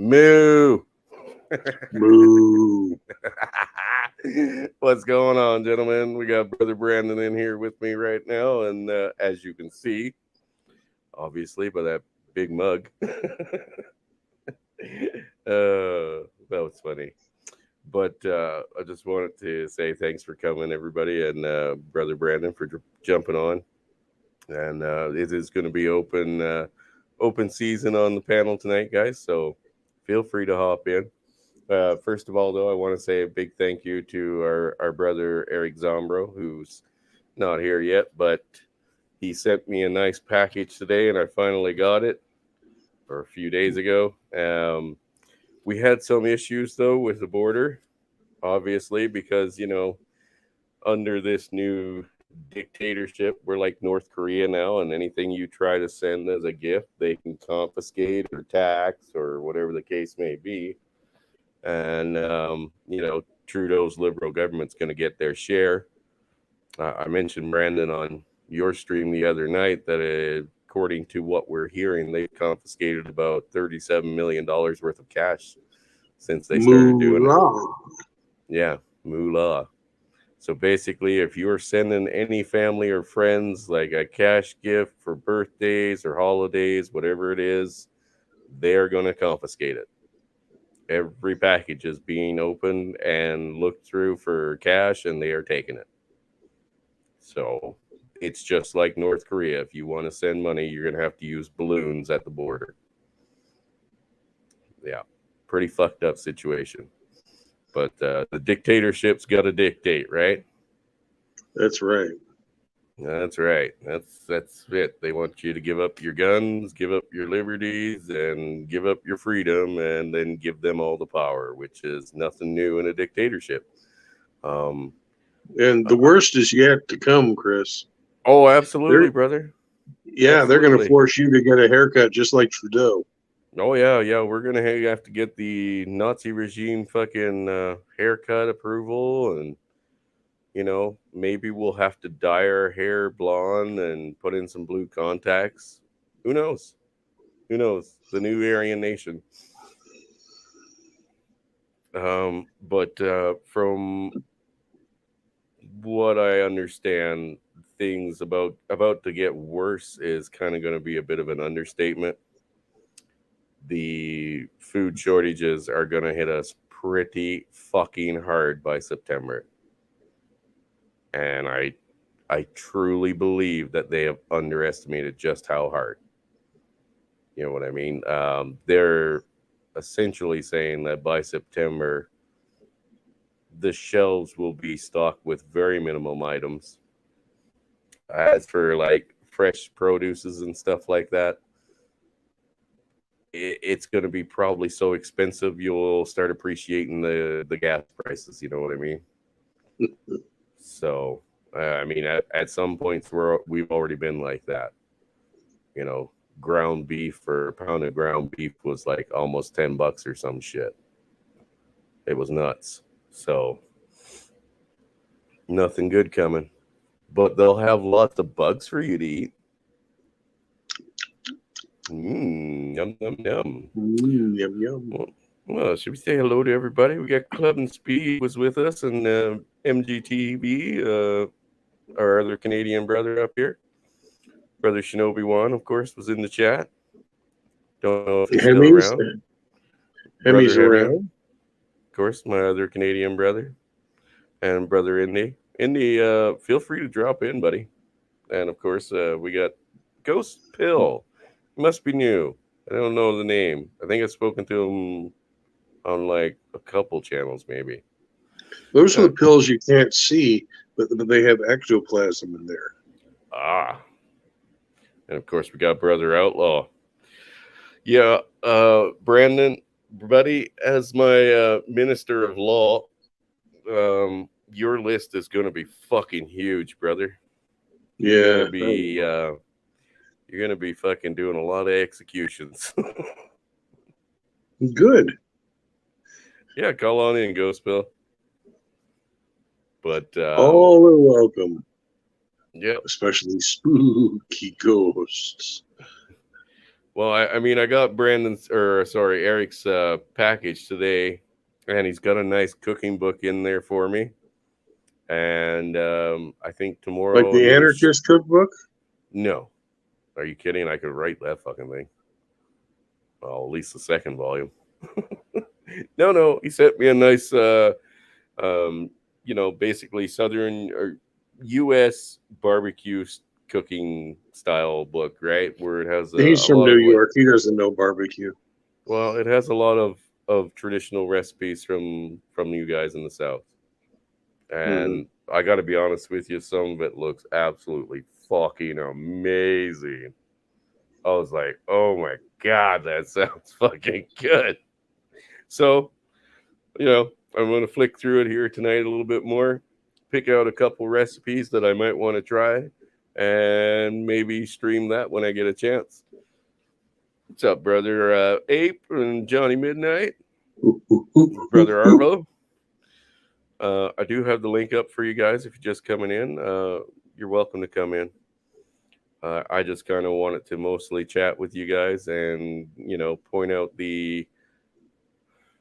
Moo. Moo. What's going on, gentlemen? We got Brother Brandon in here with me right now, and as you can see, obviously by that big mug, that was funny. But I just wanted to say thanks for coming, everybody, and Brother Brandon for jumping on. And it is going to be open season on the panel tonight, guys. So feel free to hop in. First of all, though, I want to say a big thank you to our brother Eric Zombro, who's not here yet, but he sent me a nice package today, and I finally got it, or a few days ago. We had some issues, though, with the border, obviously, because, under this new dictatorship, we're like North Korea now, and anything you try to send as a gift, they can confiscate or tax or whatever the case may be. And, Trudeau's liberal government's going to get their share. I mentioned, Brandon, on your stream the other night that according to what we're hearing, they've confiscated about $37 million worth of cash since they started doing it. Yeah, moolah. So basically, if you're sending any family or friends like a cash gift for birthdays or holidays, whatever it is, they're going to confiscate it. Every package is being opened and looked through for cash, and they are taking it. So it's just like North Korea. If you want to send money, you're going to have to use balloons at the border. Yeah, pretty fucked up situation. But the dictatorship's got to dictate, right? That's right. That's right. That's it. They want you to give up your guns, give up your liberties, and give up your freedom, and then give them all the power, which is nothing new in a dictatorship. And the worst is yet to come, Chris. Oh, absolutely, brother. Yeah, absolutely. They're going to force you to get a haircut just like Trudeau. Oh, yeah. We're going to have to get the Nazi regime fucking haircut approval, and maybe we'll have to dye our hair blonde and put in some blue contacts. Who knows? The new Aryan nation. But from what I understand, things about to get worse is kind of going to be a bit of an understatement. The food shortages are going to hit us pretty fucking hard by September. And I truly believe that they have underestimated just how hard. You know what I mean? They're essentially saying that by September, the shelves will be stocked with very minimum items. As for like fresh produces and stuff like that, it's going to be probably so expensive you'll start appreciating the gas prices. You know what I mean? So, at some points we've already been like that. Ground beef, or a pound of ground beef was like almost $10 or some shit. It was nuts. So, nothing good coming. But they'll have lots of bugs for you to eat. Yum, yum, yum. Yum, yum. Well, should we say hello to everybody? We got Club and Speed was with us, and MGTV, our other Canadian brother up here. Brother Shinobi One, of course, was in the chat. Don't know if he's still around. Hemi's around. Of course, my other Canadian brother. And Brother Indy. Indy, feel free to drop in, buddy. And, of course, we got Ghost Pill. He must be new. I don't know the name. I think I've spoken to him on like a couple channels, maybe. Those are the pills you can't see, but they have ectoplasm in there. Ah. And of course, we got Brother Outlaw. Yeah, Brandon, buddy, as my Minister of Law, your list is going to be fucking huge, brother. Yeah. You're going to be fucking doing a lot of executions. Good. Yeah, call on in, Ghost Bill. But all are welcome. Yeah, especially spooky ghosts. Well, I mean, I got Eric's package today, and he's got a nice cooking book in there for me. And I think tomorrow, Like the Anarchist Cookbook? No. Are you kidding? I could write that fucking thing. Well, at least the second volume. No. He sent me a nice, basically Southern or U.S. barbecue cooking style book, right? Where it has He's a from lot New of York. He doesn't know barbecue. Well, it has a lot of traditional recipes from you guys in the South. And I got to be honest with you, some of it looks absolutely fucking amazing. I was like, oh my God, that sounds fucking good. So, I'm going to flick through it here tonight a little bit more, pick out a couple recipes that I might want to try, and maybe stream that when I get a chance. What's up, brother Ape and Johnny Midnight? Brother Arvo. I do have the link up for you guys if you're just coming in. You're welcome to come in. I just kind of wanted to mostly chat with you guys and, point out the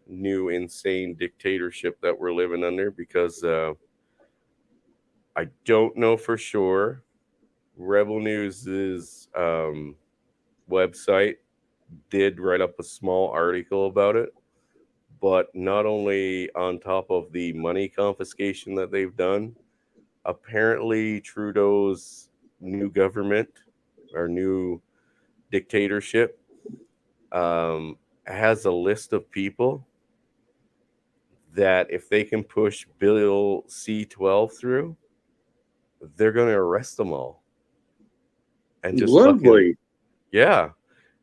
new insane dictatorship that we're living under because I don't know for sure. Rebel News's website did write up a small article about it, but not only on top of the money confiscation that they've done, apparently Trudeau's new government or new dictatorship has a list of people that if they can push Bill C-12 through, they're going to arrest them all. And just lovely. Yeah.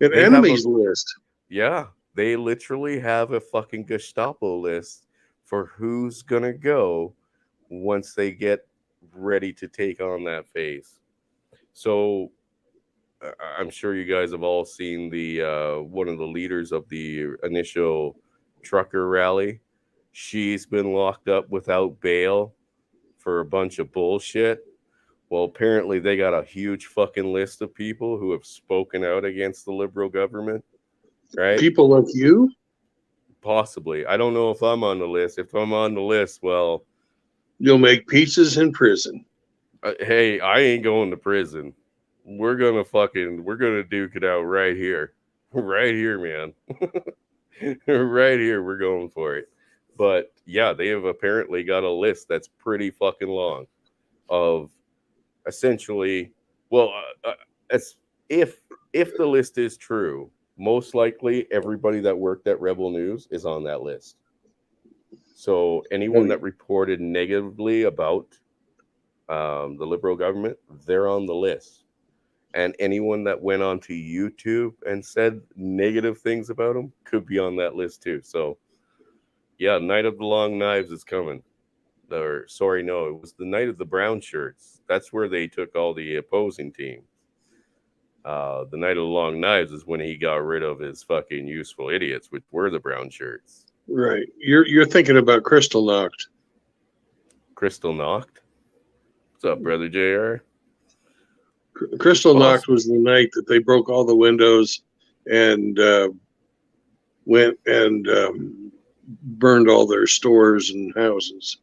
An enemies list. Yeah. They literally have a fucking Gestapo list for who's going to go once they get ready to take on that phase. So I'm sure you guys have all seen the one of the leaders of the initial trucker rally. She's been locked up without bail for a bunch of bullshit. Well, apparently they got a huge fucking list of people who have spoken out against the Liberal government, right? People like you? Possibly. I don't know if I'm on the list. If I'm on the list, well... You'll make pizzas in prison. Hey, I ain't going to prison. We're gonna duke it out right here. Right here, man. Right here, we're going for it. But yeah, they have apparently got a list that's pretty fucking long of essentially, as if the list is true, most likely everybody that worked at Rebel News is on that list. So anyone that reported negatively about the Liberal government, they're on the list. And anyone that went onto YouTube and said negative things about them could be on that list too. So, yeah, Night of the Long Knives is coming. It was the Night of the Brown Shirts. That's where they took all the opposing teams. The Night of the Long Knives is when he got rid of his fucking useful idiots, which were the brown shirts. Right. You're thinking about Kristallnacht. Kristallnacht? What's up, brother JR? Kristallnacht was the night that they broke all the windows and went and burned all their stores and houses.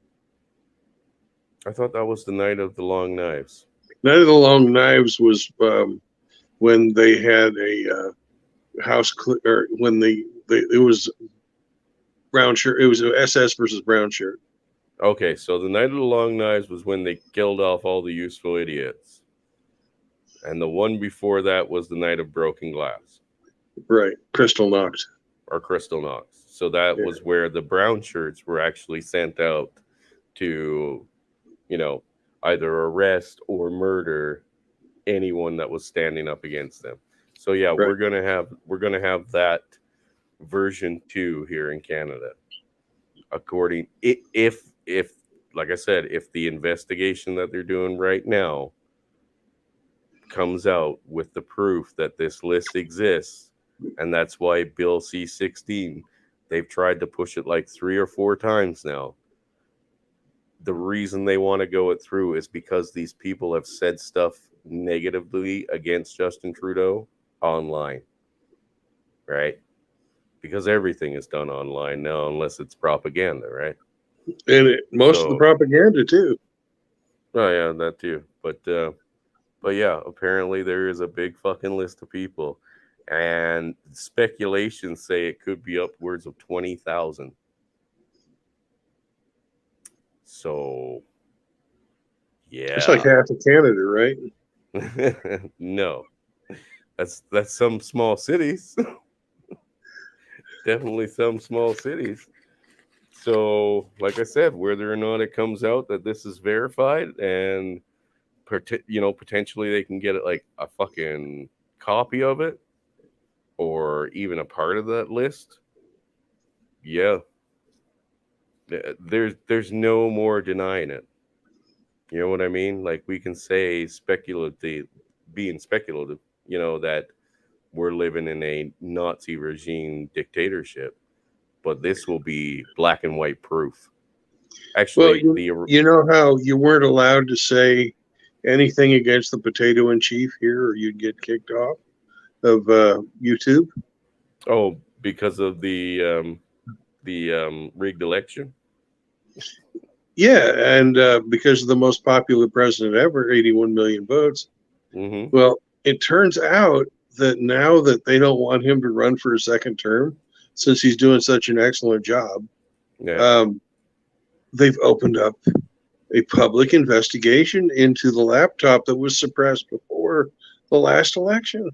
I thought that was the Night of the Long Knives. Night of the Long Knives was when they had a house or when it was brown shirt. It was SS versus brown shirt. Okay, so the Night of the Long Knives was when they killed off all the useful idiots. And the one before that was the Night of Broken Glass. Right. Kristallnacht. Or Kristallnacht. So that was where the brown shirts were actually sent out to, either arrest or murder anyone that was standing up against them. So yeah, we're gonna have that version 2 here in Canada. According if like I said, if the investigation that they're doing right now comes out with the proof that this list exists, and that's why Bill C-16, they've tried to push it like 3 or 4 times now. The reason they want to go it through is because these people have said stuff negatively against Justin Trudeau online. right? Because everything is done online now, unless it's propaganda, right? And most of the So, propaganda too. oh yeah, that too. But yeah, apparently there is a big fucking list of people, and speculations say it could be upwards of 20,000. So, It's like yeah, half of Canada, right? no, that's some small cities. Definitely some small cities. So, like I said, whether or not it comes out that this is verified and potentially they can get it like a fucking copy of it or even a part of that list. Yeah, there's no more denying it. You know what I mean? Like we can say speculative, being speculative, that we're living in a Nazi regime dictatorship, but this will be black and white proof. Well, Actually, you know how you weren't allowed to say anything against the potato in chief here, or you'd get kicked off of YouTube. because of the rigged election. Yeah, and because of the most popular president ever, 81 million votes. Mm-hmm. Well, it turns out that now that they don't want him to run for a second term, since he's doing such an excellent job, Yeah. um, they've opened up a public investigation into the laptop that was suppressed before the last election.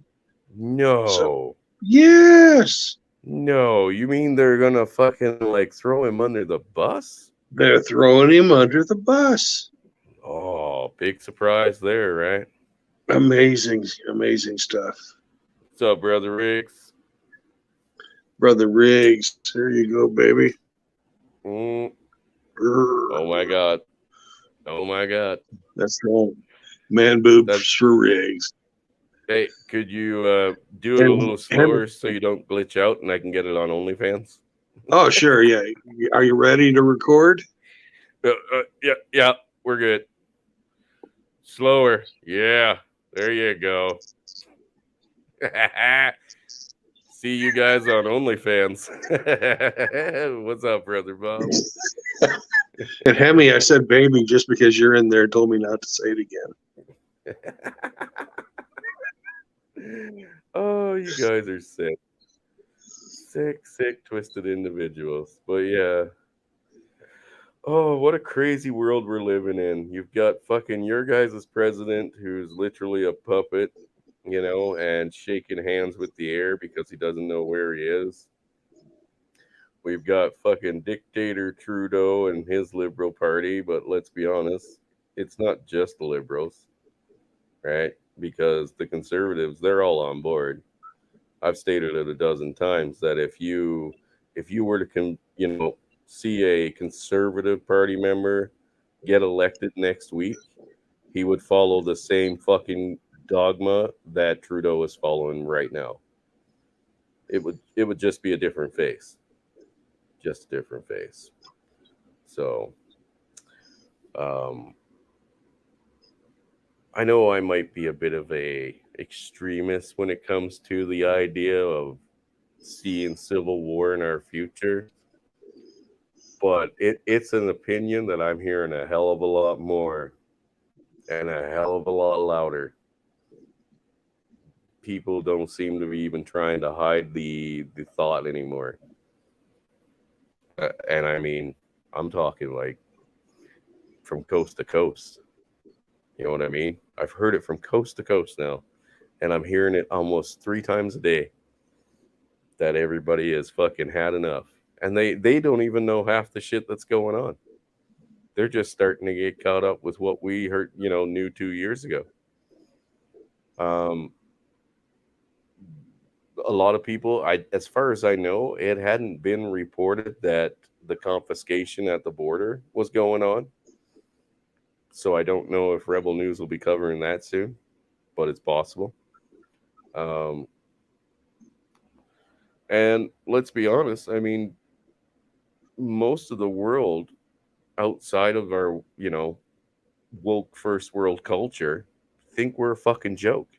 So, No. yes, No. You mean they're gonna fucking like throw him under the bus? they're throwing him under the bus. Oh, big surprise there, right? Amazing, amazing stuff. What's up, brother Riggs? Brother Riggs, there you go, baby. Mm. Oh my god. Oh my god. That's right. Man boobs That for Riggs. Hey, could you do it a And little slower so you don't glitch out and I can get it on OnlyFans? oh, sure, yeah. Are you ready to record? Yeah, we're good. Slower. Yeah, there you go. See you guys on OnlyFans. What's up, brother Bob? And Hemi, I said baby just because you're in there told me not to say it again. Oh, you guys are sick. Sick, twisted individuals. But yeah. Oh, what a crazy world we're living in. You've got fucking your guys' president who's literally a puppet, and shaking hands with the air because he doesn't know where he is. We've got fucking dictator Trudeau and his liberal party, but let's be honest, it's not just the liberals, right? Because the conservatives, they're all on board. I've stated it a dozen times that if you were to see a conservative party member get elected next week, he would follow the same fucking dogma that Trudeau is following right now. It would just be a different face. Just a different face. So I know I might be a bit of a extremist when it comes to the idea of seeing civil war in our future, but it's an opinion that I'm hearing a hell of a lot more and a hell of a lot louder. People don't seem to be even trying to hide the thought anymore. And I mean, I'm talking like from coast to coast. You know what I mean? I've heard it from coast to coast now, and I'm hearing it almost 3 times a day that everybody has fucking had enough. And they don't even know half the shit that's going on. They're just starting to get caught up with what we heard, knew 2 years ago. A lot of people, as far as I know, it hadn't been reported that the confiscation at the border was going on. So I don't know if Rebel News will be covering that soon, but it's possible. And let's be honest, I mean, most of the world outside of our, woke first world culture think we're a fucking joke.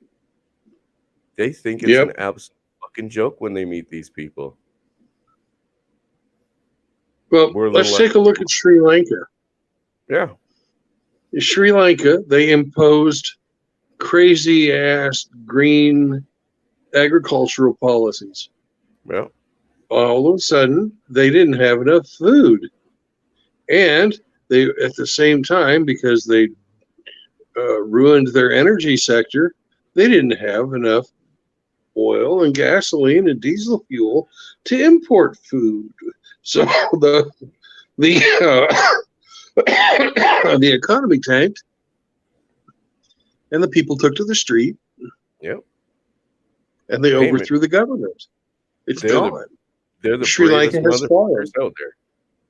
They think it's Yep. an absolute fucking joke when they meet these people. Well, let's take a look at Sri Lanka. Yeah. In Sri Lanka, they imposed crazy ass green agricultural policies. Well, all of a sudden, they didn't have enough food. And they, at the same time, because they ruined their energy sector, they didn't have enough oil and gasoline and diesel fuel to import food. So the the economy tanked, and the people took to the street. Yep. And they overthrew the government. It's gone. They're the Sri bravest Lanka has fallen motherfuckers out there.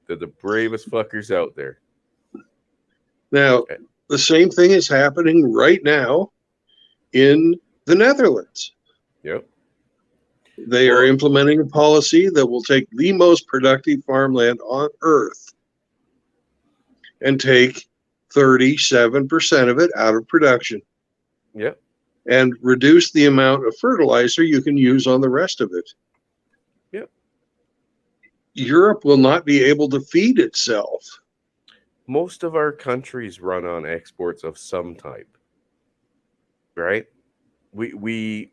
They're the bravest fuckers out there. Now, the same thing is happening right now in the Netherlands. Yep. They are implementing a policy that will take the most productive farmland on earth and take 37% of it out of production. Yep. And reduce the amount of fertilizer you can use on the rest of it. Yep. Europe will not be able to feed itself. Most of our countries run on exports of some type. Right? We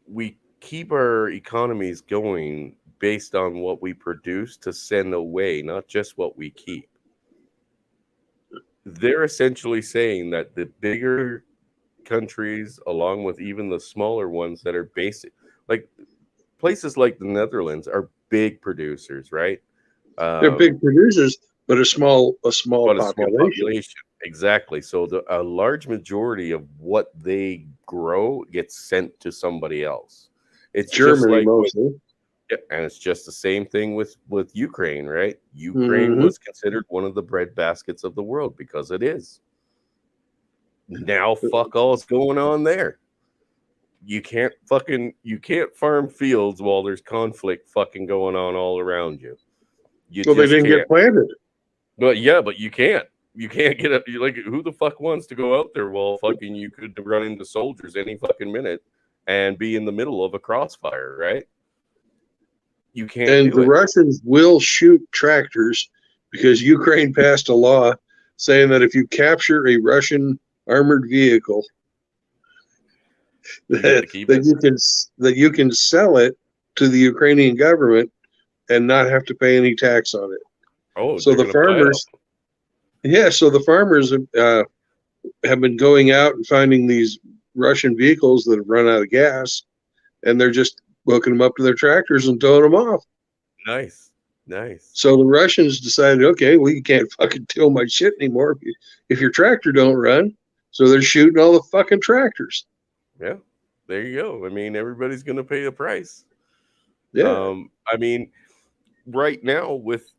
keep our economies going based on what we produce to send away, not just what we keep. They're essentially saying that the bigger countries, along with even the smaller ones that are basic, like places like the Netherlands, are big producers, right? They're big producers, but a small population. Exactly. So a large majority of what they grow gets sent to somebody else. It's Germany mostly. And it's just the same thing with Ukraine, right? Ukraine was considered one of the bread baskets of the world because it is. Now fuck all's going on there. You can't farm fields while there's conflict fucking going on all around you. They didn't get planted. But you can't. You can't get up. Like, who the fuck wants to go out there while fucking you could run into soldiers any fucking minute and be in the middle of a crossfire, right? You can't. And the Russians will shoot tractors because Ukraine passed a law saying that if you capture a Russian armored vehicle, that you can sell it to the Ukrainian government and not have to pay any tax on it. Oh, so the farmers, so the farmers have been going out and finding these Russian vehicles that have run out of gas, and they're just hooking them up to their tractors and towing them off. Nice. So the Russians decided, okay, well, you can't fucking till my shit anymore if your tractor don't run. So they're shooting all the fucking tractors. Yeah, there you go. I mean, everybody's going to pay the price. Yeah. I mean, right now, with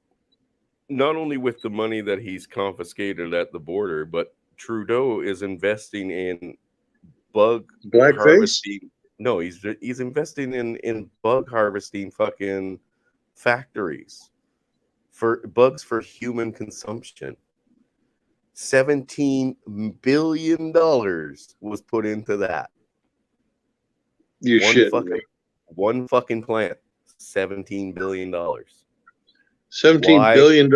not only with the money that he's confiscated at the border, but Trudeau is investing in bug harvesting. No, he's investing in bug harvesting fucking factories for bugs for human consumption. $17 billion was put into that. One fucking plant, $17 billion. $17 billion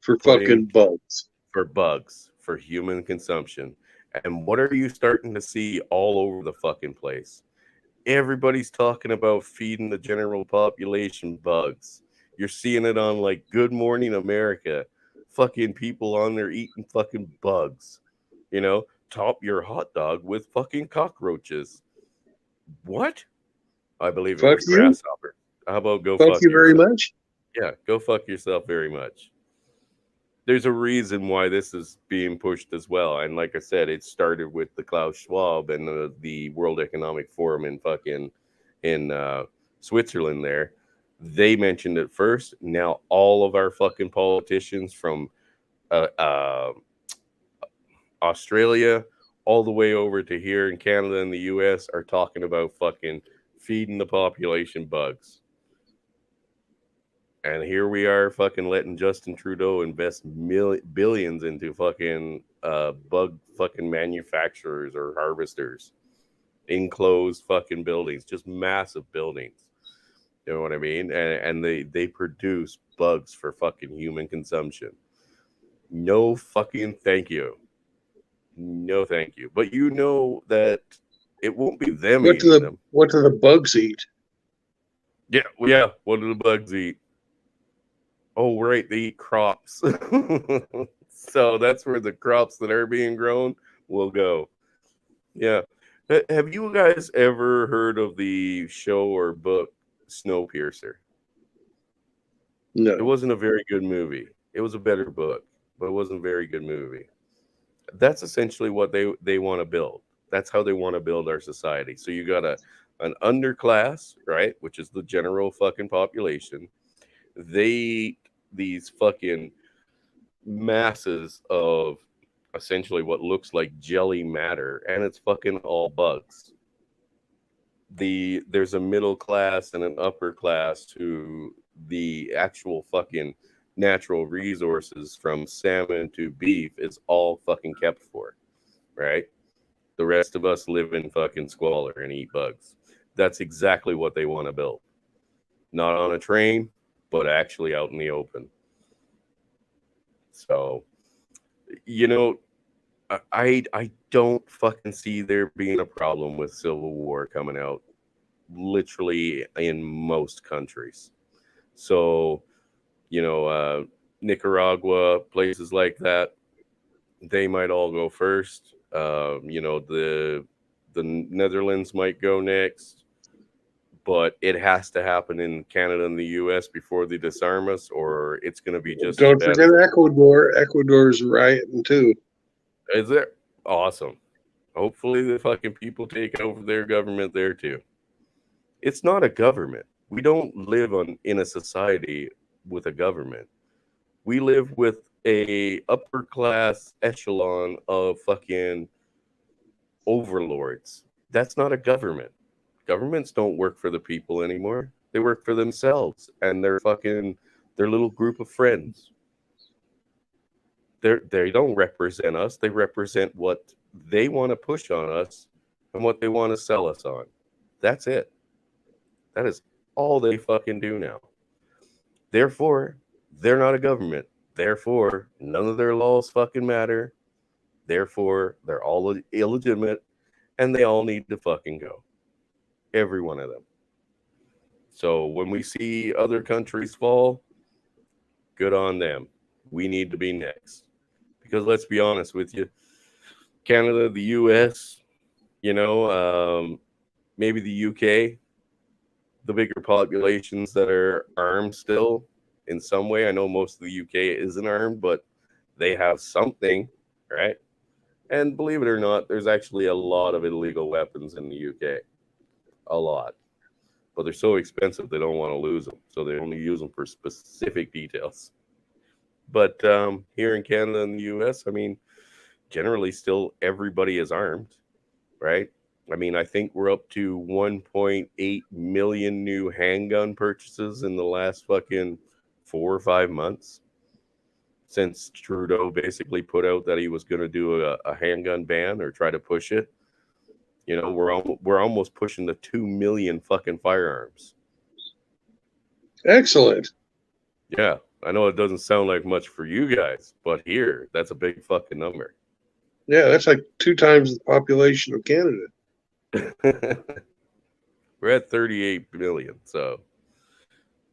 for fucking bugs. For bugs, for human consumption. And what are you starting to see all over the fucking place? Everybody's talking about feeding the general population bugs. You're seeing it on like Good Morning America. Fucking people on there eating fucking bugs. You know, top your hot dog with fucking cockroaches. What? I believe it was grasshopper. How about go fuck you very much? Yeah, go fuck yourself very much. There's a reason why this is being pushed as well. And like I said, it started with the Klaus Schwab and the World Economic Forum in Switzerland there. They mentioned it first. Now all of our fucking politicians from Australia all the way over to here in Canada and the US are talking about fucking feeding the population bugs. And here we are fucking letting Justin Trudeau invest billions into fucking bug fucking manufacturers or harvesters. Enclosed fucking buildings, just massive buildings. You know what I mean? And they produce bugs for fucking human consumption. No fucking thank you. No thank you. But you know that it won't be them eating them. What do the bugs eat? Yeah, well, yeah. What do the bugs eat? Oh, right, they eat crops. So that's where the crops that are being grown will go. Yeah. Have you guys ever heard of the show or book Snowpiercer? It No. wasn't a very good movie. It was a better book, but it wasn't a very good movie. That's essentially what they want to build. That's how they want to build our society. So you got an underclass, right, which is the general fucking population. They eat these fucking masses of essentially what looks like jelly matter, and it's fucking all bugs. There's a middle class and an upper class who the actual fucking natural resources from salmon to beef is all fucking kept for, right? The rest of us live in fucking squalor and eat bugs. That's exactly what they want to build. Not on a train, but actually out in the open. So, you know, I don't fucking see there being a problem with civil war coming out literally in most countries. So, Nicaragua, places like that, they might all go first. The Netherlands might go next, but it has to happen in Canada and the U.S. before they disarm us, or it's going to be just as Don't bad forget as Ecuador. Ecuador's rioting too. is there. Awesome. Hopefully, the fucking people take over their government there too. It's not a government. We don't live in a society with a government. We live with a upper class echelon of fucking overlords. That's not a government. Governments don't work for the people anymore. They work for themselves and their little group of friends. They don't represent us. They represent what they want to push on us and what they want to sell us on. That's it. That is all they fucking do now. Therefore, they're not a government. Therefore, none of their laws fucking matter. Therefore, they're all illegitimate and they all need to fucking go. Every one of them. So when we see other countries fall, good on them. We need to be next. Because let's be honest with you, Canada, the US, maybe the UK, the bigger populations that are armed still in some way. I know most of the UK isn't armed, but they have something, right? And believe it or not, there's actually a lot of illegal weapons in the UK. A lot. But they're so expensive, they don't want to lose them. So they only use them for specific details. But here in Canada and the US, I mean, generally still everybody is armed, right? I mean, I think we're up to 1.8 million new handgun purchases in the last fucking 4 or 5 months since Trudeau basically put out that he was going to do a handgun ban or try to push it. We're almost pushing the 2 million fucking firearms. Excellent. Yeah, I know it doesn't sound like much for you guys, but here, that's a big fucking number. Yeah, that's like 2 times the population of Canada. We're at 38 million, so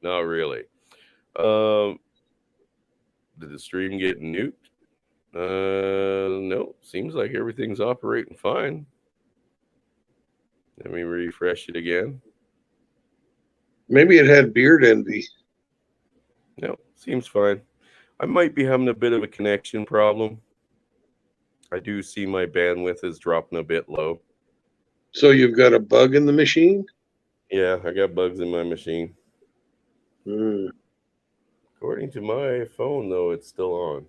not really. Did the stream get nuked? No. Seems like everything's operating fine. Let me refresh it again. Maybe it had beard envy. No, seems fine. I might be having a bit of a connection problem. I do see my bandwidth is dropping a bit low. So you've got a bug in the machine? Yeah, I got bugs in my machine. Mm. According to my phone, though, it's still on.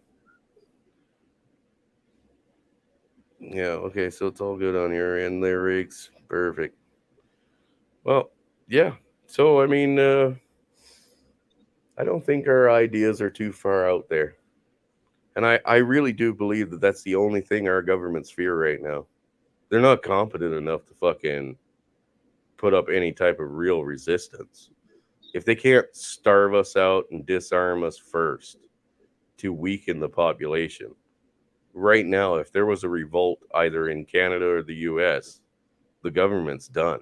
Yeah, okay, so it's all good on your end there, Riggs. Perfect. Well, yeah. So, I mean, I don't think our ideas are too far out there. And I really do believe that that's the only thing our governments fear right now. They're not competent enough to fucking put up any type of real resistance. if they can't starve us out and disarm us first to weaken the population, right now, if there was a revolt either in Canada or the US, the government's done.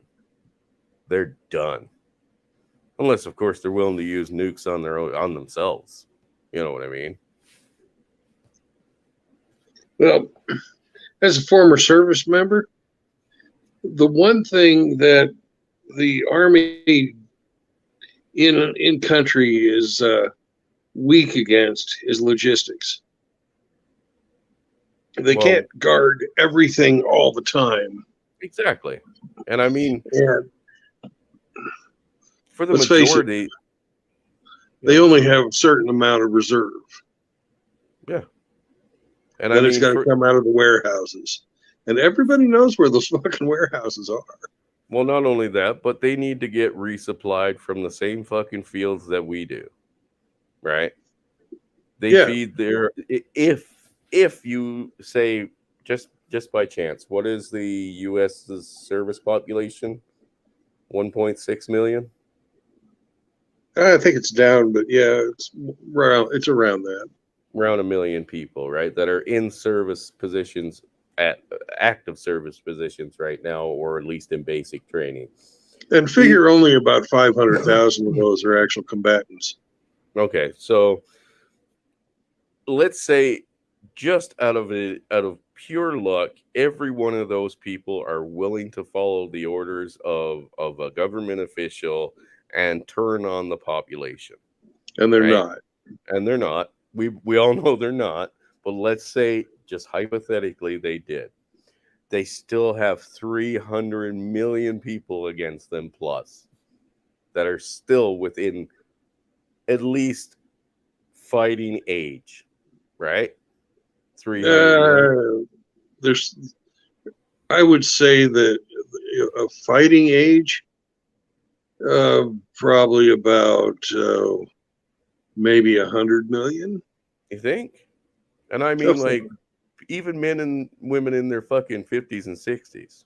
They're done. Unless, of course, they're willing to use nukes on their own, on themselves. You know what I mean? Well, as a former service member, the one thing that the Army in country is weak against is logistics. They can't guard everything all the time. Exactly. And I mean, for the let's majority, face it, they only have a certain amount of reserve. Yeah. And then it's got to come out of the warehouses. And everybody knows where those fucking warehouses are. Well, not only that, but they need to get resupplied from the same fucking fields that we do. Right? They feed their, if you say just by chance, what is the U.S.'s service population? 1.6 million? I think it's down, but yeah, it's around that. Around 1 million people, right, that are in service positions, at active service positions right now, or at least in basic training. And figure only about 500,000 of those are actual combatants. Okay, so let's say just out of pure luck, every one of those people are willing to follow the orders of a government official and turn on the population. And they're not. And they're not. We all know they're not. But let's say, just hypothetically, they did. They still have 300 million people against them plus that are still within at least fighting age, right? 300 I would say that a fighting age, probably about maybe 100 million. You think? And I mean, like, even men and women in their fucking 50s and 60s.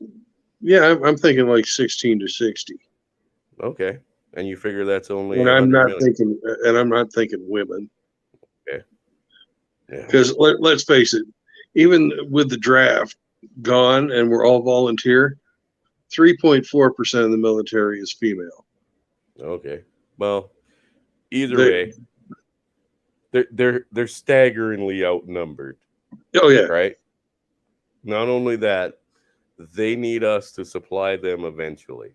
Yeah, I'm thinking like 16 to 60. Okay. And you figure that's only. And I'm not thinking women. Okay. Because let's face it, even with the draft gone and we're all volunteer, 3.4% of the military is female. Okay. Well, either way, they're staggeringly outnumbered. Oh yeah. Right. Not only that, they need us to supply them eventually.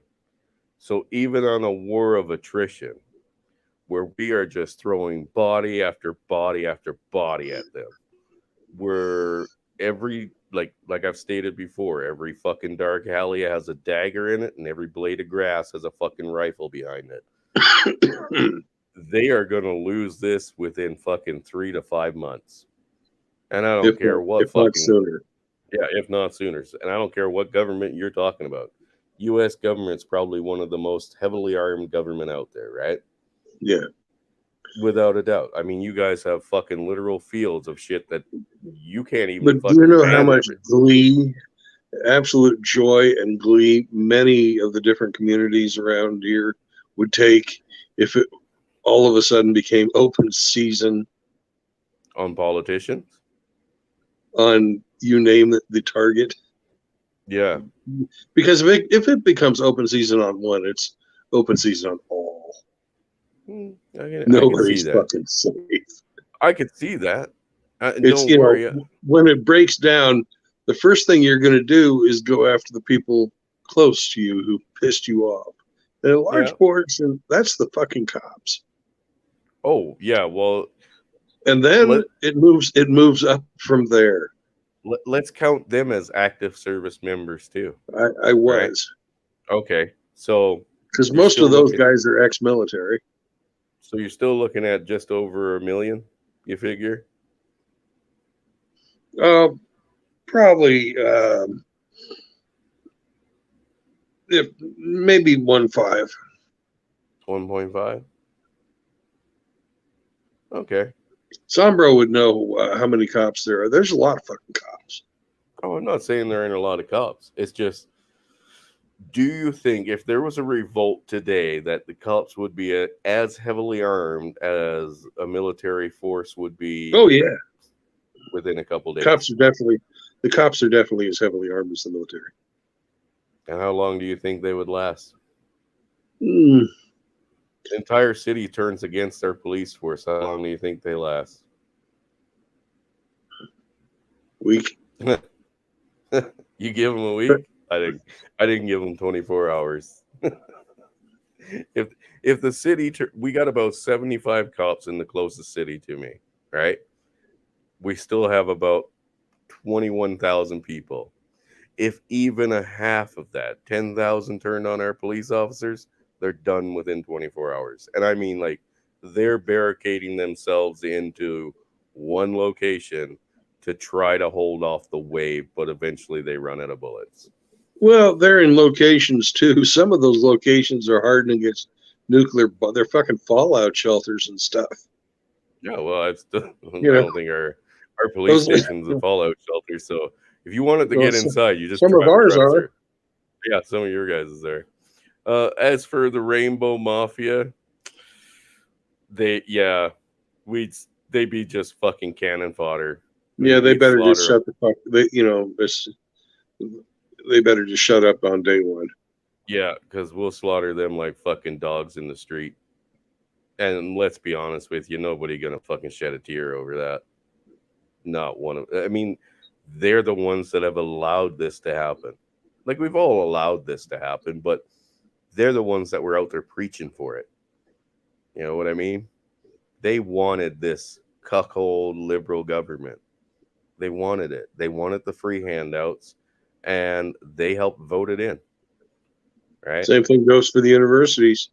So even on a war of attrition, where we are just throwing body after body after body at them, where every, like I've stated before, every fucking dark alley has a dagger in it, and every blade of grass has a fucking rifle behind it. They are going to lose this within fucking 3 to 5 months. And I don't care what fucking... Not sooner. Yeah, if not sooner. And I don't care what government you're talking about. U.S. government's probably one of the most heavily armed government out there, right? Yeah. Without a doubt. I mean, you guys have fucking literal fields of shit that you can't even... But do you know how much glee, absolute joy and glee, many of the different communities around here would take if it all of a sudden became open season? On politicians? On you name it, the target. Yeah. Because if it becomes open season on one, it's open season on all. Nobody's fucking safe. I could see that. Don't worry. When it breaks down, the first thing you're going to do is go after the people close to you who pissed you off. And in large portion, that's the fucking cops. Oh, yeah, well... And then it moves up from there. Let's count them as active service members too. I was. Right? Okay, so because most of those guys are ex-military. So you're still looking at just over 1 million, you figure? Probably. If maybe 1.5. 1.5. Okay. Sombro would know how many cops there are. There's a lot of fucking cops. Oh, I'm not saying there ain't a lot of cops. It's just Do you think if there was a revolt today that the cops would be as heavily armed as a military force would be Oh yeah, within a couple days? The cops are definitely as heavily armed as the military. And how long do you think they would last? Mm, The entire city turns against our police force. How long do you think they last? weak. You give them a week? I didn't give them 24 hours. if the city we got about 75 cops in the closest city to me, right? We still have about 21,000 people. If even a half of that, 10,000 turned on our police officers, they're done within 24 hours. And I mean, like, they're barricading themselves into one location to try to hold off the wave, but eventually they run out of bullets. Well, they're in locations too. Some of those locations are hardened against nuclear, but they're fucking fallout shelters and stuff. Yeah, well, I You know, don't think our police those, station's a fallout shelter. So if you wanted to well, get inside, you just some of drive a ours truck are. through. Yeah, some of your guys is there. As for the Rainbow Mafia, they'd be just fucking cannon fodder. Yeah, they We'd better just slaughter shut the fuck. They better just shut up on day one. Yeah, because we'll slaughter them like fucking dogs in the street. And let's be honest with you, nobody gonna fucking shed a tear over that. Not one of. I mean, they're the ones that have allowed this to happen. Like we've all allowed this to happen, but they're the ones that were out there preaching for it. You know what I mean? They wanted this cuckold liberal government. They wanted it. They wanted the free handouts, and they helped vote it in. Right? Same thing goes for the universities.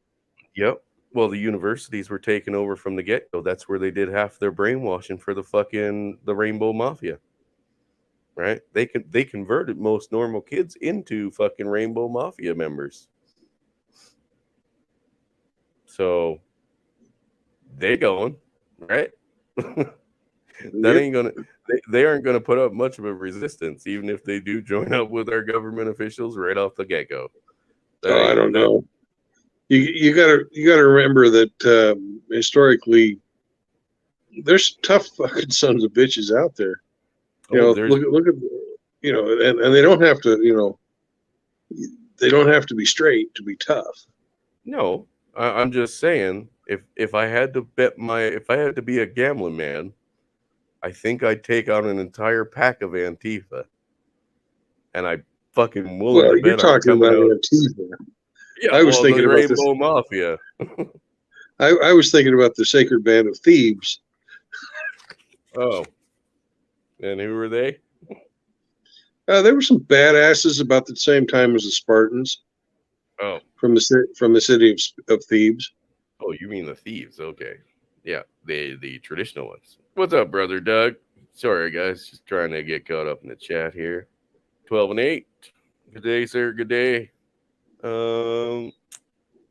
Yep. Well, the universities were taken over from the get-go. That's where they did half their brainwashing for the Rainbow Mafia. Right? They converted most normal kids into fucking Rainbow Mafia members. So they going, right? That ain't gonna they aren't gonna put up much of a resistance, even if they do join up with our government officials right off the get-go. I don't know. You gotta remember that historically, there's tough fucking sons of bitches out there. Look at and they don't have to they don't have to be straight to be tough. No, I'm just saying if I had to if I had to be a gambling man, I think I'd take out an entire pack of Antifa, and I fucking willing to You're bet I'm talking coming about out. Antifa. Yeah, I was thinking the about Rainbow Mafia. I was thinking about the Sacred Band of Thieves. Oh, and who were they? There were some badasses about the same time as the Spartans. Oh, from the city of Thebes. Oh, you mean the thieves? Okay, yeah, the traditional ones. What's up, brother Doug? Sorry, guys, just trying to get caught up in the chat here. 12 and 8. Good day, sir. Good day. The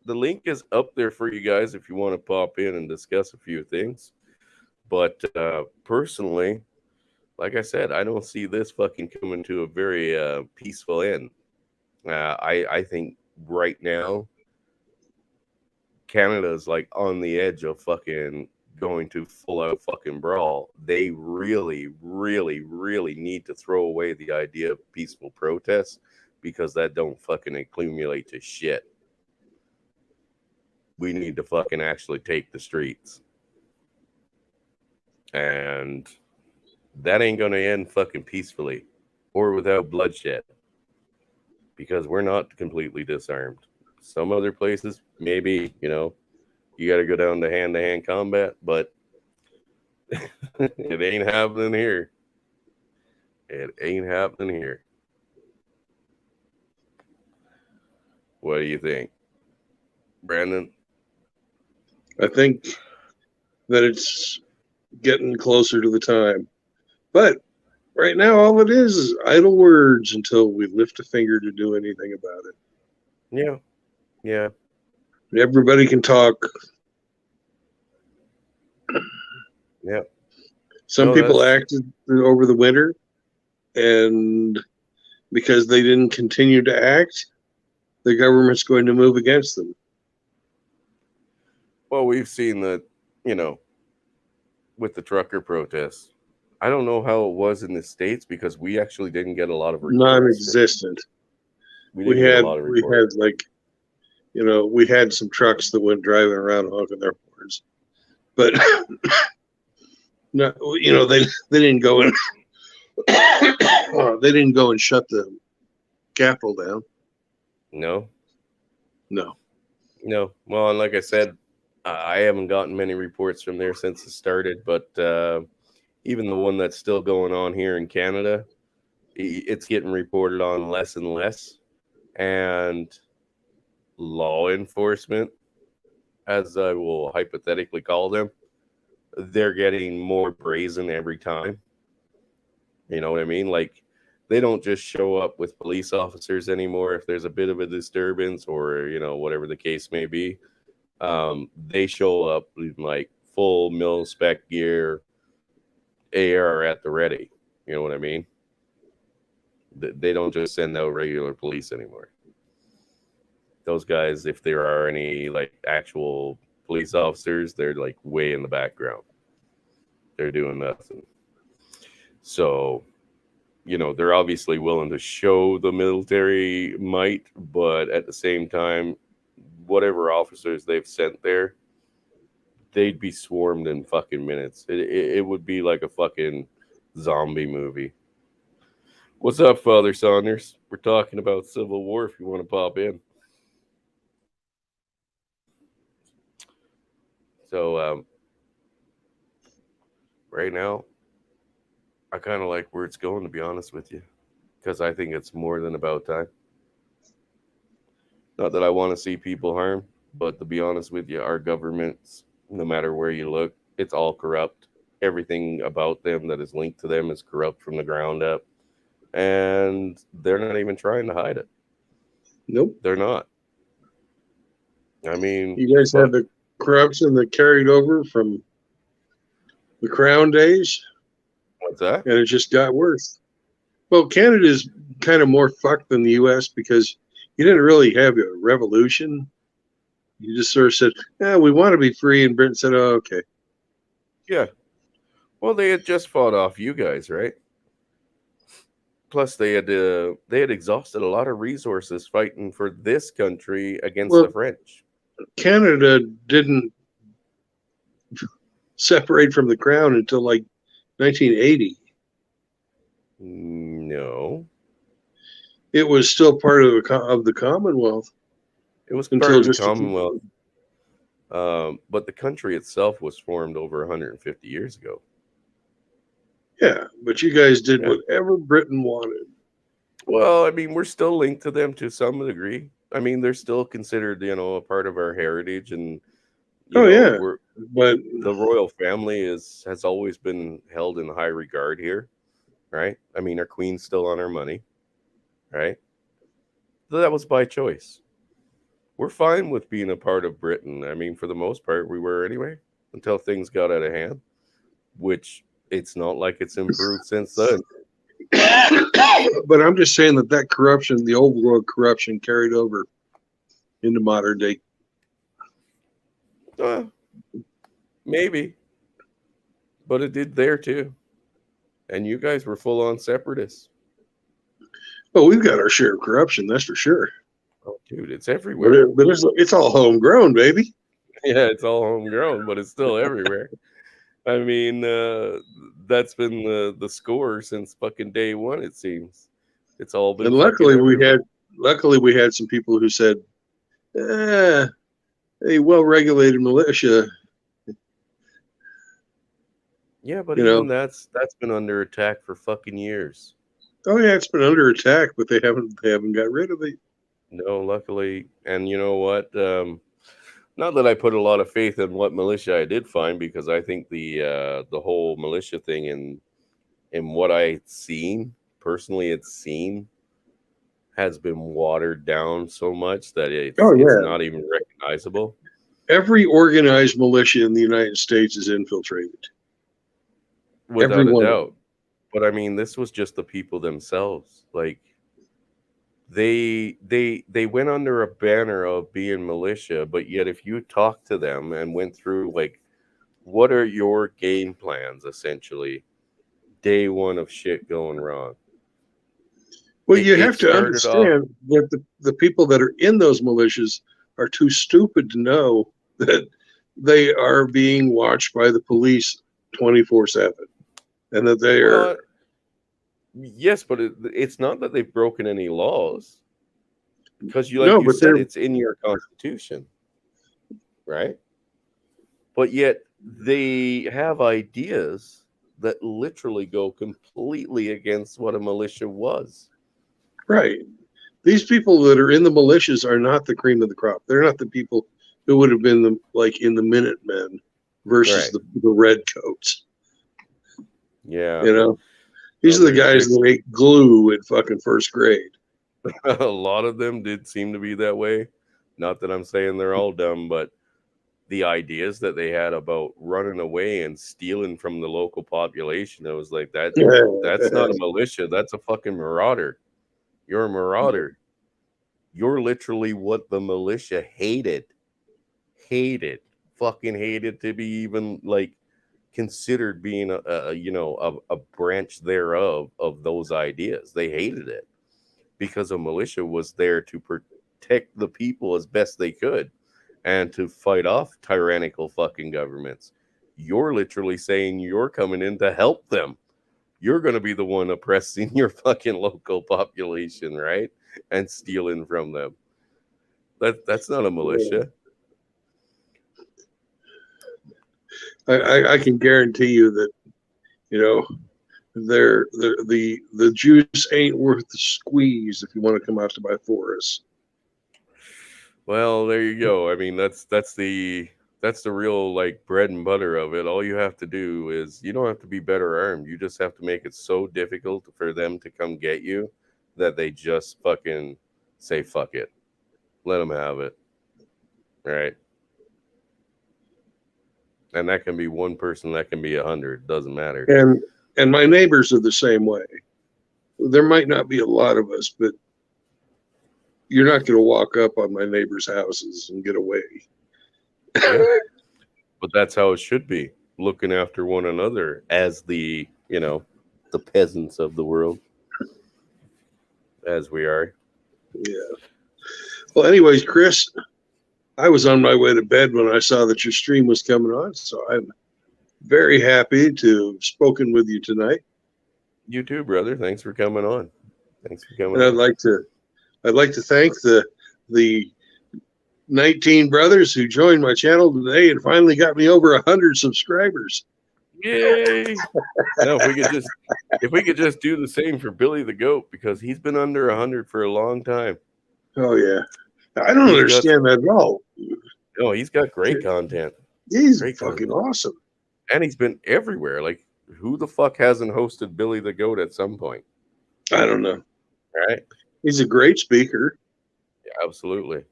link is up there for you guys if you want to pop in and discuss a few things. But personally, like I said, I don't see this fucking coming to a very peaceful end. I think right now, Canada is like on the edge of fucking going to full out fucking brawl. They really, really, really need to throw away the idea of peaceful protests because that don't fucking accumulate to shit. We need to fucking actually take the streets. And that ain't going to end fucking peacefully or without bloodshed because we're not completely disarmed. Some other places, maybe, you got to go down to hand combat, but it ain't happening here. It ain't happening here. What do you think, Brandon? I think that it's getting closer to the time. But right now, all it is idle words until we lift a finger to do anything about it. Yeah. Yeah. Everybody can talk. Yeah. Some people acted over the winter, and because they didn't continue to act, the government's going to move against them. Well, we've seen that, with the trucker protests. I don't know how it was in the States because we actually didn't get a lot of reports. Non-existent. We didn't get a lot of reports. We had some trucks that went driving around honking their horns, but no, they didn't go and they didn't go and shut the Capitol down. No. No. Well, and like I said, I haven't gotten many reports from there since it started, but even the one that's still going on here in Canada, it's getting reported on less and less. And law enforcement, as I will hypothetically call them, they're getting more brazen every time. You know what I mean? Like, they don't just show up with police officers anymore if there's a bit of a disturbance or, whatever the case may be. They show up in like full mil-spec gear, AR at the ready. You know what I mean? They don't just send out regular police anymore. Those guys, if there are any like actual police officers, they're like way in the background. They're doing nothing. So, they're obviously willing to show the military might, but at the same time, whatever officers they've sent there, they'd be swarmed in fucking minutes. It would be like a fucking zombie movie. What's up, Father Saunders? We're talking about Civil War if you want to pop in. So, right now, I kind of like where it's going, to be honest with you, because I think it's more than about time. Not that I want to see people harmed, but to be honest with you, our governments, no matter where you look, it's all corrupt. Everything about them that is linked to them is corrupt from the ground up. And they're not even trying to hide it. Nope. They're not. I mean, you guys had the corruption that carried over from the Crown days. What's that? And it just got worse. Well, Canada's kind of more fucked than the U.S. because you didn't really have a revolution. You just sort of said, we want to be free. And Britain said, oh, okay. Yeah. Well, they had just fought off you guys, right? Plus, they had exhausted a lot of resources fighting for this country against the French. Canada didn't separate from the Crown until like 1980. No. It was still part of the Commonwealth. It was part of the Commonwealth. But the country itself was formed over 150 years ago. Yeah, but you guys did whatever Britain wanted. Well, I mean, we're still linked to them to some degree. I mean, they're still considered, a part of our heritage, and but the royal family has always been held in high regard here, right? I mean, our queen's still on our money, right? So that was by choice. We're fine with being a part of Britain. I mean, for the most part, we were anyway, until things got out of hand, which it's not like it's improved since then. But I'm just saying that corruption, the old world corruption, carried over into modern day. Maybe. But it did there too. And you guys were full on separatists. Well, we've got our share of corruption, that's for sure. Oh, dude, it's everywhere. But it's all homegrown, baby. Yeah, it's all homegrown, but it's still everywhere. I mean, that's been the score since fucking day one, it seems. It's all been. And luckily we had some people who said, a well-regulated militia. Yeah, but even that's been under attack for fucking years. Oh yeah, it's been under attack, but they haven't got rid of it. No, luckily, and you know what? Not that I put a lot of faith in what militia I did find, because I think the whole militia thing in what I've seen personally, has been watered down so much that it's not even recognizable. Every organized militia in the United States is infiltrated. Without a doubt. But I mean, this was just the people themselves. Like, they went under a banner of being militia, but yet if you talk to them and went through like, what are your game plans essentially? Day one of shit going wrong. Well, you It have to started off. understand that the people that are in those militias are too stupid to know that they are being watched by the police 24/7, and that they are. Well, yes, but it's not that they've broken any laws, because you, like No, you but said, they're it's in your constitution, right? But yet they have ideas that literally go completely against what a militia was. right. These people that are in the militias are not the cream of the crop. They're not the people who would have been like in the Minutemen versus Right. the redcoats. Yeah. You know, these No, are the guys that ate glue in fucking first grade. a lot of them did seem to be that way. Not that I'm saying they're all dumb, but the ideas that they had about running away and stealing from the local population, I was like, that's not a militia, that's a fucking marauder. You're a marauder. You're literally what the militia hated. Fucking hated to be even like considered being a branch thereof of those ideas. They hated it because a militia was there to protect the people as best they could and to fight off tyrannical fucking governments. You're literally saying you're coming in to help them. You're going to be the one oppressing your fucking local population, right? And stealing from them. That's not a militia. I can guarantee you that, you know, the juice ain't worth the squeeze if you want to come out to buy forests. Well, there you go. I mean, that's the real like bread and butter of it. All you have to do is you don't have to be better armed. You just have to make it so difficult for them to come get you that they just fucking say fuck it. Let them have it. Right? And that can be one person, that can be 100, doesn't matter. And my neighbors are the same way. There might not be a lot of us, but you're not going to walk up on my neighbors' houses and get away. Yeah. But that's how it should be, looking after one another as the peasants of the world, as we are. Yeah. Well, anyways, Chris, I was on my way to bed when I saw that your stream was coming on, so I'm very happy to have spoken with you tonight. You too, brother. Thanks for coming on. Thanks for coming and on. I'd like to thank the 19 brothers who joined my channel today and finally got me over 100 subscribers. Yay! No, if we could just do the same for Billy the Goat, because he's been under 100 for a long time. Oh yeah, I don't understand that at all. Oh, he's got great content. He's fucking awesome, and he's been everywhere. Like, who the fuck hasn't hosted Billy the Goat at some point? I don't know. Right? He's a great speaker. Yeah, absolutely,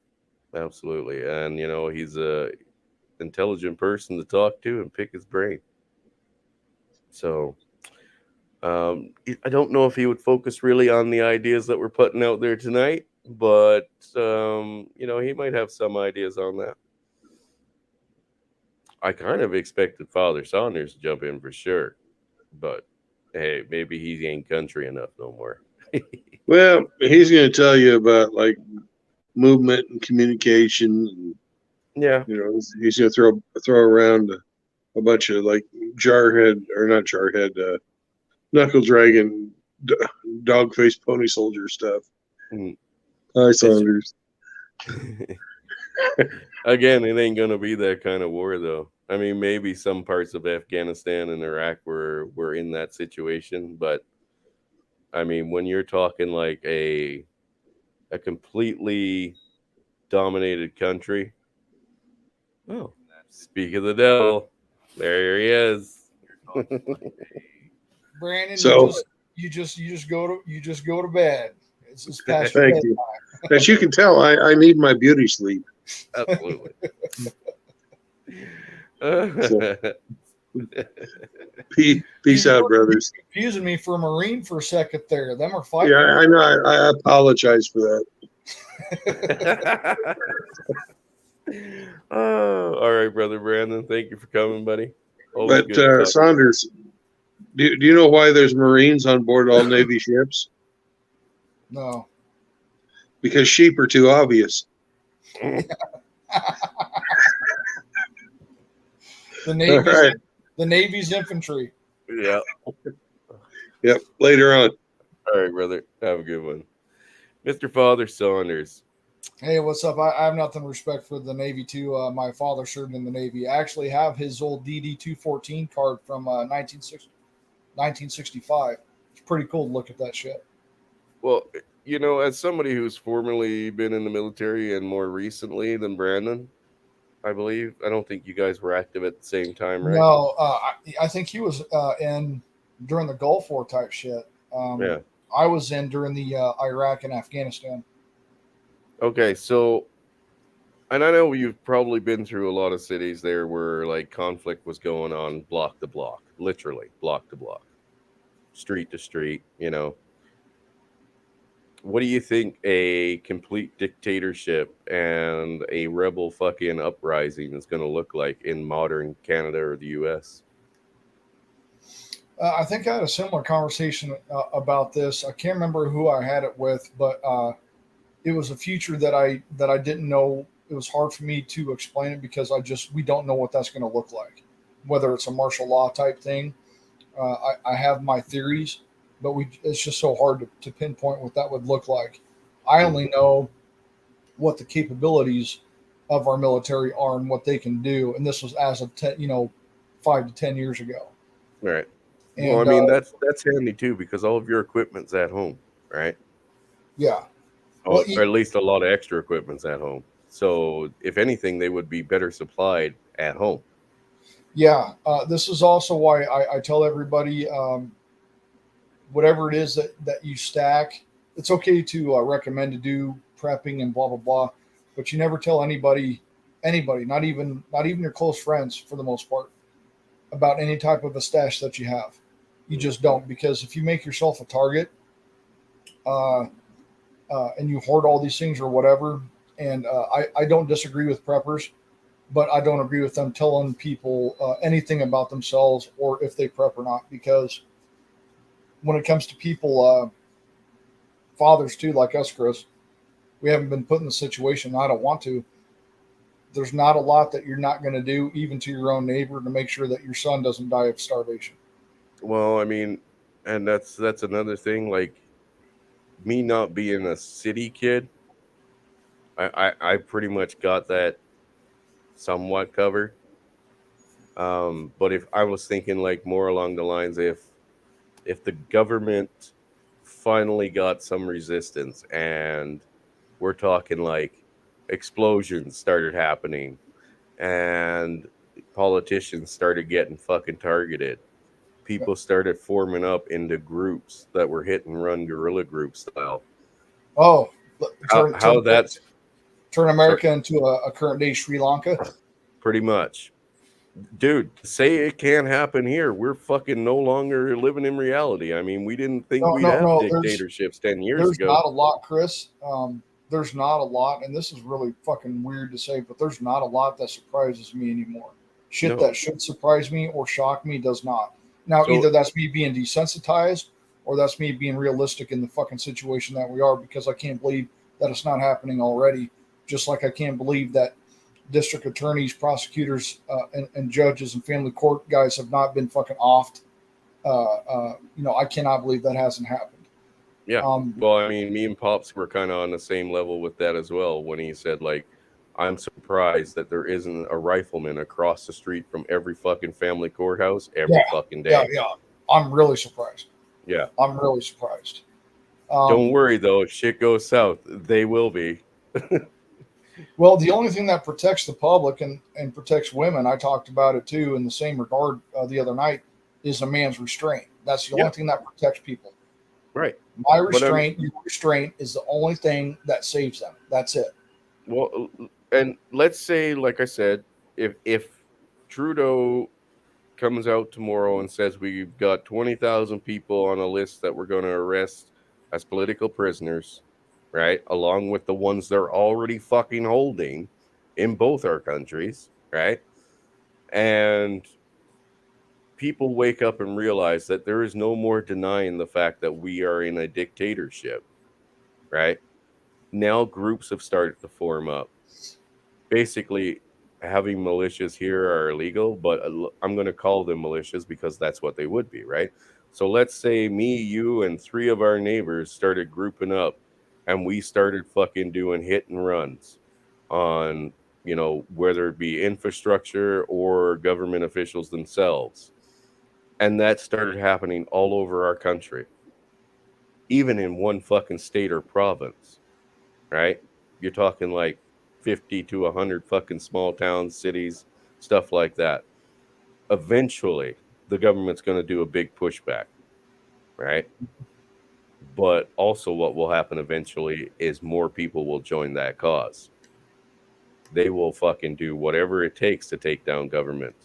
and he's a intelligent person to talk to and pick his brain. So, I don't know if he would focus really on the ideas that we're putting out there tonight, but he might have some ideas on that. I kind of expected Father Saunders to jump in for sure, but hey, maybe he ain't country enough no more. Well, he's going to tell you about like movement and communication. And, yeah, he's going to throw around a bunch of like knuckle dragon, dog face pony soldier stuff. Hi, Saunders. Again, it ain't gonna be that kind of war, though. I mean, maybe some parts of Afghanistan and Iraq were in that situation, but I mean, when you're talking like a completely dominated country, oh, speak of the devil, there he is. Brandon, so you just go to bed. It's past your Thank you. As you can tell, I need my beauty sleep. Absolutely. Peace out, brothers. Confusing me for a Marine for a second there. Them are fighting. Yeah, I know. I apologize for that. Oh, all right, brother Brandon. Thank you for coming, buddy. Always But good to talk. Saunders, do you know why there's Marines on board all Navy ships? No. Because sheep are too obvious. The Navy's infantry. Yeah. Yep. Later on. All right, brother. Have a good one. Mr. Father Saunders. Hey, what's up? I have nothing but respect for the Navy too. My father served in the Navy. I actually have his old DD 214 card from 1965. It's pretty cool to look at that shit. Well, you know, as somebody who's formerly been in the military and more recently than Brandon, I believe. I don't think you guys were active at the same time, right? No, I think he was in during the Gulf War type shit. Yeah. I was in during the Iraq and Afghanistan. Okay, so, and I know you've probably been through a lot of cities there where like conflict was going on block to block, literally block to block, street to street, you know. What do you think a complete dictatorship and a rebel fucking uprising is going to look like in modern Canada or the U.S.? I think I had a similar conversation about this. I can't remember who I had it with, but it was a future that I didn't know. It was hard for me to explain it because we don't know what that's going to look like. Whether it's a martial law type thing, I have my theories, but it's just so hard to pinpoint what that would look like. I only know what the capabilities of our military are and what they can do, and this was as of 5 to 10 years ago. Right. And, well, I mean that's handy too because all of your equipment's at home, right? Yeah. Or at least a lot of extra equipment's at home. So if anything, they would be better supplied at home. Yeah. This is also why I tell everybody, whatever it is that you stack, it's okay to recommend to do prepping and blah, blah, blah, but you never tell anybody, not even your close friends for the most part, about any type of a stash that you have. You just don't, because if you make yourself a target, and you hoard all these things or whatever. And I don't disagree with preppers, but I don't agree with them telling people anything about themselves or if they prep or not, because when it comes to people, fathers too, like us, Chris, we haven't been put in the situation. I don't want to. There's not a lot that you're not going to do, even to your own neighbor, to make sure that your son doesn't die of starvation. Well, I mean, and that's another thing. Like me not being a city kid, I pretty much got that somewhat covered. But if I was thinking like more along the lines, if the government finally got some resistance and we're talking like explosions started happening and politicians started getting fucking targeted, people started forming up into groups that were hit and run guerrilla group style. Oh, turn America into a current day Sri Lanka? Pretty much. Dude, say it can't happen here. We're fucking no longer living in reality. I mean, we didn't think we'd have dictatorships 10 years ago. There's not a lot, Chris. There's not a lot, and this is really fucking weird to say, but there's not a lot that surprises me anymore. Shit that should surprise me or shock me does not. Now, either that's me being desensitized or that's me being realistic in the fucking situation that we are, because I can't believe that it's not happening already. Just like I can't believe that district attorneys, prosecutors, and judges and family court guys have not been fucking offed. I cannot believe that hasn't happened. Yeah. Well, I mean, me and Pops were kind of on the same level with that as well when he said, like, I'm surprised that there isn't a rifleman across the street from every fucking family courthouse every fucking day. Yeah. I'm really surprised. Yeah. I'm really surprised. Don't worry, though. If shit goes south, they will be. Well, the only thing that protects the public and protects women, I talked about it too in the same regard the other night, is a man's restraint. That's the only thing that protects people. Right. My restraint, your restraint is the only thing that saves them. That's it. Well, and let's say, like I said, if Trudeau comes out tomorrow and says we've got 20,000 people on a list that we're going to arrest as political prisoners, right? Along with the ones they're already fucking holding in both our countries, right? And people wake up and realize that there is no more denying the fact that we are in a dictatorship, right? Now groups have started to form up. Basically, having militias here are illegal, but I'm going to call them militias because that's what they would be, right? So let's say me, you, and three of our neighbors started grouping up and we started fucking doing hit and runs on, whether it be infrastructure or government officials themselves. And that started happening all over our country, even in one fucking state or province, right? You're talking like 50 to 100 fucking small towns, cities, stuff like that. Eventually, the government's going to do a big pushback, right? But also, what will happen eventually is more people will join that cause. They will fucking do whatever it takes to take down government.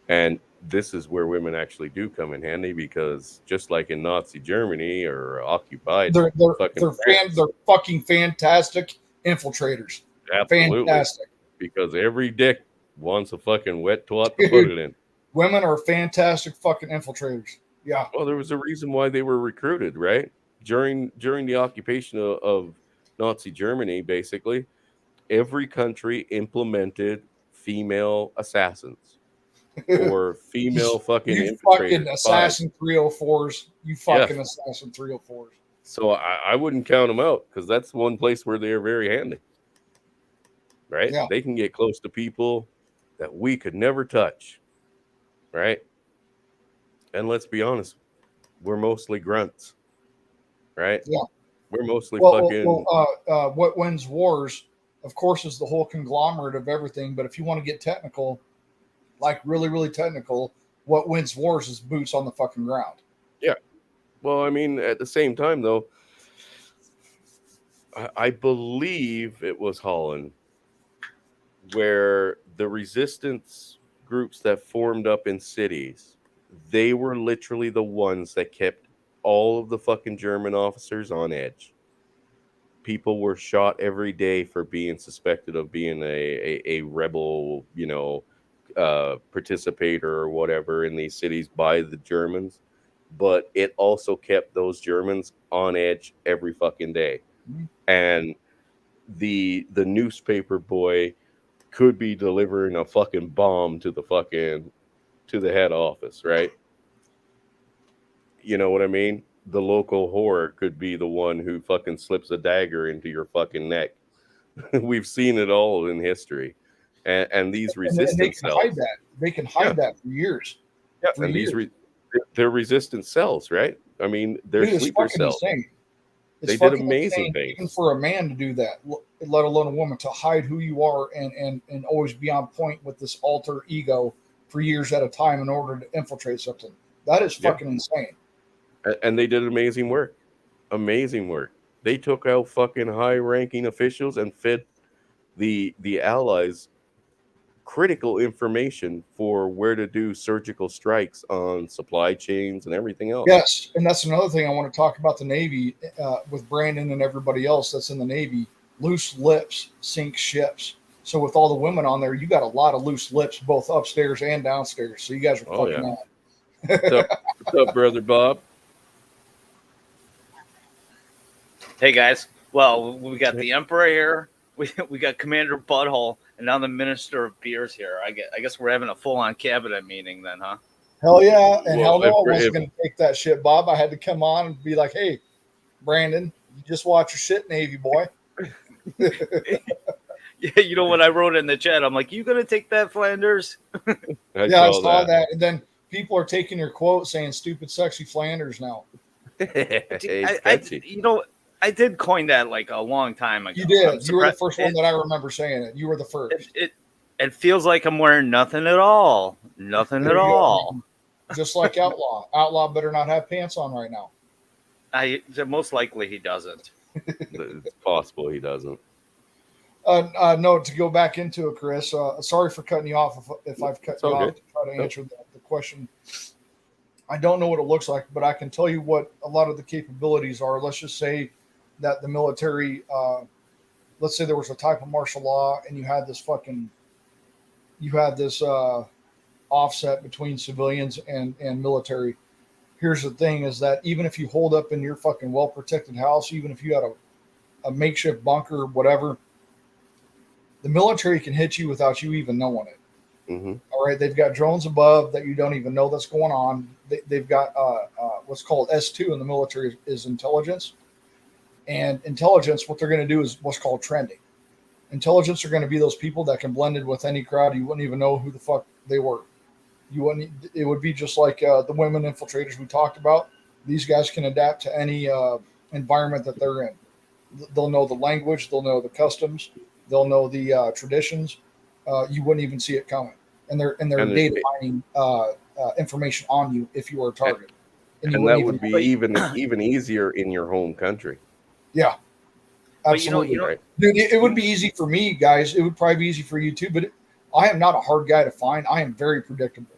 And this is where women actually do come in handy, because just like in Nazi Germany or occupied, They're France, they're fucking fantastic infiltrators. absolutely, Fantastic. because every dick wants a fucking wet twat to put it in. Women are fantastic fucking infiltrators. Yeah. Well, there was a reason why they were recruited, right? During the occupation of Nazi Germany, basically, every country implemented female assassins or female fucking You infiltrators. fucking assassin 304s. You fucking assassin 304s. So I wouldn't count them out, because that's one place where they are very handy, right? Yeah. They can get close to people that we could never touch, right? And let's be honest, we're mostly grunts, right? Yeah. We're mostly what wins wars, of course, is the whole conglomerate of everything. But if you want to get technical, like really, really technical, what wins wars is boots on the fucking ground. Yeah. Well, I mean, at the same time, though, I believe it was Holland where the resistance groups that formed up in cities, they were literally the ones that kept all of the fucking German officers on edge. People were shot every day for being suspected of being a rebel, participator or whatever in these cities by the Germans. But it also kept those Germans on edge every fucking day. Mm-hmm. And the newspaper boy could be delivering a fucking bomb to the head office, right? You know what I mean? The local whore could be the one who fucking slips a dagger into your fucking neck. We've seen it all in history. And these resistance cells. Hide that. They can hide that for years. Yeah, and they're resistant cells, right? I mean, they're sleeper cells. Insane. They did amazing things. Even for a man to do that, let alone a woman, to hide who you are and always be on point with this alter ego for years at a time in order to infiltrate something. That is fucking insane. And they did amazing work. Amazing work. They took out fucking high-ranking officials and fed the Allies critical information for where to do surgical strikes on supply chains and everything else. Yes, and that's another thing I want to talk about the Navy with Brandon and everybody else that's in the Navy. Loose lips sink ships. So with all the women on there, you got a lot of loose lips, both upstairs and downstairs. So you guys are fucking out. What's up, brother Bob? Hey guys. Well, we got the Emperor here. We got Commander Butthole, and now the Minister of Beers here. I guess we're having a full-on cabinet meeting then, huh? Hell yeah. And hell no, I wasn't going to take that shit, Bob. I had to come on and be like, hey, Brandon, you just watch your shit, Navy boy. Yeah, you know what I wrote in the chat? I'm like, you going to take that, Flanders? I saw that. And then people are taking your quote saying stupid, sexy Flanders now. I did coin that like a long time ago. You did. You were the first one that I remember saying it. You were the first. It feels like I'm wearing nothing at all. Nothing at all. Just like Outlaw. Outlaw better not have pants on right now. Most likely he doesn't. It's possible he doesn't. No, to go back into it, Chris. Sorry for cutting you off if I've cut you off to try to answer the question. I don't know what it looks like, but I can tell you what a lot of the capabilities are. Let's just say that the military, let's say there was a type of martial law and you had this offset between civilians and military. Here's the thing is that even if you hold up in your fucking well-protected house, even if you had a makeshift bunker or whatever, the military can hit you without you even knowing it. Mm-hmm. All right. They've got drones above that you don't even know that's going on. They've got what's called S2 in the military is intelligence. And intelligence, what they're going to do is what's called trending. Intelligence are going to be those people that can blend in with any crowd. You wouldn't even know who the fuck they were. You wouldn't. It would be just like the women infiltrators we talked about. These guys can adapt to any environment that they're in. They'll know the language. They'll know the customs. They'll know the traditions. You wouldn't even see it coming. And they're data mining information on you if you were a target. And that would be even easier in your home country. Yeah. Absolutely. Right. Dude, it would be easy for me, guys. It would probably be easy for you too, but I am not a hard guy to find. I am very predictable.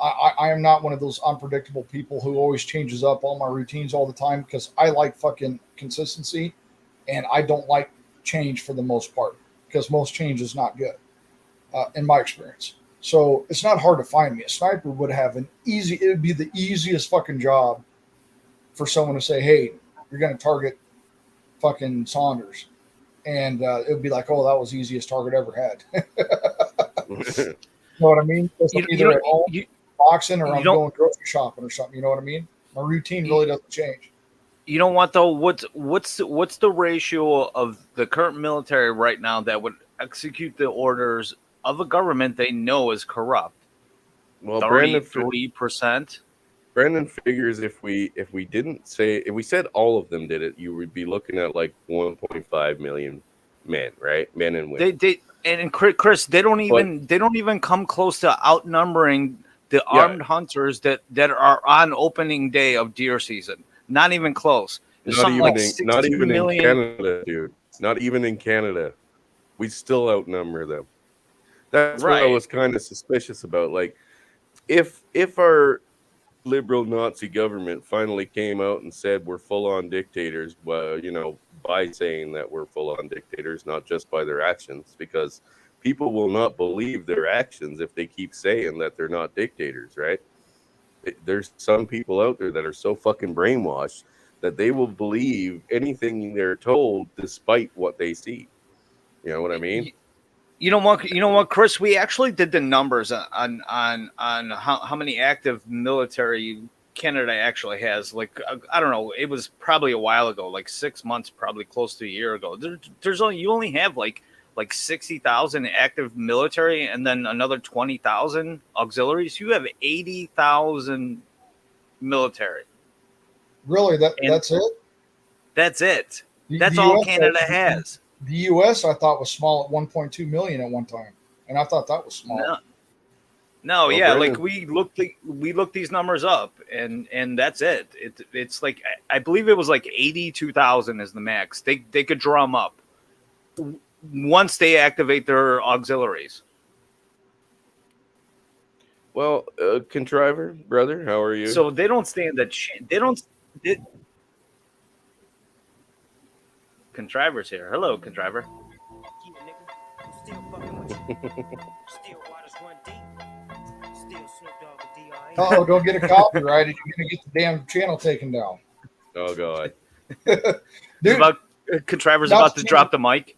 I am not one of those unpredictable people who always changes up all my routines all the time because I like fucking consistency and I don't like change for the most part because most change is not good in my experience. So it's not hard to find me. A sniper would have it would be the easiest fucking job for someone to say, hey, you're going to target fucking Saunders. And it would be like, oh, that was the easiest target ever had. You know what I mean? Either at home, boxing, or I'm going grocery shopping or something. You know what I mean? My routine really doesn't change. You know what though? What's the ratio of the current military right now that would execute the orders of a government they know is corrupt? Well, 33%. Brandon figures if we said all of them did it, you would be looking at like 1.5 million men, right? Men and women. And Chris, they don't even come close to outnumbering the armed hunters that are on opening day of deer season. Not even close. Not even in Canada, dude. Not even in Canada. We still outnumber them. That's what I was kind of suspicious about. Like, if our liberal Nazi government finally came out and said we're full-on dictators, by saying that we're full-on dictators, not just by their actions, because people will not believe their actions if they keep saying that they're not dictators, right? There's some people out there that are so fucking brainwashed that they will believe anything they're told despite what they see. You know what I mean? You know what, Chris? We actually did the numbers on how many active military Canada actually has. Like, I don't know, it was probably a while ago, like 6 months, probably close to a year ago. You only have like 60,000 active military and then another 20,000 auxiliaries. You have 80,000 military. Really? That's it? That's it. That's all Canada has. The U.S. I thought was small at 1.2 million at one time, and I thought that was small. No, yeah, Brandon, like we looked these numbers up, and that's it. It's like I believe it was like 82,000 is the max. They could drum up once they activate their auxiliaries. Well, Contriver, brother, how are you? So they don't stand that. Contriver's here. Hello, Contriver. Oh, don't get a copyright. You're going to get the damn channel taken down. Oh, God. Dude, Contriver's about to drop the mic.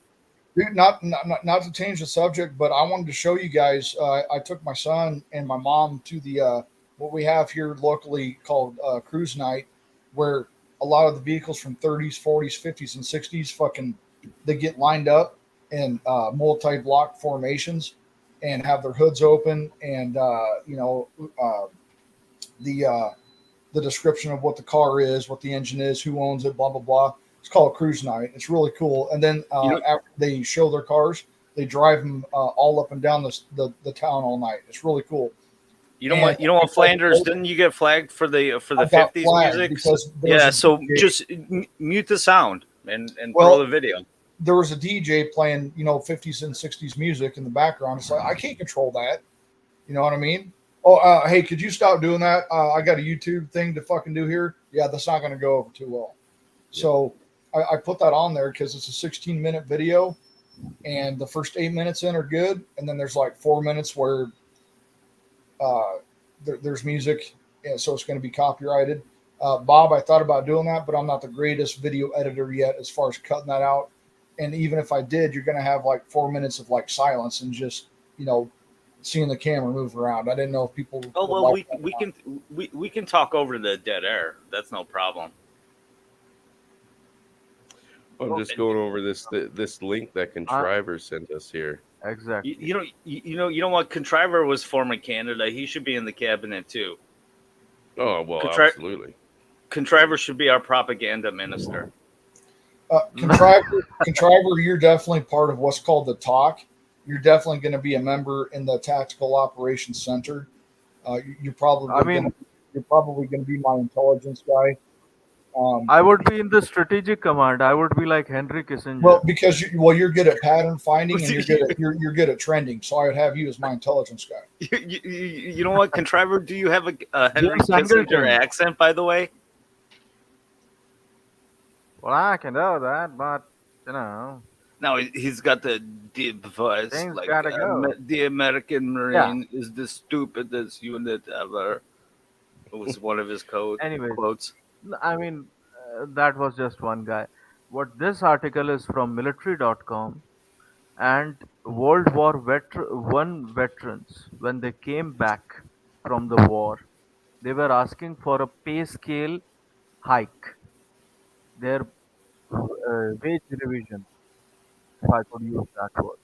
Dude, not to change the subject, but I wanted to show you guys. I took my son and my mom to the what we have here locally called Cruise Night, where a lot of the vehicles from 30s, 40s, 50s, and 60s they get lined up in multi-block formations and have their hoods open and the description of what the car is, what the engine is, who owns it, blah blah blah. It's called Cruise Night. It's really cool. And then after they show their cars, they drive them all up and down the town all night. It's really cool. You don't want Flanders? Didn't you get flagged for the 50s music? Yeah. So just mute the sound and throw the video. There was a DJ playing 50s and 60s music in the background. It's like I can't control that. You know what I mean? Oh, hey, could you stop doing that? I got a YouTube thing to fucking do here. Yeah, that's not going to go over too well. So I put that on there because it's a 16-minute video, and the first 8 minutes in are good, and then there's like 4 minutes where there's music, and so it's going to be copyrighted. Bob, I thought about doing that, but I'm not the greatest video editor yet as far as cutting that out. And even if I did, you're going to have like 4 minutes of like silence and just, seeing the camera move around. I didn't know if people. Oh well, we can talk over the dead air. That's no problem. I'm just going over this link that Contriver sent us here. Exactly. You know what? Contriver was former Canada. He should be in the cabinet too. Oh well, absolutely. Contriver should be our propaganda minister. Contriver, you're definitely part of what's called the talk. You're definitely going to be a member in the Tactical Operations Center. You're probably going to be my intelligence guy. I would be in the strategic command. I would be like Henry Kissinger. Well, because you're good at pattern finding and you're good at trending. So I would have you as my intelligence guy. You know what, Contriver? Do you have a Henry Kissinger accent, by the way? Well, I can do that, but No, he's got the deep voice. Things like gotta go. The American Marine is the stupidest unit ever. It was one of his quotes. I mean, that was just one guy. What this article is from military.com, and World War One veterans, when they came back from the war, they were asking for a pay scale hike. Their wage revision, if I could use that word,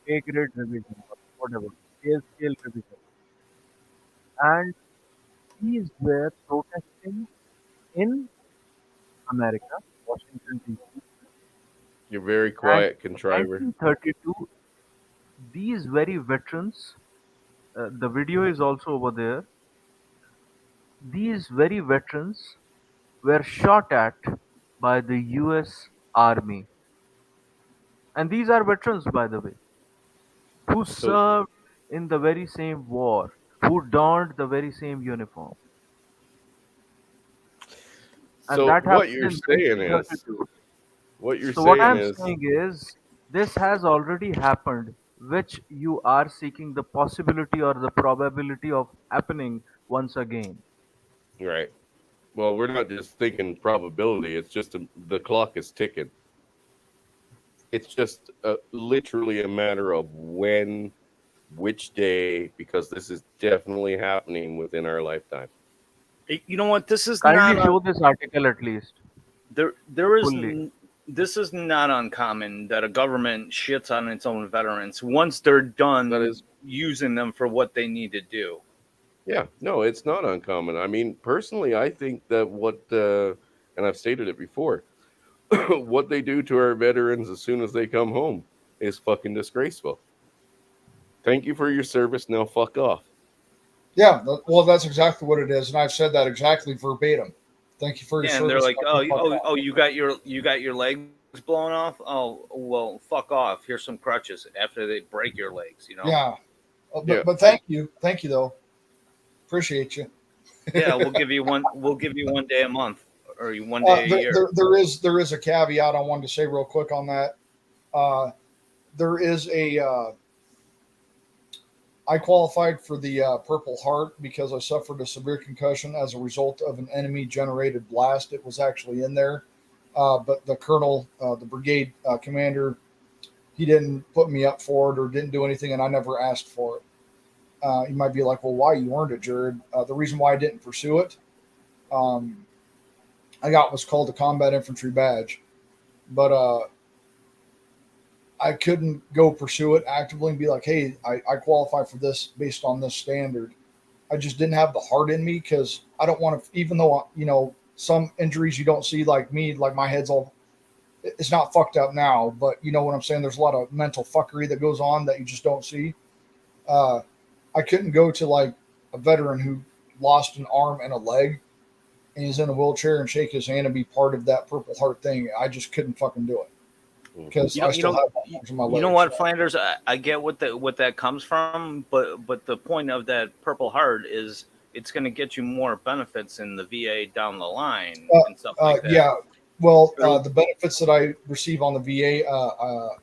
pay grade revision, or whatever, pay scale revision. And these were protesting in America, Washington, D.C. You're very quiet, And Contriver. in 1932, these very veterans, the video is also over there, these very veterans were shot at by the US Army. And these are veterans, by the way, who served in the very same war, who donned the very same uniform. And So that what happened you're in saying is, 1932. what you're So what saying I'm is, saying is, this has already happened, which you are seeking the possibility or the probability of happening once again. right. Well, we're not just thinking probability. It's just the clock is ticking. It's just literally a matter of when, which day, because this is definitely happening within our lifetime. You know what? This is Kindly not show this article at least. there is fully. this is not uncommon that a government shits on its own veterans once they're done That is, using them for what they need to do. yeah, no, it's not uncommon. I mean, personally, I think that and I've stated it before, what they do to our veterans as soon as they come home is fucking disgraceful. Thank you for your service. Now fuck off. Yeah, well, that's exactly what it is, and I've said that exactly verbatim. Thank you for your Yeah, service. and they're like, Fuck off. oh, you got your legs blown off. Oh, well, fuck off. Here's some crutches after they break your legs. Yeah. Yeah. But thank you though. Appreciate you. Yeah, we'll give you one day a month or one day a year. There is a caveat I wanted to say real quick on that. There is I qualified for the Purple Heart because I suffered a severe concussion as a result of an enemy-generated blast. It was actually in there, but the colonel, the brigade commander, he didn't put me up for it or didn't do anything, and I never asked for it. You might be like, well, why? You earned it, Jared. The reason why I didn't pursue it, I got what's called a combat infantry badge, but I couldn't go pursue it actively and be like, hey, I qualify for this based on this standard. I just didn't have the heart in me because I don't want to, even though, some injuries you don't see like me, like my head's all, it's not fucked up now, but you know what I'm saying? There's a lot of mental fuckery that goes on that you just don't see. I couldn't go to like a veteran who lost an arm and a leg and he's in a wheelchair and shake his hand and be part of that Purple Heart thing. I just couldn't fucking do it. because I still have bones in my legs. You know what, Flanders? I get what that comes from, but the point of that Purple Heart is it's going to get you more benefits in the VA down the line and stuff like that. Yeah. Well, the benefits that I receive on the VA,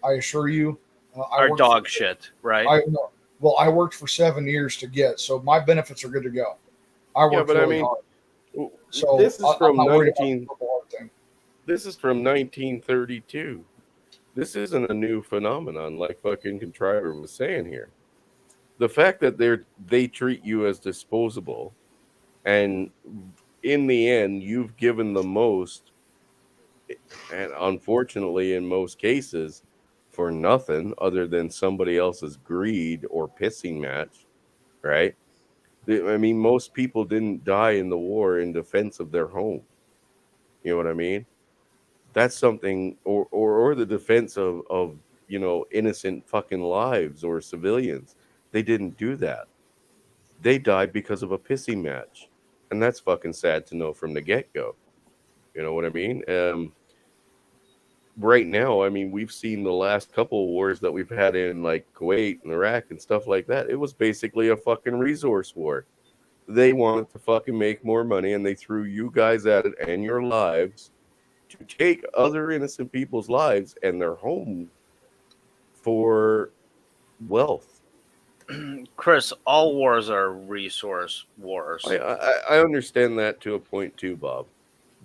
I assure you, are dog shit, right? I worked for 7 years to get, so my benefits are good to go. I worked really hard. So this is from I'm not worried about the Purple Heart thing. This is from 1932. This isn't a new phenomenon like fucking Contriver was saying here. The fact that they treat you as disposable, and in the end, you've given the most, and unfortunately, in most cases, for nothing other than somebody else's greed or pissing match, right? I mean, most people didn't die in the war in defense of their home. You know what I mean? That's something, or the defense of innocent fucking lives or civilians. They didn't do that. They died because of a pissing match, and that's fucking sad to know from the get-go. You know what I mean? Right now, I mean, we've seen the last couple of wars that we've had in like Kuwait and Iraq and stuff like that. It was basically a fucking resource war. They wanted to fucking make more money, and they threw you guys at it and your lives to take other innocent people's lives and their home for wealth. Chris, all wars are resource wars. I understand that to a point too, Bob.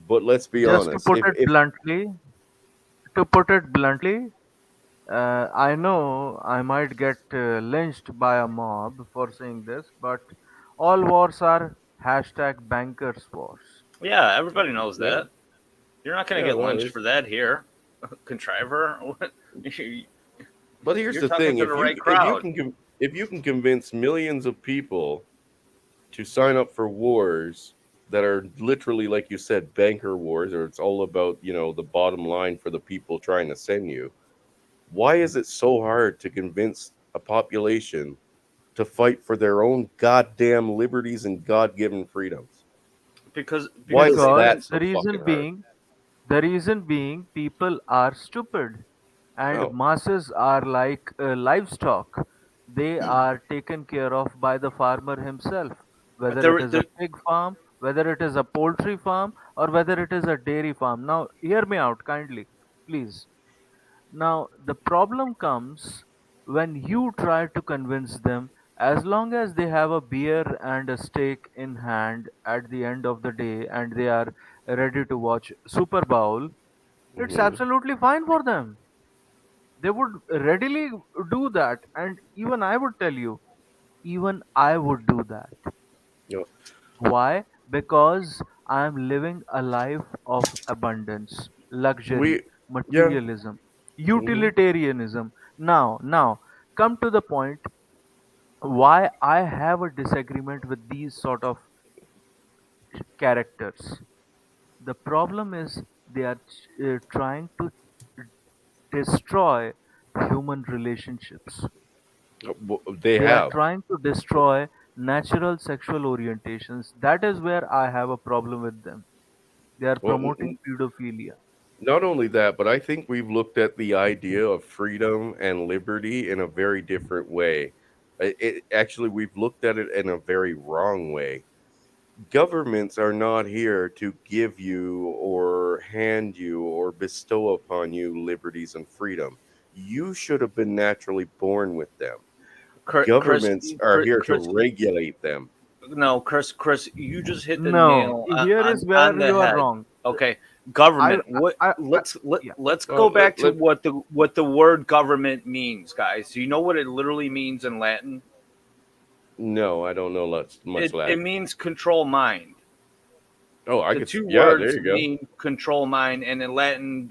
But let's be Just honest. to put it bluntly, I know I might get lynched by a mob for saying this, but all wars are hashtag bankers wars. Yeah, everybody knows that. You're not going to get lynched for that here, Contriver. But here's the thing: if you can convince millions of people to sign up for wars that are literally, like you said, banker wars, or it's all about the bottom line for the people trying to send you, why is it so hard to convince a population to fight for their own goddamn liberties and God-given freedoms? Because why is that so the reason fucking being hard? the reason being people are stupid, and masses are like livestock. They are taken care of by the farmer himself, whether it is a pig farm, whether it is a poultry farm, or whether it is a dairy farm. Now hear me out kindly, please. Now, the problem comes when you try to convince them, as long as they have a beer and a steak in hand at the end of the day and they are ready to watch Super Bowl, it's absolutely fine for them. They would readily do that, and even I would tell you, even I would do that. Yeah. Why? Because I am living a life of abundance, luxury, materialism, utilitarianism. Now, come to the point why I have a disagreement with these sort of characters. The problem is they are trying to destroy human relationships. They are trying to destroy natural sexual orientations. That is where I have a problem with them. They are promoting pedophilia. Not only that, but I think we've looked at the idea of freedom and liberty in a very different way. Actually, we've looked at it in a very wrong way. Governments are not here to give you or hand you or bestow upon you liberties and freedom. You should have been naturally born with them. Governments are here to regulate them. No, Chris, you just hit the nail. Here is where you are wrong. Okay, government. Let's go back to what the word government means, guys. Do you know what it literally means in Latin? No, I don't know much Latin. It means control mind. Oh, the two words mean control mind, and in Latin,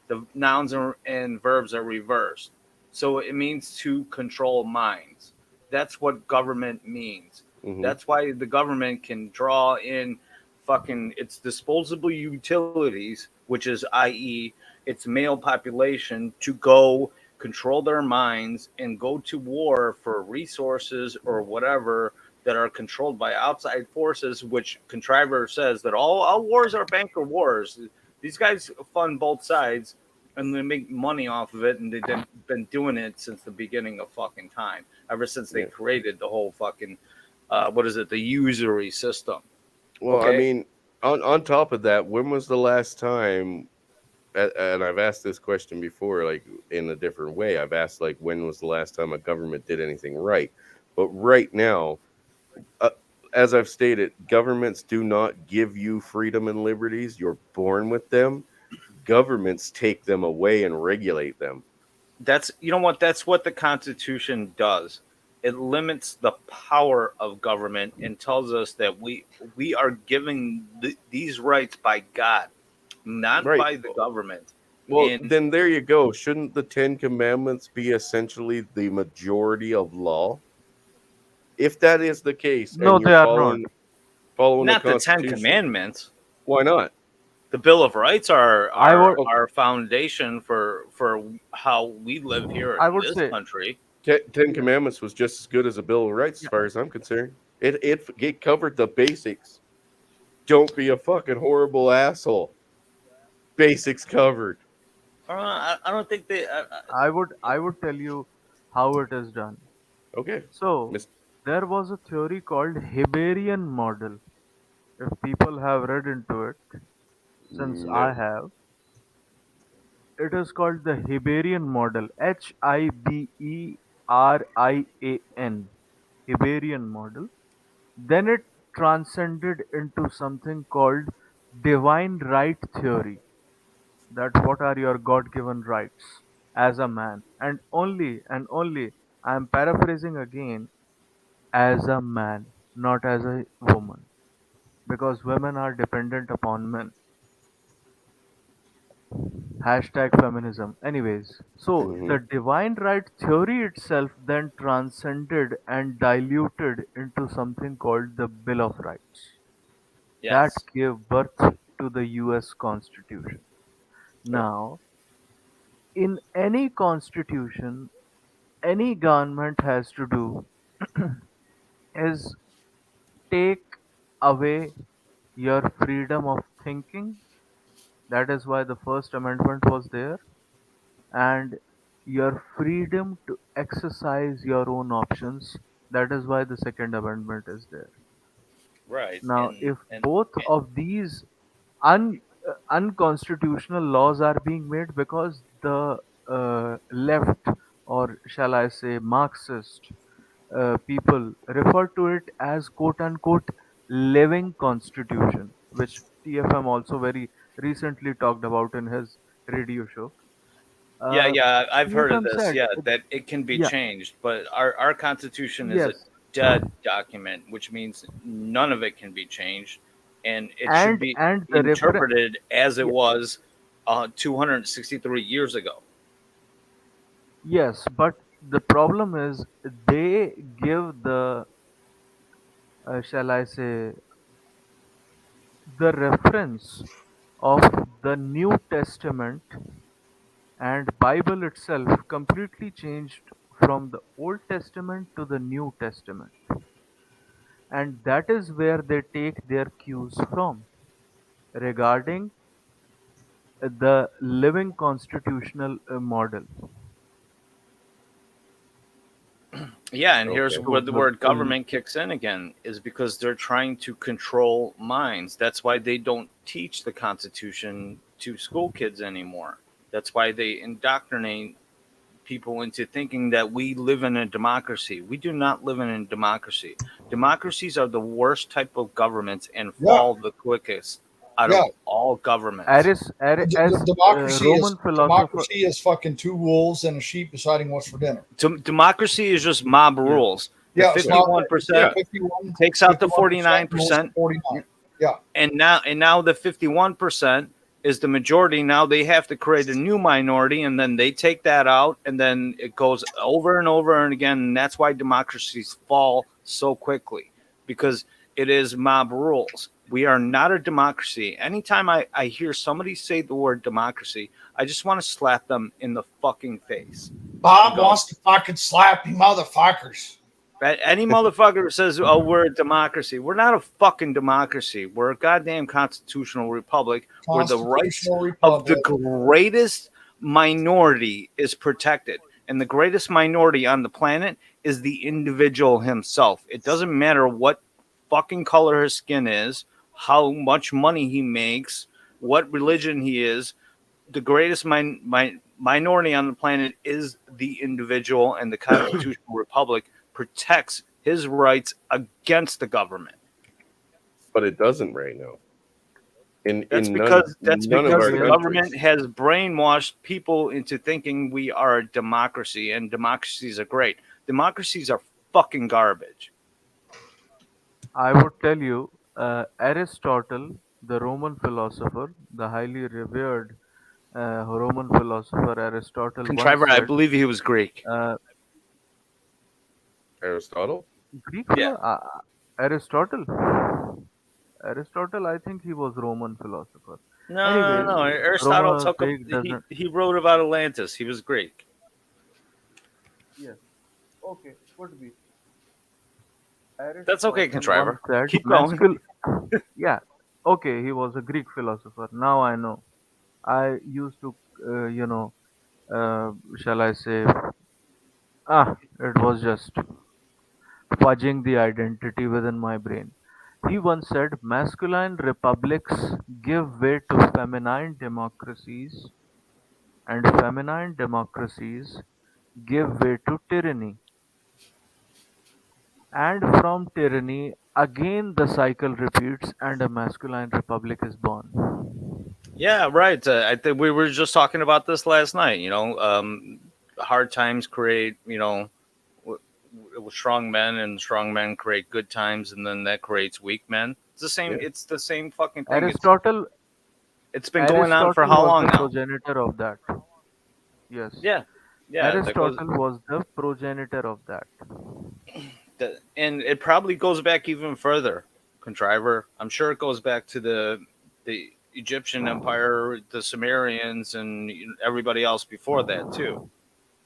the nouns and verbs are reversed. So it means to control minds. That's what government means. Mm-hmm. That's why the government can draw in fucking its disposable utilities, which is i.e. its male population, to go control their minds and go to war for resources or whatever that are controlled by outside forces, which Contriver says that all wars are banker wars. These guys fund both sides. and they make money off of it, and they've been doing it since the beginning of fucking time, ever since they created the whole fucking the usury system. Well, I Okay. mean, on top of that, when was the last time? And I've asked this question before, like in a different way. I've asked, like, when was the last time a government did anything right? But right now, as I've stated, governments do not give you freedom and liberties. You're born with them. Governments take them away and regulate them. That's that's what the Constitution does. It limits the power of government and tells us that we are given these rights by God, not Right. by the government. Well, And then there you go. Shouldn't the 10 Commandments be essentially the majority of law? If that is the case, No, and they you're are not. following not the the Ten Constitution, Commandments. why not? The Bill of Rights are I would- our foundation for how we live here I in would this say- country. Ten Commandments was just as good as a Bill of Rights, as far as I'm concerned. It covered the basics. Don't be a fucking horrible asshole. Basics covered. I don't think they. I would tell you how it is done. Okay. So Miss- there was a theory called Heberian model. If people have read into it, since No. I have, it is called the Heberian model. Heberian. Heberian model. Then it transcended into something called divine right theory. That what are your God-given rights as a man, and only I am paraphrasing again, as a man, not as a woman, because women are dependent upon men. Hashtag feminism. Anyways, so Mhm. the divine right theory itself then transcended and diluted into something called the Bill of Rights. That Yes. gave birth to the US Constitution. Now, in any constitution, any government has to do is take away your freedom of thinking. That is why the First Amendment was there, and your freedom to exercise your own options. That is why the Second Amendment is there. Right. Now, And if both of these unconstitutional laws are being made because the left, or shall I say Marxist, people refer to it as quote unquote living constitution, which TFM also very recently talked about in his radio show. Uh, yeah, I've heard of TFM this. said, Yeah, that it can be yeah, changed, but our Constitution is a yes, dead document, which means none of it can be changed, and it should be and the refer interpreted as it yeah, was 263 years ago. yes, but the problem is they give the shall I say the reference of the New Testament and Bible itself completely changed from the Old Testament to the New Testament, and that is where they take their cues from regarding the living constitutional model. Yeah, and here's Okay. where So the the word government kicks in again, is because they're trying to control minds. That's why they don't teach the Constitution to school kids anymore. That's why they indoctrinate people into thinking that we live in a democracy. We do not live in a democracy. Democracies are the worst type of governments and fall the quickest out Yeah. of all governments. as Roman philosopher, democracy is fucking two wolves and a sheep deciding what's for dinner. Democracy is just mob rules. The Yeah, it's not- 51% 51 takes out the 51%, 49%. 49. Yeah. And now the 51% is the majority. Now they have to create a new minority, and then they take that out, and then it goes over and over and again. And that's why democracies fall so quickly, because it is mob rules. We are not a democracy. Anytime I hear somebody say the word democracy, I just want to slap them in the fucking face. Bob wants to fucking slap you motherfuckers. Any motherfucker who says, "Oh, we're a democracy," we're not a fucking democracy. We're a goddamn constitutional republic. We're the rights Constitutional of the republic. greatest minority is protected. And the greatest minority on the planet is the individual himself. It doesn't matter what fucking color his skin is, how much money he makes, what religion he is. The greatest minority on the planet is the individual, and the constitutional republic protects his rights against the government. But it doesn't right now. That's In because none of our the countries. government has brainwashed people into thinking we are a democracy, and democracies are great. Democracies are fucking garbage. I would tell you, Aristotle, the Roman philosopher, the highly revered Roman philosopher Aristotle once Contriver, I said, believe he was Greek. uh, Aristotle? Greek Yeah. Aristotle. Aristotle, I think he was Roman philosopher. No, Anyways, no. Aristotle Roman took up. Greek doesn't. He wrote about Atlantis. He was Greek. Yes. Okay. Could be. That's okay, Aristotle once Contriver. said, Keep going. Yeah. Okay, he was a Greek philosopher. Now I know. I used to, shall I say, it was just fudging the identity within my brain. He once said, masculine republics give way to feminine democracies, and feminine democracies give way to tyranny. And from tyranny, again the cycle repeats, and a masculine republic is born. Yeah, right. I think we were just talking about this last night. Hard times create, strong men, and strong men create good times, and then that creates weak men. It's the same. Yeah. It's the same fucking thing. Aristotle, It's been going on for how was long the now? progenitor of that. Yes, Yeah, yeah. That goes, Aristotle was the progenitor of that. and it probably goes back even further, Contriver. I'm sure it goes back to the Egyptian Empire, the Sumerians, and everybody else before that too.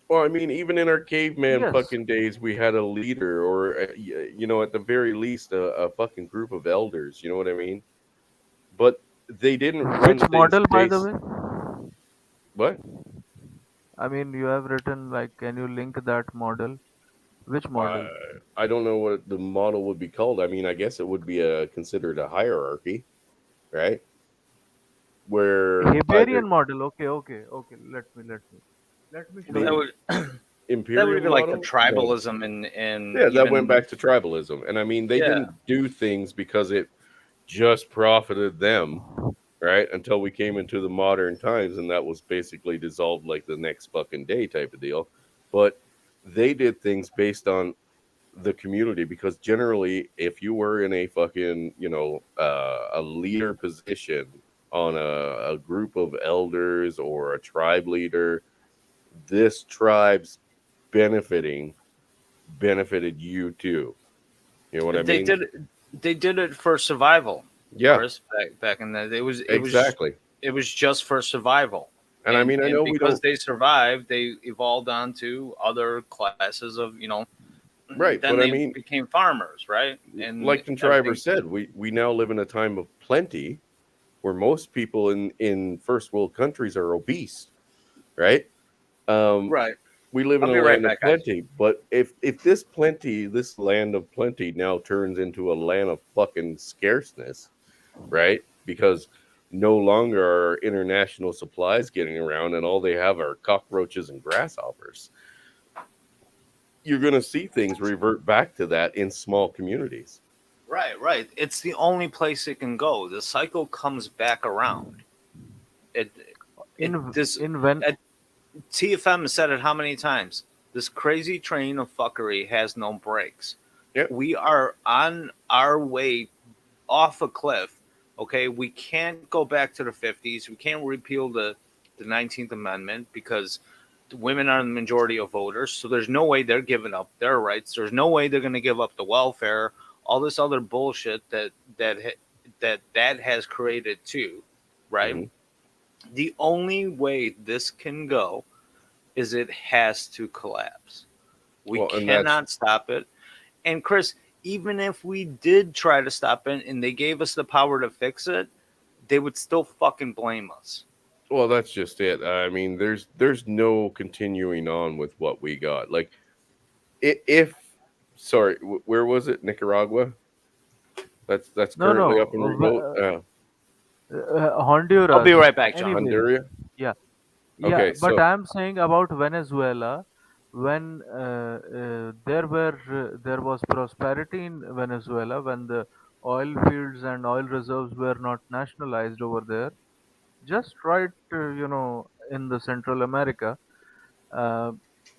Well, I mean, even in our caveman Yes. fucking days, we had a leader, or at the very least, a fucking group of elders. You know what I mean? But they didn't run Which things model, by the based. way? What? I mean, you have written, like, can you link that model? Which Uh, model? I don't know what the model would be called. I mean, I guess it would be considered a hierarchy, right? Where either Heberian model. Okay, okay, okay. Let me show the That you. would that would imperial be like the model. No. tribalism and Yeah, that went even back to tribalism, and I mean, they yeah. didn't do things because it just profited them, right? Until we came into the modern times, and that was basically dissolved like the next fucking day type of deal. But they did things based on the community, because generally, if you were in a fucking, a leader position on a group of elders or a tribe leader, this tribe's benefiting benefited you too. You know what I They mean? did it for survival. Yeah, Chris, back in that exactly. it was just for survival. And I mean, I And know we because don't, they survived, they evolved onto other classes of, right, then but I they mean, became farmers, right? And like Contriver everything. said, we now live in a time of plenty where most people in first world countries are obese, right? Um, Right. we live in I'll a be right land of back, guys. plenty, but if this land of plenty now turns into a land of fucking scarceness, right? Because no longer are international supplies getting around, and all they have are cockroaches and grasshoppers. You're going to see things revert back to that in small communities. Right. It's the only place it can go. The cycle comes back around. It In this in when TFM has said it how many times? This crazy train of fuckery has no brakes. Yep. We are on our way off a cliff. Okay, we can't go back to the 50s. We can't repeal the 19th Amendment because women are the majority of voters. So there's no way they're giving up their rights. There's no way they're going to give up the welfare. All this other bullshit that has created too, right? Mhm. The only way this can go is it has to collapse. We Well, and that's cannot stop it. And Chris, even if we did try to stop it and they gave us the power to fix it, they would still fucking blame us. Well, that's just it. I mean, there's no continuing on with what we got. Like, if sorry, where was it? Nicaragua. That's No, currently up no, in revolt. I'll be Honduras. right back, John. Anyways, Honduras. yeah, yeah. Okay, But so I'm saying about Venezuela. When there was prosperity in Venezuela, when the oil fields and oil reserves were not nationalized over there, just right, in the Central America. Uh,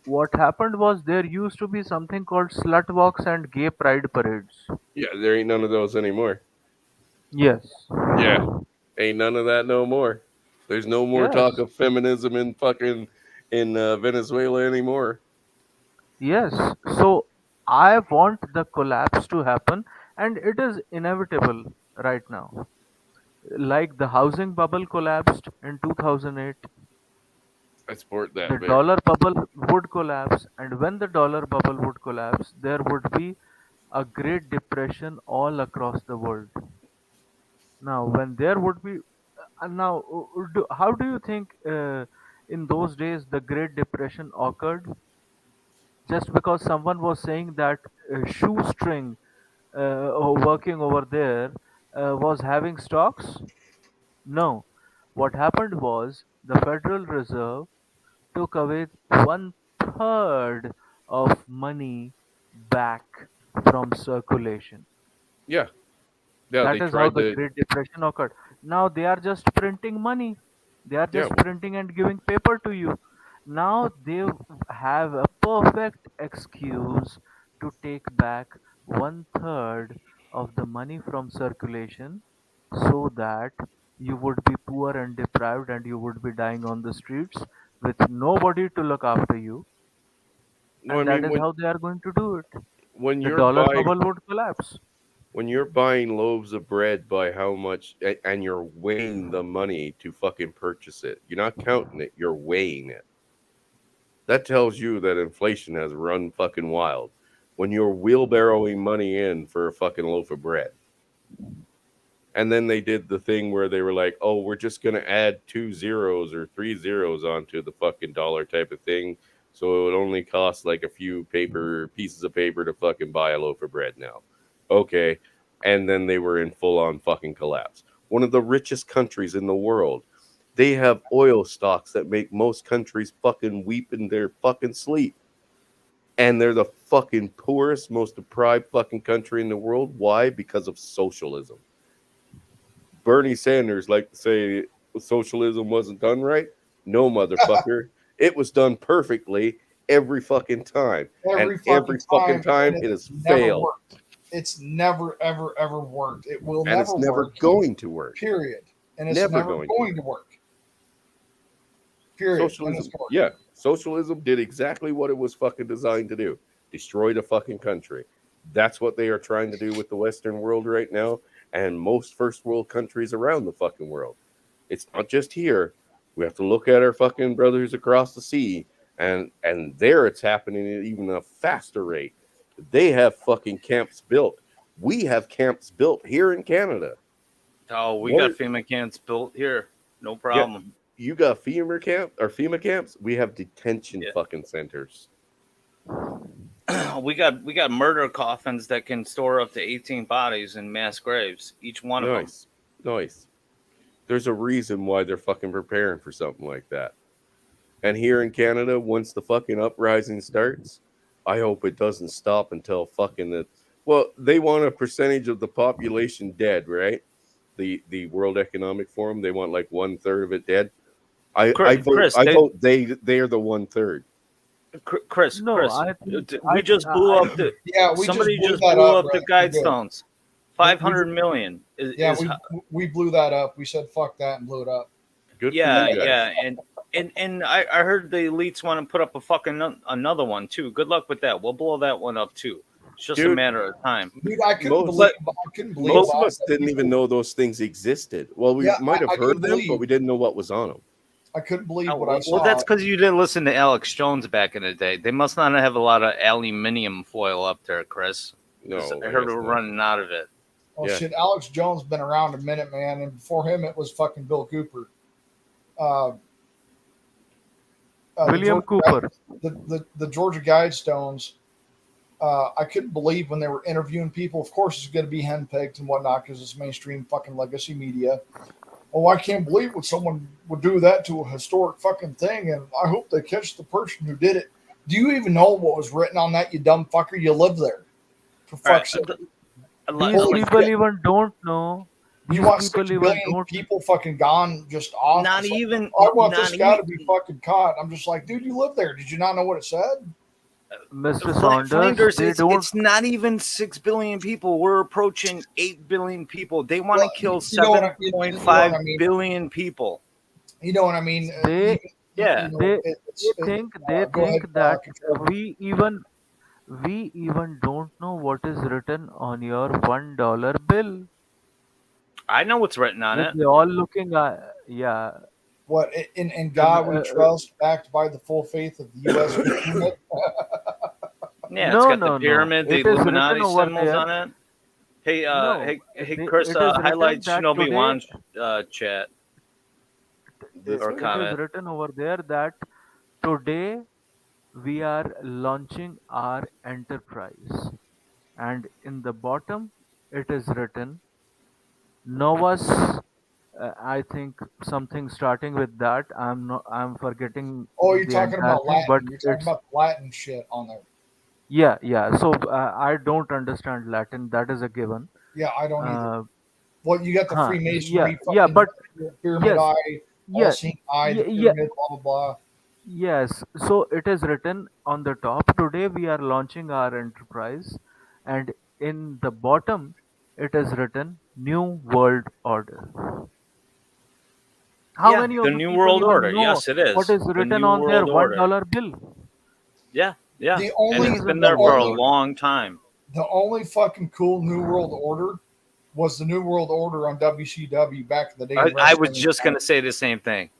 what happened was there used to be something called slut walks and gay pride parades. yeah, there ain't none of those anymore. Yes. Yeah, ain't none of that no more. There's no more talk Yes. of feminism in fucking in Venezuela anymore. Yes. So I want the collapse to happen, and it is inevitable right now. Like the housing bubble collapsed in 2008, I support that, the man. dollar bubble would collapse, and when the dollar bubble would collapse, there would be a great depression all across the world. Now, when there would be, now, how do you think in those days the Great Depression occurred? Just because someone was saying that shoestring working over there was having stocks? No. What happened was the Federal Reserve took away one third of money back from circulation. Yeah, yeah. They That is how tried the to. Great Depression occurred. Now they are just printing money. They are Yeah, just printing and giving paper to you. Now they have a perfect excuse to take back one third of the money from circulation so that you would be poor and deprived and you would be dying on the streets with nobody to look after you. no, I And that mean is how they are going to do it. when The you're dollar buying bubble would collapse. when you're buying loaves of bread by how much and you're weighing the money to fucking purchase it. You're not counting it, you're weighing it. That tells you that inflation has run fucking wild. When you're wheelbarrowing money in for a fucking loaf of bread. And then they did the thing where they were like, "Oh, we're just going to add 2 zeros or 3 zeros onto the fucking dollar type of thing. So it only costs like a few paper pieces of paper to fucking buy a loaf of bread now." Okay. And then they were in full on fucking collapse. One of the richest countries in the world. They have oil stocks that make most countries fucking weep in their fucking sleep. And they're the fucking poorest, most deprived fucking country in the world. Why? Because of socialism. Bernie Sanders like to say socialism wasn't done right. No, motherfucker. It was done perfectly every fucking time. And Every every fucking fucking time, time and it it's has never failed. worked. It's never, ever, ever worked. It will And never it's never work. going to work. Period. And it's Never never going to going work. to work. Period. And it's Socialism, going. yeah. Socialism did exactly what it was fucking designed to do. Destroy the fucking country. That's what they are trying to do with the Western world right now and most first world countries around the fucking world. It's not just here. We have to look at our fucking brothers across the sea, and there it's happening at even a faster rate. They have fucking camps built. We have camps built here in Canada. Oh, we What got are, FEMA camps built here. No yeah, problem. you got FEMA camps. We have detention Yeah. fucking centers. we got murder coffins that can store up to 18 bodies in mass graves, each one of them. Nice, nice. There's a reason why they're fucking preparing for something like that. And here in Canada, once the fucking uprising starts, I hope it doesn't stop until fucking the. Well, they want a percentage of the population dead, right? The World Economic Forum, they want like 1/3 of it dead. I vote. Chris, I vote. They are the 1/3. No, Chris, I think we just blew up the. Yeah, we Somebody just blew just that blew up, up the Brett. We're good. Guidestones. We 500 just, million yeah, is we blew that up. We said fuck that and blew it up. Good for yeah, you guys. yeah, and I heard the elites want to put up a fucking another one too. Good luck with that. We'll blow that one up too. It's just a Dude, matter of time. Dude, I couldn't most believe. I couldn't believe. most of Bob, us that didn't even people- know those things existed. Well, we Yeah, might have I heard couldn't them, but believe. we didn't know what was on them. I couldn't believe Oh, what I saw. well, that's because you didn't listen to Alex Jones back in the day. They must not have a lot of aluminium foil up there, Chris. No, 'Cause I I heard guess we're not. running out of it. Well, Yeah. shit, Alex Jones been around a minute, man, and before him it was fucking Bill Cooper. uh, William Cooper. the Georgia Guidestones. I couldn't believe when they were interviewing people. Of course, it's going to be henpecked and whatnot because it's mainstream fucking legacy media. Oh, I can't believe what someone would do that to a historic fucking thing, and I hope they catch the person who did it. Do you even know what was written on that, you dumb fucker? You live there. For fuck's sake. These people even don't know. You These want people 6 even billion don't. people fucking gone just off? Not It's like, even. I want not this guy to even- be fucking caught. I'm just like, dude, you live there. Did you not know what it said? Mr. Flanders, Saunders, they don't. it's not even 6 billion people. We're approaching 8 billion people. They want to kill you know what I- 7.5 mean? billion people. You know what I mean? They- Yeah. They think that Trevor. we even don't know what is written on your $1 bill. I know what's written on it. They're all looking at, yeah. What in God we trust, backed by the full faith of the U.S. government. Yeah, No, it's got no, the pyramid, no. the It is written Illuminati over symbols there. on it. Hey, No, hey, Chris, it is written highlight that Shinobi today- Wan's chat. It Or is comment. written over there that today we are launching our enterprise, and in the bottom it is written Novus. I think something starting with that. I'm forgetting. Oh, you're the talking entire about thing, Latin. but You're talking it's about Latin shit on there. yeah. So I don't understand Latin. That is a given. Yeah, I don't either. Uh, Well, you got the huh, Freemasonry, yeah, but pyramid yes, eye, yeah, all-seeing eye, the yeah, pyramid, blah blah blah. yes. So it is written on the top. Today we are launching our enterprise, and in the bottom it is written New World Order. How Yeah, many of the the New people World even Order. know Yes, it is. what is The written New on their World Order. $1 bill? Yeah. The And only it's been the there for a only long time. the only fucking cool New World Order was the New World Order on WCW back in the day. I was just going to say the same thing.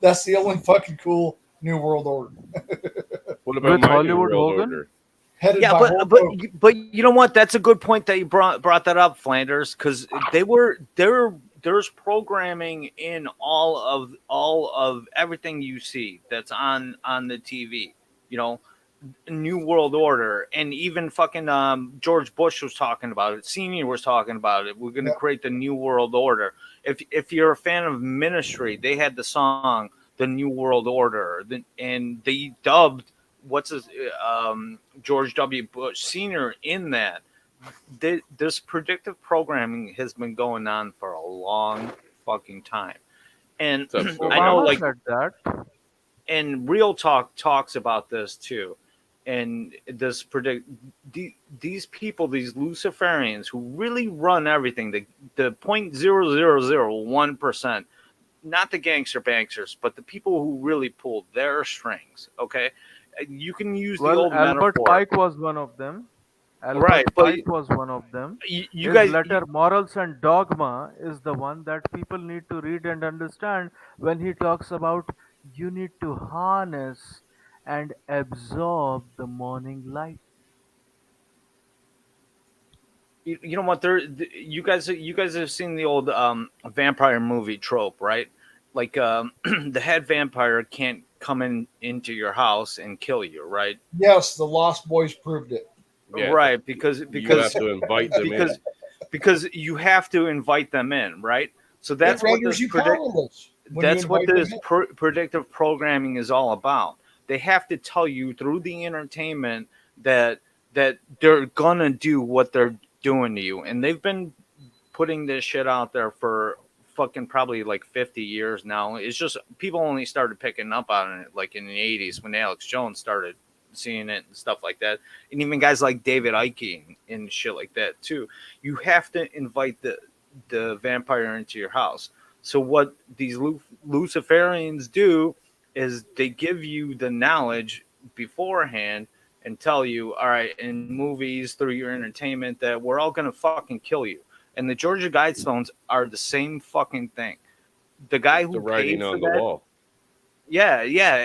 That's the only fucking cool New World Order. What about With my Hollywood New World Hogan? Order? Headed Yeah, by Hulk but Hogan. but you know what? That's a good point that you brought that up, Flanders, because there's programming in all of everything you see that's on the TV. You know, New World Order, and even fucking George Bush was talking about it. Senior was talking about it. We're going to create the New World Order. If you're a fan of Ministry, they had the song "The New World Order," and they dubbed George W. Bush Senior in that. This predictive programming has been going on for a long fucking time, and What's up, Snow? I know, Obama like, said that. and Real Talk talks about this too. And this these people, these Luciferians who really run everything, the 0.0001%, not the gangster banksters, but the people who really pull their strings. Okay, you can use the Well, old Albert metaphor, Pike was one of them. Albert right? But Pike was one of them. you His guys, letter Morals and Dogma is the one that people need to read and understand when he talks about you need to harness and absorb the morning light. you know what? You guys have seen the old vampire movie trope, right? Like the head vampire can't come into your house and kill you, right? Yes, the Lost Boys proved it. Yeah, Right, because you have to invite them in. because you have to invite them in, right? So that's It what renders this you powerless. when you that's what invite this them in. predictive programming is all about. They have to tell you through the entertainment that they're gonna do what they're doing to you, and they've been putting this shit out there for fucking probably like 50 years now. It's just people only started picking up on it like in the 80s when Alex Jones started seeing it and stuff like that, and even guys like David Icke and shit like that too. You have to invite the vampire into your house. So what these Luciferians do is they give you the knowledge beforehand and tell you, all right, in movies through your entertainment that we're all gonna fucking kill you. And the Georgia Guidestones are the same fucking thing. The guy who The paid writing for on the that, wall. yeah,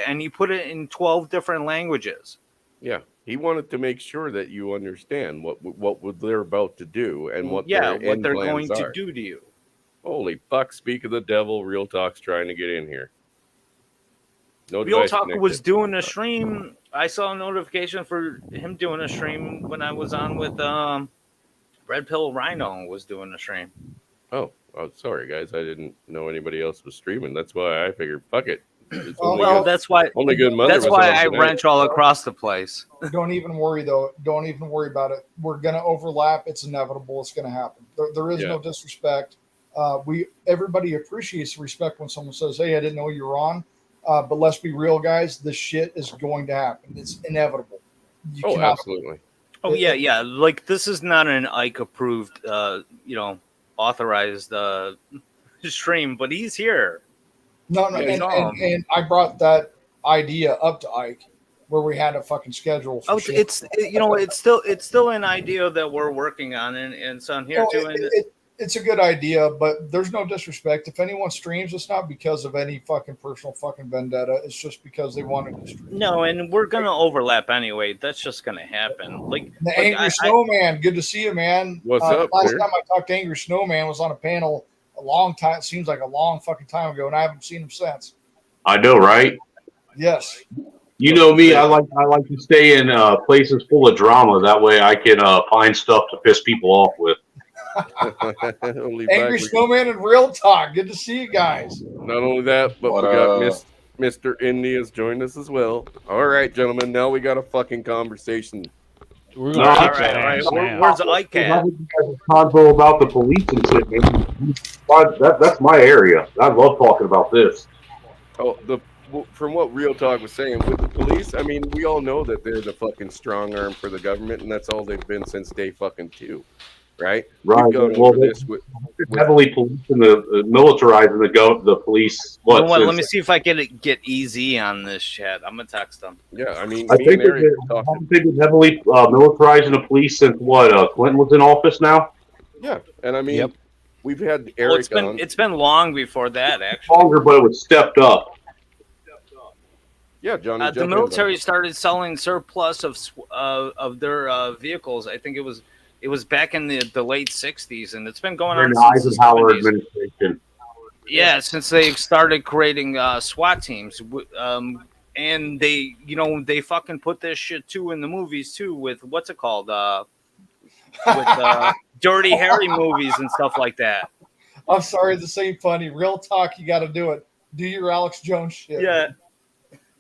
and he put it in 12 different languages. Yeah, he wanted to make sure that you understand what they're about to do and what Yeah, their what end they're plans going to are. do to you. Holy fuck! Speak of the devil. Real Talk's trying to get in here. No Real device Talk connected. was doing a stream. I saw a notification for him doing a stream when I was on with Red Pill Rhino was doing a stream. Oh, sorry guys. I didn't know anybody else was streaming. That's why I figured, fuck it. It's Oh, only well, good. That's why. Only good mother. That's was why on I tonight. wrench all across the place. Don't even worry though. Don't even worry about it. We're gonna overlap. It's inevitable. It's gonna happen. There is no disrespect. Everybody appreciates the respect when someone says, "Hey, I didn't know you were on." But let's be real, guys. This shit is going to happen. It's inevitable. You cannot. Absolutely. Oh yeah. Like this is not an Ike approved, authorized stream, but he's here. No, and I brought that idea up to Ike, where we had a fucking schedule. For it's still an idea that we're working on, and it's on here too. It's a good idea, but there's no disrespect. If anyone streams, it's not because of any fucking personal fucking vendetta. It's just because they wanted to stream. No, and we're gonna overlap anyway. That's just gonna happen. Angry Snowman, good to see you, man. What's up? Last time I talked to Angry Snowman was on a panel a long time. It seems like a long fucking time ago, and I haven't seen him since. I know, right? Yes. You know me. I like to stay in places full of drama. That way, I can find stuff to piss people off with. Angry Snowman and Real Talk. Good to see you guys. Not only that, but we got Mr. Indy has joined us as well. All right, gentlemen. Now we got a fucking conversation. All right. Where's Ike at? Convo about the police and shit, man. That's my area. I love talking about this. Oh, from what Real Talk was saying with the police, I mean, we all know that they're the fucking strong arm for the government, and that's all they've been since day fucking 2. Right. Well, heavily policing militarizing the police. Let me see if I can get easy on this chat. I'm gonna text them. Yeah, I mean, I think they've been heavily militarizing the police since Clinton was in office now. Yeah, and I mean, we've had Eric. It's been long before that, actually. Longer, but it was stepped up. Yeah, Johnny. The military started selling surplus of their vehicles. I think it was back in the late 60s, and it's been going on since the Eisenhower administration. Yeah, since they started creating SWAT teams, and they fucking put this shit too in the movies too with what's it called, with Dirty Harry movies and stuff like that. I'm sorry, this ain't funny. Real Talk, you got to do it. Do your Alex Jones shit. Yeah.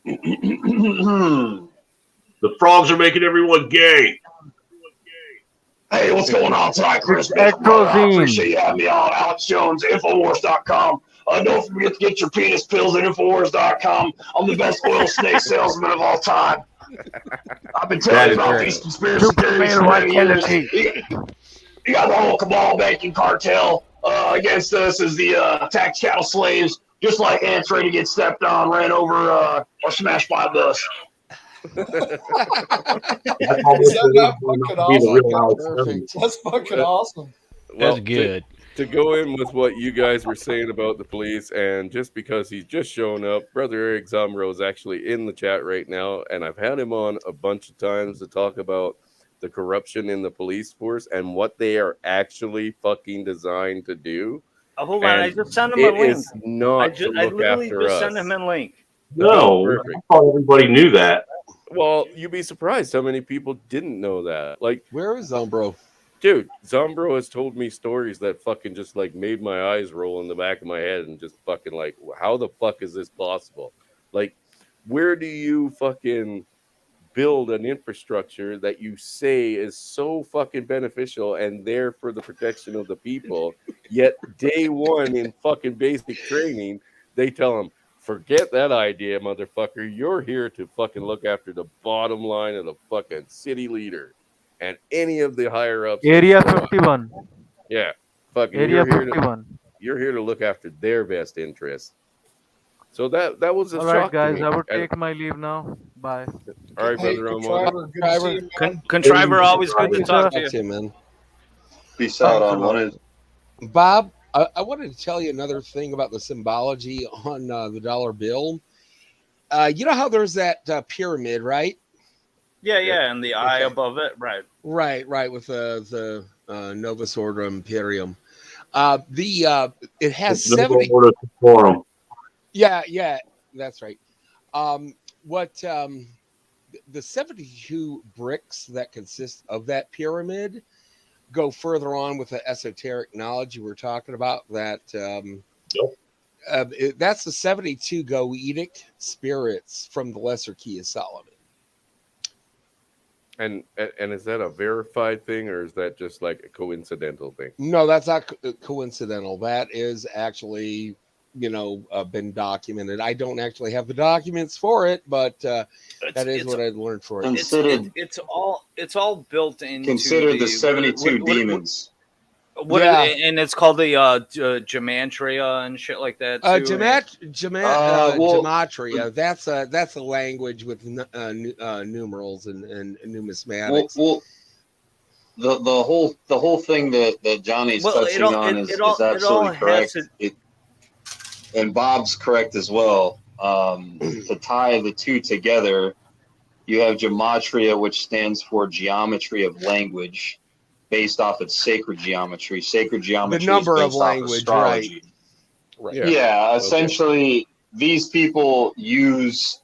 The frogs are making everyone gay. Hey, what's going on tonight, Chris? I appreciate you having me on. Alex Jones, Infowars.com. Don't forget to get your penis pills at Infowars.com. I'm the best oil snake salesman of all time. I've been telling you about these conspiracy theories for many years. You got the whole cabal banking cartel against us as the tax cattle slaves, just like ants ready to get stepped on, ran over, or smashed by a bus. That's fucking awesome. Well, that's good. To go in with what you guys were saying about the police, and just because he's just shown up, Brother Eric Zombro is actually in the chat right now, and I've had him on a bunch of times to talk about the corruption in the police force and what they are actually fucking designed to do. Hold on, I just sent him a link. I literally just sent him a link. No, I thought everybody knew that. Well, you'd be surprised how many people didn't know that. Like, where is Zombro? Dude, Zombro has told me stories that fucking just like made my eyes roll in the back of my head and just fucking like, how the fuck is this possible? Like, where do you fucking build an infrastructure that you say is so fucking beneficial and there for the protection of the people, yet day one in fucking basic training, they tell them, forget that idea, motherfucker. You're here to fucking look after the bottom line of the fucking city leader and any of the higher ups. Area 51. Yeah. Fucking Area 51. You're here to look after their best interests. So that was a shock. All right, guys. I would take my leave now. Bye. All right, brother. Contriver, always good to talk to you, man. Peace out on one. Bob, I wanted to tell you another thing about the symbology on the dollar bill. You know how there's that pyramid, right? Yeah, and the eye above it, right? Right, with the Novus Ordo Imperium. It has It's the 70. order to forum. Yeah, that's right. The 72 bricks that consist of that pyramid go further on with the esoteric knowledge you were talking about. That's the 72 Goetic spirits from the Lesser Key of Solomon. And is that a verified thing, or is that just like a coincidental thing? No, that's not coincidental. That is actually, been documented. I don't actually have the documents for it, but that is what I learned for it. It's all built into. Consider the 72 demons. And it's called the gematria and shit like that too. Gematria. That's a language with numerals and numismatics. Well, the whole thing that Johnny's touching on is absolutely correct. And Bob's correct as well. To tie the two together, you have gematria, which stands for geometry of language, based off its sacred geometry. Sacred geometry, the number is of based language, off astrology. Right. Yeah, essentially, these people use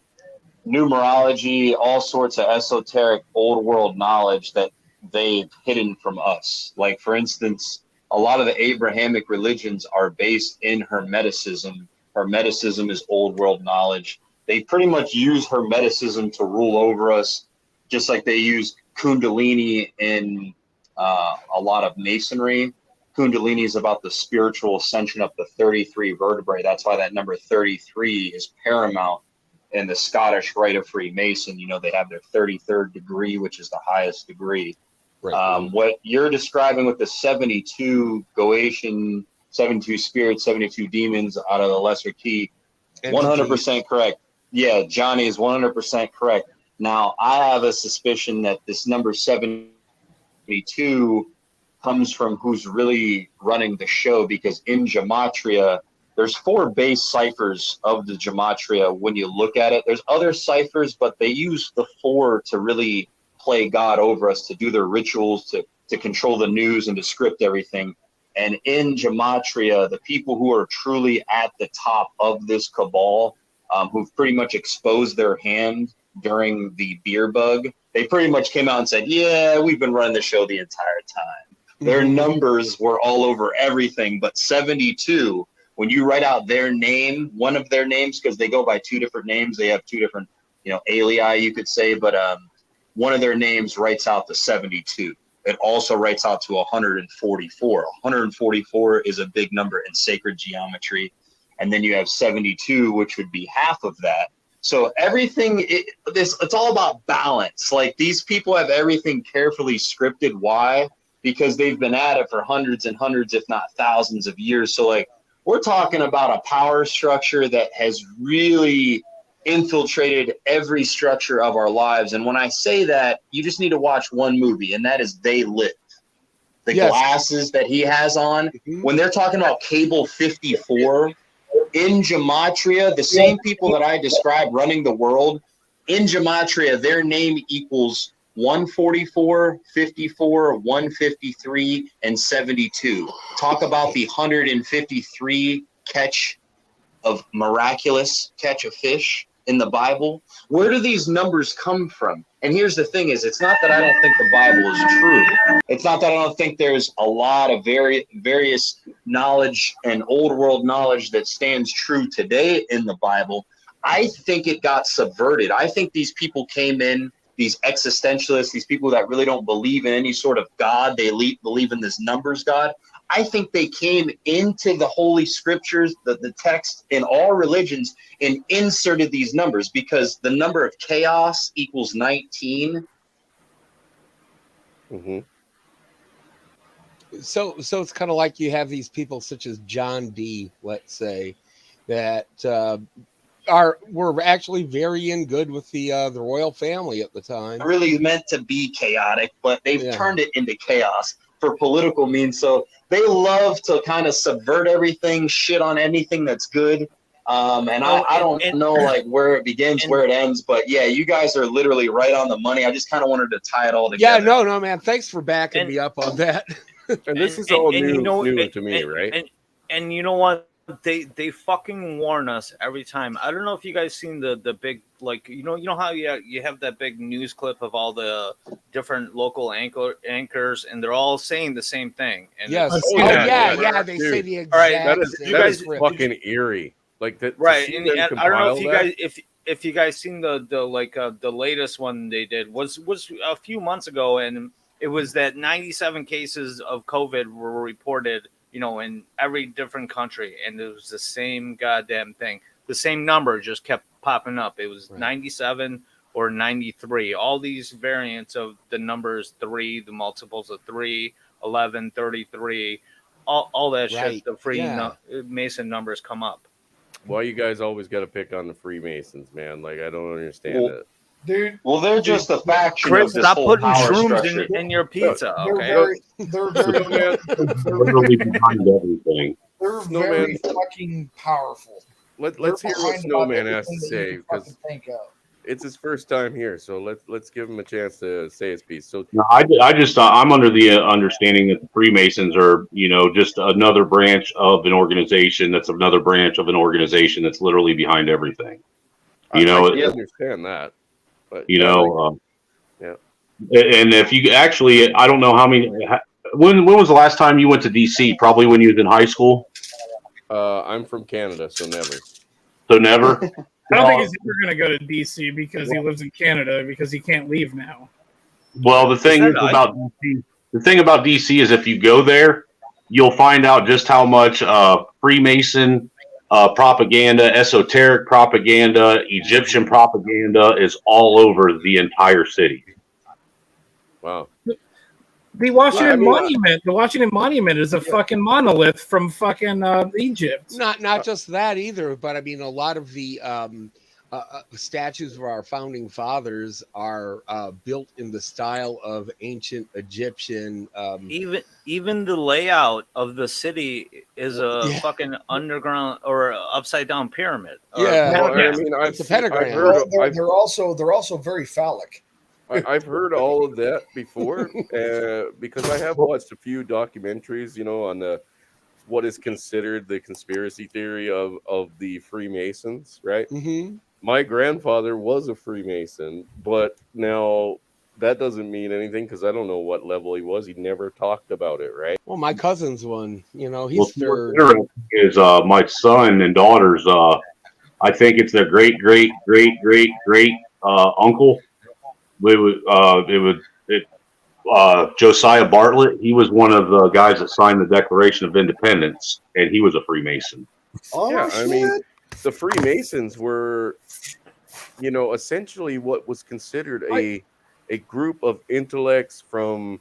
numerology, all sorts of esoteric old world knowledge that they've hidden from us. Like, for instance, a lot of the Abrahamic religions are based in Hermeticism. Hermeticism is old world knowledge. They pretty much use Hermeticism to rule over us, just like they use Kundalini in a lot of Masonry. Kundalini is about the spiritual ascension up the 33 vertebrae. That's why that number 33 is paramount in the Scottish Rite of Freemason. They have their 33rd degree, which is the highest degree. Right. What you're describing with the 72 Goetian, 72 spirits, 72 demons out of the Lesser Key, 100% correct. Yeah, Johnny is 100% correct. Now, I have a suspicion that this number 72 comes from who's really running the show, because in gematria, there's 4 base ciphers of the gematria. When you look at it, there's other ciphers, but they use the 4 to really play God over us, to do their rituals, to control the news and to script everything. And in gematria, the people who are truly at the top of this cabal, who've pretty much exposed their hand during the beer bug, they pretty much came out and said, yeah, we've been running the show the entire time. Their numbers were all over everything, but 72, when you write out their name, one of their names, because they go by 2 different names, they have 2 different, alii, you could say, but one of their names writes out the 72. It also writes out to 144. 144 is a big number in sacred geometry. And then you have 72, which would be half of that. So everything, it's all about balance. Like, these people have everything carefully scripted. Why? Because they've been at it for hundreds and hundreds, if not thousands of years. So, like, we're talking about a power structure that has really infiltrated every structure of our lives. And when I say that, you just need to watch one movie, and that is They Live. The glasses that he has on, when they're talking about Cable 54, in gematria, the same people that I described running the world, in gematria, their name equals 144, 54, 153, and 72. Talk about the 153 catch of miraculous catch of fish in the Bible. Where do these numbers come from? And here's the thing is, it's not that I don't think the Bible is true. It's not that I don't think there's a lot of various knowledge and old world knowledge that stands true today in the Bible. I think it got subverted. I think these people came in, these existentialists, these people that really don't believe in any sort of God, they believe in this numbers God. I think they came into the Holy Scriptures, the text in all religions, and inserted these numbers, because the number of chaos equals 19. So it's kind of like you have these people such as John Dee, let's say, that were actually very in good with the royal family at the time. Really meant to be chaotic, but they've turned it into chaos for political means. So they love to kind of subvert everything, shit on anything that's good. I don't know like where it begins, where it ends, but yeah, you guys are literally right on the money. I just kind of wanted to tie it all together. Yeah, no, man. Thanks for backing me up on that. And this is all new, new to me, and, right? and you know what? They fucking warn us every time. I don't know if you guys seen the big, like, you know how you have that big news clip of all the different local anchors, and they're all saying the same thing. And Yes. I've Oh, seen that. yeah. They Dude. say the All right, exact That same is script. fucking eerie. Like that, right, to see and them I don't know compile if you that. guys if you guys seen the the latest one they did was a few months ago, and it was that 97 cases of COVID were reported, in every different country, and it was the same goddamn thing. The same number just kept popping up. It was 97 or 93. All these variants of the numbers 3, the multiples of 3, 11, 33, all that shit. The Mason numbers come up. Why you guys always got to pick on the Freemasons, man? Like, I don't understand it. Dude. Well, they're just a faction Chris, of this stop whole putting power shrooms structure. in your pizza. They're very Literally behind everything. they're very fucking powerful. Let's hear what Snowman has to say, because because it's his first time here. So let's give him a chance to say his piece. So No, I'm under the understanding that the Freemasons are, just another branch of an organization that's another branch of an organization that's literally behind everything. I understand that, but yeah. And if you actually, I don't know how many. When was the last time you went to DC? Probably when you was in high school. I'm from Canada, so never. So never. I don't think he's ever going to go to DC because he lives in Canada because he can't leave now. Well, the thing about DC is if you go there, you'll find out just how much Freemason propaganda, esoteric propaganda, Egyptian propaganda is all over the entire city. Wow. The Washington Monument. The Washington Monument is a fucking monolith from fucking Egypt. Not just that either, but I mean a lot of the statues of our founding fathers are built in the style of ancient Egyptian. Even the layout of the city is a fucking underground or upside down pyramid. It's a pentagram. They're also very phallic. I've heard all of that before because I have watched a few documentaries, on what is considered the conspiracy theory of the Freemasons, right? Mm-hmm. My grandfather was a Freemason, but now that doesn't mean anything because I don't know what level he was. He never talked about it, right? Well, my cousin's one. He's third. Is my son and daughter's? I think it's their great uncle. Josiah Bartlett. He was one of the guys that signed the Declaration of Independence, and he was a Freemason. I mean, the Freemasons were, essentially what was considered a group of intellects from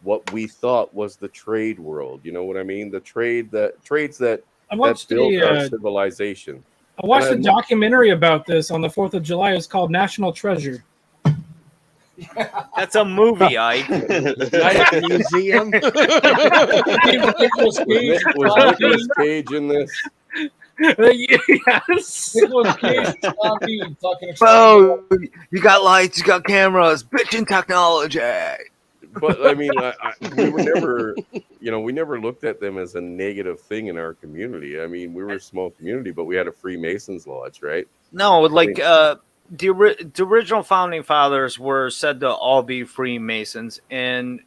what we thought was the trade world. You know what I mean? The trades that built our civilization. I watched a documentary about this on the 4th of July. It's called National Treasure. That's a movie, Ike. Museum. Was Nicolas Cage in this? Yes. Bro, you got lights, you got cameras, bitchin' technology. But I mean, we were never, we never looked at them as a negative thing in our community. I mean, we were a small community, but we had a Freemasons lodge, right? No, the original founding fathers were said to all be Freemasons and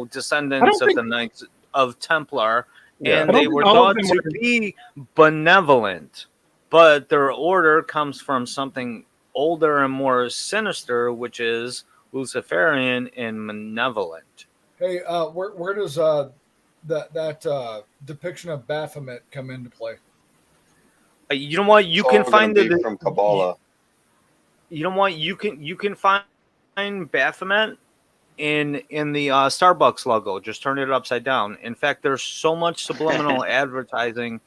descendants of the Knights of Templar, and they were thought to be benevolent, but their order comes from something older and more sinister, which is Luciferian and malevolent. Hey, where does that depiction of Baphomet come into play? You know what? You can find it from Kabbalah. You know what? You can find Baphomet in the Starbucks logo. Just turn it upside down. In fact, there's so much subliminal advertising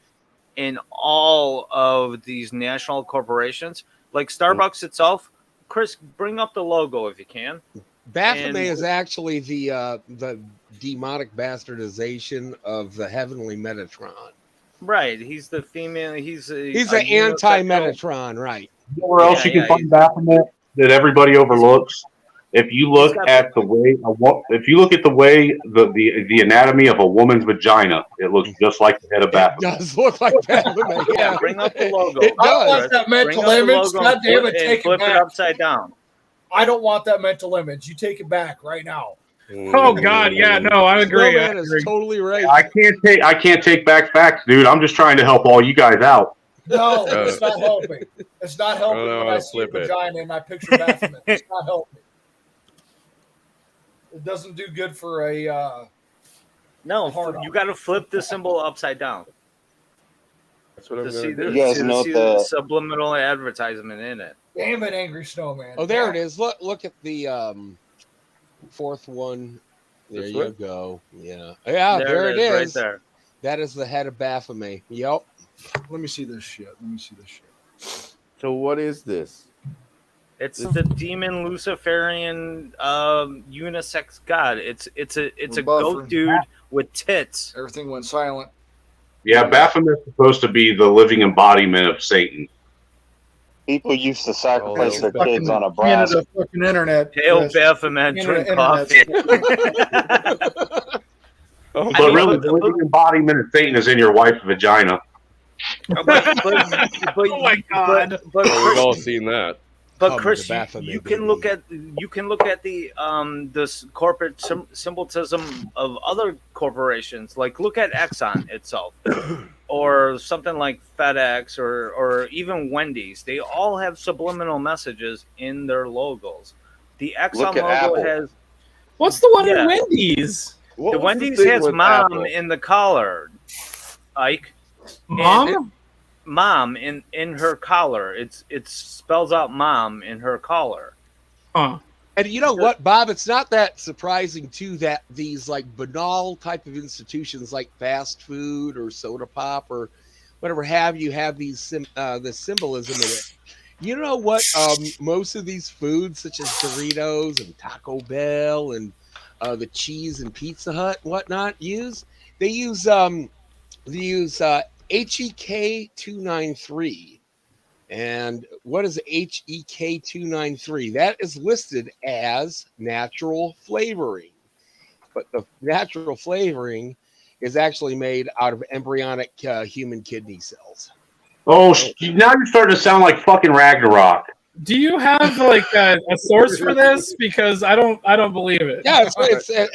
in all of these national corporations, like Starbucks itself. Chris, bring up the logo if you can. Baphomet is actually the demonic bastardization of the heavenly Metatron. Right. He's the female. He's an anti-Metatron, right? You know where else you can find Baphomet that everybody overlooks? if you look at the way the anatomy of a woman's vagina, it looks just like the head of It Baphomet. does look like Baphomet. Yeah, Bring up the logo. It I don't does. want that Bring mental up the image. logo God and damn flip it, take it flip it back. upside down. I don't want that mental image. You take it back right now. Oh God, yeah, no, I agree. I Snowman is agree. totally right. I can't take back facts, dude. I'm just trying to help all you guys out. No, it's not helping. It's not helping I don't know when how I to see a flip it. vagina and I picture Baphomet. It's not helping. It doesn't do good for a. No, Hard you got to flip the symbol upside down That's what I'm to going see to the, do. You guys to know see the- the subliminal advertisement in it. Damn it, Angry Snowman. Oh, there it is. Look at the fourth one. There This you one? go. Yeah, there it is. right there. That is the head of Baphomet. Yep. Let me see this shit. So what is this? It's the demon Luciferian unisex god. It's a We're goat buffering. dude with tits. Everything went silent. Yeah, Baphomet's supposed to be the living embodiment of Satan. People used to sacrifice their Fucking kids on a brass. Canada fucking internet. Hail Chris. Baphomet, Canada drink coffee. Oh, But really, the living embodiment of Satan is in your wife's vagina. but, Oh my God. but well, we've all seen that. But Come Chris, to Baphomet, you can baby. look at the this corporate symbolism of other corporations. Like look at Exxon itself, or something like FedEx, or even Wendy's. They all have subliminal messages in their logos. The Exxon Look at logo Apple. has What's the one Yeah. in Wendy's? What the was Wendy's thing has with mom Apple? in the collar, Ike. Mom? Mom in her collar. It spells out mom in her collar. Huh. And you know what, Bob? It's not that surprising too that these like banal type of institutions like fast food or soda pop or whatever have these the symbolism in it. You know what? Most of these foods, such as Doritos and Taco Bell and the cheese and Pizza Hut and whatnot, they use HEK 293. And what is HEK 293? That is listed as natural flavoring, but the natural flavoring is actually made out of embryonic human kidney cells. Oh, now you're starting to sound like fucking Ragnarok. Do you have like a source for this? Because I don't believe it. Yeah, it's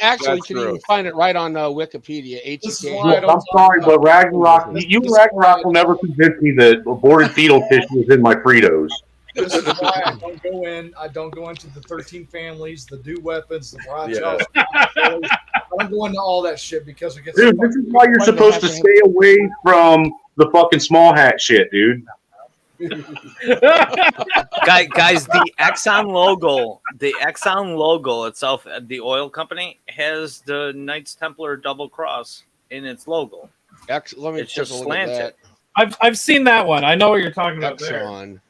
actually That's can you gross. find it right on Wikipedia. This is HEK. why I don't I'm sorry, but Ragnarok, you and Ragnarok will never convince me that aborted fetal tissue is in my Fritos. This is why I don't go in. I don't go into the 13 families, the new weapons, the Rockefeller. I don't go into all that shit because it gets. Dude, this is why you're supposed to stay away from the fucking small hat shit, dude. Guys, the Exxon logo itself, the oil company, has the Knights Templar double cross in its logo. Let me It's take just a look at slanted. that. I've seen that one. I know what you're talking about there. Exxon.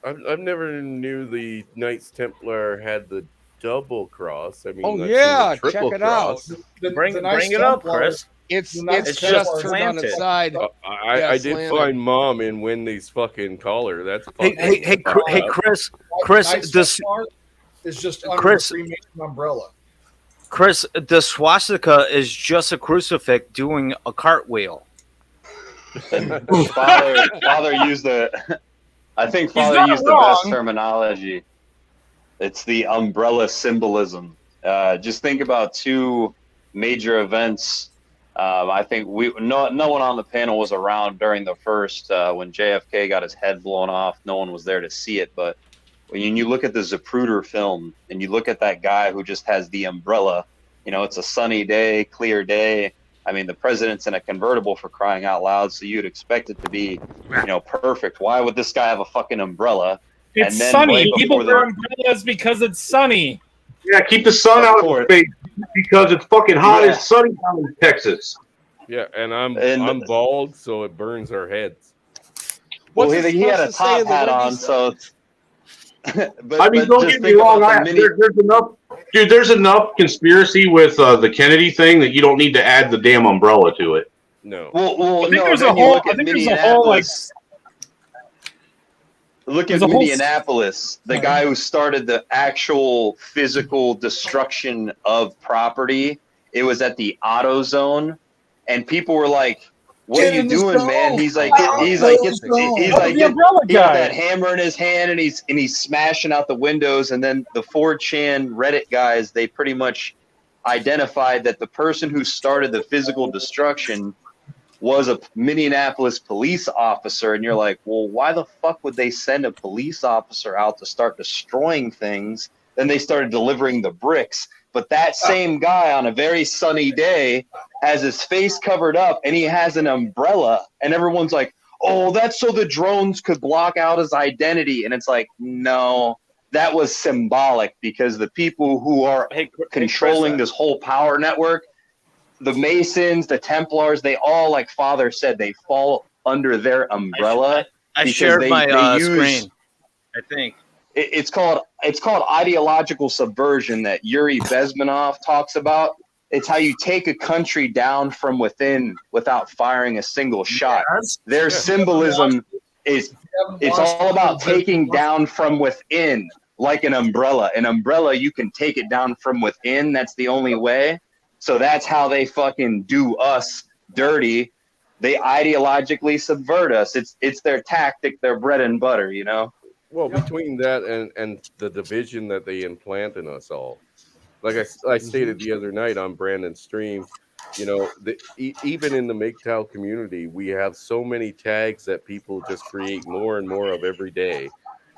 I've never knew the Knights Templar had the double cross. I mean, Oh, I've seen yeah, the triple check it out. cross. Bring it up, Chris. It's The Knights it's Templar just is turned on its slanted. side. I did slanted. find mom in Wendy's fucking collar. That's Hey, fucking Chris, Knights this Templar is just under Chris- the Freemason umbrella. Chris, the swastika is just a crucifix doing a cartwheel. Father used the. I think Father not used the wrong. best terminology. It's the umbrella symbolism. Just think about two major events. I think no one on the panel was around during the first when JFK got his head blown off. No one was there to see it. But when you look at the Zapruder film and you look at that guy who just has the umbrella, it's a sunny day, clear day. I mean, the president's in a convertible, for crying out loud, so you'd expect it to be, perfect. Why would this guy have a fucking umbrella? It's And then sunny. right People before wear umbrellas because it's sunny. Yeah, keep the sun out of space because it's fucking hot as sunny down in Texas. Yeah, and I'm bald, so it burns our heads. Well, What's it he had a supposed to say in top the hat on, Wendy's? so it's. I mean, don't get me wrong. There's enough conspiracy with the Kennedy thing that you don't need to add the damn umbrella to it. No. Well, I think no, there's then a you whole. look I at think there's a whole like. Minneapolis. Look at Minneapolis, the guy who started the actual physical destruction of property. It was at the AutoZone, and people were like, "What are you doing, man?" He's like, he had that hammer in his hand, and he's smashing out the windows. And then the 4chan Reddit guys, they pretty much identified that the person who started the physical destruction was a Minneapolis police officer. And you're like, well, why the fuck would they send a police officer out to start destroying things? Then they started delivering the bricks. But that same guy on a very sunny day has his face covered up and he has an umbrella. And everyone's like, oh, that's so the drones could block out his identity. And it's like, no, that was symbolic, because the people who are controlling this whole power network, the Masons, the Templars, they all, like Father said, they fall under their umbrella. I shared my screen, I think. It's called ideological subversion that Yuri Bezmenov talks about. It's how you take a country down from within without firing a single shot. Their symbolism is it's all about taking down from within, like an umbrella. An umbrella, you can take it down from within. That's the only way. So that's how they fucking do us dirty. They ideologically subvert us. It's their tactic, their bread and butter, you know? Well, between that and the division that they implant in us all, like I stated the other night on Brandon's stream, you know, even in the MGTOW community, we have so many tags that people just create more and more of every day.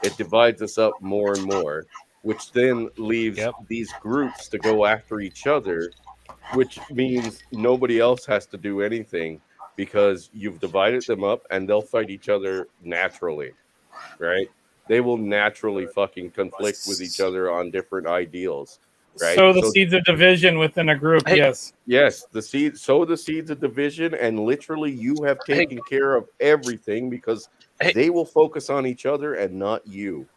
It divides us up more and more, which then leaves these groups to go after each other, which means nobody else has to do anything because you've divided them up and they'll fight each other naturally, right? They will naturally fucking conflict with each other on different ideals, right? Sow the seeds of division within a group, yes. Yes, sow the seeds of division, and literally you have taken care of everything because they will focus on each other and not you.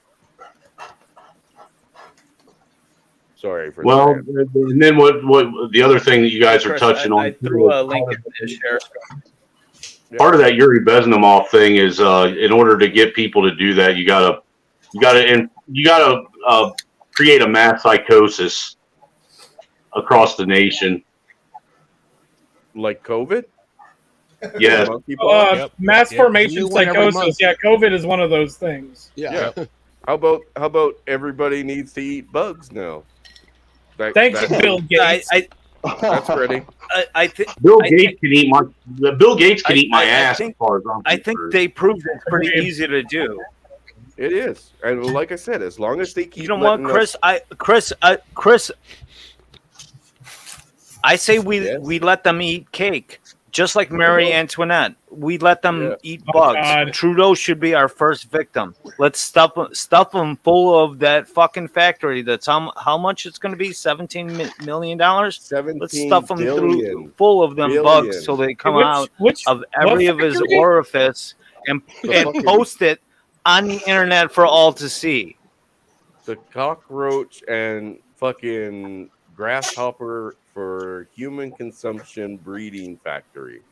Sorry for that. And then what the other thing that you guys are Chris, touching on. I threw a link in the share screen. Part of that Yuri Bezmenov thing is in order to get people to do that, you gotta create a mass psychosis across the nation, like COVID. Yes. Mass formation psychosis. Yeah, COVID is one of those things. Yeah. How about everybody needs to eat bugs now? Thanks, Bill Gates. That's ready. Bill Gates can eat my ass. I think they proved it's pretty easy to do. It is, and like I said, as long as they keep. You know what, Chris? Chris, I say we let them eat cake, just like Marie Antoinette. We let them eat bugs. Trudeau should be our first victim. Let's stuff them full of that fucking factory. That's how much it's going to be? $17 million. Let's stuff them full of them bugs so they come out of every of his orifice and post it on the internet for all to see. The cockroach and fucking grasshopper for human consumption breeding factory.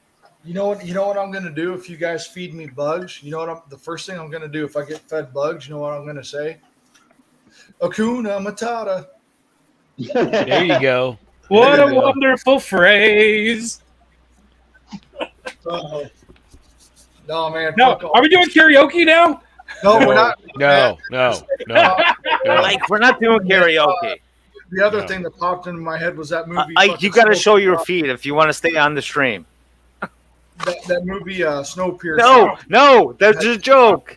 You know what I'm going to do if you guys feed me bugs? You know what the first thing I'm going to do if I get fed bugs, you know what I'm going to say? Hakuna Matata. There you go. What a wonderful phrase. No, man. No, are we doing karaoke now? No, we're not. No. Like, we're not doing karaoke. The other thing that popped into my head was that movie. You got to show your feet if you want to stay on the stream. That movie, Snowpiercer. No, that's a joke.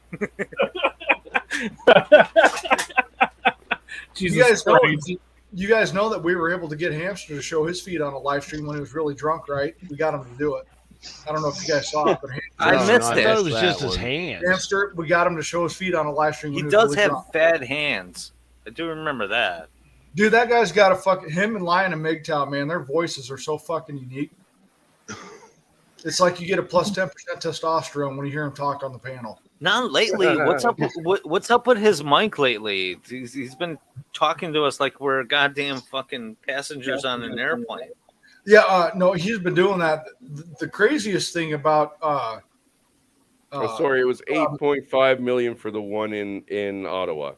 You guys know that we were able to get Hamster to show his feet on a live stream when he was really drunk, right? We got him to do it. I don't know if you guys saw it, but I missed it. I thought it was just his hands. Hamster, we got him to show his feet on a live stream. He does have fat hands. I do remember that. Dude, that guy's got him and Lion and MGTOW, man, their voices are so fucking unique. It's like you get a plus 10% testosterone when you hear him talk on the panel. Not lately. What's up with his mic lately? He's been talking to us like we're goddamn fucking passengers on an airplane. Yeah, no, he's been doing that. The craziest thing about Sorry, it was 8.5 million for the one in Ottawa.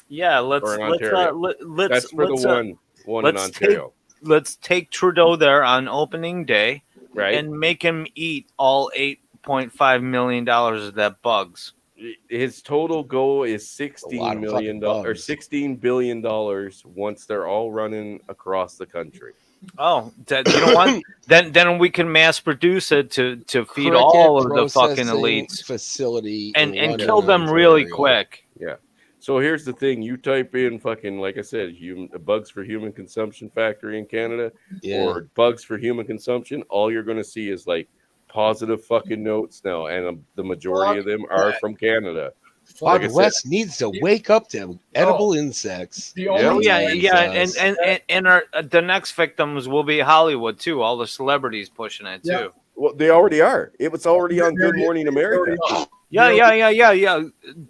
Yeah, Or in Ontario. That's for the one in Ontario. Let's take Trudeau there on opening day, right, and make him eat all $8.5 million of that bugs. His total goal is $16 million or $16 billion once they're all running across the country. Oh, you know what? then we can mass produce it to feed all of the fucking elites facility and kill them really quick. Yeah. So here's the thing: you type in fucking, like I said, bugs for human consumption factory in Canada, or bugs for human consumption. All you're going to see is like positive fucking notes now, and the majority of them are from Canada. Like West needs to wake up to edible insects. And the next victims will be Hollywood too. All the celebrities pushing it too. Well, they already are. It was already on Good Morning America. Yeah.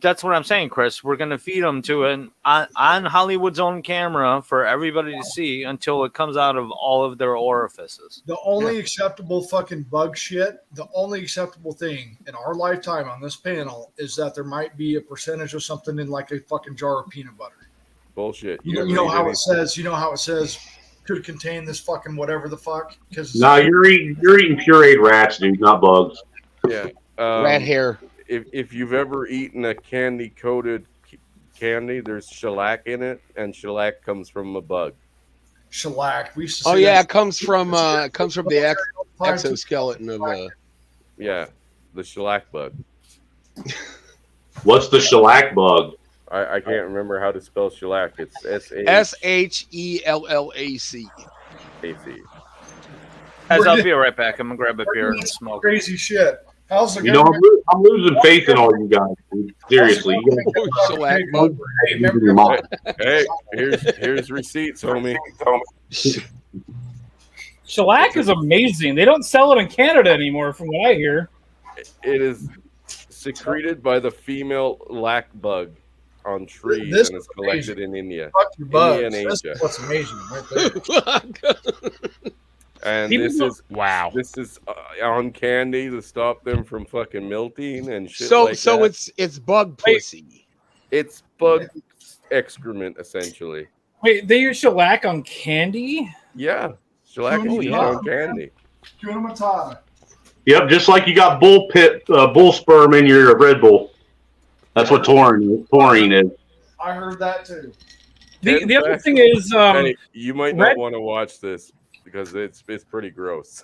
That's what I'm saying, Chris. We're gonna feed them to it on Hollywood's own camera for everybody to see until it comes out of all of their orifices. The only acceptable fucking bug shit, the only acceptable thing in our lifetime on this panel is that there might be a percentage of something in like a fucking jar of peanut butter. Bullshit. You know how it says. You know how it says could contain this fucking whatever the fuck. Because you're eating pureed rats, dude, not bugs. Yeah. Rat hair. If you've ever eaten a candy coated candy, there's shellac in it, and shellac comes from a bug. Shellac. We used to. Oh yeah, it comes from the exoskeleton of the shellac bug. What's the shellac bug? I can't remember how to spell shellac. It's SHELLAC. Guys, I'll be right back. I'm gonna grab a beer and smoke. Crazy shit. How's the I'm losing faith in all you guys, dude. Seriously. Hey, here's receipts, homie. Shellac is amazing. They don't sell it in Canada anymore, from what I hear. It is secreted by the female lac bug on trees and is collected in India. India and Asia. That's what's amazing right there. And this is on candy to stop them from fucking melting and shit like that. It's bug pussy. It's bug excrement, essentially. Wait, they use shellac on candy? Yeah. Shellac is used on candy. Hakuna Matata. Yep, just like you got bull sperm in your Red Bull. That's what taurine is. I heard that too. The other thing is... you might not want to watch this, because it's pretty gross.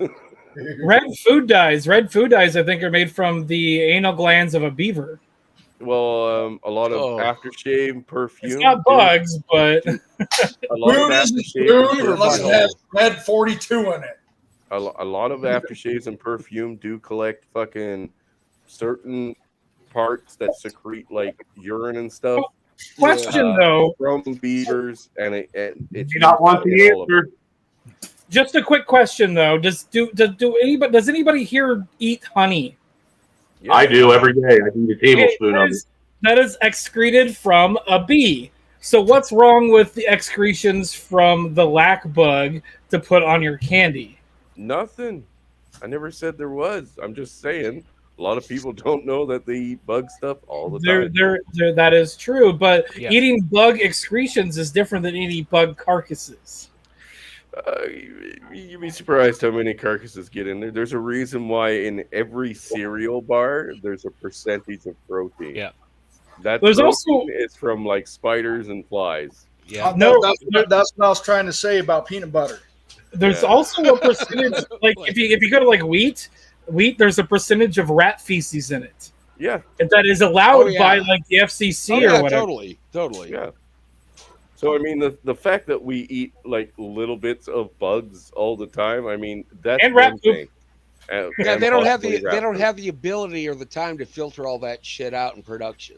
Red food dyes, I think, are made from the anal glands of a beaver. Well, a lot of aftershave perfume. It's not bugs, but a lot of aftershave unless it has red 42 in it. A lot of aftershaves and perfume do collect fucking certain parts that secrete like urine and stuff. Question though, from beavers, and it's not want the answer. Just a quick question though: does anybody here eat honey? Yeah. I do every day. I eat a tablespoon of it. That is excreted from a bee. So what's wrong with the excretions from the lac bug to put on your candy? Nothing. I never said there was. I'm just saying a lot of people don't know that they eat bug stuff all the time. That is true, but eating bug excretions is different than eating bug carcasses. You'd be surprised how many carcasses get in there. There's a reason why in every cereal bar there's a percentage of protein. Yeah, there's also it's from like spiders and flies. Yeah, that's what I was trying to say about peanut butter. There's also a percentage, like if you go to like wheat, there's a percentage of rat feces in it. Yeah, and that is allowed by like the FCC or whatever. Totally. Yeah. So I mean, the fact that we eat like little bits of bugs all the time, I mean, that's and rat poop. They don't have the ability or the time to filter all that shit out in production.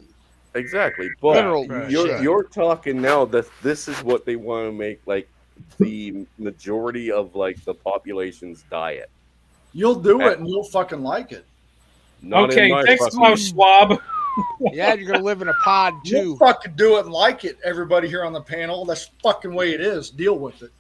Exactly, but you're talking now that this is what they want to make like the majority of like the population's diet. You'll do it and you'll fucking like it. Okay, thanks, Klaus Schwab. Yeah, you're gonna live in a pod too. You'll fucking do it and like it. Everybody here on the panel, that's the fucking way it is. Deal with it.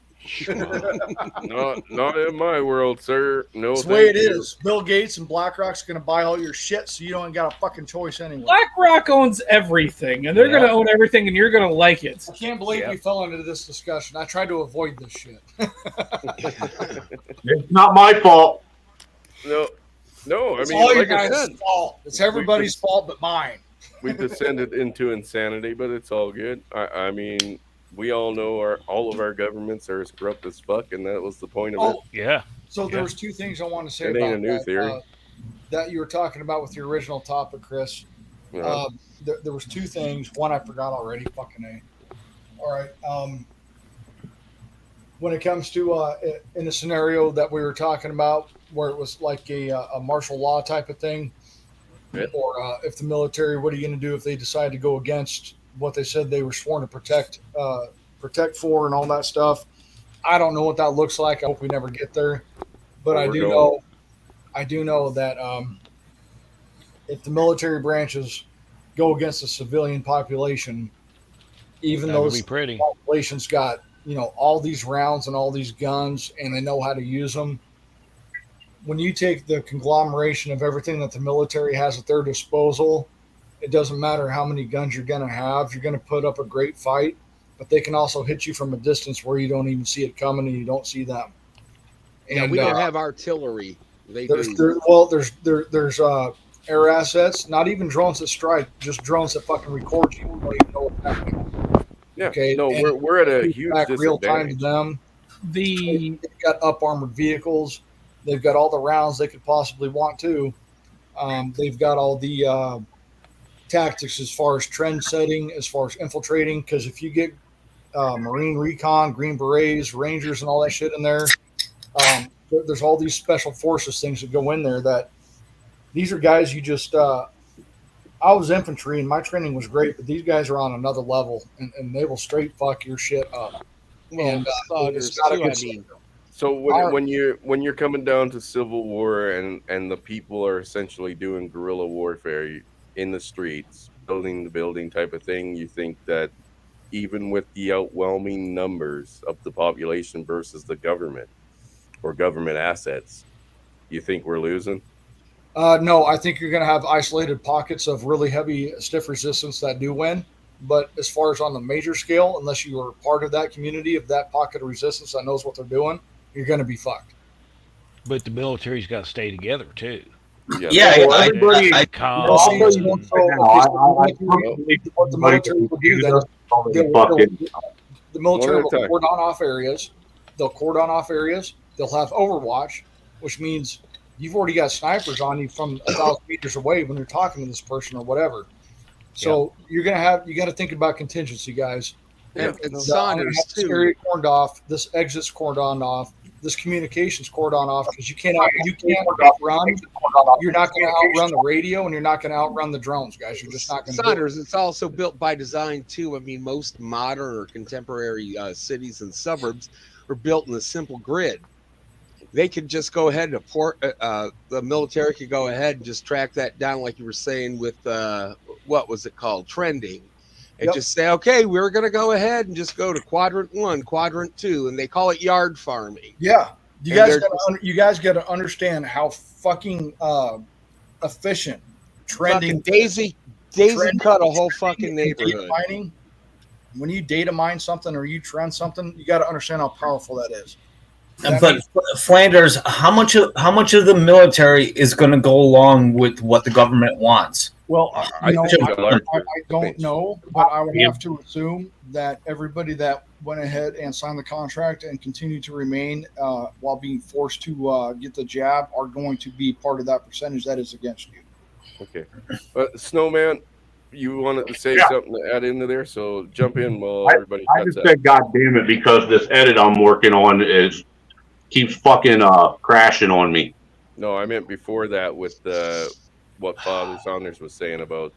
Not in my world, sir. No, That's the way thank it you. is. Bill Gates and BlackRock's going to buy all your shit, so you don't got a fucking choice anyway. BlackRock owns everything, and they're going to own everything, and you're going to like it. I can't believe we fell into this discussion. I tried to avoid this shit. It's not my fault. No. It's I mean, all your like I guys' said, fault. It's everybody's fault but mine. we descended into insanity, but it's all good. I mean, we all know all of our governments are as corrupt as fuck, and that was the point of it. Yeah. So there was two things I want to say It about ain't a new that, theory. that you were talking about with your original topic, Chris. Yeah. There was two things. One I forgot already. Fucking A. All right. When it comes to in a scenario that we were talking about, where it was like a martial law type of thing, or if the military, what are you going to do if they decide to go against what they said they were sworn to protect for and all that stuff? I don't know what that looks like. I hope we never get there, but I do know that if the military branches go against the civilian population, even though the population's got all these rounds and all these guns and they know how to use them, when you take the conglomeration of everything that the military has at their disposal, it doesn't matter how many guns you're going to have. You're going to put up a great fight, but they can also hit you from a distance where you don't even see it coming and you don't see them. And we don't have artillery. There's air assets, not even drones that strike, just drones that fucking record you. You don't even know what's happening. Yeah. Okay. No, And we're at a huge back real time disadvantage. to them. They've got up armored vehicles. They've got all the rounds they could possibly want to. They've got all the tactics as far as trend setting, as far as infiltrating. Because if you get Marine Recon, Green Berets, Rangers, and all that shit in there, there's all these special forces things that go in there. That these are guys you just. I was infantry and my training was great, but these guys are on another level, and they will straight fuck your shit up. And it's got a good system. So when you're coming down to civil war and the people are essentially doing guerrilla warfare in the streets, building the building type of thing, you think that even with the overwhelming numbers of the population versus the government or government assets, you think we're losing? No, I think you're going to have isolated pockets of really heavy stiff resistance that do win. But as far as on the major scale, unless you are part of that community of that pocket of resistance that knows what they're doing, you're going to be fucked. But the military's got to stay together too. Everybody. The military will cordon off areas. They'll cordon off areas. They'll have Overwatch, which means you've already got snipers on you from 1,000 meters away when you're talking to this person or whatever. So you got to think about contingency, guys. And Saunders this area cordoned off. This exit's cordoned off. This communication's cordoned off because you can't outrun. You're not going to outrun the radio, and you're not going to outrun the drones, guys. You're just not going to. Saunders, it's also built by design too. I mean, most modern or contemporary cities and suburbs are built in a simple grid. They could just go ahead and the military could go ahead and just track that down, like you were saying with what was it called, trending, and just say, okay, we're going to go ahead and just go to quadrant 1, quadrant 2, and they call it yard farming. Yeah, you guys got to understand how fucking efficient trending. Daisy cut a whole fucking neighborhood. When you data mine something or you trend something, you got to understand how powerful that is. But Flanders, how much of the military is going to go along with what the government wants? Well, I don't know, but I would have to assume that everybody that went ahead and signed the contract and continue to remain while being forced to get the jab are going to be part of that percentage that is against you. Okay. Snowman, you wanted to say something to add into there, so jump in while everybody I just said, God damn it, because this edit I'm working on keeps fucking crashing on me. No, I meant before that with what Father Saunders was saying about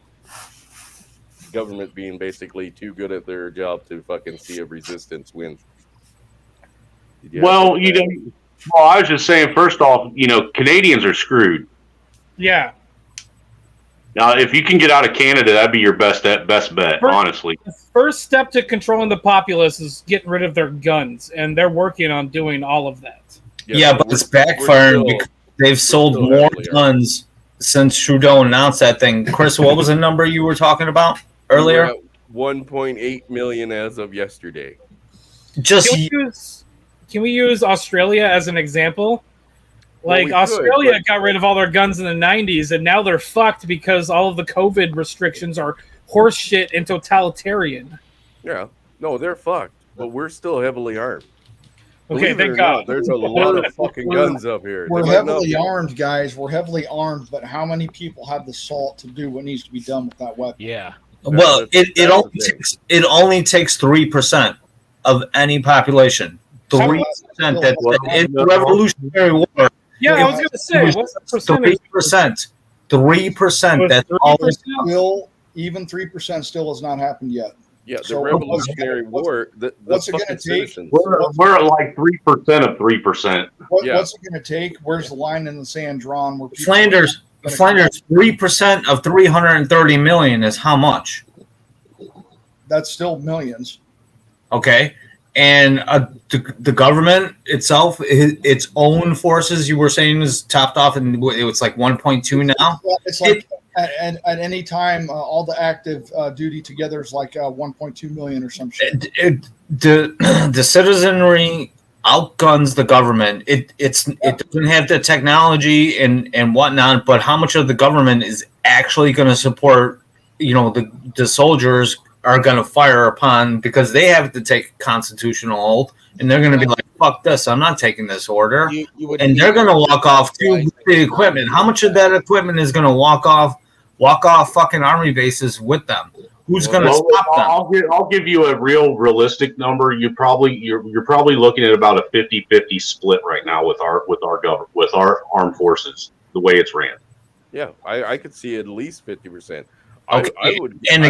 government being basically too good at their job to fucking see a resistance win. Well, I was just saying, first off, Canadians are screwed. Yeah. Now, if you can get out of Canada, that'd be your best bet, honestly. The first step to controlling the populace is getting rid of their guns, and they're working on doing all of that. Yeah, but it's backfiring because they've sold more guns since Trudeau announced that thing. Chris, what was the number you were talking about earlier? 1.8 million as of yesterday. Can we use Australia as an example? Like, Australia got rid of all their guns in the 90s, and now they're fucked because all of the COVID restrictions are horse shit and totalitarian. Yeah. No, they're fucked, but we're still heavily armed. Okay, thank God. There's a lot of fucking guns up here. We're heavily armed, guys. We're heavily armed, but how many people have the salt to do what needs to be done with that weapon? Yeah. Well, it only takes 3% of any population. 3% that in the Revolutionary War. Yeah, I was going to say, what's the percentage? 3%. 3%. That's all. Even 3% still has not happened yet. Yeah, the Revolutionary War. What's it going to take? We're at like 3% of 3%. What's it going to take? Where's the line in the sand drawn? Where Flanders, 3% of 330 million is how much? That's still millions. Okay. And the government itself, its own forces, you were saying, is topped off, and it's like 1.2 now. It's like at any time, all the active duty together is like 1.2 million or some shit. The citizenry outguns the government. It doesn't have the technology and whatnot, but how much of the government is actually going to support? The soldiers are going to fire upon because they have to take a constitutional oath, and they're going to be like, fuck this, I'm not taking this order. And they're going to walk off too with the equipment. How much of that equipment is going to walk off fucking army bases with them? Who's going to stop them? I'll give you a realistic number. You're probably looking at about a 50-50 split right now with our armed forces, the way it's ran. Yeah, I could see at least 50%. Okay. And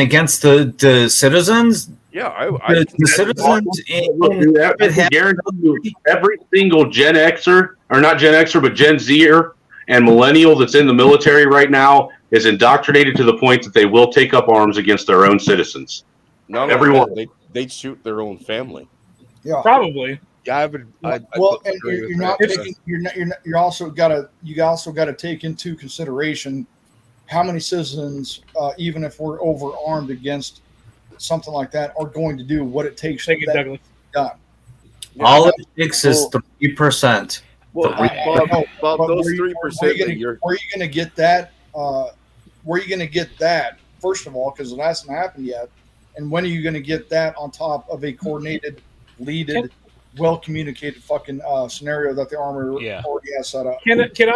against the citizens? Yeah, the citizens. I guarantee you, every single Gen Xer, or not Gen Xer, but Gen Zer and millennial that's in the military right now is indoctrinated to the point that they will take up arms against their own citizens. Not everyone. They'd shoot their own family. Yeah, probably. Yeah, you also got to take into consideration how many citizens, even if we're overarmed against something like that, are going to do what it takes to get that done. All it takes is 3%. Well, Bob, those 3%. Where are you going to get that? Where are you going to get that? First of all, because it hasn't happened yet, and when are you going to get that on top of a coordinated, leaded, well communicated fucking scenario that the army already has set up? Can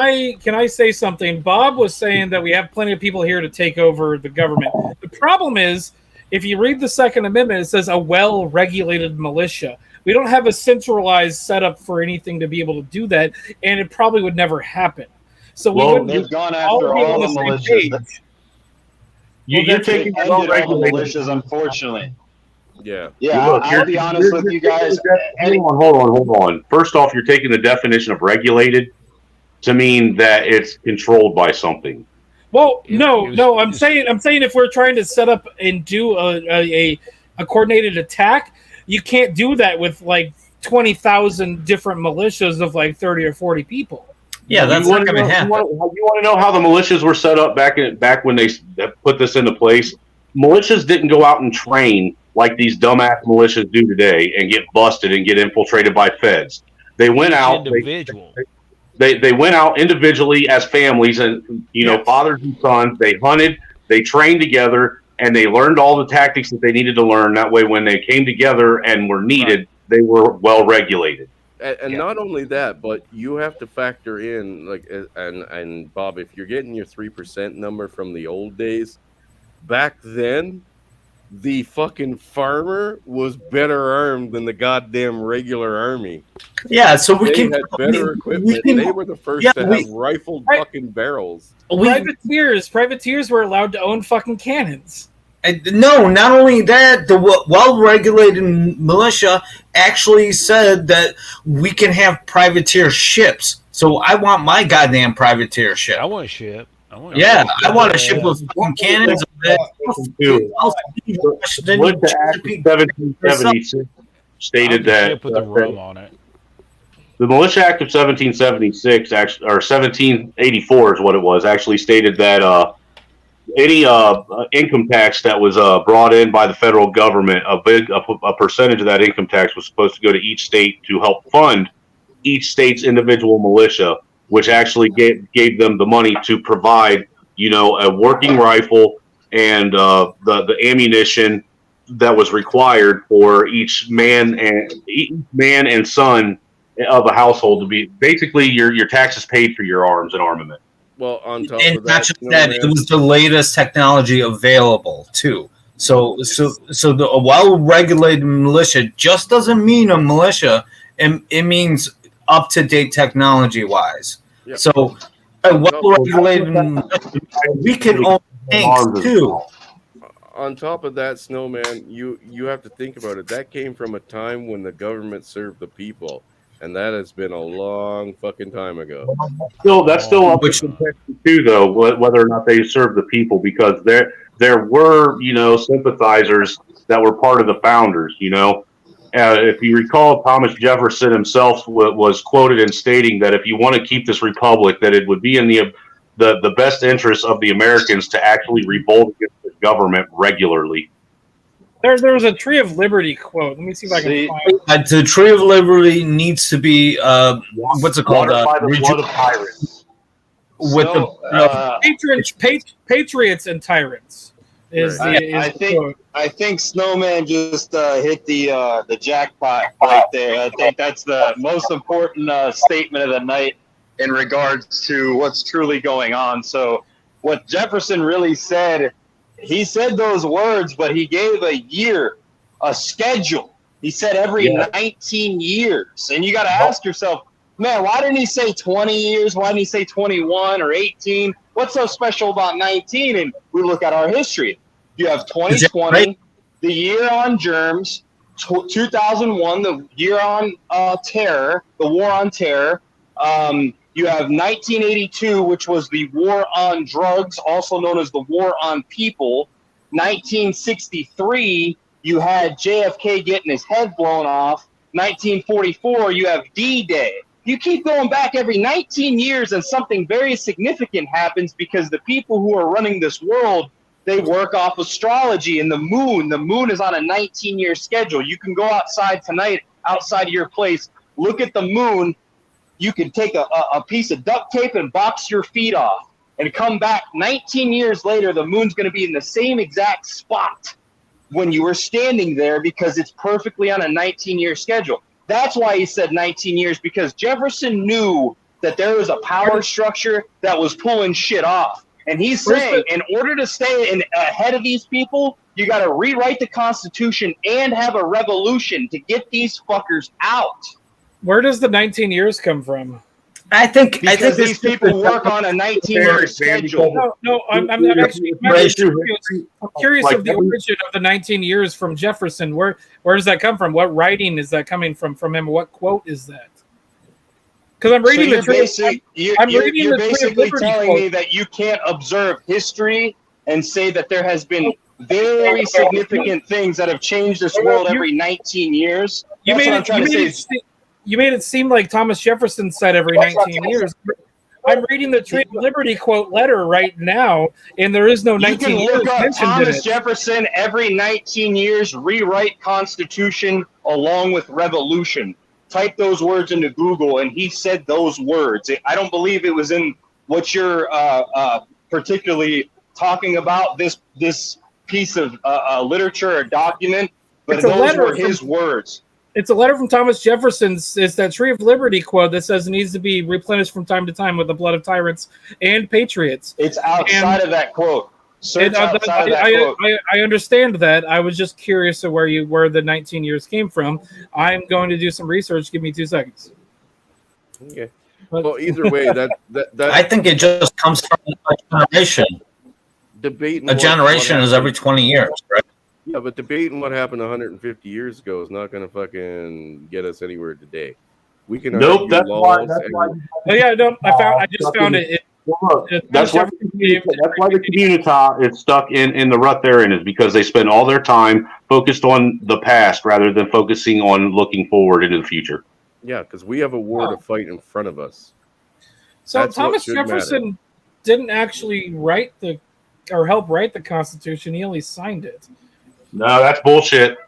I say something? Bob was saying that we have plenty of people here to take over the government. The problem is, if you read the Second Amendment, it says a well-regulated militia. We don't have a centralized setup for anything to be able to do that, and it probably would never happen. So they've gone after all the militias. You're taking well-regulated militias, unfortunately. Yeah. I'll be honest with you guys. Hold on. First off, you're taking the definition of regulated to mean that it's controlled by something. Well, no. I'm saying if we're trying to set up and do a coordinated attack, you can't do that with like 20,000 different militias of like 30 or 40 people. Yeah, that's not going to happen. You want to know how the militias were set up back when they put this into place? Militias didn't go out and train like these dumbass militias do today and get busted and get infiltrated by feds. They went out. They went out individually as families and fathers and sons. They hunted. They trained together, and they learned all the tactics that they needed to learn. That way, when they came together and were needed, they were well regulated. And not only that, but you have to factor in and Bob, if you're getting your 3% number from the old days, back then, the fucking farmer was better armed than the goddamn regular army. Yeah, so we had better equipment. They were the first to have rifled fucking barrels. Privateers were allowed to own fucking cannons. No, not only that, the well-regulated militia actually said that we can have privateer ships. So I want my goddamn privateer ship. I want a ship. Yeah, I want a ship with fucking cannons. Militia Act of 1776 stated that with the rum on it. the Militia Act of 1776, actually, or 1784 is what it was, actually stated that any income tax that was brought in by the federal government, a percentage of that income tax was supposed to go to each state to help fund each state's individual militia, which actually gave them the money to provide, a working rifle and the ammunition that was required for each man and son of a household to be basically your taxes paid for your arms and armament. Well, on top And of not that, just that, it was the latest technology available too. So a well-regulated militia just doesn't mean a militia, and it means up-to-date technology-wise. Yep. So a well-regulated militia, we can own tanks too. On top of that, Snowman, you have to think about it. That came from a time when the government served the people, and that has been a long fucking time ago. That's still up to contestation too, though, whether or not they serve the people, because there were sympathizers that were part of the founders. If you recall, Thomas Jefferson himself was quoted in stating that if you want to keep this republic, that it would be in the best interest of the Americans to actually revolt against the government regularly. There was a Tree of Liberty quote. Let me see if I can find it. The Tree of Liberty needs to be what's it called? Watered by the blood of tyrants. With Patriots and tyrants. I think Snowman just hit the jackpot right there. I think that's the most important statement of the night in regards to what's truly going on. So what Jefferson really said, he said those words, but he gave a year, a schedule. He said every 19 years. And you got to ask yourself, man, why didn't he say 20 years? Why didn't he say 21 or 18? What's so special about 19? And we look at our history. You have 2020, the year on germs, 2001, the year on terror, the war on terror. You have 1982, which was the war on drugs, also known as the war on people. 1963, you had JFK getting his head blown off. 1944, you have D-Day. You keep going back every 19 years and something very significant happens, because the people who are running this world, they work off astrology and the moon. The moon is on a 19-year schedule. You can go outside tonight, outside of your place, look at the moon. You can take a piece of duct tape and box your feet off and come back 19 years later. The moon's going to be in the same exact spot when you were standing there, because it's perfectly on a 19-year schedule. That's why he said 19 years, because Jefferson knew that there was a power structure that was pulling shit off. And he's saying, in order to stay ahead of these people, you got to rewrite the Constitution and have a revolution to get these fuckers out. Where does the 19 years come from? I think these people work on a 19-year schedule. No, I'm actually curious of the origin of the 19 years from Jefferson. Where does that come from? What writing is that coming from him? What quote is that? Because I'm reading You're basically telling me that you can't observe history and say that there has been very significant things that have changed this world every 19 years. You made it seem like Thomas Jefferson said every 19 years. I'm reading the Tree of Liberty quote letter right now, and there is no 19 years mentioned in it. Thomas Jefferson, every 19 years, rewrite Constitution along with revolution. Type those words into Google, and he said those words. I don't believe it was in what you're particularly talking about, this piece of literature or document, but those were his words. It's a letter from Thomas Jefferson. It's that Tree of Liberty quote that says it needs to be replenished from time to time with the blood of tyrants and patriots. It's outside of that quote. Search outside of that quote. I understand that. I was just curious of where the 19 years came from. I'm going to do some research. Give me 2 seconds. Okay. Well, either way, that I think it just comes from a generation. Debating a generation is every 20 years, right? Yeah, but debating what happened 150 years ago is not going to fucking get us anywhere today. We can nope. That's why. Oh yeah, no. I just found it. Well, look, that's why the community is stuck in the rut they're in, is because they spend all their time focused on the past rather than focusing on looking forward into the future. Yeah, because we have a war to fight in front of us. So That's what Thomas should Jefferson matter. didn't actually help write the Constitution. He only signed it. No, that's bullshit.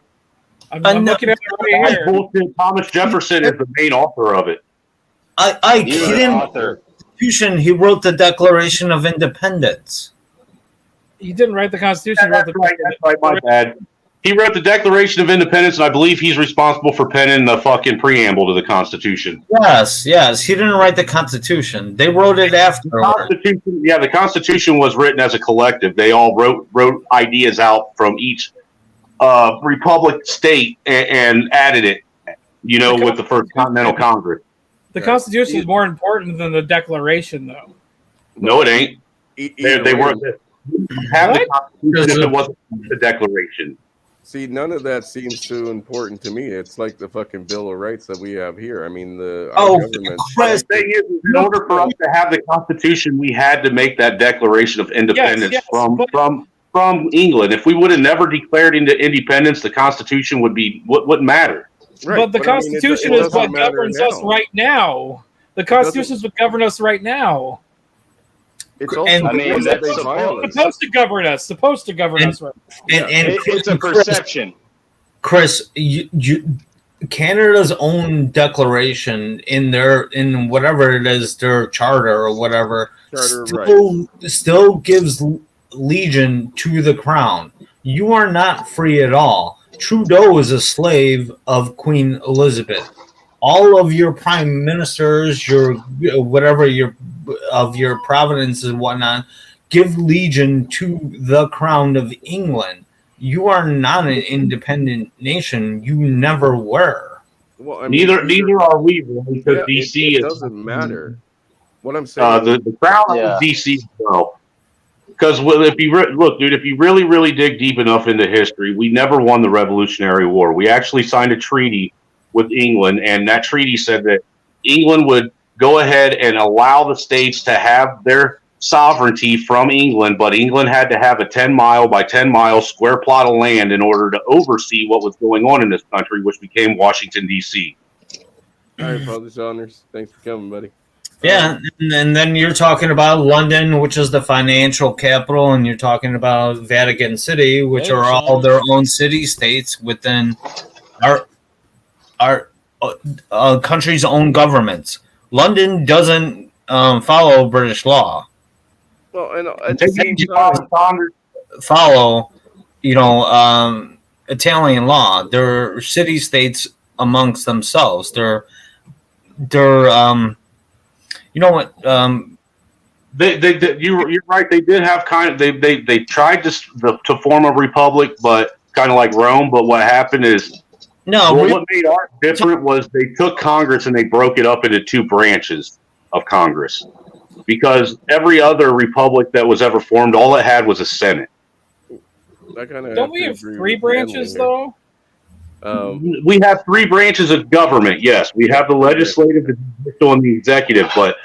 I'm looking at it right That's here. bullshit. Thomas Jefferson is the main author of it. He didn't. Constitution. He wrote the Declaration of Independence. He didn't write the Constitution. That's right. My bad. He wrote the Declaration of Independence, and I believe he's responsible for penning the fucking preamble to the Constitution. Yes. He didn't write the Constitution. They wrote it after. The Constitution was written as a collective. They all wrote ideas out from each republic state and added it, with the First Continental Congress. The Constitution is more important than the Declaration, though. No, it ain't. They weren't. Have the Constitution if it wasn't the Declaration. See, none of that seems too important to me. It's like the fucking Bill of Rights that we have here. I mean, our government. The thing is, in order for us to have the Constitution, we had to make that Declaration of Independence from England. If we would have never declared into independence, the Constitution wouldn't matter. Right. But the Constitution is what governs us right now. The Constitution is what governs us right now. It's also supposed to govern us. Supposed to govern us right now. It's a perception. Chris, Canada's own declaration in whatever it is, their charter or whatever, still gives legion to the crown. You are not free at all. Trudeau is a slave of Queen Elizabeth. All of your prime ministers, your provinces and whatnot, give legion to the crown of England. You are not an independent nation. You never were. Well, I mean, neither are we, because DC doesn't matter. What I'm saying, the crown of DC as well. Because if you if you really dig deep enough into history, we never won the Revolutionary War. We actually signed a treaty with England, and that treaty said that England would go ahead and allow the states to have their sovereignty from England, but England had to have a 10-mile by 10-mile square plot of land in order to oversee what was going on in this country, which became Washington, D.C. All right, Father Saunders, thanks for coming, buddy. Yeah, and then you're talking about London, which is the financial capital, and you're talking about Vatican City, which are all their own city-states within our country's own governments. London doesn't follow British law. Well, and at the same time, follow, Italian law. They're city-states amongst themselves. They're you know what? You're right. They did have they tried to form a republic, but kind of like Rome. But what happened is, what made ours different was they took Congress and they broke it up into two branches of Congress, because every other republic that was ever formed, all it had was a Senate. Don't we have three branches though? We have three branches of government. Yes, we have the legislative, the judicial, and the executive. But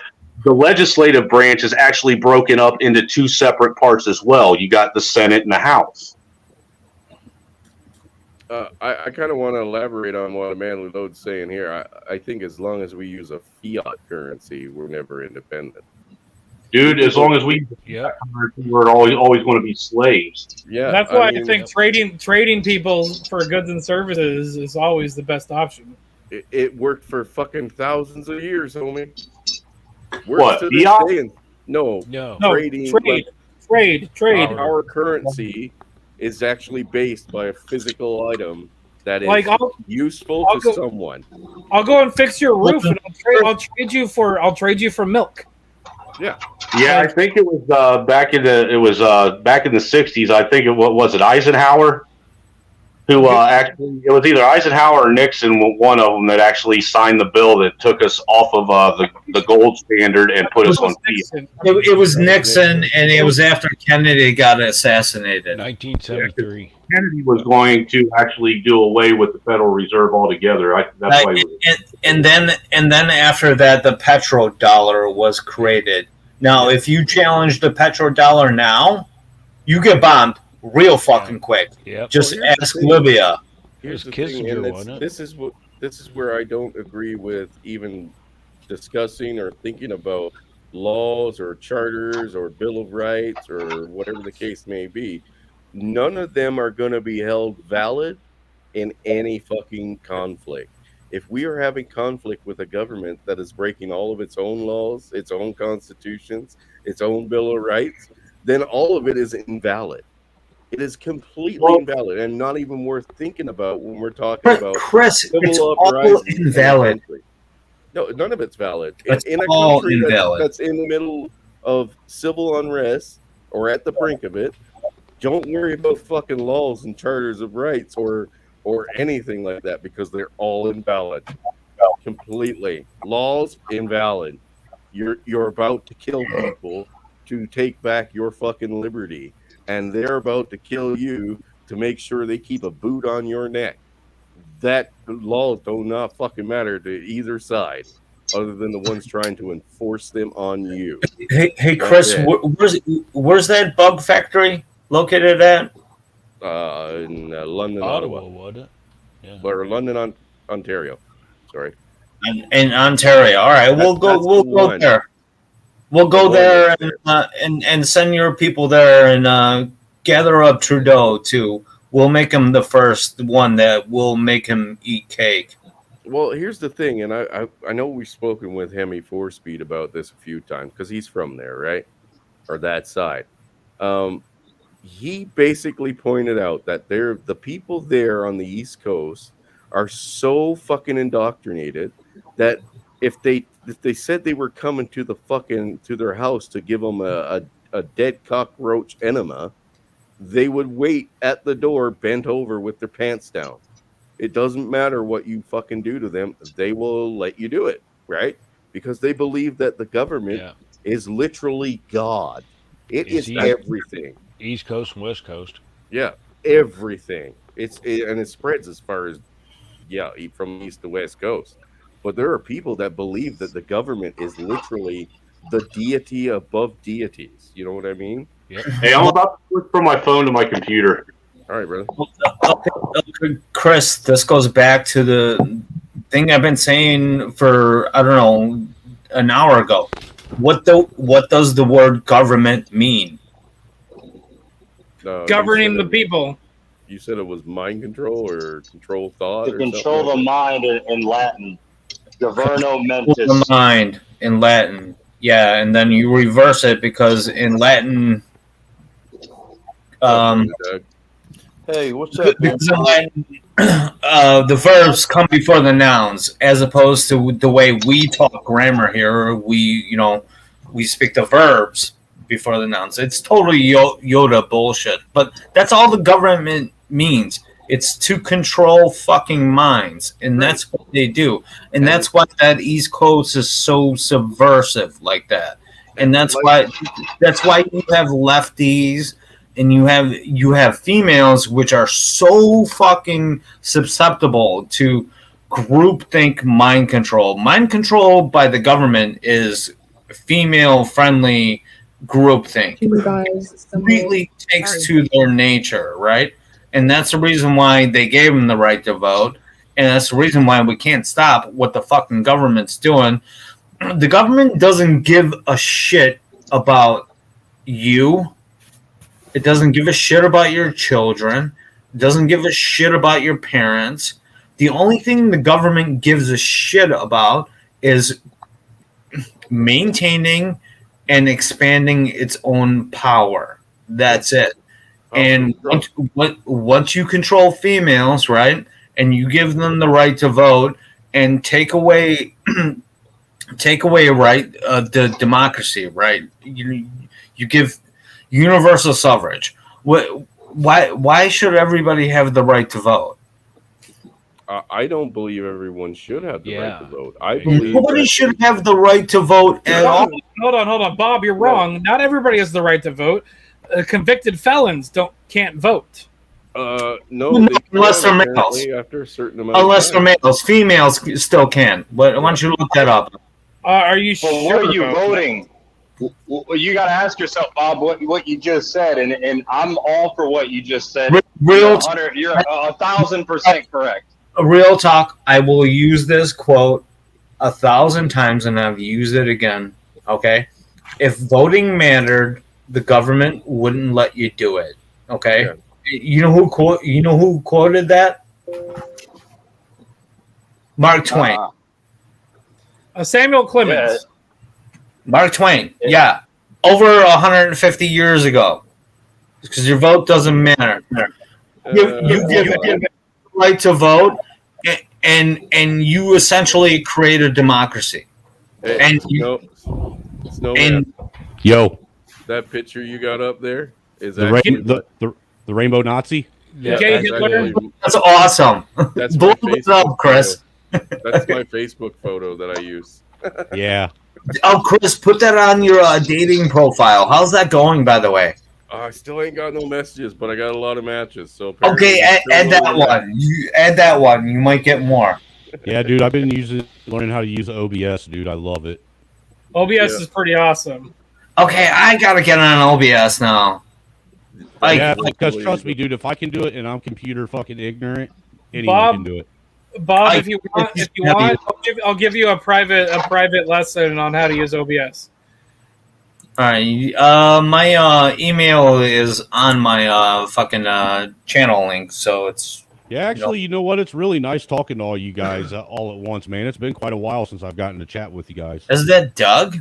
the legislative branch is actually broken up into two separate parts as well. You got the Senate and the House. I kind of want to elaborate on what Manly Lode's saying here. I think as long as we use a fiat currency, we're never independent. Dude, as long as we we're always going to be slaves. Yeah, that's why I think trading people for goods and services is always the best option. It worked for fucking thousands of years, homie. What? No. Trade. Our currency is actually based by a physical item that is useful to someone. I'll go and fix your roof, and I'll trade you for milk. Yeah, I think it was back in the 60s. I think was it Eisenhower who actually, it was either Eisenhower or Nixon, one of them, that actually signed the bill that took us off of the gold standard and put us on fiat. It was Nixon, and it was after Kennedy got assassinated. 1973. Kennedy was going to actually do away with the Federal Reserve altogether. And then after that, the petrodollar was created, Now, if you challenge the petrodollar now, you get bombed real fucking quick. Yep. Just Well, here's the ask thing. Libya. Here's the Kissinger, thing, and wasn't it? this is where I don't agree with even discussing or thinking about laws or charters or Bill of Rights or whatever the case may be. None of them are going to be held valid in any fucking conflict. If we are having conflict with a government that is breaking all of its own laws, its own constitutions, its own Bill of Rights, then all of it is invalid. It is completely invalid and not even worth thinking about when we're talking about Chris, civil it's all uprisings in a invalid. country. No, none of it's valid. It's In a all country invalid. that's in the middle of civil unrest or at the brink of it, don't worry about fucking laws and charters of rights or anything like that, because they're all invalid. Completely. Laws invalid. You're about to kill people to take back your fucking liberty, and they're about to kill you to make sure they keep a boot on your neck. That laws do not fucking matter to either side, other than the ones trying to enforce them on you. Hey, That's Chris, it. where's that bug factory located at? In London, Ottawa, Ottawa, wasn't it? Yeah. or London, Ontario. Sorry. In Ontario. All right, we'll go. That's We'll the go one. there. We'll go The one there that's and send your people there and gather up Trudeau too. We'll make him the first one that will make him eat cake. Well, here's the thing, and I know we've spoken with Hemi Four-Speed about this a few times because he's from there, right? Or that side. He basically pointed out that the people there on the East Coast are so fucking indoctrinated that if they said they were coming to their house to give them a dead cockroach enema, they would wait at the door bent over with their pants down. It doesn't matter what you fucking do to them, they will let you do it, right? Because they believe that the government is literally God. It is everything. East Coast and West Coast. Yeah, everything. And it spreads as far as from east to west coast. But there are people that believe that the government is literally the deity above deities. You know what I mean? Yep. Hey, I'm about to switch from my phone to my computer. All right, brother. Okay, Chris, this goes back to the thing I've been saying for I don't know an hour ago. What does the word government mean? Governing the people. You said it was mind control or control thought. To control the mind in Latin. Governo mentis. The mind in Latin. Yeah, and then you reverse it because in Latin, hey, what's up, man? because in Latin, the verbs come before the nouns, as opposed to the way we talk grammar here. We speak the verbs before the nouns. It's totally Yoda bullshit. But that's all the government means. It's to control fucking minds, and that's what they do. And that's why that East Coast is so subversive like that. And that's why you have lefties and you have females which are so fucking susceptible to groupthink mind control. Mind control by the government is female friendly groupthink. Completely takes to their nature, right? And that's the reason why they gave them the right to vote. And that's the reason why we can't stop what the fucking government's doing. The government doesn't give a shit about you. It doesn't give a shit about your children. It doesn't give a shit about your parents. The only thing the government gives a shit about is maintaining and expanding its own power. That's it. And once you control females, right, and you give them the right to vote and take away the democracy, right? You give universal suffrage. Why should everybody have the right to vote? I don't believe everyone should have the right to vote. I believe nobody should have the right to vote at all. Hold on, Bob, you're wrong. Not everybody has the right to vote. Convicted felons can't vote. No, unless they're males. After a certain amount. Unless they're males, females still can. But why don't you look that up? Are you sure? Where are you voting? Well, you got to ask yourself, Bob, what you just said, and I'm all for what you just said. Real You're 1,000% correct. Real talk. I will use this quote 1,000 times, and I've used it again. Okay, if voting mattered, the government wouldn't let you do it. Okay, Yeah. You know who quoted that? Mark Twain. Samuel Clemens. Mark Twain. Yeah. Over 150 years ago. Because your vote doesn't matter. You give the right to vote, and you essentially create a democracy. Hey, And Snowman, Yo, that picture you got up there is the actually the rainbow Nazi. Yeah, Gay that's Hitler. actually- That's awesome. That's Blow my it up, Facebook Chris. photo. That's my Facebook photo that I use. Yeah. Oh, Chris, put that on your dating profile. How's that going, by the way? I still ain't got no messages, but I got a lot of matches. So apparently Okay, it's still add that loading up. one. You add that one. You might get more. Yeah, dude, I've been learning how to use OBS, dude. I love it. OBS is pretty awesome. Okay, I gotta get on OBS now. Yeah, because trust me, dude, if I can do it and I'm computer fucking ignorant, anyone Bob, can do it. Bob, if you want, I'll give you a private lesson on how to use OBS. All right, my email is on my fucking channel link, so it's. Yeah, actually, you know what? It's really nice talking to all you guys all at once, man. It's been quite a while since I've gotten to chat with you guys. Is that Doug?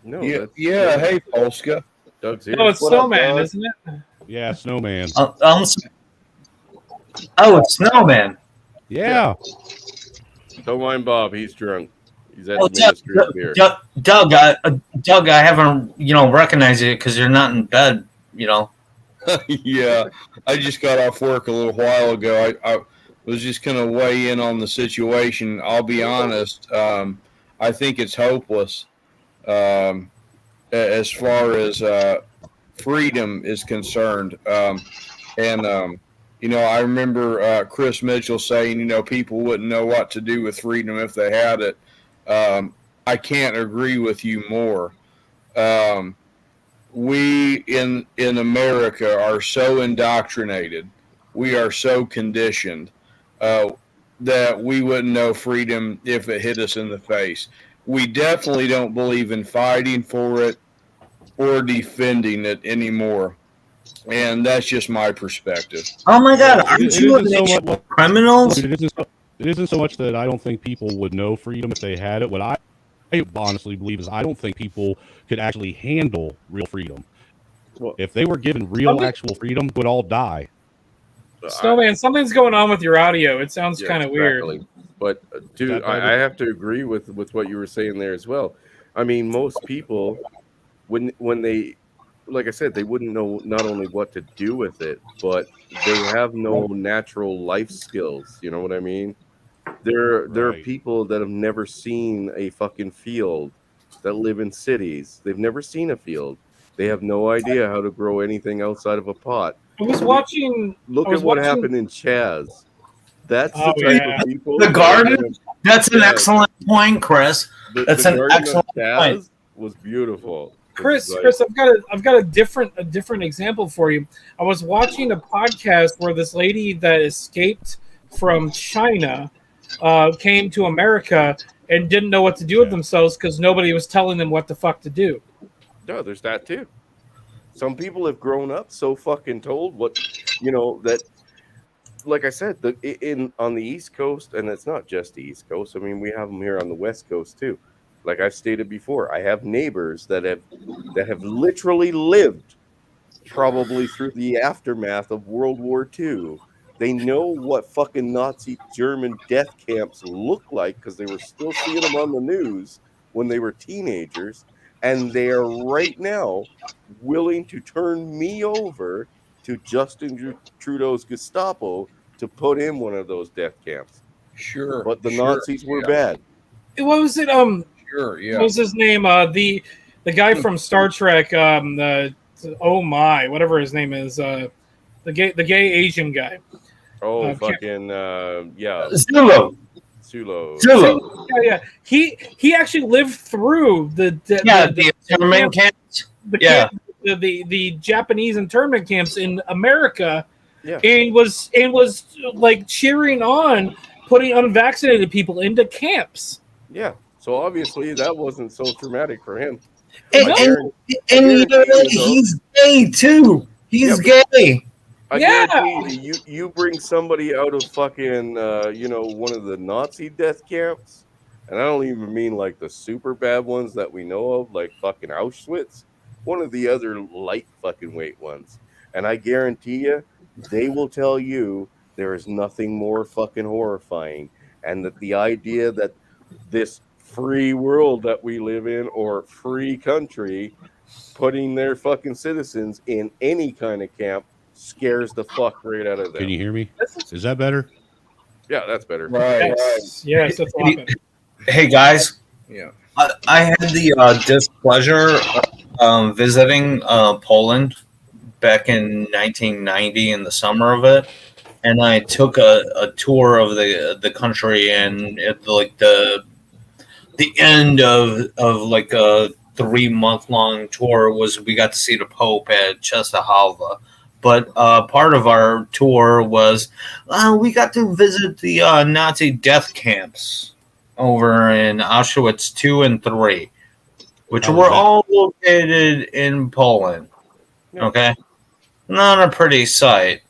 No. Yeah. Hey, Polska. Doug's here. No, it's What up, Snowman, Doug? isn't it? Yeah, Snowman. Oh, it's Snowman. Yeah. Don't mind Bob. He's drunk. He's at Well, the Ministry of Beer. Doug, I haven't recognized it because you're not in bed. Yeah, I just got off work a little while ago. I was just going to weigh in on the situation. I'll be honest. I think it's hopeless as far as freedom is concerned. I remember Chris Mitchell saying, people wouldn't know what to do with freedom if they had it. I can't agree with you more. We in America are so indoctrinated, we are so conditioned that we wouldn't know freedom if it hit us in the face. We definitely don't believe in fighting for it or defending it anymore, and that's just my perspective. Oh my God! It Aren't you a isn't so nation much- of criminals? It isn't so much that I don't think people would know freedom if they had it. What I honestly believe is I don't think people could actually handle real freedom. If they were given real actual freedom, would all die. Snowman, something's going on with your audio. It sounds kind of weird. Exactly. But dude, I have to agree with what you were saying there as well. I mean, most people, when they, like I said, they wouldn't know not only what to do with it, but they have no natural life skills. You know what I mean? There are people that have never seen a fucking field that live in cities. They've never seen a field. They have no idea how to grow anything outside of a pot. I was watching. Look I was at what watching- happened in Chaz. That's Oh, the type yeah. of people. The that garden? have- That's an Yeah. excellent point, Chris. That's an garden of excellent Chaz point. was beautiful. Chris, It's like- Chris, I've got a different example for you. I was watching a podcast where this lady that escaped from China came to America and didn't know what to do with themselves because nobody was telling them what the fuck to do. No, there's that too. Some people have grown up so fucking told what, that, like I said, on the East Coast, and it's not just the East Coast. I mean, we have them here on the West Coast too. Like I've stated before, I have neighbors that have literally lived probably through the aftermath of World War II. They know what fucking Nazi German death camps look like because they were still seeing them on the news when they were teenagers. And they are right now willing to turn me over to Justin Trudeau's Gestapo to put in one of those death camps. Sure. But the sure, Nazis were yeah. bad. What was it? Sure, yeah. What was his name? The guy from Star Trek. Oh my, whatever his name is. The gay Asian guy. Oh, Okay. fucking, yeah. Zulu. Sulo. Yeah. He actually lived through the internment camps. The Japanese internment camps in America, Yeah. and was like cheering on putting unvaccinated people into camps. Yeah. So obviously that wasn't so traumatic for him. And he's gay too. He's gay. I guarantee you bring somebody out of fucking, one of the Nazi death camps, and I don't even mean like the super bad ones that we know of, like fucking Auschwitz, one of the other light fucking weight ones. And I guarantee you, they will tell you there is nothing more fucking horrifying, and that the idea that this free world that we live in, or free country, putting their fucking citizens in any kind of camp scares the fuck right out of them. Can you hear me? Is that better? Yeah, that's better. Right. Yes, that's a lot better. Hey guys. Yeah. I had the displeasure of visiting Poland back in 1990 in the summer of it, and I took a tour of the country, and at like the end of like a 3-month-long tour was we got to see the Pope at Czestochowa. But part of our tour was we got to visit the Nazi death camps over in Auschwitz 2 and 3, which were all located in Poland. Okay? Not a pretty sight.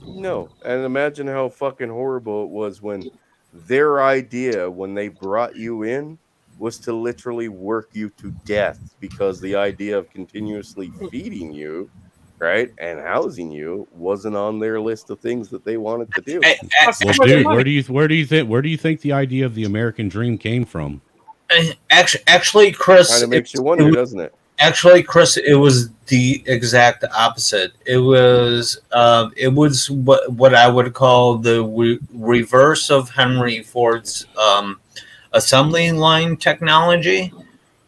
No. And imagine how fucking horrible it was when their idea, when they brought you in, was to literally work you to death, because the idea of continuously feeding you, right, and housing you wasn't on their list of things that they wanted to do. Well, dude, where do you think the idea of the American dream came from? Actually, Chris, kind of makes you wonder, doesn't it? Actually, Chris, it was the exact opposite. It was what I would call the reverse of Henry Ford's assembly line technology.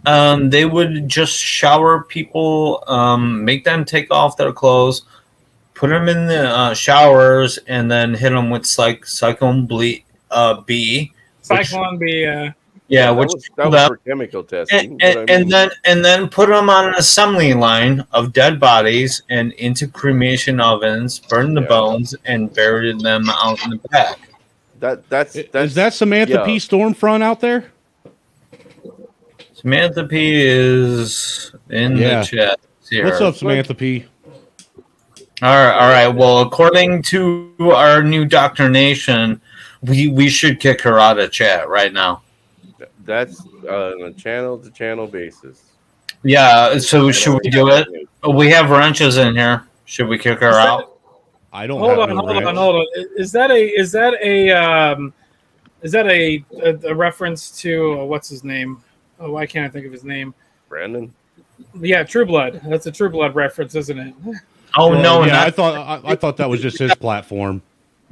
They would just shower people, make them take off their clothes, put them in the showers, and then hit them with Cyclone B. Cyclone B. Yeah, that was for chemical testing. And then put them on an assembly line of dead bodies and into cremation ovens, burn the bones, and buried them out in the back. Is that Samantha P. Stormfront out there? Samantha P. is in the chat here. What's up, Samantha P.? All right. Well, according to our new doctrination, we should kick her out of chat right now. That's on a channel-to-channel basis. Yeah. So should we do it? We have wrenches in here. Should we kick her out? I don't. Hold on. Is that a reference to what's his name? Oh, why can't I think of his name? Brandon. Yeah, True Blood. That's a True Blood reference, isn't it? Oh no! Yeah, I thought that was just his platform.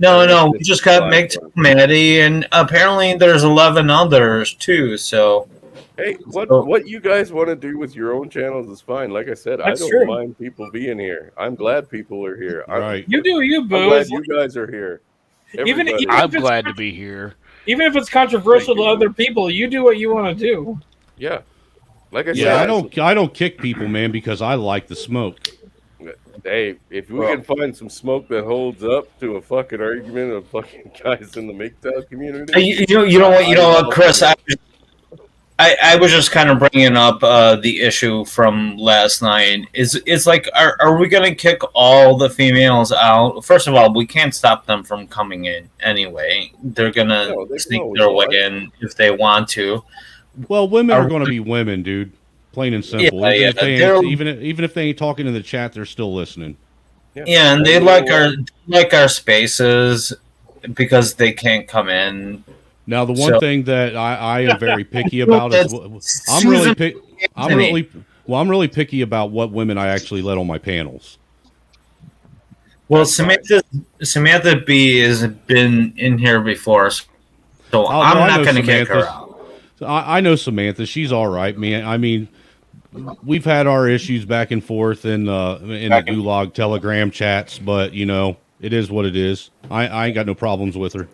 No. We just got Meg Maddie, and apparently there's 11 others too. So, hey, what you guys want to do with your own channels is fine. Like I said, I don't mind people being here. I'm glad people are here. Right. You do you, boo. I'm glad you guys are here. I'm glad to be here. Even if it's controversial to other people, you do what you want to do. Yeah. Like I said, I don't kick people, man, because I like the smoke. Hey, if we can find some smoke that holds up to a fucking argument of fucking guys in the MGTOW community. You know what, Chris? I was just kind of bringing up the issue from last night. It's like, are we going to kick all the females out? First of all, we can't stop them from coming in anyway. They're going to sneak their way in if they want to. Well, women are going to be women, dude. Plain and simple. Even if they ain't talking in the chat, they're still listening. Yeah, and they like our spaces because they can't come in. Now, the one thing that I am very picky about is I'm really picky about what women I actually let on my panels. Well, Samantha B has been in here before, so I'm not going to kick her out. I know Samantha. She's all right, man. I mean, we've had our issues back and forth in the Gulag Telegram chats, but, it is what it is. I ain't got no problems with her.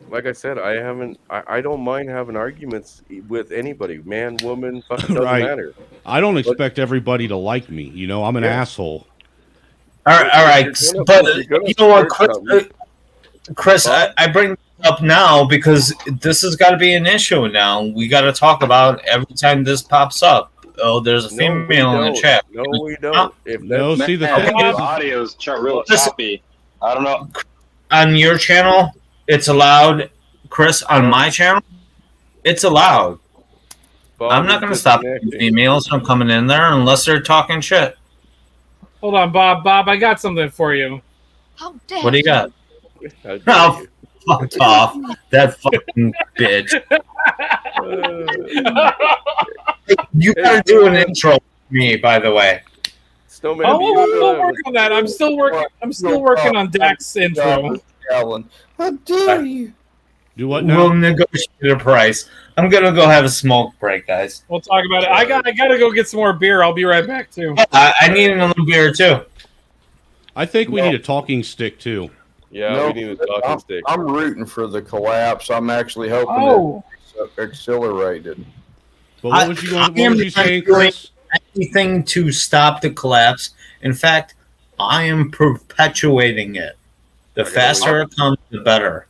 like I said, I don't mind having arguments with anybody, man, woman, fucking doesn't Right. matter. I don't expect everybody to like me. You know, I'm an asshole. All right. But you know what, Chris, Bob? I bring this up now because this has got to be an issue now. We got to talk about every time this pops up. Oh, there's a female in the chat. No, we don't. If No, see, the Man, thing the is, audio's real choppy. I don't know. On your channel, it's allowed. Chris, on my channel, it's allowed. Bob I'm not going to stop females from coming in there unless they're talking shit. Hold on, Bob. Bob, I got something for you. How dare What do you got? Oh, Oh, fuck off. That fucking bitch. You gotta do an intro with me, by the way. Snowman, Oh, we'll work on that. I'm still working on Dak's intro. How dare you? Do what now? We'll negotiate a price. I'm gonna go have a smoke break, guys. We'll talk about it. I gotta go get some more beer. I'll be right back too. I need another beer too. I think we need a talking stick too. Yeah, we need a talking stick. I'm rooting for the collapse. I'm actually hoping Oh. that it's accelerated. But what was you saying, doing Chris? anything to stop the collapse. In fact, I am perpetuating it. The faster it comes, the better.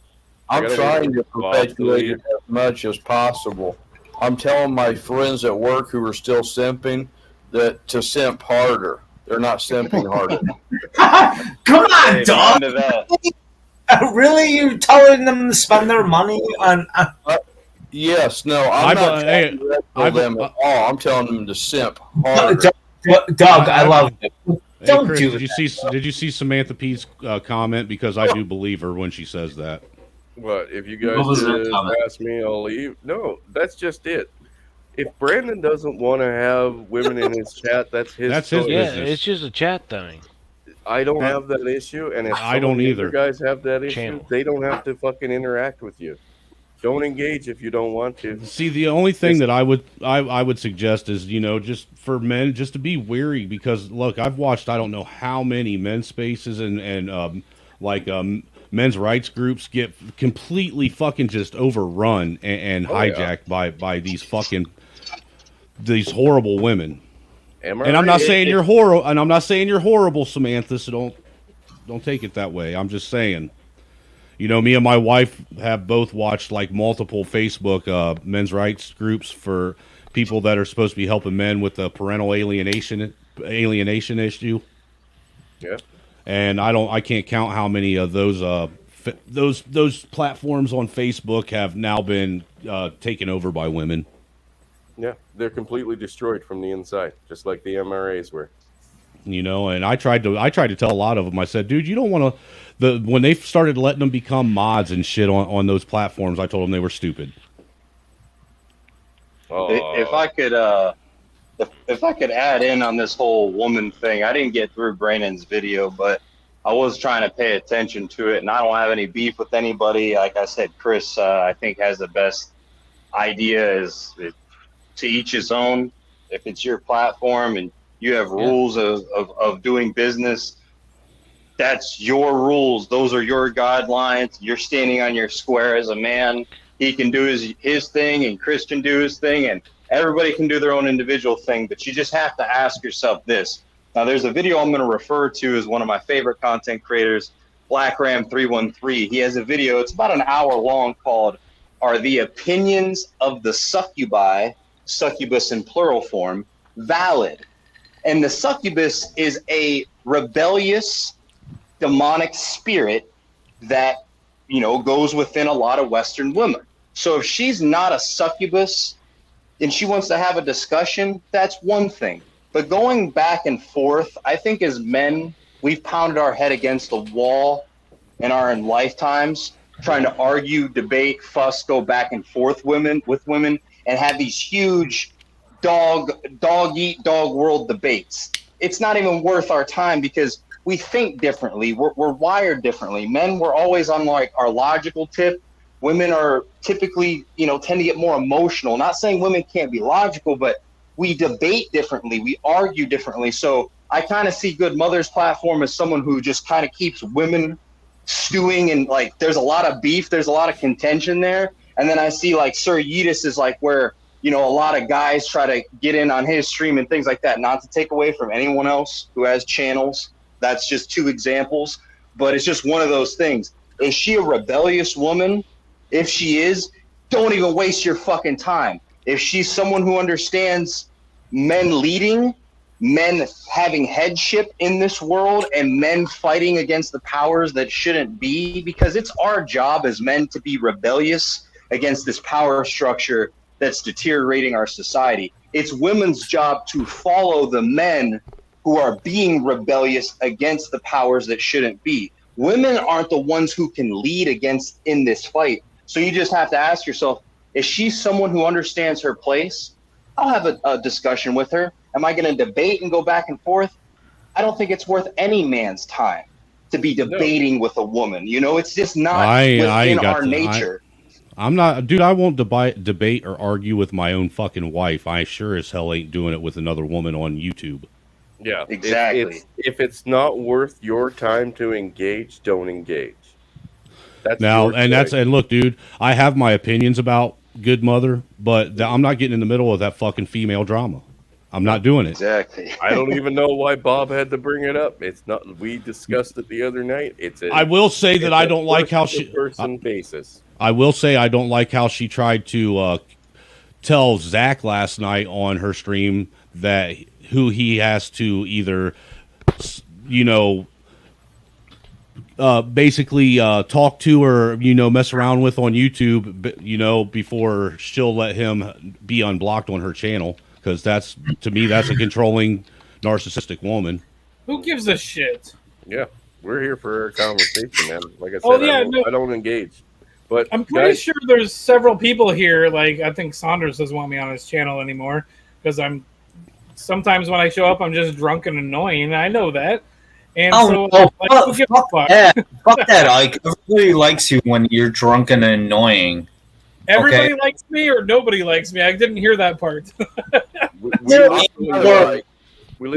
I'm trying to perpetuate it as much as possible. I'm telling my friends at work who are still simping that to simp harder. They're not simping harder. Come on, dog. Really? You telling them to spend their money on? Yes, no, I'm not telling them at all. I'm telling them to simp harder. Doug, I love it. Hey, Chris, did you see Samantha P's comment? Because I do believe her when she says that. But if you guys ask me, I'll leave. No, that's just it. If Brandon doesn't want to have women in his chat, that's his choice. Yeah, it's just a chat thing. I don't have that issue, and if I don't either. You guys have that issue, they don't have to fucking interact with you. Don't engage if you don't want to. See, the only thing that I would suggest is, you know, just for men, just to be wary, because look, I've watched I don't know how many men's spaces and men's rights groups get completely fucking just overrun and hijacked by these horrible women. And I'm not saying you're horrible, and I'm not saying you're horrible, Samantha. So don't take it that way. I'm just saying. You know, me and my wife have both watched like multiple Facebook men's rights groups for people that are supposed to be helping men with the parental alienation issue. Yeah. And I can't count how many of those platforms on Facebook have now been taken over by women. Yeah, they're completely destroyed from the inside, just like the MRAs were. You know, and I tried to tell a lot of them. I said, dude, you don't want to. When they started letting them become mods and shit on those platforms, I told them they were stupid. If I could add in on this whole woman thing, I didn't get through Brandon's video, but I was trying to pay attention to it, and I don't have any beef with anybody. Like I said, Chris, I think has the best idea is to each his own. If it's your platform and you have rules of doing business, that's your rules. Those are your guidelines. You're standing on your square as a man. He can do his thing, and Chris can do his thing, and everybody can do their own individual thing. But you just have to ask yourself this. Now, there's a video I'm going to refer to as one of my favorite content creators, Black Ram 313. He has a video. It's about an hour long called "Are the Opinions of the Succubi, Succubus in plural form, Valid?" And the succubus is a rebellious, demonic spirit that, you know, goes within a lot of Western women. So if she's not a succubus and she wants to have a discussion, that's one thing. But going back and forth, I think as men, we've pounded our head against the wall in our lifetimes, trying to argue, debate, fuss, go back and forth with women, and have these huge dog eat dog world debates. It's not even worth our time because we think differently. We're wired differently. Men, we're always on like our logical tip. Women are typically, you know, tend to get more emotional. Not saying women can't be logical, but we debate differently. We argue differently. So I kind of see Good Mother's platform as someone who just kind of keeps women stewing and like there's a lot of beef, there's a lot of contention there. And then I see like Sir Yeetus is like where, you know, a lot of guys try to get in on his stream and things like that. Not to take away from anyone else who has channels. That's just 2 examples. But it's just one of those things. Is she a rebellious woman? If she is, don't even waste your fucking time. If she's someone who understands men leading, men having headship in this world, and men fighting against the powers that shouldn't be, because it's our job as men to be rebellious against this power structure that's deteriorating our society. It's women's job to follow the men who are being rebellious against the powers that shouldn't be. Women aren't the ones who can lead against in this fight. So you just have to ask yourself, is she someone who understands her place? I'll have a discussion with her. Am I going to debate and go back and forth? I don't think it's worth any man's time to be debating with a woman. You know, it's just not within our nature. I'm not, dude. I won't debate or argue with my own fucking wife. I sure as hell ain't doing it with another woman on YouTube. Yeah, exactly. If it's not worth your time to engage, don't engage. That's now, your and choice. and look, dude. I have my opinions about Good Mother, but I'm not getting in the middle of that fucking female drama. I'm not doing it. Exactly. I don't even know why Bob had to bring it up. It's not. We discussed it the other night. I will say that I don't like how person basis. I will say I don't like how she tried to tell Zach last night on her stream that who he has to either, you know, basically talk to or, you know, mess around with on YouTube, you know, before she'll let him be unblocked on her channel. Because that's, to me, that's a controlling, narcissistic woman. Who gives a shit? Yeah, we're here for a conversation, man. Like I said, I don't engage. But I'm pretty sure there's several people here. Like, I think Saunders doesn't want me on his channel anymore because sometimes when I show up, I'm just drunk and annoying. I know that. And who gives a fuck? Fuck that, Ike. Everybody likes you when you're drunk and annoying. Everybody likes me or nobody likes me? I didn't hear that part. we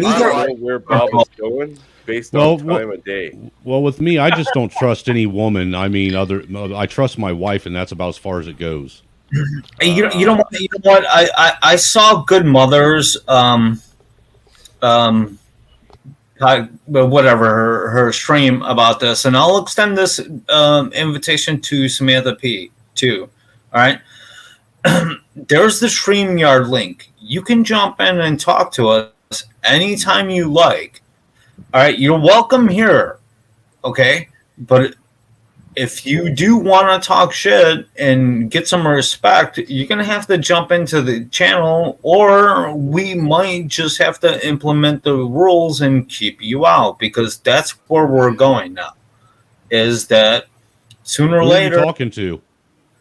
know where Bob is going based on time of day. Well, with me, I just don't trust any woman. I mean, I trust my wife, and that's about as far as it goes. You know what? I saw Good Mothers. Whatever her stream about this, and I'll extend this invitation to Samantha P too. All right, there's the StreamYard link. You can jump in and talk to us anytime you like. All right, you're welcome here. Okay, but if you do want to talk shit and get some respect, you're gonna have to jump into the channel, or we might just have to implement the rules and keep you out, because that's where we're going now. Is that sooner or later? Who are you talking to?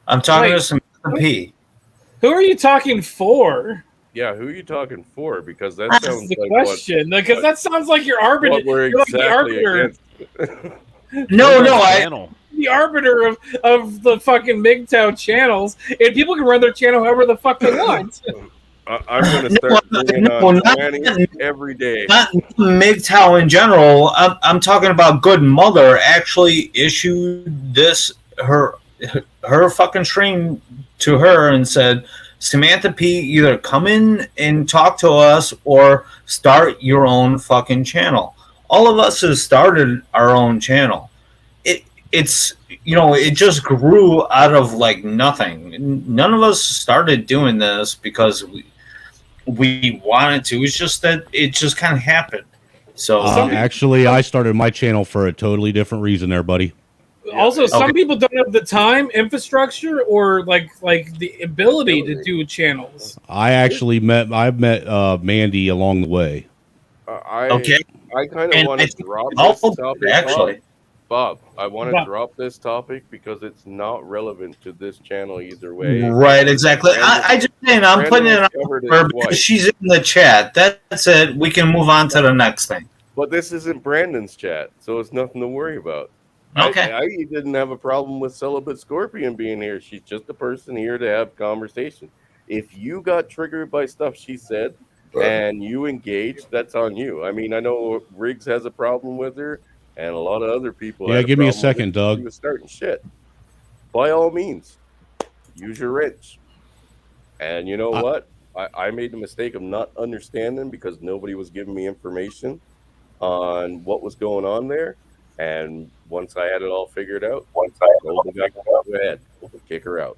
I'm talking to Samantha P. Who are you talking for? Yeah, who are you talking for? Because that That's sounds the like question. Because that sounds like you're arbiter. what we're You're like the exactly arbiter. against. No, the arbiter of the fucking MGTOW channels, and people can run their channel however the fuck they want. I'm going to start bringing on planning every day. Not MGTOW in general. I'm talking about Good Mother actually issued this her fucking stream to her and said, Samantha P, either come in and talk to us or start your own fucking channel. All of us have started our own channel. It's you know, it just grew out of like nothing. None of us started doing this because we wanted to. It's just that it just kind of happened. So actually, I started my channel for a totally different reason there, buddy. Also, some people don't have the time, infrastructure, or like the ability to do channels. I met Mandy along the way. I kind of want to drop this topic. Actually, Bob, I want to drop this topic because it's not relevant to this channel either way. Right, exactly. I just saying, I'm putting it on her because she's in the chat. That's it. We can move on to the next thing. But this isn't Brandon's chat, so it's nothing to worry about. Okay. I didn't have a problem with Celibate Scorpion being here. She's just a person here to have conversation. If you got triggered by stuff she said and you engaged, that's on you. I mean, I know Riggs has a problem with her, and a lot of other people. Yeah, had give me a problem with second, it. Doug. He was starting shit. By all means, use your wrench. And you know what? I made the mistake of not understanding because nobody was giving me information on what was going on there. And once I had it all figured out, told the guy, go ahead, kick her out.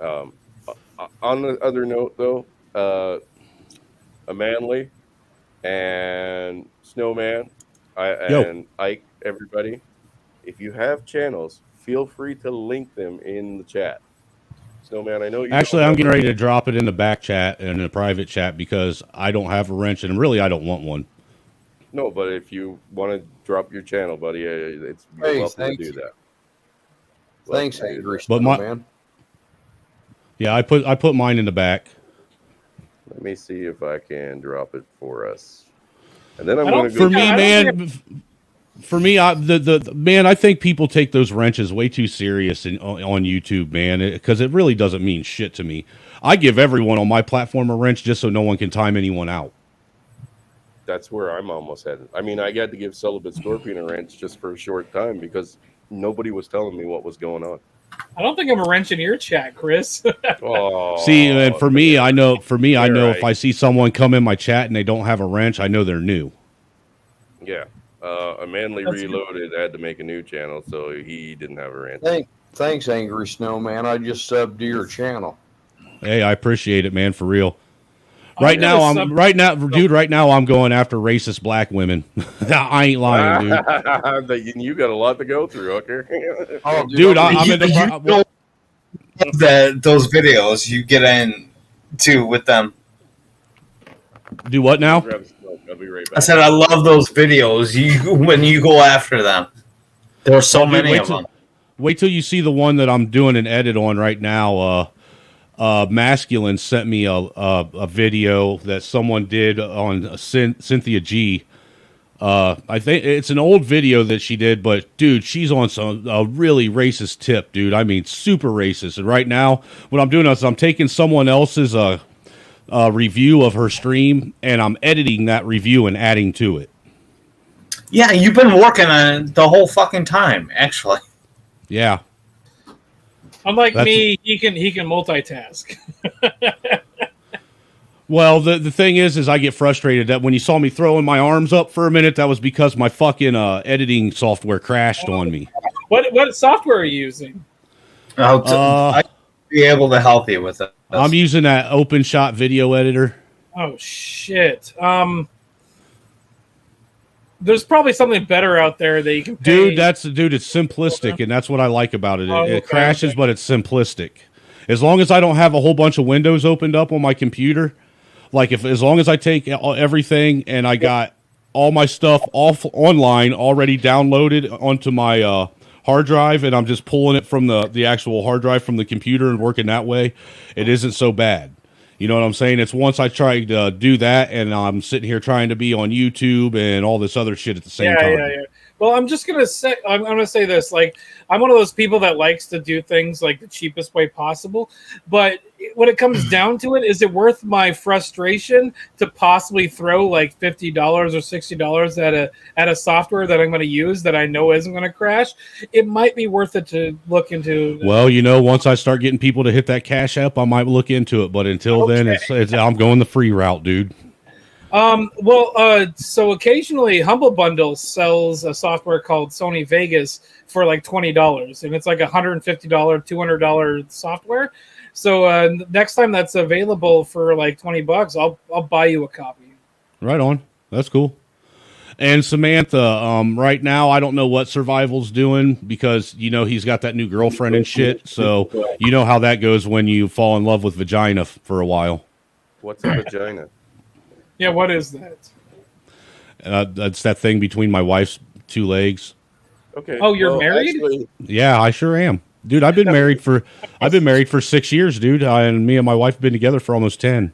On the other note, though, a Manly and Snowman and Ike, everybody, if you have channels, feel free to link them in the chat. Snowman, I know you. Actually, I'm getting ready to drop it in the back chat and in the private chat because I don't have a wrench, and really, I don't want one. No, but if you want to drop your channel, buddy, it's you're Hey, welcome to thanks. do that. Thanks, Angry But my- man. Yeah, I put mine in the back. Let me see if I can drop it for us, and then I'm I going don't to go. For me, man. For me, man, I think people take those wrenches way too serious on YouTube, man, because it really doesn't mean shit to me. I give everyone on my platform a wrench just so no one can time anyone out. That's where I'm almost headed. I mean, I got to give Celibate Scorpion a wrench just for a short time because nobody was telling me what was going on. I don't think I'm a wrench in your chat, Chris. Oh, See, and for me, I know. I know right. if I see someone come in my chat and they don't have a wrench, I know they're new. Yeah. A Manly That's Reloaded had to make a new channel, so he didn't have a wrench. Thanks, Angry Snowman. I just subbed to your channel. Hey, I appreciate it, man, for real. I'm Right now, gonna Right now, I'm going after racist black women. I ain't lying, dude. You got a lot to go through, okay? Oh, Dude, I'm in the. Those videos you get into with them. Do what now? Grab a smoke. I'll be right back. I said I love those videos. When you go after them, there are so Dude, many of them. Wait till you see the one that I'm doing an edit on right now. Masculine sent me a video that someone did on Cynthia G. I think it's an old video that she did, but dude, she's on a really racist tip, dude. I mean, super racist. And right now, what I'm doing is I'm taking someone else's review of her stream, and I'm editing that review and adding to it. Yeah, you've been working on it the whole fucking time, actually. Yeah. Unlike me, he can multitask. Well, the thing is I get frustrated that when you saw me throwing my arms up for a minute, that was because my fucking editing software crashed on me. What software are you using? I'd be able to help you with it. I'm using that OpenShot video editor. Oh shit. There's probably something better out there that you can pay. Dude, it's simplistic, and that's what I like about it. Oh, It crashes, but it's simplistic. As long as I don't have a whole bunch of windows opened up on my computer, like as long as I take everything and I got all my stuff off online already downloaded onto my hard drive, and I'm just pulling it from the actual hard drive from the computer and working that way, it isn't so bad. You know what I'm saying? It's once I try to do that, and I'm sitting here trying to be on YouTube and all this other shit at the same time. Yeah. Well, I'm gonna say this. Like, I'm one of those people that likes to do things like the cheapest way possible. But when it comes down to it, is it worth my frustration to possibly throw like $50 or $60 at a software that I'm going to use that I know isn't going to crash? It might be worth it to look into. Well, once I start getting people to hit that cash app, I might look into it. But until then, I'm going the free route, dude. So occasionally Humble Bundle sells a software called Sony Vegas for like $20, and it's like $150, $200 software. So next time that's available for like $20, I'll buy you a copy. Right on. That's cool. And Samantha, right now I don't know what Survival's doing because he's got that new girlfriend and shit. So you know how that goes when you fall in love with vagina for a while. What's a vagina? Yeah, what is that? That's that thing between my wife's two legs. Okay. Oh, you're married? Actually, Yeah, I sure am, dude. I've been married for 6 years, dude. And me and my wife have been together for almost 10.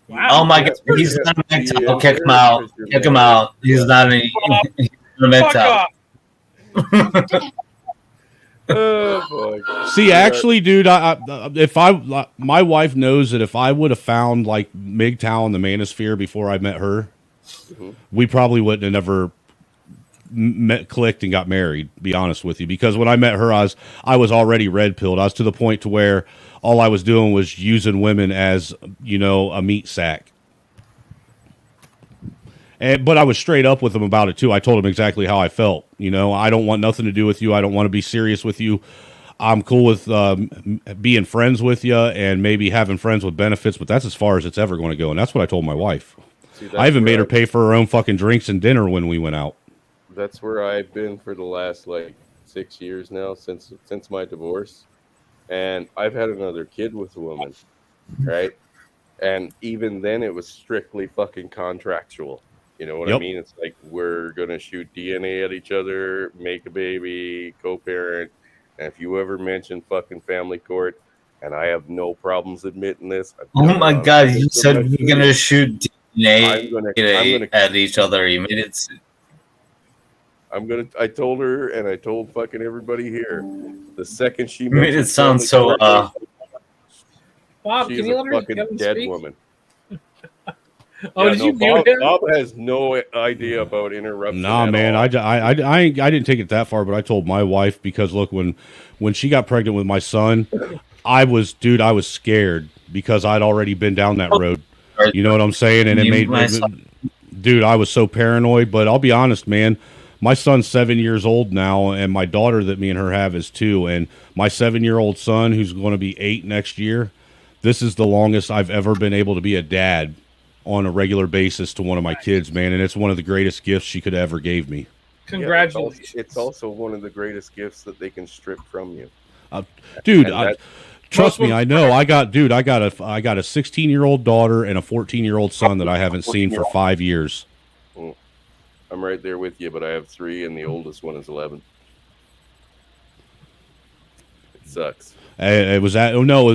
Wow. Oh my god, he's not a MGTOW. Kick him out. Kick him out. He's not a MGTOW. oh boy. See, actually, dude, my wife knows that if I would have found like MGTOW in the Manosphere before I met her, we probably wouldn't have never clicked and got married, to be honest with you, because when I met her, I was already red pilled. I was to the point to where all I was doing was using women as, a meat sack. But I was straight up with him about it too. I told him exactly how I felt. I don't want nothing to do with you. I don't want to be serious with you. I'm cool with being friends with you and maybe having friends with benefits, but that's as far as it's ever going to go. And that's what I told my wife. I even made her pay for her own fucking drinks and dinner when we went out. That's where I've been for the last 6 years now, since my divorce. And I've had another kid with a woman, right? And even then it was strictly fucking contractual. You know what I mean? It's like, we're going to shoot DNA at each other, make a baby, co-parent. And if you ever mention fucking family court, and I have no problems admitting this. Oh my God, you said we're going to shoot DNA at each other. You made it. I told her, and I told fucking everybody here, the second she made it sound so, Bob, she can is you a let her fucking dead woman. Did you mute him? Bob has no idea about interruption. Nah, man, I didn't take it that far, but I told my wife, because look, when she got pregnant with my son, I was scared because I'd already been down that road. You know what I'm saying? And it made me, dude, I was so paranoid. But I'll be honest, man, my son's 7 years old now, and my daughter that me and her have is 2. And my 7-year-old son, who's going to be 8 next year, this is the longest I've ever been able to be a dad on a regular basis to one of my kids, man. And it's one of the greatest gifts she could ever gave me. Congratulations. It's also one of the greatest gifts that they can strip from you. Dude, trust me, I know. I got a 16-year-old daughter and a 14-year-old son that I haven't seen for 5 years. I'm right there with you, but I have 3, and the oldest one is 11. It sucks. It was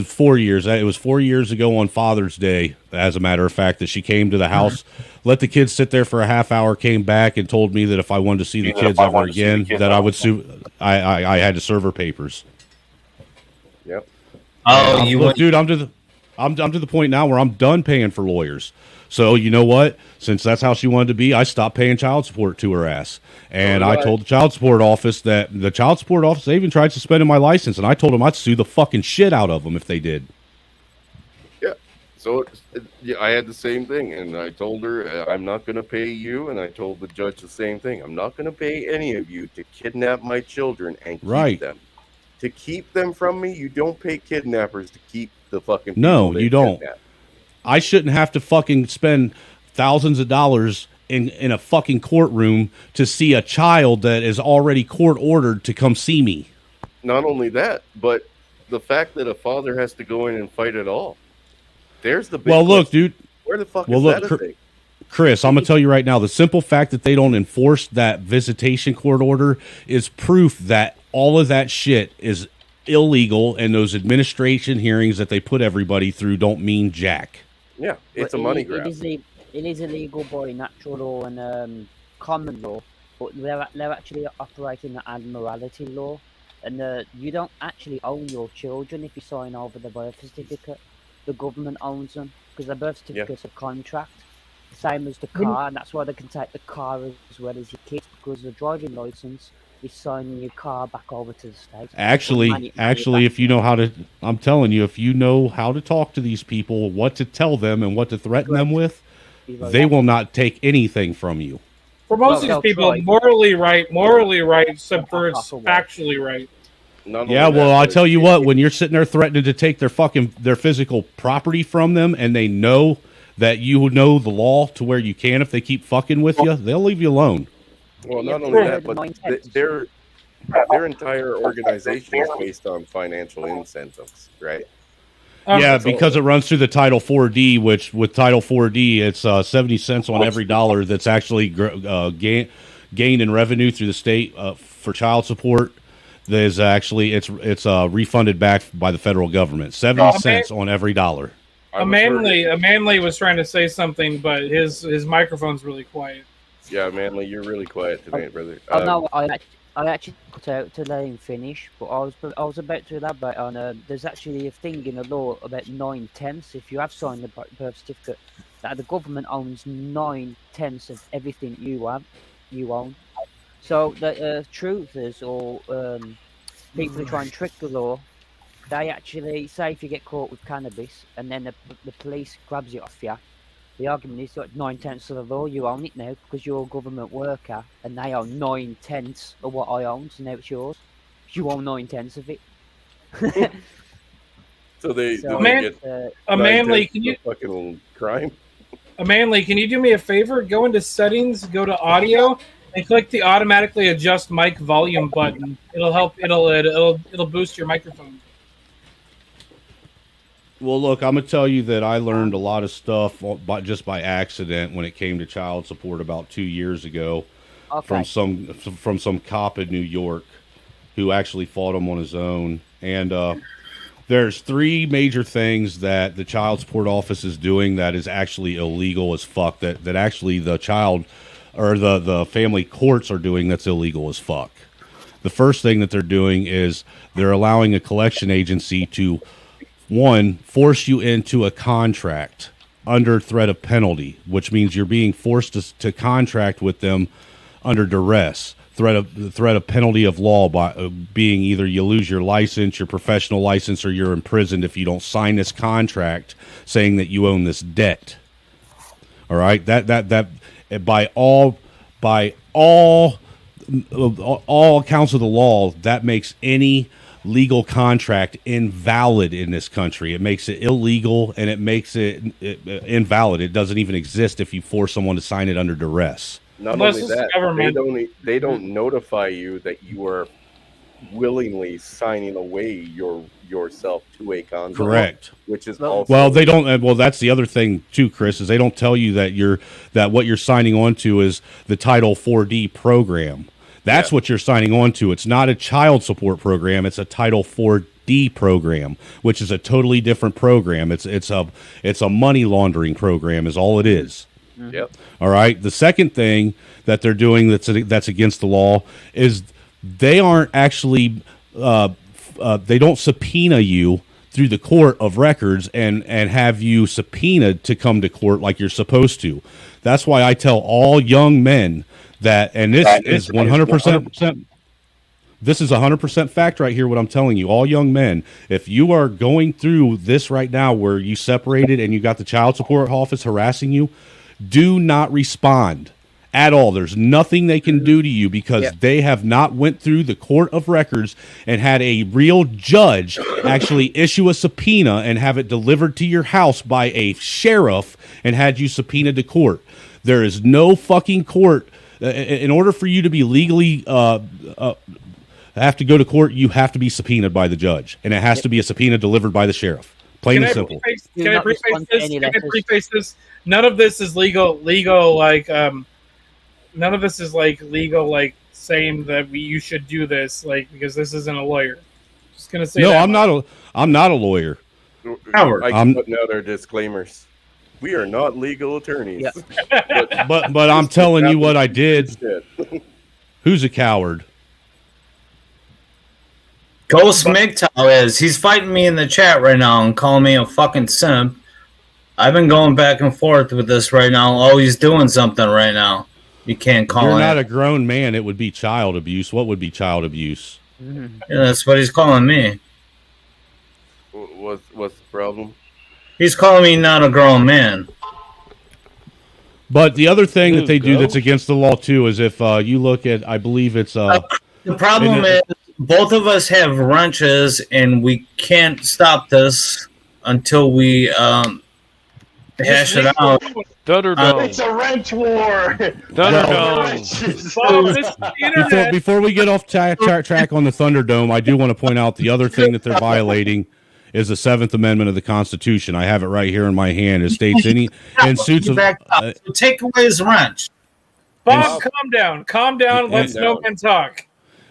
4 years. It was 4 years ago on Father's Day, as a matter of fact, that she came to the house, let the kids sit there for a half hour, came back and told me that if I wanted to see the kids ever again, that I would sue. I had to serve her papers. Yep. Oh, dude, I'm to the point now where I'm done paying for lawyers. So you know what? Since that's how she wanted to be, I stopped paying child support to her ass. And I told the child support office they even tried suspending my license, and I told them I'd sue the fucking shit out of them if they did. Yeah. So I had the same thing, and I told her I'm not going to pay you, and I told the judge the same thing. I'm not going to pay any of you to kidnap my children and keep them. To keep them from me, you don't pay kidnappers to keep the fucking people. No, you don't. Kidnap. I shouldn't have to fucking spend thousands of dollars in a fucking courtroom to see a child that is already court ordered to come see me. Not only that, but the fact that a father has to go in and fight at all. There's the big look, dude. Where the fuck is that a thing? Chris, I'm gonna tell you right now, the simple fact that they don't enforce that visitation court order is proof that all of that shit is illegal, and those administration hearings that they put everybody through don't mean jack. Yeah, it's a money grab. It is illegal by natural law and common law, but they're actually operating the admiralty law, and you don't actually own your children if you sign over the birth certificate. The government owns them because the birth certificate's a contract, same as the car, and that's why they can take the car as well as your kids, because the driving license is signing your car back over to the state. Actually, if you know how to, I'm telling you, if you know how to talk to these people, what to tell them and what to threaten them with, they will not take anything from you. For most of these people, morally right, except for it's factually right. Yeah, well, I tell you what, when you're sitting there threatening to take their physical property from them, and they know that you know the law to where you can, if they keep fucking with you, they'll leave you alone. Well, not only that, but their entire organization is based on financial incentives, right? Yeah, because it runs through the Title 4D, which with Title 4D, it's 70 cents on every dollar that's actually gained in revenue through the state for child support. There's actually it's refunded back by the federal government. 70 cents on every dollar. A Manly was trying to say something, but his microphone's really quiet. Yeah, Manly, you're really quiet tonight, brother. No, I actually cut out to let him finish, but I was about to elaborate on. There's actually a thing in the law about 9/10. If you have signed the birth certificate, that the government owns 9/10 of everything you own. So the truthers or people who try and trick the law, they actually say if you get caught with cannabis and then the police grabs it off you, the argument is that 9/10 of the law, you own it now because you're a government worker and they own 9/10 of what I own, so now it's yours. You own 9/10 of it. So they Manly, can you fucking crime? Manly, can you do me a favor? Go into settings, go to audio, and click the automatically adjust mic volume button. It'll help. It'll boost your microphone. Well, look, I'm gonna tell you that I learned a lot of stuff just by accident when it came to child support about 2 years ago from some cop in New York who actually fought him on his own. And there's 3 major things that the child support office is doing that is actually illegal as fuck. That actually the child or the family courts are doing that's illegal as fuck. The first thing that they're doing is they're allowing a collection agency to, one, force you into a contract under threat of penalty, which means you're being forced to contract with them under duress, threat of penalty of law, by being either you lose your license, your professional license, or you're imprisoned if you don't sign this contract saying that you own this debt. All right, that by all accounts of the law, that makes any legal contract invalid in this country. It makes it illegal and it makes it invalid. It doesn't even exist if you force someone to sign it under duress. Not only that, they don't notify you that you are willingly signing away yourself to a contract. Correct. Which is also well, they don't. Well, that's the other thing too, Chris, is they don't tell you that what you're signing on to is the Title 4D program. That's what you're signing on to. It's not a child support program. It's a Title 4D program, which is a totally different program. It's a money laundering program is all it is. Yep. All right. The second thing that they're doing that's against the law is they aren't actually they don't subpoena you through the court of records and have you subpoenaed to come to court like you're supposed to. That's why I tell all young men that, and this is 100%. This is 100% fact right here, what I'm telling you. All young men, if you are going through this right now where you separated and you got the child support office harassing you, do not respond at all. There's nothing they can do to you because they have not went through the court of records and had a real judge actually issue a subpoena and have it delivered to your house by a sheriff and had you subpoenaed to court. There is no fucking court. In order for you to be legally have to go to court, you have to be subpoenaed by the judge, and it has to be a subpoena delivered by the sheriff. Plain and simple. Can I preface this? None of this is legal. Like none of this is like legal. Like saying that you should do this. Like because this isn't a lawyer. Just gonna say. No, I'm not a lawyer. Howard, I can put out our disclaimers. We are not legal attorneys. Yeah. But I'm telling you what I did. Who's a coward? Ghost MGTOW is. He's fighting me in the chat right now and calling me a fucking simp. I've been going back and forth with this right now. Oh, he's doing something right now. You can't call him. You're not a grown man. It would be child abuse. What would be child abuse? Yeah, that's what he's calling me. What's the problem? He's calling me not a grown man. But the other thing that they do that's against the law too is if you look at, I believe it's the problem is both of us have wrenches and we can't stop this until we hash it out. Thunderdome. It's a wrench war. Thunderdome. Before we get off track on the Thunderdome, I do want to point out the other thing that they're violating is the 7th Amendment of the Constitution. I have it right here in my hand. It states any in suits of take away his wrench. Bob, calm down. Let Snowman talk.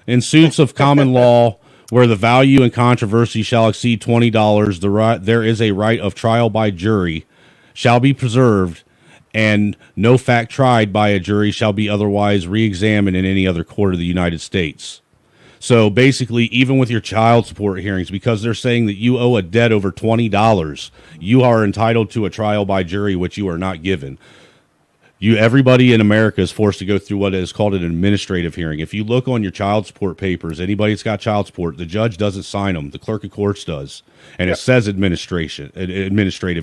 In suits of common law, where the value and controversy shall exceed $20, there is a right of trial by jury shall be preserved, and no fact tried by a jury shall be otherwise re-examined in any other court of the United States. So basically, even with your child support hearings, because they're saying that you owe a debt over $20, you are entitled to a trial by jury, which you are not given. Everybody in America is forced to go through what is called an administrative hearing. If you look on your child support papers, anybody that's got child support, the judge doesn't sign them. The clerk of courts does. And it says administrative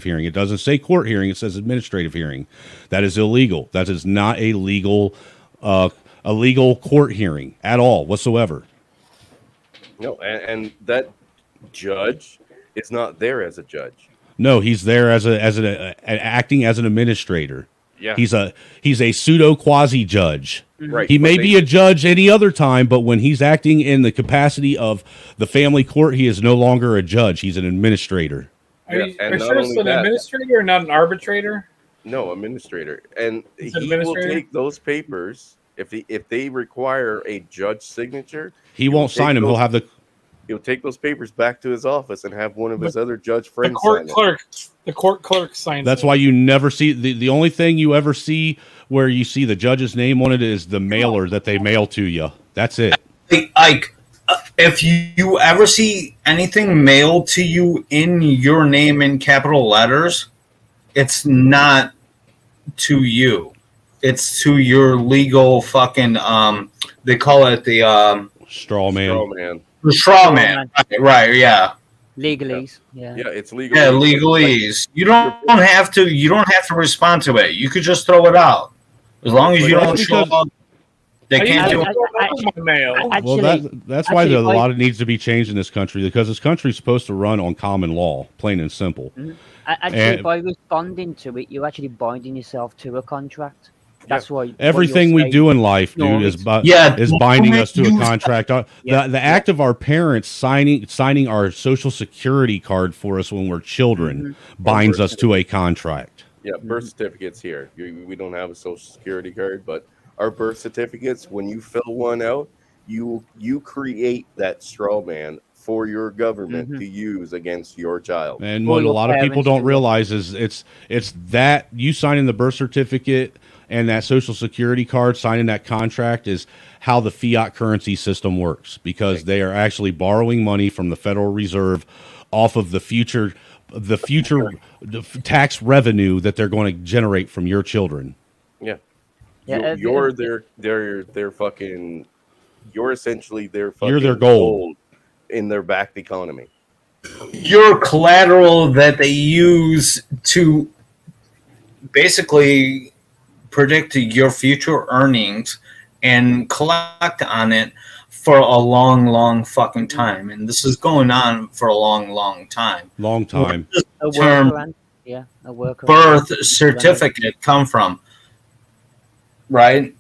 hearing. It doesn't say court hearing. It says administrative hearing. That is illegal. That is not a legal court hearing at all whatsoever. No, and that judge is not there as a judge. No, he's there as acting as an administrator. Yeah. He's a pseudo quasi judge. Right. He may be a judge any other time, but when he's acting in the capacity of the family court, he is no longer a judge. He's an administrator. Are you sure it's an administrator or not an arbitrator? No, administrator. And he will take those papers if they require a judge signature. He won't sign them. He'll take those papers back to his office and have one of his other judge friends The court clerk signs. That's why you never see the only thing you ever see where you see the judge's name on it is the mailer that they mail to you. That's it. Like, if you ever see anything mailed to you in your name in capital letters, it's not to you. It's to your legal fucking they call it the straw man. The straw man. Right, yeah. Legalese. Yeah, it's legal. Yeah, legalese. You don't have to respond to it. You could just throw it out. As long as you don't show up, they can't do it. Well, that's why a lot of needs to be changed in this country, because this country is supposed to run on common law, plain and simple. Actually, by responding to it, you're actually binding yourself to a contract. That's why everything we do in life, dude, is binding us to a contract. The act of our parents signing our social security card for us when we're children binds us to a contract. Yeah, birth certificates here. We don't have a social security card, but our birth certificates, when you fill one out, you create that straw man for your government to use against your child. And what a lot of people don't realize is it's that you signing the birth certificate and that social security card, signing that contract, is how the fiat currency system works, because they are actually borrowing money from the Federal Reserve off of the future tax revenue that they're going to generate from your children. Yeah. You're essentially their fucking you're their gold in their backed economy. Your collateral that they use to basically predict your future earnings and collect on it for a long fucking time. And this is going on for a long time. Long time. Where does the term birth certificate come from? Right?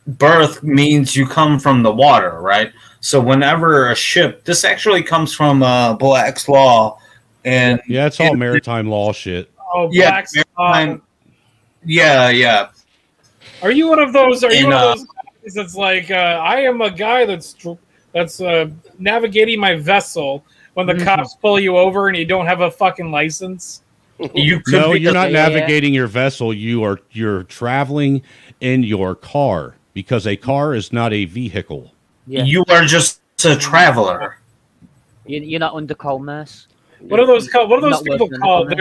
Birth means you come from the water, right? So whenever a ship, this actually comes from Black's Law. And yeah, it's all maritime law shit. Oh, Black's Law. Yeah. Are you one of those? Are you one of those guys that's like, I am a guy that's navigating my vessel when the cops pull you over and you don't have a fucking license? You're not navigating your vessel. You're traveling in your car, because a car is not a vehicle. Yeah. You are just a traveler. You're not under commerce. What are those called? What are those people called?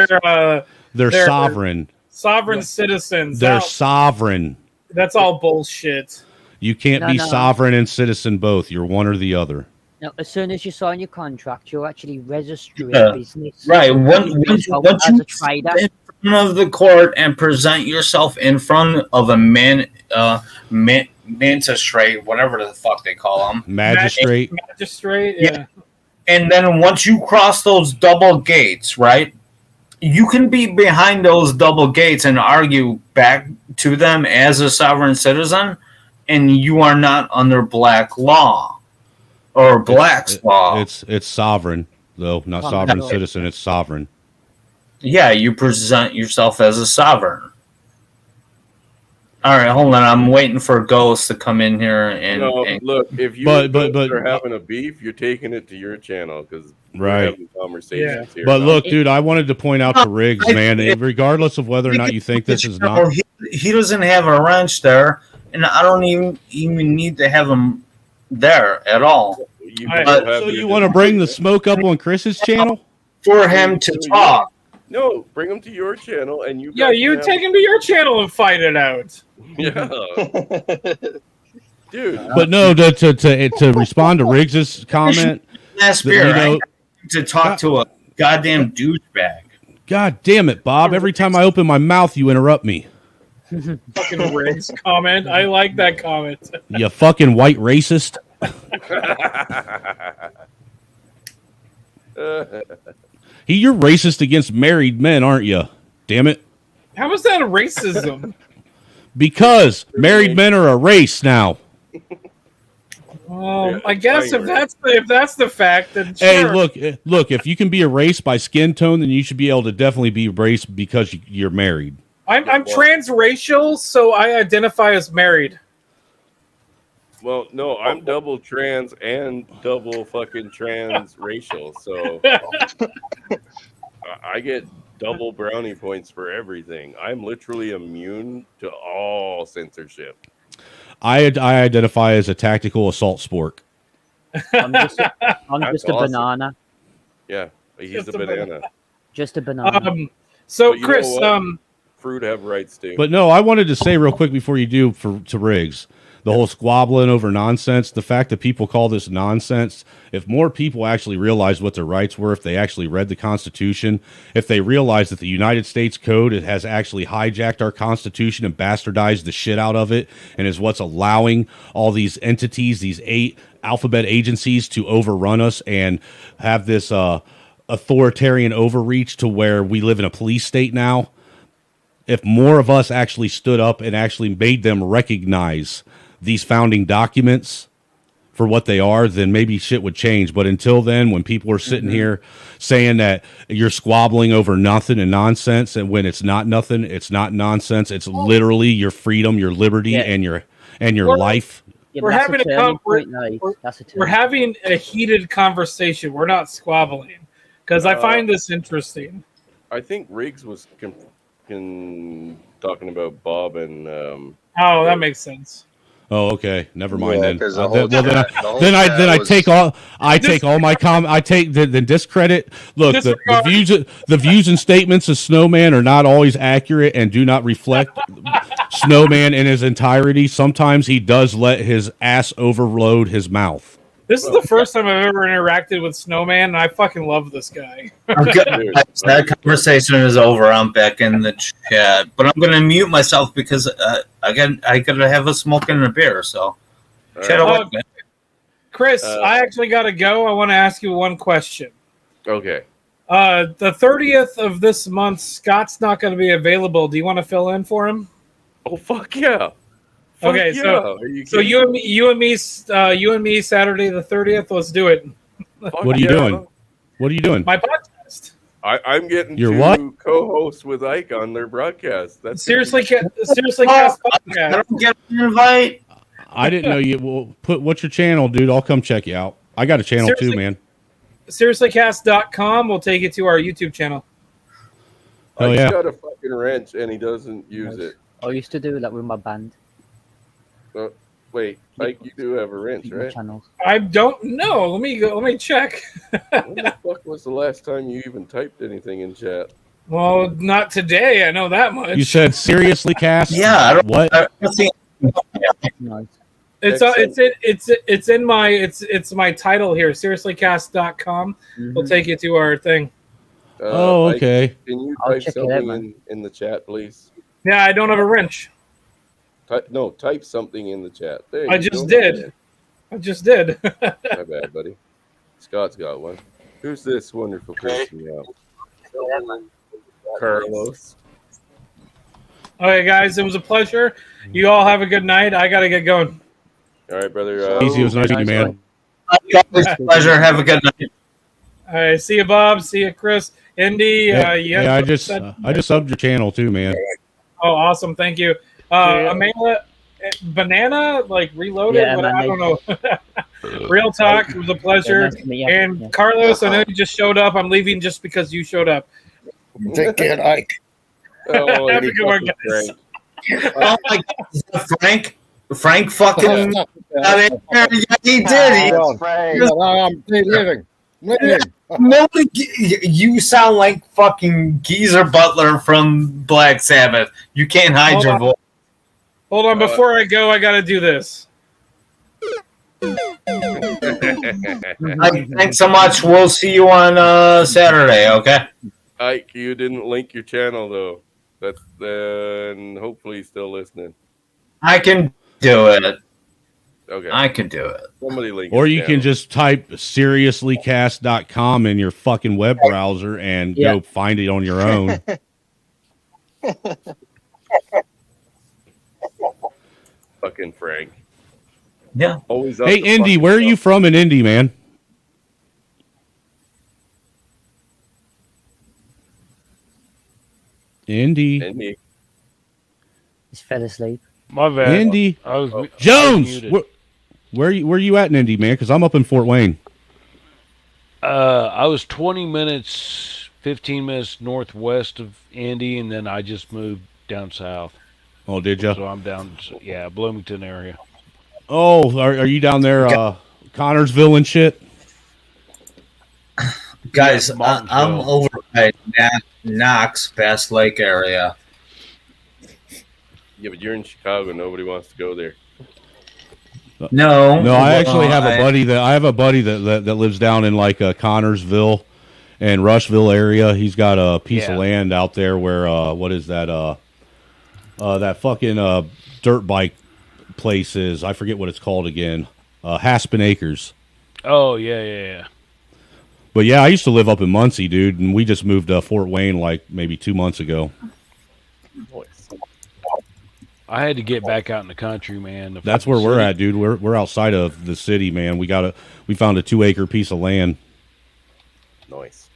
They're sovereign. Sovereign citizens. They're sovereign. That's all bullshit. You can't be sovereign and citizen both. You're one or the other. Now, as soon as you sign your contract, you're actually registering a business. Right. Once you stand in front of the court and present yourself in front of a magistrate, whatever the fuck they call them. Magistrate, yeah. And then once you cross those double gates, right? You can be behind those double gates and argue back to them as a sovereign citizen, and you are not under black law or Black's law. It's sovereign, though, not sovereign citizen. It's sovereign. Yeah, you present yourself as a sovereign. All right, hold on. I'm waiting for Ghost to come in here and look. If you are having a beef, you're taking it to your channel, because we're having conversations here. But look, dude, I wanted to point out to Riggs, man, regardless of whether or not you think this is not, he doesn't have a wrench there, and I don't even need to have him there at all. So you want to bring the smoke up on Chris's channel? For him to talk. No, bring him to your channel and you. Yeah, guys you can take him to your channel and fight it out. Yeah, dude. But no, to respond to Riggs's comment, Last beer, to talk to a goddamn douchebag. God damn it, Bob! Every time I open my mouth, you interrupt me. Fucking Riggs comment. I like that comment. You fucking white racist. You're racist against married men, aren't you? Damn it. How is that racism? Because married men are a race now. I guess if that's the fact, then sure. Hey, look. If you can be a race by skin tone, then you should be able to definitely be a race because you're married. I'm transracial, so I identify as married. Well, no, I'm double trans and double fucking transracial, so I get double brownie points for everything. I'm literally immune to all censorship. I identify as a tactical assault sport. I'm just a awesome. banana. Yeah, he's Just a a banana. Just a banana. So But you know Chris, what? Fruit have rights too. But no, I wanted to say real quick before you do to Riggs, the whole squabbling over nonsense, the fact that people call this nonsense, if more people actually realized what their rights were, if they actually read the Constitution, if they realized that the United States Code has actually hijacked our Constitution and bastardized the shit out of it and is what's allowing all these entities, these 8 alphabet agencies to overrun us and have this authoritarian overreach to where we live in a police state now. If more of us actually stood up and actually made them recognize these founding documents for what they are, then maybe shit would change. But until then, when people are sitting here saying that you're squabbling over nothing and nonsense, and when it's not nothing, it's not nonsense, it's literally your freedom, your liberty, and your life. We're having we're having a heated conversation. We're not squabbling because I find this interesting. I think Riggs was talking about Bob and. Oh, that makes sense. Oh, okay. Never mind then. 'cause Then I take all my discredit. Look, the views and statements of Snowman are not always accurate and do not reflect Snowman in his entirety. Sometimes he does let his ass overload his mouth. This is the first time I've ever interacted with Snowman, and I fucking love this guy. That conversation is over. I'm back in the chat, but I'm going to mute myself because I got to have a smoke and a beer. So, chat away. Chris, I actually got to go. I want to ask you one question. Okay. The 30th of this month, Scott's not going to be available. Do you want to fill in for him? Oh fuck yeah! Okay, so you and me, Saturday the 30th. Let's do it. What are you doing? What are you doing? My podcast. I'm getting Your to what? co-host with Ike on their broadcast. That's Seriously Cast podcast. I don't get an invite. I didn't know you. Well, what's your channel, dude? I'll come check you out. I got a channel too, man. SeriouslyCast.com will take you to our YouTube channel. Oh Ike's yeah. got a fucking wrench and he doesn't use it. I used to do that with my band. Wait, Ike, you do have a wrench, right? Channels. I don't know. Let me check. When the fuck was the last time you even typed anything in chat? Well, not today. I know that much. You said seriously, Cass? Yeah. I don't, What? I don't think- Nice. It's in my title here. SeriouslyCast.com will take you to our thing. Oh, Ike, okay. can you I'll type check it out, something in the chat, please? Yeah, I don't have a wrench. Type something in the chat. There I you just go. did. I just did. My bad, buddy. Scott's got one. Who's this wonderful person now? Carlos. Okay, guys, it was a pleasure. You all have a good night. I gotta get going. All right, brother. Easy, it was nice meeting you, man. Pleasure. Have a good night. All right, see you, Bob. See you, Chris. Indy. I just subbed your channel too, man. Oh, awesome! Thank you, Amanda. Banana, like reloaded. Yeah, but I don't know. Real talk. It was a pleasure. Yeah, nice to meet you. And Yeah. Carlos, I know you just showed up. I'm leaving just because you showed up. Take care, Ike. Oh, Have a any good one, fucking guys. Frank. Oh my God, is that Frank? Frank fucking. I mean, yeah, he did. I'm living. Nobody, you sound like fucking Geezer Butler from Black Sabbath. You can't hide your voice. Hold on, before I go, I got to do this. Thanks so much. We'll see you on Saturday, okay? Ike, you didn't link your channel though. That's then hopefully he's still listening. I can do it. Okay. I can do it. Somebody link Or his you channel. can just type seriouslycast.com in your fucking web browser and go find it on your own. Fucking Frank. Yeah. Always up Hey, to Indy, fucking where are you stuff. from in Indy, man? Indy. He's fell asleep. My bad. Indy. I was Jones, muted. where you at in Indy, man? Because I'm up in Fort Wayne. I was 20 minutes, 15 minutes northwest of Indy, and then I just moved down south. Oh, did you? So I'm down, Bloomington area. Oh, are you down there, Connorsville and shit? Guys, I'm over by Knox, Bass Lake area. Yeah, but you're in Chicago. Nobody wants to go there. No, I actually have a buddy that lives down in like Connorsville and Rushville area. He's got a piece of land out there where what is that that fucking dirt bike place is. I forget what it's called again. Haspin Acres. Oh yeah. But yeah, I used to live up in Muncie, dude, and we just moved to Fort Wayne like maybe 2 months ago. I had to get back out in the country, man. That's where we're at, dude. We're outside of the city, man. We found a 2-acre piece of land. Nice.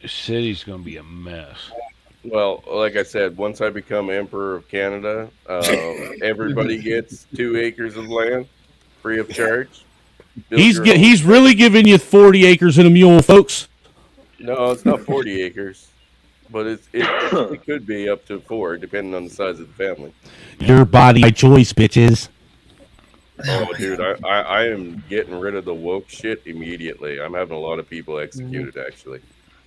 The city's gonna be a mess. Well, like I said, once I become Emperor of Canada, everybody gets 2 acres of land free of charge. He's really giving you 40 acres and a mule, folks. No, it's not 40 acres, but it could be up to 4, depending on the size of the family. Your body, my choice, bitches. Oh, dude, I am getting rid of the woke shit immediately. I'm having a lot of people executed, actually.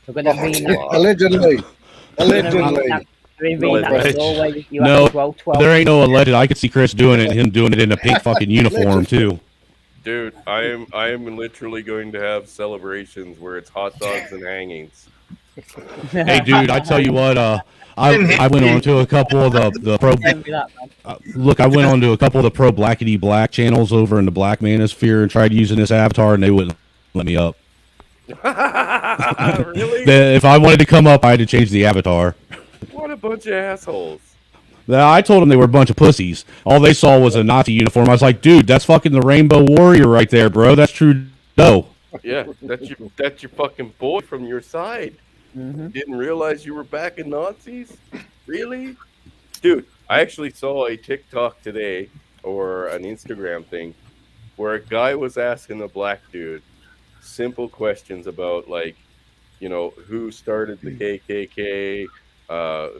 We're gonna be Allegedly. No, there ain't no alleged. I could see Chris doing it, him doing it in a pink fucking uniform, too. Dude, I am literally going to have celebrations where it's hot dogs and hangings. Hey, dude, I tell you what, I went on to a couple of the pro. Look, I went on to a couple of the pro Blackity Black channels over in the Black Manosphere and tried using this avatar, and they wouldn't let me up. Really? If I wanted to come up, I had to change the avatar. What a bunch of assholes. I told them they were a bunch of pussies. All they saw was a Nazi uniform. I was like, dude, that's fucking the Rainbow Warrior right there, bro. That's Trudeau. Yeah, that's your fucking boy from your side. Mm-hmm. Didn't realize you were backing Nazis? Really? Dude, I actually saw a TikTok today or an Instagram thing where a guy was asking a black dude simple questions about, like, you know, who started the KKK,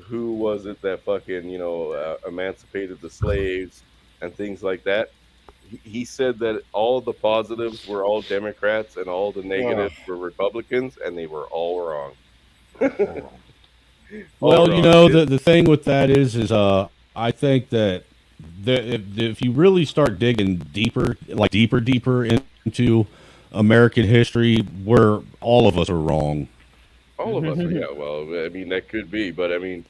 who was it that fucking, you know, emancipated the slaves and things like that. He said that all the positives were all Democrats and all the negatives were Republicans, and they were all wrong. Well, you know, the thing with that is I think that if you really start digging deeper into American history, where all of us are wrong. All of us are, yeah. Well, I mean, that could be, but I mean,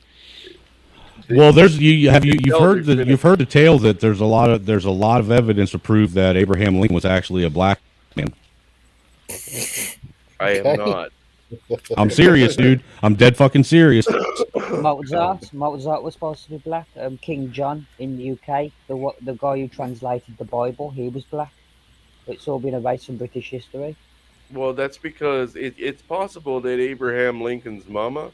well, you've heard the tale that there's a lot of evidence to prove that Abraham Lincoln was actually a black man. I am not. I'm serious, dude. I'm dead fucking serious. Mozart was supposed to be black. King John in the UK, the guy who translated the Bible, he was black. It's all been erased from British history. Well, that's because it's possible that Abraham Lincoln's mama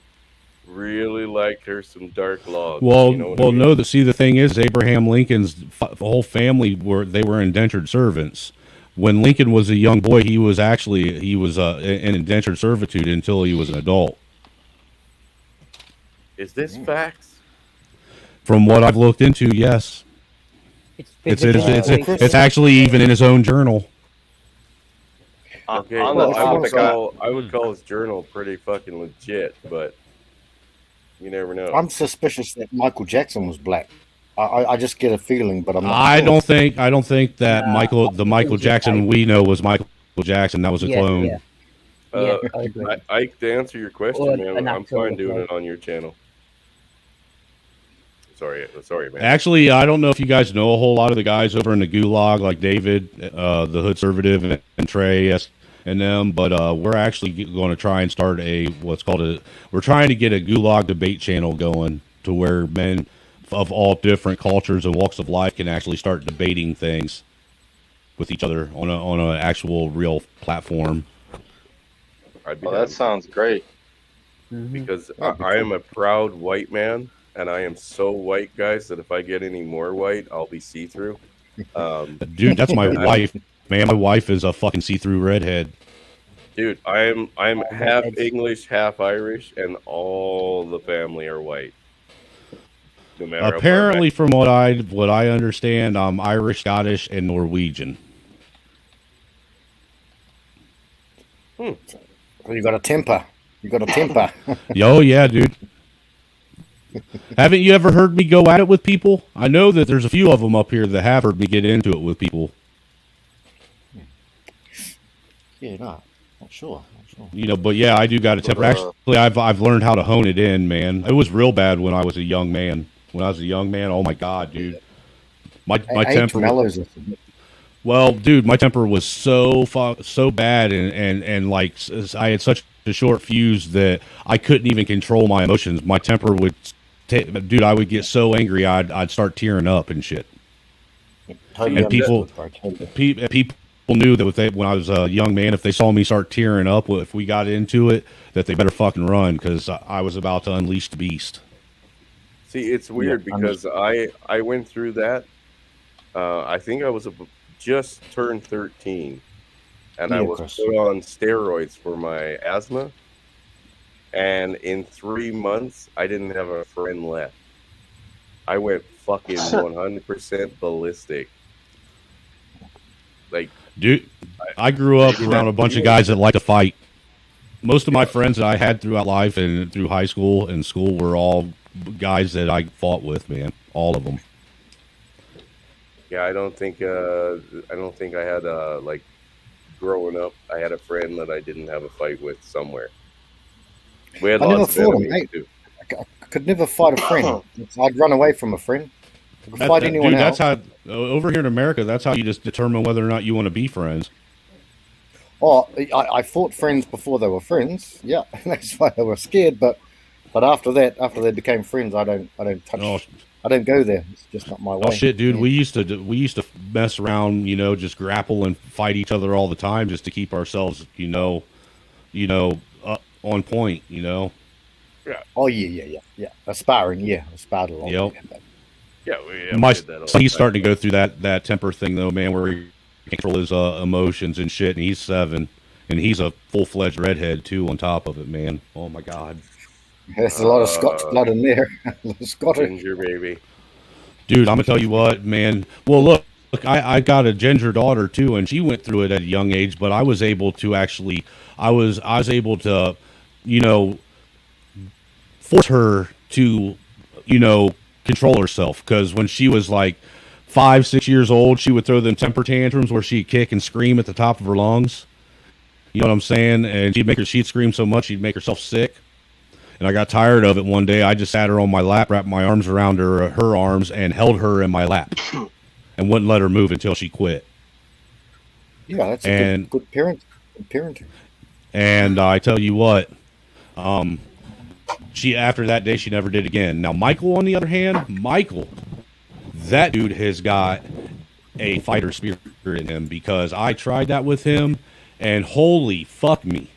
really liked her some dark logs. Well, you know what I mean? no. The thing is, Abraham Lincoln's whole family were indentured servants. When Lincoln was a young boy, he was in indentured servitude until he was an adult. Is this facts? From what I've looked into, yes. It's actually even in his own journal. Okay, on the topic, I would call his journal pretty fucking legit, but you never know. I'm suspicious that Michael Jackson was black. I just get a feeling, but I'm not. I sure. don't think that Michael Jackson we know was Michael Jackson. That was a clone. Yeah, I agree. Ike, to answer your question, Or man, an I'm actor fine as doing well. it on your channel. Sorry, man. Actually, I don't know if you guys know a whole lot of the guys over in the Gulag, like David, the Hood Conservative, and Trey, and them. But we're actually going to try and start we're trying to get a Gulag debate channel going to where men of all different cultures and walks of life can actually start debating things with each other on an actual real platform. That sounds great. Because I am a proud white man, and I am so white, guys, that if I get any more white, I'll be see-through. Dude, that's my wife, man. My wife is a fucking see-through redhead. Dude, I'm half English, half Irish, and all the family are white. No matter how far Apparently, back. from what I understand, I'm Irish, Scottish, and Norwegian. Well, you got a temper. You got a temper. Oh yeah, dude. Haven't you ever heard me go at it with people? I know that there's a few of them up here that have heard me get into it with people. Yeah, no, not sure. You know, but yeah, I do got a temper. Actually, I've learned how to hone it in, man. It was real bad when I was a young man. Oh my god, dude. My temper. Mellows. Well, dude, my temper was so bad, and like I had such a short fuse that I couldn't even control my emotions. My temper would, dude, I would get so angry I'd start tearing up and shit. And people knew that when I was a young man, if they saw me start tearing up, if we got into it, that they better fucking run because I was about to unleash the beast. See, it's weird because I went through that. I think I was just turned 13, and I was put on steroids for my asthma. And in 3 months, I didn't have a friend left. I went fucking 100% ballistic. Like, dude, I grew up around a bunch of guys that like to fight. Most of my friends that I had throughout life and through high school and school were all guys that I fought with, man. All of them. Yeah, I don't think I had like growing up. I had a friend that I didn't have a fight with somewhere. We had I never lots of fought him, enemies mate. too. I could never fight a friend. I'd run away from a friend. I could fight anyone else. That's how over here in America. That's how you just determine whether or not you want to be friends. Oh, I fought friends before they were friends. Yeah, that's why they were scared. But after they became friends, I don't touch. Oh, I don't go there. It's just not my way. Oh shit, dude! We used to mess around, you know, just grapple and fight each other all the time, just to keep ourselves, you know, on point, you know. Yeah. Oh yeah. A sparring, yeah. I sparred a lot. Yep. Yeah, My son's starting to go through that temper thing though, man, where he can't control his emotions and shit. And he's 7, and he's a full-fledged redhead too. On top of it, man. Oh my god. There's a lot of Scotch blood in there. Scottish. Ginger baby. Dude, I'm gonna tell you what, man. Well, look, I got a ginger daughter too, and she went through it at a young age. But I was able to actually, I was able to, you know, force her to, you know, control herself. Because when she was like 5, 6 years old, she would throw them temper tantrums where she'd kick and scream at the top of her lungs. You know what I'm saying? And she'd scream so much she'd make herself sick. And I got tired of it one day. I just sat her on my lap, wrapped my arms around her arms, and held her in my lap, and wouldn't let her move until she quit. Yeah, that's a good parenting. And I tell you what, she after that day she never did again. Now Michael, on the other hand, that dude has got a fighter spirit in him, because I tried that with him, and holy fuck me.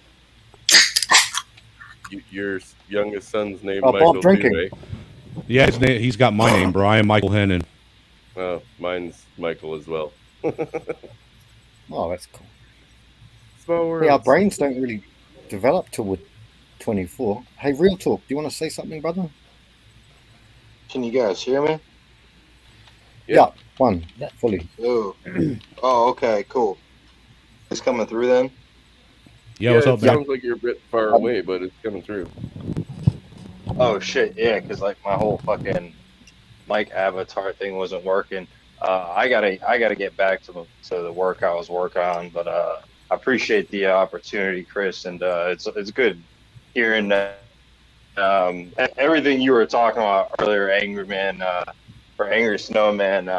Your youngest son's name Michael Michael drinking. too, eh? Yeah, he's got my name, Brian Michael Hennon. Oh, mine's Michael as well. Oh, that's cool. Small world. Yeah, our brains don't really develop till we're 24. Hey, real talk. Do you want to say something, brother? Can you guys hear me? Yeah, one fully. Oh, oh, okay, cool. It's coming through then. Yeah, what's up, it man? sounds like you're a bit far away, but it's coming through. Oh shit, yeah, because like my whole fucking mic avatar thing wasn't working. I gotta get back to the work I was working on, but I appreciate the opportunity, Chris, and it's good hearing that everything you were talking about earlier, Angry Man or Angry Snowman,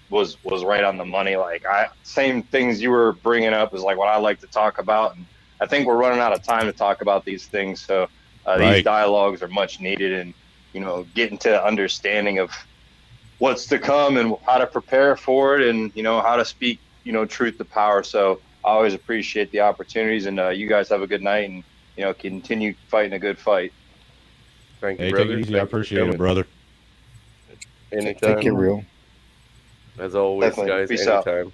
was right on the money. Like same things you were bringing up is like what I like to talk about, and I think we're running out of time to talk about these things. So these dialogues are much needed, and getting to understanding of what's to come and how to prepare for it, and how to speak truth to power. So I always appreciate the opportunities, and you guys have a good night, and continue fighting a good fight. Thank you, Hey, brother. take it easy. Thank I you for appreciate it, coming. brother. Anytime. Take it real. As always, Definitely. guys. Peace out. Anytime.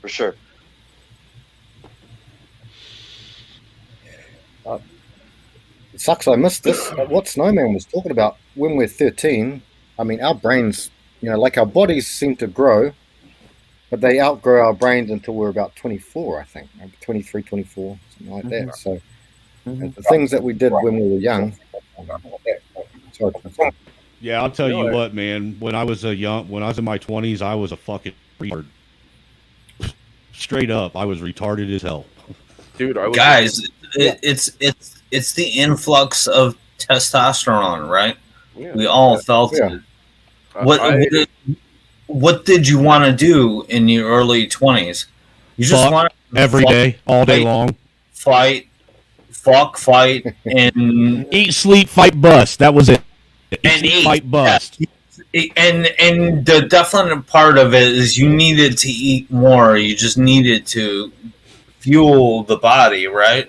For sure. It sucks I missed this. What Snowman was talking about when we're 13, I mean, our brains, like our bodies seem to grow, but they outgrow our brains until we're about 24, I think, maybe 23, 24, something like that. So the things that we did when we were young. Sorry. Yeah, I'll tell you what, man. When I was in my 20s, I was a fucking retard. Straight up, I was retarded as hell. Dude, I was Guys, it's the influx of testosterone, right? Yeah. We all felt Yeah. it. What did you want to do in your early 20s? You just Fuck want every day, all day long. Fight, and Eat, sleep, fight, bust. That was it. Eat, sleep, eat. fight, bust. And the definite part of it is you needed to eat more. You just needed to fuel the body, right?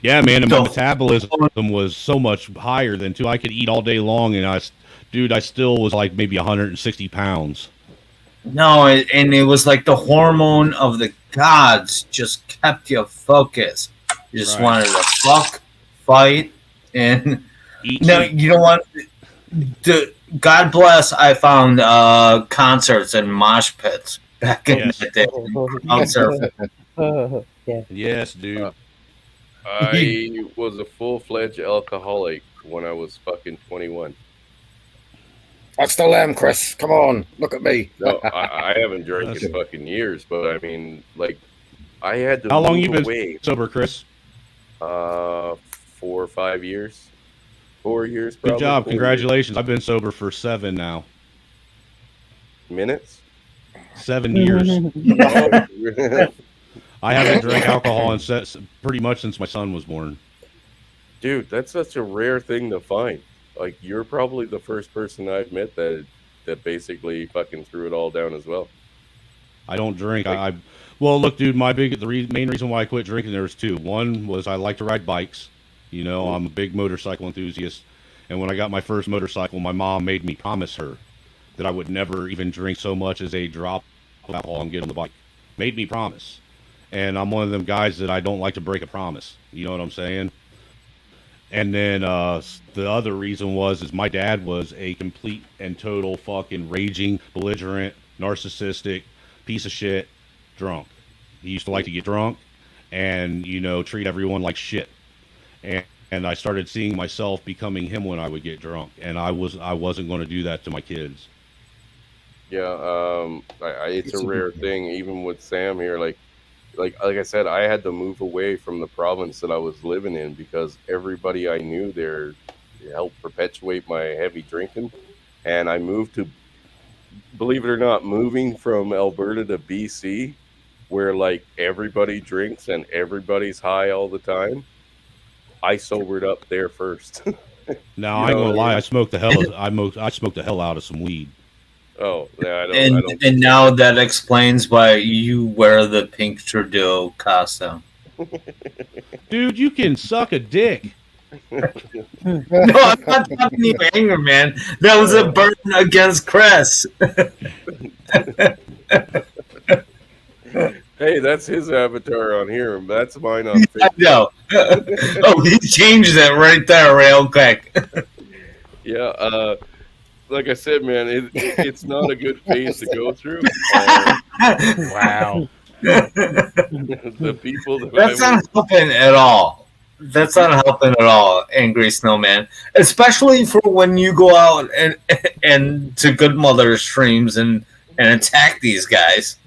Yeah, man, and my metabolism was so much higher than I could eat all day long, and I still was like maybe 160 pounds. No, and it was like the hormone of the gods just kept you focused. You just wanted to fight, and you don't want. God bless. I found concerts and mosh pits back in the day. Yeah. Yes, dude. I was a full-fledged alcoholic when I was fucking 21. I still am, Chris. Come on, look at me. No, I haven't drank in fucking years, but I mean, like, I had to. How long move you been away. sober, Chris? 4 or 5 years. 4 years. Probably. Good job. 4 Congratulations. I've been sober for 7 now. Minutes. 7 years. I haven't drank alcohol pretty much since my son was born. Dude, that's such a rare thing to find. Like, you're probably the first person I've met that basically fucking threw it all down as well. I don't drink. Well, look, dude, the main reason why I quit drinking, there was 2. One was I like to ride bikes. I'm a big motorcycle enthusiast. And when I got my first motorcycle, my mom made me promise her that I would never even drink so much as a drop of alcohol and get on the bike. Made me promise. And I'm one of them guys that I don't like to break a promise. You know what I'm saying? And then the other reason is my dad was a complete and total fucking raging, belligerent, narcissistic piece of shit drunk. He used to like to get drunk and, treat everyone like shit. And I started seeing myself becoming him when I would get drunk. And I wasn't going to do that to my kids. Yeah, it's a rare thing, even with Sam here. Like I said, I had to move away from the province that I was living in because everybody I knew there helped perpetuate my heavy drinking. And I moved to, believe it or not, moving from Alberta to BC, where like everybody drinks and everybody's high all the time. I sobered up there first. No, I ain't gonna lie. I smoked the hell out of some weed. Oh, yeah, And now that explains why you wear the pink Trudeau costume. Dude, you can suck a dick. No, I'm not talking to you, anger, man. That was a burn against Chris. Hey, that's his avatar on here. That's mine on Facebook. I know. Oh, he changed it right there, real quick. Yeah, like I said, man, it's not a good phase to go through. Wow. The people that That's not helping at all. That's not helping at all, Angry Snowman. Especially for when you go out and to Good Mother streams and attack these guys.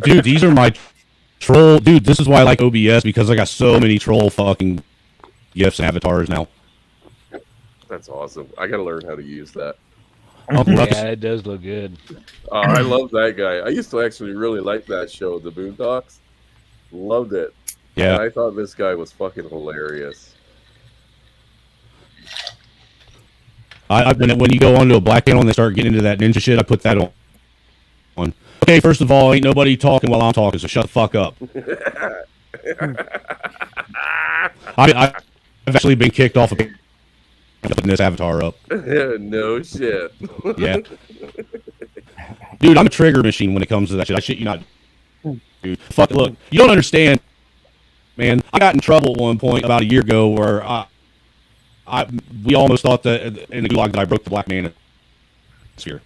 Dude, these are my troll. Dude, this is why I like OBS, because I got so many troll fucking gifs and avatars now. That's awesome. I got to learn how to use that. Yeah, it does look good. I love that guy. I used to actually really like that show, The Boondocks. Loved it. Yeah. And I thought this guy was fucking hilarious. When you go onto a black channel and they start getting into that ninja shit, I put that on. Okay, first of all, ain't nobody talking while I'm talking, so shut the fuck up. I've actually been kicked off of putting this avatar up. No shit. Yeah. Dude, I'm a trigger machine when it comes to that shit. I shit you not. Dude, fuck, look, you don't understand, man. I got in trouble at one point about a year ago where we almost thought that in the gulag that I broke the black man sphere.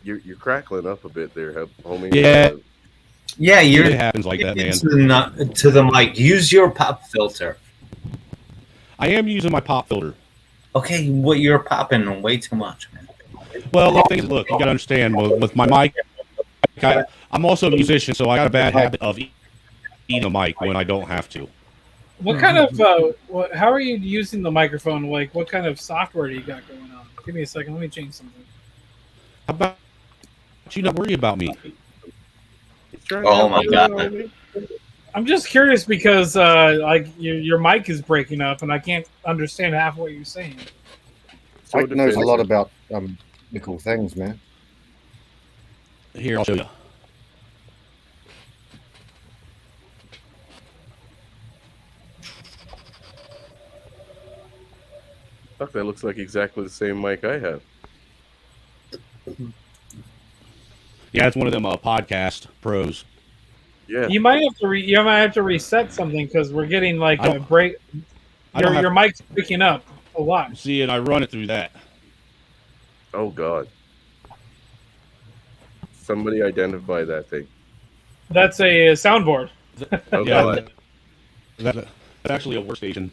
You're crackling up a bit there, homie. Yeah. Yeah, it happens like that, man. To the mic. Use your pop filter. I am using my pop filter. Okay, you're popping way too much, man. Well, look, you gotta understand with my mic. I'm also a musician, so I got a bad habit of eating a mic when I don't have to. What kind of how are you using the microphone? Like, what kind of software do you got going on? Give me a second. Let me change something. How about you not worry about me? Oh my god. I'm just curious because like your mic is breaking up and I can't understand half what you're saying. Mike knows a lot about technical things, man. Here, I'll show you. Fuck, that looks like exactly the same mic I have. Yeah, it's one of them podcast pros. Yeah. You might have to reset something because we're getting like a break. Your mic's breaking up a lot. See, and I run it through that. Oh god. Somebody identify that thing. That's a soundboard. Oh Yeah, god. that's actually a workstation.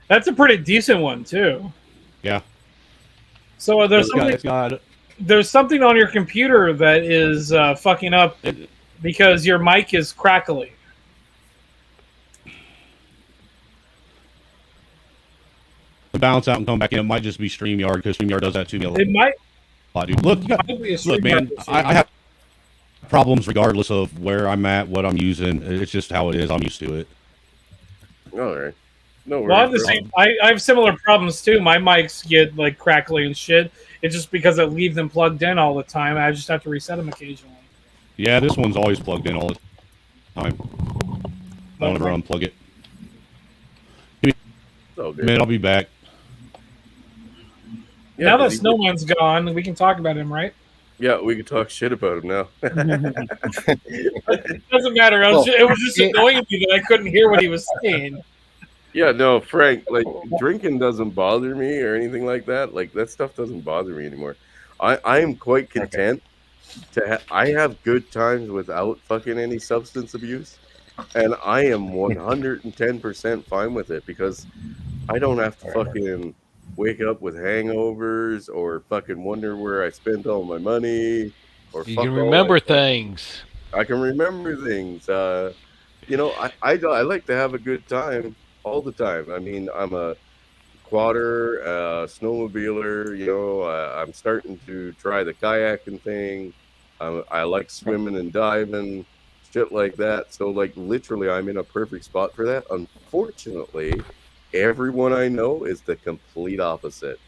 That's a pretty decent one too. Yeah. So there's something on your computer that is fucking up because your mic is crackly. To bounce out and come back in, it might just be StreamYard because StreamYard does that to me a lot. It might. Dude. Look, man, I have problems regardless of where I'm at, what I'm using. It's just how it is. I'm used to it. All right. No worries. Well, I have the same. I have similar problems too. My mics get like crackly and shit. It's just because I leave them plugged in all the time. I just have to reset them occasionally. Yeah, this one's always plugged in all the time. I don't ever unplug it. Man, I'll be back. Yeah, now that Snowman's gone, we can talk about him, right? Yeah, we can talk shit about him now. It doesn't matter. It was just annoying me that I couldn't hear what he was saying. Yeah, no, Frank, like drinking doesn't bother me or anything like that. Like that stuff doesn't bother me anymore. I am quite content to I have good times without fucking any substance abuse, and I am 110% fine with it because I don't have to fucking wake up with hangovers or fucking wonder where I spent all my money or you can remember things. I can remember things. You know, I like to have a good time all the time. I mean, I'm a quadder, snowmobiler. You know, I'm starting to try the kayaking thing. I like swimming and diving, shit like that. So, like, literally, I'm in a perfect spot for that. Unfortunately, everyone I know is the complete opposite.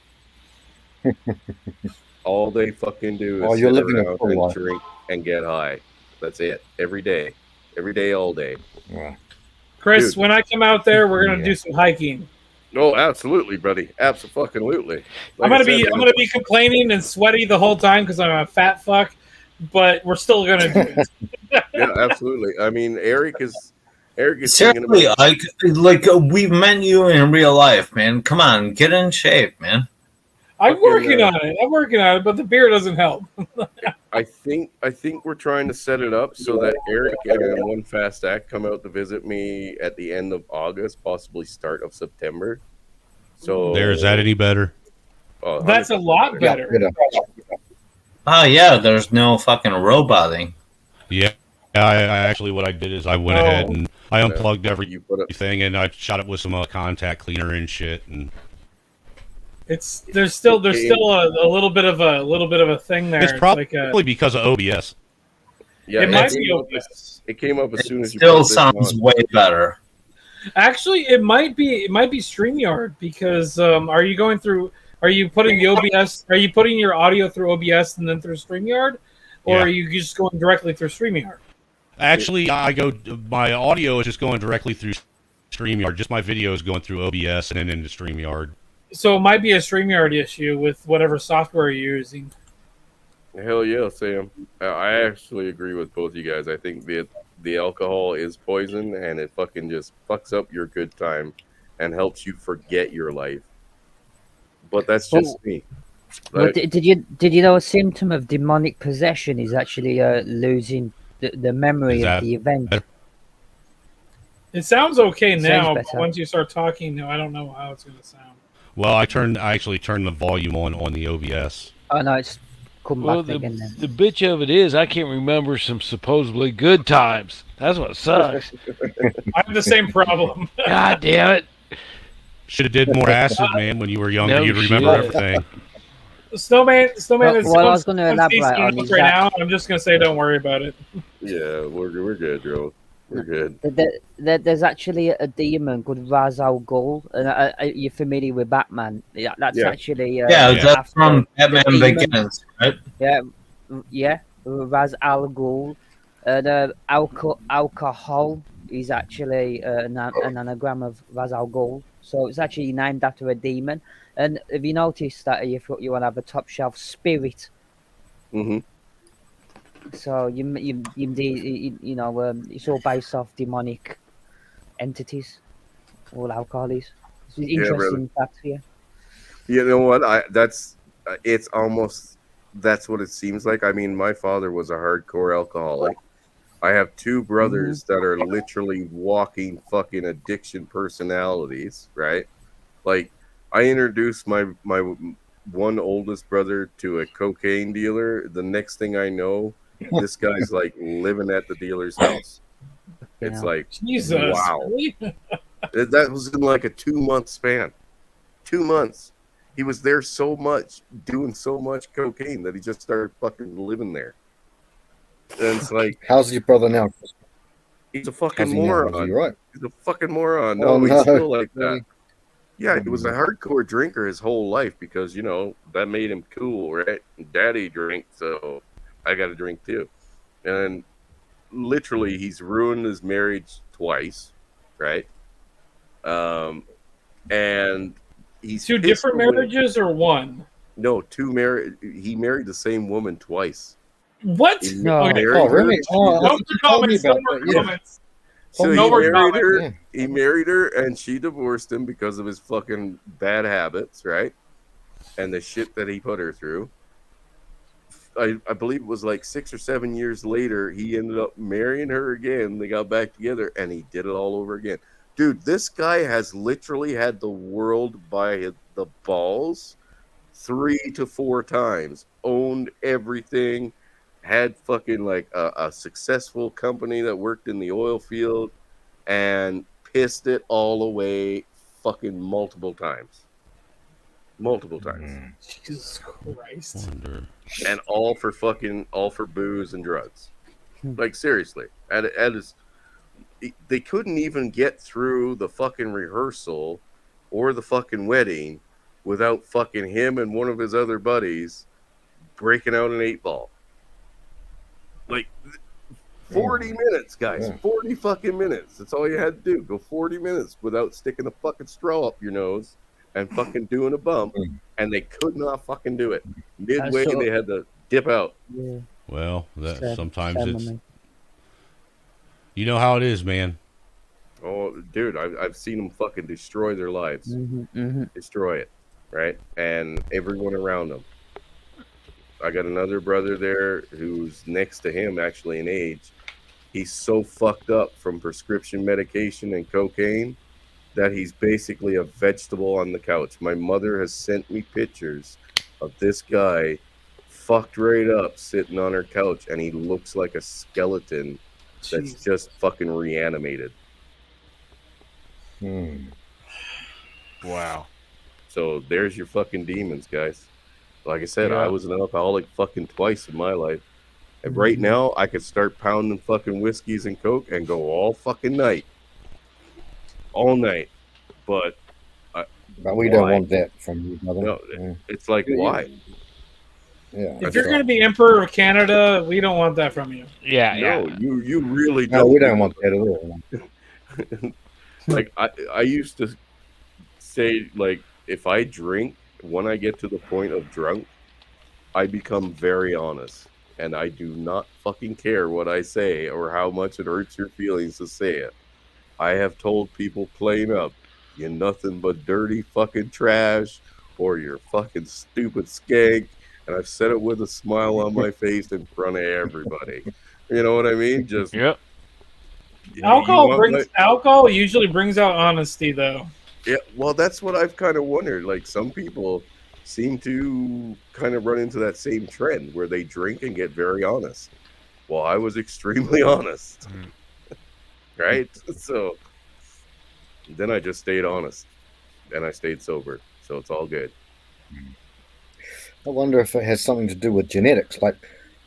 All they fucking do is sit around and drink and get high. That's it. Every day, all day. Yeah. Chris, Dude. when I come out there, we're gonna do some hiking. Oh, absolutely, buddy. Absolutely. I'm gonna be complaining and sweaty the whole time because I'm a fat fuck, but we're still gonna do it. Yeah, absolutely. I mean, Eric is Seriously, we've met you in real life, man. Come on, get in shape, man. I'm working on it, but the beer doesn't help. I think we're trying to set it up so that Eric and One Fast Act come out to visit me at the end of August, possibly start of September. So Is that any better? That's a lot better. Oh yeah, there's no fucking roboting. Yeah, I actually what I did is I went ahead and I unplugged everything and I shot it with some contact cleaner and shit. And There's still a little bit of a thing there. it's probably because of OBS. Yeah, it might be OBS. It came up as soon as you still put this sounds on. way better. Actually, it might be StreamYard because are you putting the OBS? Are you putting your audio through OBS and then through StreamYard, or Yeah. are you just going directly through StreamYard? Actually, my audio is just going directly through StreamYard. Just my video is going through OBS and then into StreamYard. So it might be a StreamYard issue with whatever software you're using. Hell yeah, Sam. I actually agree with both you guys. I think the alcohol is poison and it fucking just fucks up your good time and helps you forget your life. But that's just me. Well, Like, did you know a symptom of demonic possession is actually losing the memory of the event? It sounds okay Sounds now, but better. once you start talking, I don't know how it's going to sound. Well, I actually turned the volume on the OBS. Oh no, it's come Well, back again then. the bitch of it is, I can't remember some supposedly good times. That's what sucks. I have the same problem. God damn it. Should have did more acid, man. When you were younger, No you'd remember shit. everything. Snowman is Well, I was going to on elaborate CC on right is now. I'm just going to say don't worry about it. yeah, we're good, Joe. We're good. There's actually a demon called Ra's al Ghul, and you're familiar with Batman. Yeah, that's Yeah. actually That's after from the Batman demon. Begins, right? Yeah, Ra's al Ghul. The alcohol is actually an anagram of Ra's al Ghul, so it's actually named after a demon. And have you noticed that you want to have a top shelf spirit? Mm-hmm. So it's all based off demonic entities, all alcohol is. It's an Yeah, interesting fact for you. You know what? It's almost that's what it seems like. I mean, my father was a hardcore alcoholic. I have two brothers that are literally walking fucking addiction personalities, right? Like, I introduced my one oldest brother to a cocaine dealer. The next thing I know, this guy's like living at the dealer's house. It's like, Jesus, wow. really? That was in like a 2-month span. 2 months. He was there so much, doing so much cocaine that he just started fucking living there. And it's like, How's your brother now? he's a fucking How's he now? moron. Is he right? He's a fucking moron. Oh, No, he's no. still like that. Really? Yeah, he was a hardcore drinker his whole life because, that made him cool, right? Daddy drank, so I got to drink too. And literally, he's ruined his marriage twice, right? And he's Two pissed different away- marriages or one? No, he married the same woman twice. What? He No. married Oh, her, really? she Oh, just- No more comments. No more yeah. comments. So no he more married comments. her. Yeah. He married her, and she divorced him because of his fucking bad habits, right? And the shit that he put her through. I believe it was like 6 or 7 years later, he ended up marrying her again. They got back together, and he did it all over again. Dude, this guy has literally had the world by the balls 3 to 4 times. Owned everything. Had fucking like a successful company that worked in the oil field and pissed it all away fucking multiple times. Jesus Christ. And all for booze and drugs. Like, seriously. They couldn't even get through the fucking rehearsal or the fucking wedding without fucking him and one of his other buddies breaking out an 8-ball. Like, 40 minutes, guys. Yeah. 40 fucking minutes. That's all you had to do. Go 40 minutes without sticking a fucking straw up your nose and fucking doing a bump. And they could not fucking do it. Midway, so- they had to dip out. Yeah. Well, Sad- sometimes sad it's moment. you know how it is, man. Oh, dude, I've seen them fucking destroy their lives. Mhm, mhm. Destroy it. right? And everyone around him. I got another brother there who's next to him, actually in age. He's so fucked up from prescription medication and cocaine that he's basically a vegetable on the couch. My mother has sent me pictures of this guy fucked right up sitting on her couch, and he looks like a skeleton that's Jeez. just fucking reanimated. Wow. So there's your fucking demons, guys. Like I said, I Yeah. was an alcoholic fucking twice in my life. And right now, I could start pounding fucking whiskeys and coke and go all fucking night. All night. But we don't want that from you, brother. No, Yeah. it's like, why? Yeah. If you're going to be Emperor of Canada, we don't want that from you. Yeah, No, you really No, don't. we don't want that at all. Like I used to say, like, if I drink, when I get to the point of drunk, I become very honest. And I do not fucking care what I say or how much it hurts your feelings to say it. I have told people plain up, you're nothing but dirty fucking trash, or you're fucking stupid skank. And I've said it with a smile on my face in front of everybody. You know what I mean? Just Yep. Alcohol usually brings out honesty, though. Yeah, well, that's what I've kind of wondered. Like, some people seem to kind of run into that same trend where they drink and get very honest. Well, I was extremely honest. Right? So then I just stayed honest and I stayed sober. So it's all good. I wonder if it has something to do with genetics. Like,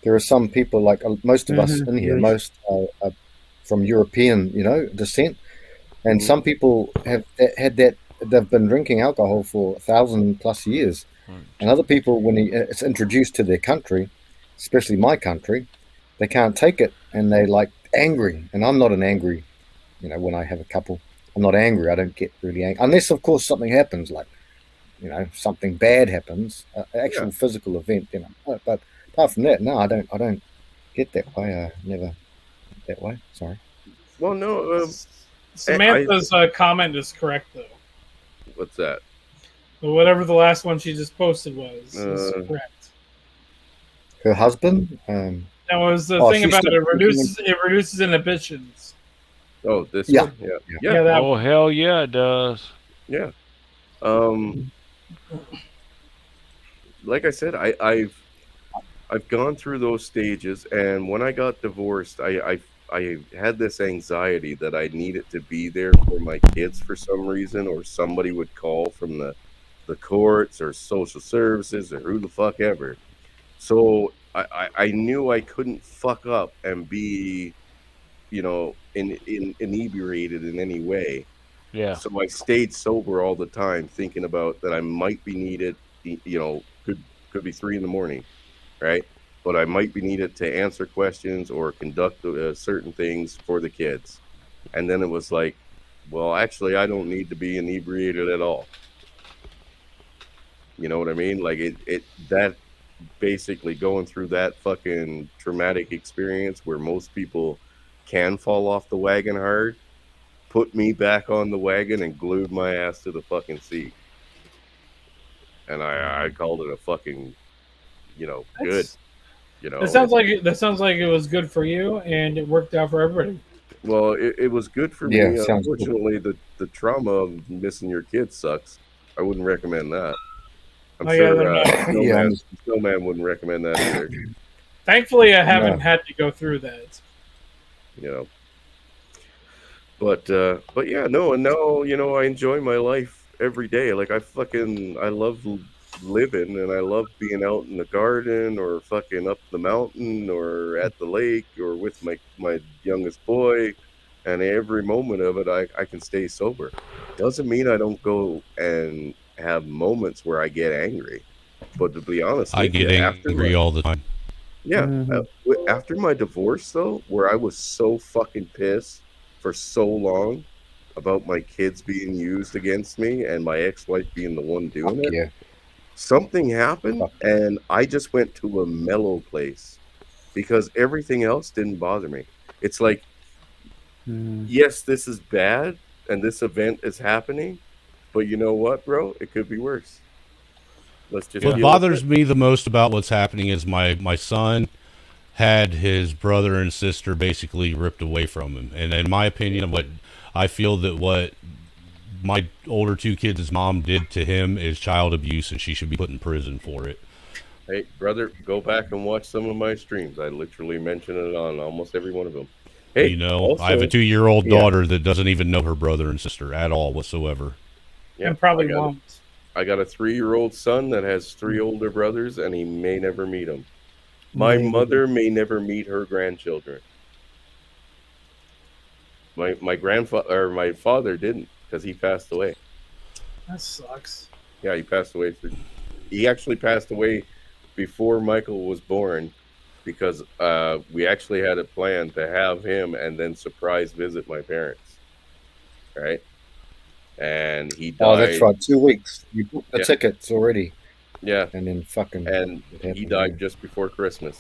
there are some people, like most of us in here, most are from European, descent, and some people have had that. They've been drinking alcohol for 1,000+ years, and other people, when it's introduced to their country, especially my country, they can't take it, and they like angry. And I'm not an angry, when I have a couple, I'm not angry. I don't get really angry unless, of course, something happens, like something bad happens, actual physical event. But apart from that, no, I don't get that way. Never that way. Sorry. Well, no. Samantha's comment is correct, though. What's that? Whatever the last one she just posted was is correct. Her husband. That was the Oh, thing she's about still- it reduces inhibitions. Oh, this Yeah. one? Yeah. Yeah, that Oh, hell yeah, it does. Yeah. Like I said, I've gone through those stages, and when I got divorced, I had this anxiety that I needed to be there for my kids for some reason, or somebody would call from the courts or social services or who the fuck ever. So I knew I couldn't fuck up and be, inebriated in any way. Yeah. So I stayed sober all the time, thinking about that I might be needed. Could be 3 a.m, right? But I might be needed to answer questions or conduct certain things for the kids. And then it was like, well, actually, I don't need to be inebriated at all. You know what I mean? Like that basically going through that fucking traumatic experience where most people can fall off the wagon hard, put me back on the wagon and glued my ass to the fucking seat. And I called it a fucking, good. That sounds like it was good for you, and it worked out for everybody. Well, it was good for Yeah, me. sounds good. Unfortunately, the trauma of missing your kids sucks. I wouldn't recommend that. I'm Oh, yeah, sure they're not. Snowman wouldn't recommend that either. Thankfully, I haven't No. had to go through that. But yeah, no, and now I enjoy my life every day. Like I love living, and I love being out in the garden or fucking up the mountain or at the lake or with my youngest boy, and every moment of it I can stay sober. Doesn't mean I don't go and have moments where I get angry, but to be honest, I with you, get after angry my- all the time. Yeah, after my divorce though, where I was so fucking pissed for so long about my kids being used against me and my ex-wife being the one doing it. Yeah. Something happened and I just went to a mellow place because everything else didn't bother me. It's like, yes, this is bad and this event is happening, but you know what, bro? It could be worse. Let's just. What bothers me the most about what's happening is my son had his brother and sister basically ripped away from him, and in my opinion, what my older two kids' mom did to him is child abuse, and she should be put in prison for it. Hey, brother, go back and watch some of my streams. I literally mention it on almost every one of them. Hey, You know, also, I have a 2-year-old daughter that doesn't even know her brother and sister at all whatsoever. Yeah, And probably I got won't. I got a 3-year-old son that has 3 older brothers, and he may never meet them. My mother may never meet her grandchildren. My grandfather or my father didn't, because he passed away. That sucks. Yeah, he passed away. He actually passed away before Michael was born, because we actually had a plan to have him and then surprise visit my parents. Right? And he died. Oh, that's right. 2 weeks. You booked the Yeah. tickets already. Yeah. And then fucking. And he died just before Christmas.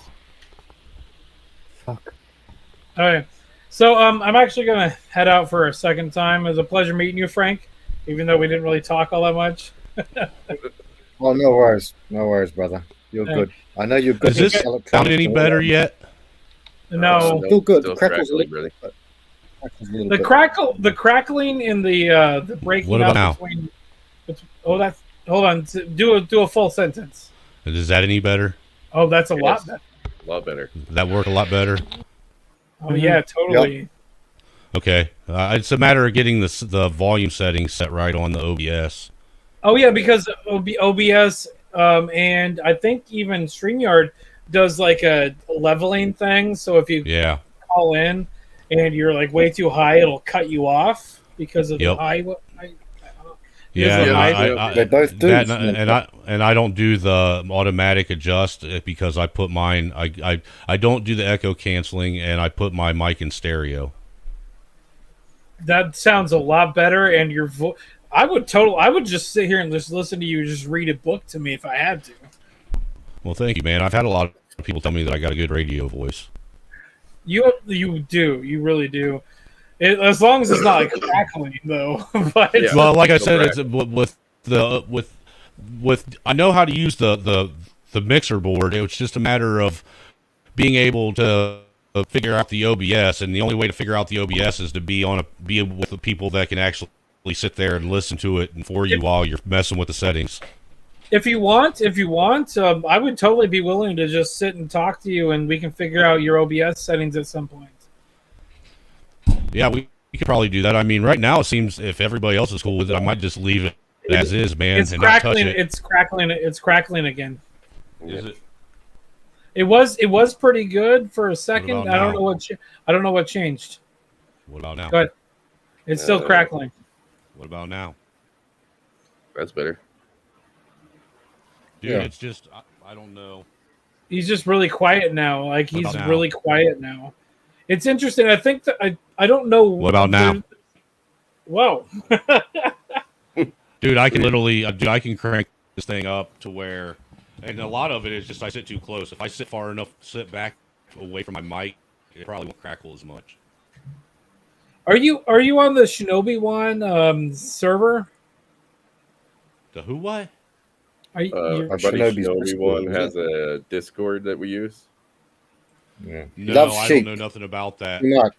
Fuck. All right. So I'm actually going to head out for a second time. It was a pleasure meeting you, Frank, even though we didn't really talk all that much. Oh, no worries. No worries, brother. You're Hey. good. I know you're good. Does this with sound electronics any and all better that. yet? No. Still good. Still The crackle's a crackling, little, brother. crackle's a little The bit. the crackling in the breaking What about up now? between. Hold on. Do a full sentence. Is that any better? Oh, that's a lot Yes. better. A lot better. Did that work a lot better? Oh yeah, totally. Okay. It's a matter of getting the volume settings set right on the OBS. Oh yeah, because OBS and I think even StreamYard does like a leveling thing. So if you Yeah. call in and you're like way too high, it'll cut you off because of Yep. the high. Yeah, Yeah, I they both do. that, and I don't do the automatic adjust because I put mine. I don't do the echo canceling, and I put my mic in stereo. That sounds a lot better, and your I would just sit here and just listen to you just read a book to me if I had to. Well, thank you, man. I've had a lot of people tell me that I got a good radio voice. You do, you really do. As long as it's not like crackling, though. But Well, like I said, it's with I know how to use the mixer board. It was just a matter of being able to figure out the OBS, and the only way to figure out the OBS is to be with the people that can actually sit there and listen to it and for you while you're messing with the settings. If you want, I would totally be willing to just sit and talk to you, and we can figure out your OBS settings at some point. Yeah, we could probably do that. I mean, right now it seems if everybody else is cool with it, I might just leave it as is, man, It's and not touch crackling. it. It's crackling again. Is it? It was pretty good for a second. about I don't now? know I don't know what changed. What about now? Go ahead. It's still crackling. What about now? That's better. Dude, Yeah. it's just I don't know. He's just really quiet now. Like What he's about now? really quiet now. It's interesting. I think that I don't know. What about now? Whoa. Dude, I can literally, I can crank this thing up to where, and a lot of it is just I sit too close. If I sit far enough, sit back away from my mic, it probably won't crackle as much. Are you on the Shinobi one server? The who what? Are you, Our you're- buddy Shinobi's Shinobi Discord, one has a Discord that we use. Yeah. No, Loves I sheep. don't know nothing about that. Too much.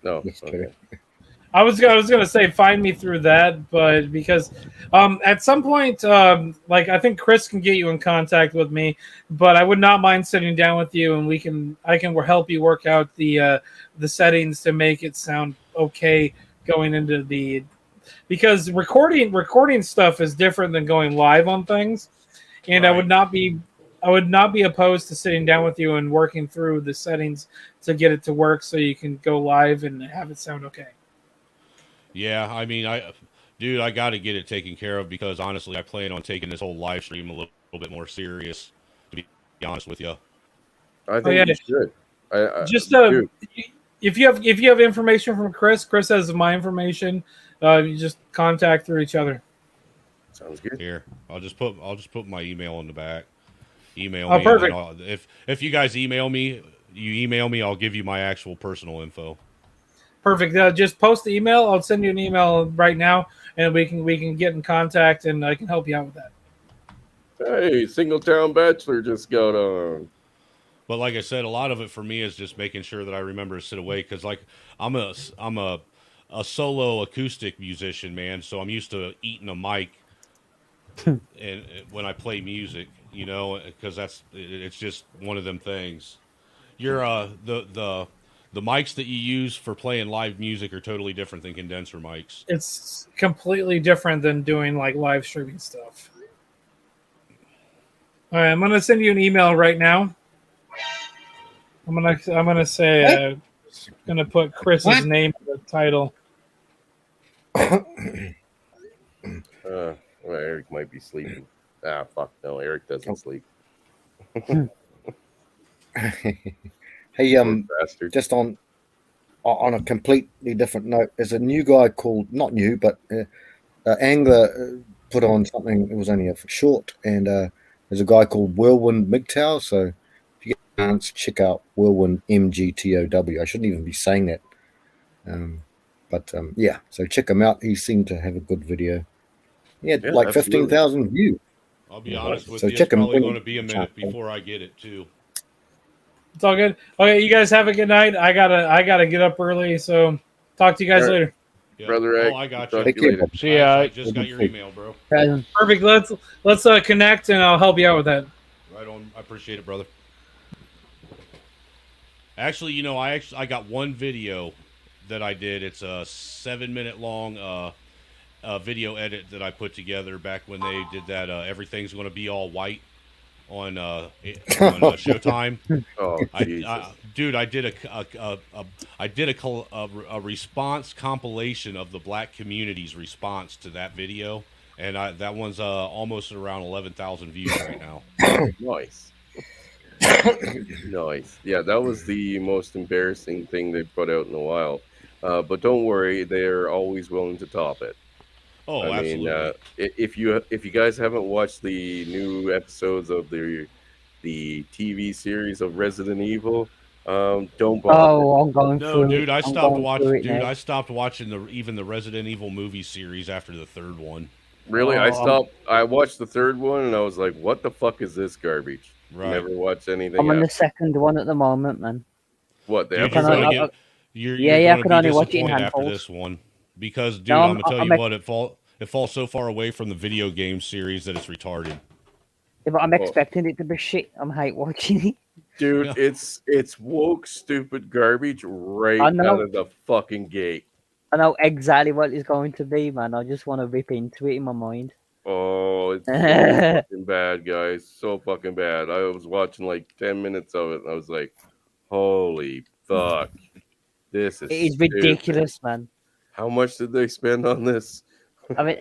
No. Just Okay. kidding. I was gonna say find me through that, but because at some point like I think Chris can get you in contact with me, but I would not mind sitting down with you and I can help you work out the settings to make it sound okay going into because recording stuff is different than going live on things, and Right. I would not be opposed to sitting down with you and working through the settings to get it to work so you can go live and have it sound okay. Yeah, I mean, dude, I got to get it taken care of because honestly, I plan on taking this whole live stream a little bit more serious. To be honest with you, I think you should. Just dude, if you have information from Chris has my information. You just contact through each other. sounds good. here I'll just put my email in the back. Email Oh, me. perfect. And then if you guys email me, I'll give you my actual personal info. Perfect. Just post the email. I'll send you an email right now, and we can get in contact, and I can help you out with that. Hey, Single Town Bachelor just got on. But like I said, a lot of it for me is just making sure that I remember to sit away because, like, I'm a solo acoustic musician, man. So I'm used to eating a mic, and when I play music, you know, because it's just one of them things. You're the mics that you use for playing live music are totally different than condenser mics. It's completely different than doing like live streaming stuff. All right, I'm gonna send you an email right now. I'm gonna say gonna put Chris's name in the title. Well, Eric might be sleeping. Ah, fuck no, Eric doesn't sleep. Hey, just on a completely different note, there's a new guy called, not new, but Angler put on something. It was only a short, and there's a guy called Whirlwind MGTOW. So if you get a chance, check out Whirlwind MGTOW. I shouldn't even be saying that, but yeah. So check him out. He seemed to have a good video. Yeah, like 15,000 views. I'll be honest with so you, check it's him. probably going to be a minute before I get it too. It's all good. Okay, you guys have a good night. I gotta get up early, so talk to you guys later. Yeah. Brother Egg, I got talk you. to you later. See ya. I just got your email, bro. Perfect. Let's connect, and I'll help you out with that. Right on. I appreciate it, brother. Actually, you know, I got one video that I did. It's a 7-minute long video edit that I put together back when they did that. Everything's going to be all white on Showtime. Oh, dude, I did a response compilation of the black community's response to that video, and that one's almost around 11,000 views right now. Nice. Nice. Yeah, that was the most embarrassing thing they put out in a while. But don't worry, they're always willing to top it. Oh, I absolutely. mean, if you guys haven't watched the new episodes of the TV series of Resident Evil, don't bother. Oh, I'm going No, through dude, it. I I'm stopped going watching. through it Dude, now. I stopped watching even the Resident Evil movie series after the third one. Really, I Oh, stopped. I watched the third one and I was like, "What the fuck is this garbage?" Right. Never watched anything. I'm on the after. second one at the moment, man. What the Dude, episode? you're gonna I can only watch it in disappointed after handfuls. this one because, dude, No, I'm gonna tell I'm you what, it falls so far away from the video game series that it's retarded. Yeah, but I'm expecting it to be shit. I'm hate watching it. Dude, it's woke, stupid garbage right I know. out of the fucking gate. I know exactly what it's going to be, man. I just want to rip into it in my mind. Oh, it's so fucking bad, guys. So fucking bad. I was watching like 10 minutes of it and I was like, holy fuck. This is It is stupid. ridiculous, man. How much did they spend on this? I mean,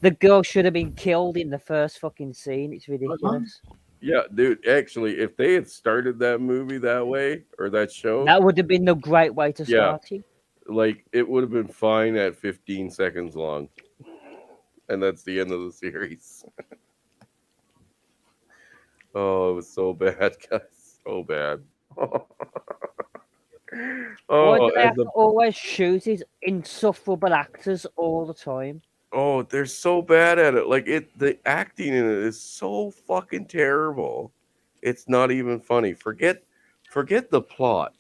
the girl should have been killed in the first fucking scene. It's ridiculous. Yeah, dude, actually, if they had started that movie that way or that show, That would have been a great way to yeah, start it. like it would have been fine at 15 seconds long. And that's the end of the series. Oh, it was so bad, guys. So bad. Why Oh, do they have and to always shoot these insufferable actors all the time? oh, they're so bad at it. Like the acting in it is so fucking terrible. It's not even funny. Forget the plot.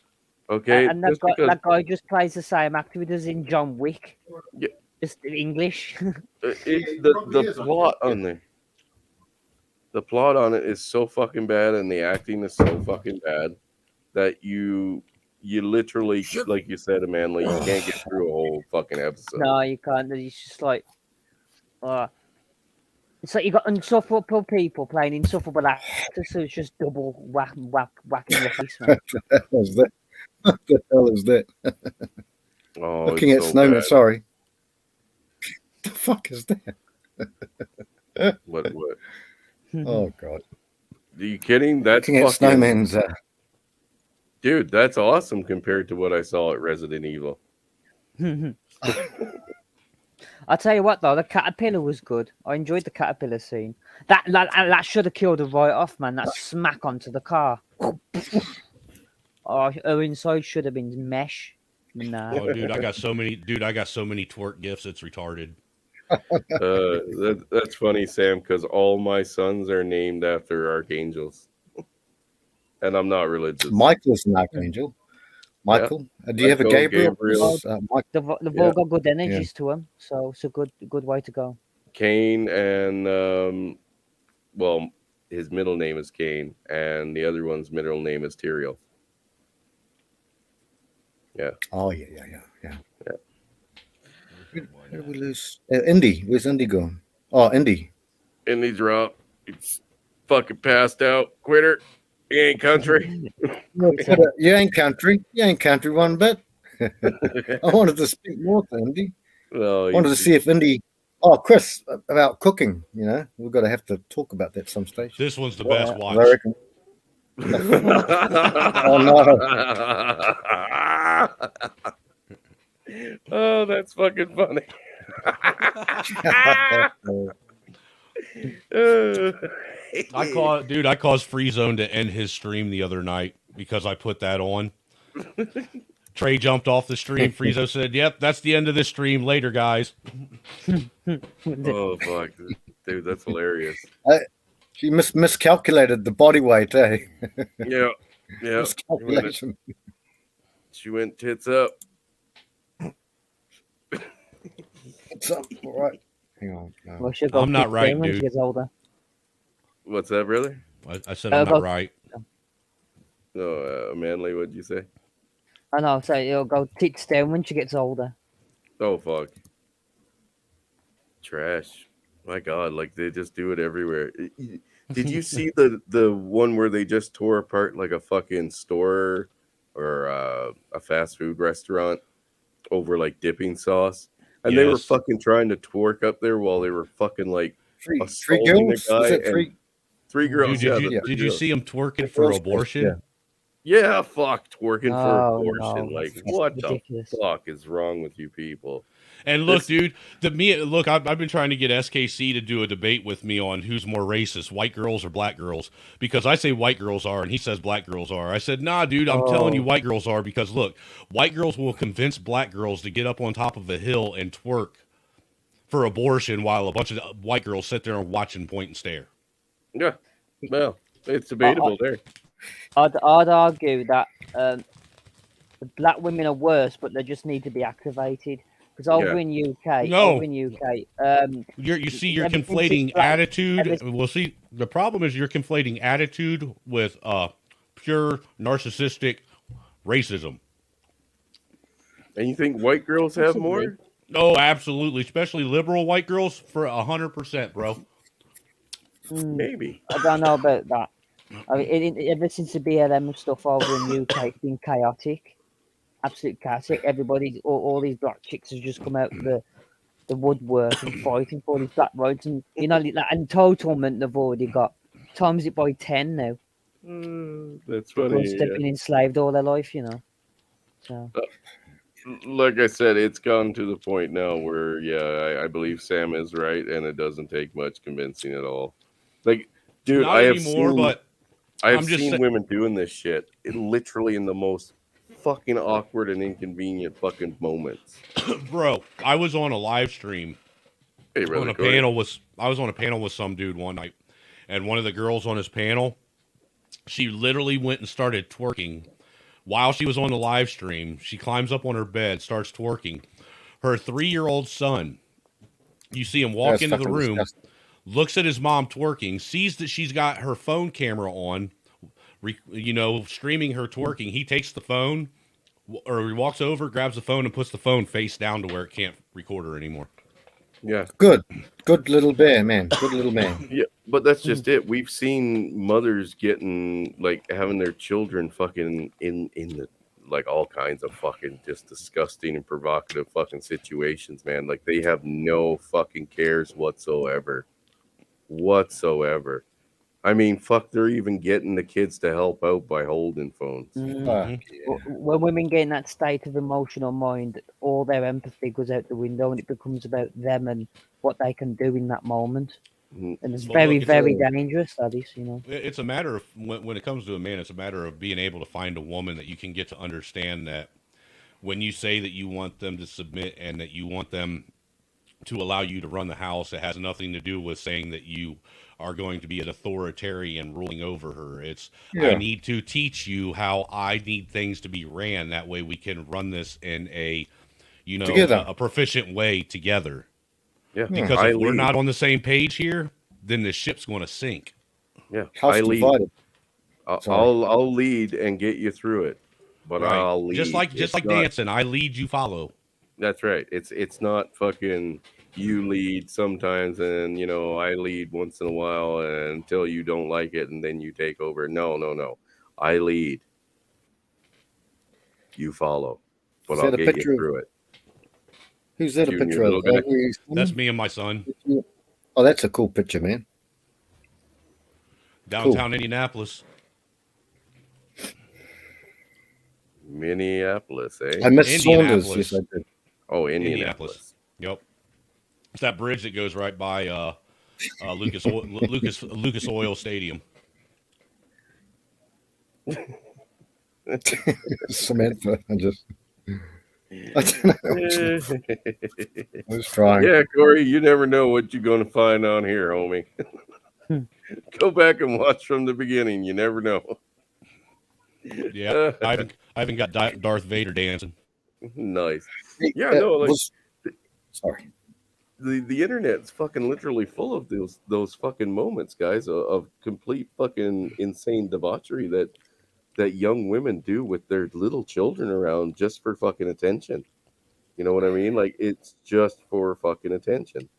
Okay, And that just guy, because that guy just plays the same actor he does in John Wick. Yeah. Just in English. the plot on the plot on it is so fucking bad, and the acting is so fucking bad that you literally, like you said, Amanda, you can't get through a whole fucking episode. No, you can't. It's just like, it's like you got insufferable people playing insufferable actors, so it's just double whacking your face, man. What the hell is that? Oh, Looking at it's so Snowman, bad. sorry. The fuck is that? What? Oh god. Are you kidding? That's Looking at fucking Snowman's dude. That's awesome compared to what I saw at Resident Evil. I'll tell you what though, the caterpillar was good. I enjoyed the caterpillar scene. That should have killed her right off, man. That smack onto the car. Oh, her inside should have been mesh. Nah. Oh, dude, I got so many twerk gifts. It's retarded. That's funny, Sam, because all my sons are named after archangels, and I'm not religious. Michael's an archangel. Michael, do you have a Michael, Gabriel? Gabriel. They've all got good energies to them, so it's a good way to go. Cain, and well, his middle name is Cain, and the other one's middle name is Tyrael. Yeah. Oh yeah. Where did we lose? Indy. Where's Indy going? Oh, Indy. Indy drop. He fucking passed out. Quitter. He ain't country. You ain't country. You ain't country one bit. I wanted to speak more to Indy. Well, I wanted to see if Indy. Oh, Chris, about cooking. You know, we're going to have to talk about that some stage. This one's the best watch. I reckon. Oh no! Oh, that's fucking funny. I caused Free Zone to end his stream the other night because I put that on. Trey jumped off the stream. Friezo said, "Yep, that's the end of this stream. Later, guys." Oh fuck, dude, that's hilarious. She miscalculated the body weight, eh? Yeah. Miscalculation. She went tits up. It's up. All right. Hang on. No. Well, she'll go I'm not kick right, Sam when dude. she gets older. What's that, brother? I said I'm not right. No, Manly, what'd you say? I know, so it'll go tits down when she gets older. Oh fuck. Trash. My God, like they just do it everywhere. Did you see the one where they just tore apart like a fucking store or a fast food restaurant over like dipping sauce? And they were Yes. fucking trying to twerk up there while they were fucking like Three assaulting girls? a guy. Was it and three girls. Dude, did you see him twerking for abortion? Yeah, fuck, twerking for Oh, abortion. no. Like, That's what ridiculous. the fuck is wrong with you people? And look, dude, I've been trying to get SKC to do a debate with me on who's more racist, white girls or black girls, because I say white girls are, and he says black girls are. I said, nah, dude, I'm telling you white girls are, because look, white girls will convince black girls to get up on top of a hill and twerk for abortion while a bunch of white girls sit there and watch and point and stare. Yeah, well, it's debatable there. I'd argue that the black women are worse, but they just need to be activated. Because over in UK, you're everything's conflating black. attitude. Well, see, the problem is you're conflating attitude with pure narcissistic racism. And you think white girls have more? Oh, absolutely, especially liberal white girls for 100%, bro. Maybe. I don't know about that. I mean, ever since the BLM stuff over in UK, it's been chaotic. Absolute chaotic. All these black chicks have just come out the woodwork and fighting for these black rights. And, you know, like entitlement they've already got. Times it by 10 now. That's funny. Because they've been enslaved all their life, you know. So. Like I said, it's gone to the point now where, I believe Sam is right, and it doesn't take much convincing at all. Like, dude, Not anymore, but I have I'm just seen women doing this shit, literally in the most fucking awkward and inconvenient fucking moments. Bro, I was on a live stream. Hey, brother, I was on a panel with some dude one night, and one of the girls on his panel, she literally went and started twerking while she was on the live stream. She climbs up on her bed, starts twerking. Her 3-year-old son, you see him walk into the room, looks at his mom twerking, sees that she's got her phone camera on, streaming her twerking. He takes the phone, or he walks over, grabs the phone, and puts the phone face down to where it can't record her anymore. Yeah. Good little bear, man. Good little man. Yeah, but that's just it. We've seen mothers getting, like, having their children fucking in the, like, all kinds of fucking just disgusting and provocative fucking situations, man. Like, they have no fucking cares whatsoever. I mean, fuck, they're even getting the kids to help out by holding phones. When women get in that state of emotional mind, all their empathy goes out the window, and it becomes about them and what they can do in that moment. And it's very dangerous, that is, you know. It's a matter of, when it comes to a man, it's a matter of being able to find a woman that you can get to understand that when you say that you want them to submit and that you want them to allow you to run the house. It has nothing to do with saying that you are going to be an authoritarian ruling over her. It's I Yeah. need to teach you how I need things to be ran. That way we can run this in a, you know, Together. a proficient way together. Yeah, Because I if we're lead. not on the same page here, then the ship's going to sink. Yeah, House I lead. divided. Sorry. I'll lead and get you through it, but Right. I'll lead. Just like It's not- dancing, I lead, you follow. That's right. It's not fucking you lead sometimes, and you know I lead once in a while until you don't like it, and then you take over. No. I lead. You follow, but Is I'll that a get you picture of- through it. Who's that a Junior picture of? little guy. That's me and my son. Oh, that's a cool picture, man. Downtown Indianapolis. Minneapolis, eh? I missed Saunders. Yes, I did. Oh, Indianapolis. Yep. It's that bridge that goes right by Lucas Oil Stadium. Samantha, I don't know. I was trying. Yeah, Corey, you never know what you're going to find on here, homie. Go back and watch from the beginning. You never know. Yeah, I haven't got Darth Vader dancing. Nice. Yeah, no, like sorry. The internet's fucking literally full of those fucking moments, guys, of complete fucking insane debauchery that young women do with their little children around just for fucking attention. You know what I mean? Like it's just for fucking attention.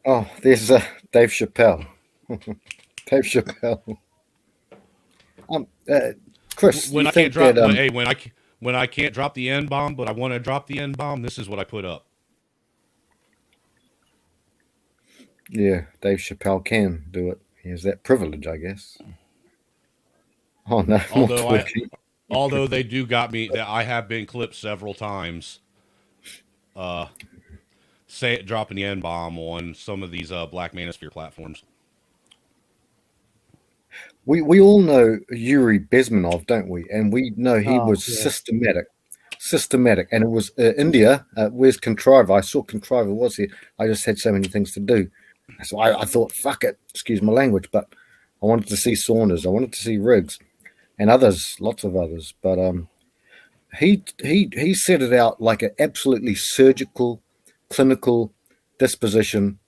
Oh, there's Dave Chappelle. Dave Chappelle. Chris, When you I think can't drop, that, when I can't drop the N bomb, but I want to drop the N bomb, this is what I put up. yeah, Dave Chappelle can do it. He has that privilege, I guess. Oh no! Although they do got me, that I have been clipped several times. Dropping the N bomb on some of these Black Manosphere platforms. We all know Yuri Bezmenov, don't we? And we know he was yeah. systematic. And it was India. Where's Contriver? I saw Contriver was here. I just had so many things to do, so I thought, fuck it. Excuse my language, but I wanted to see Saunders. I wanted to see Riggs, and others, lots of others. But he set it out like an absolutely surgical, clinical disposition.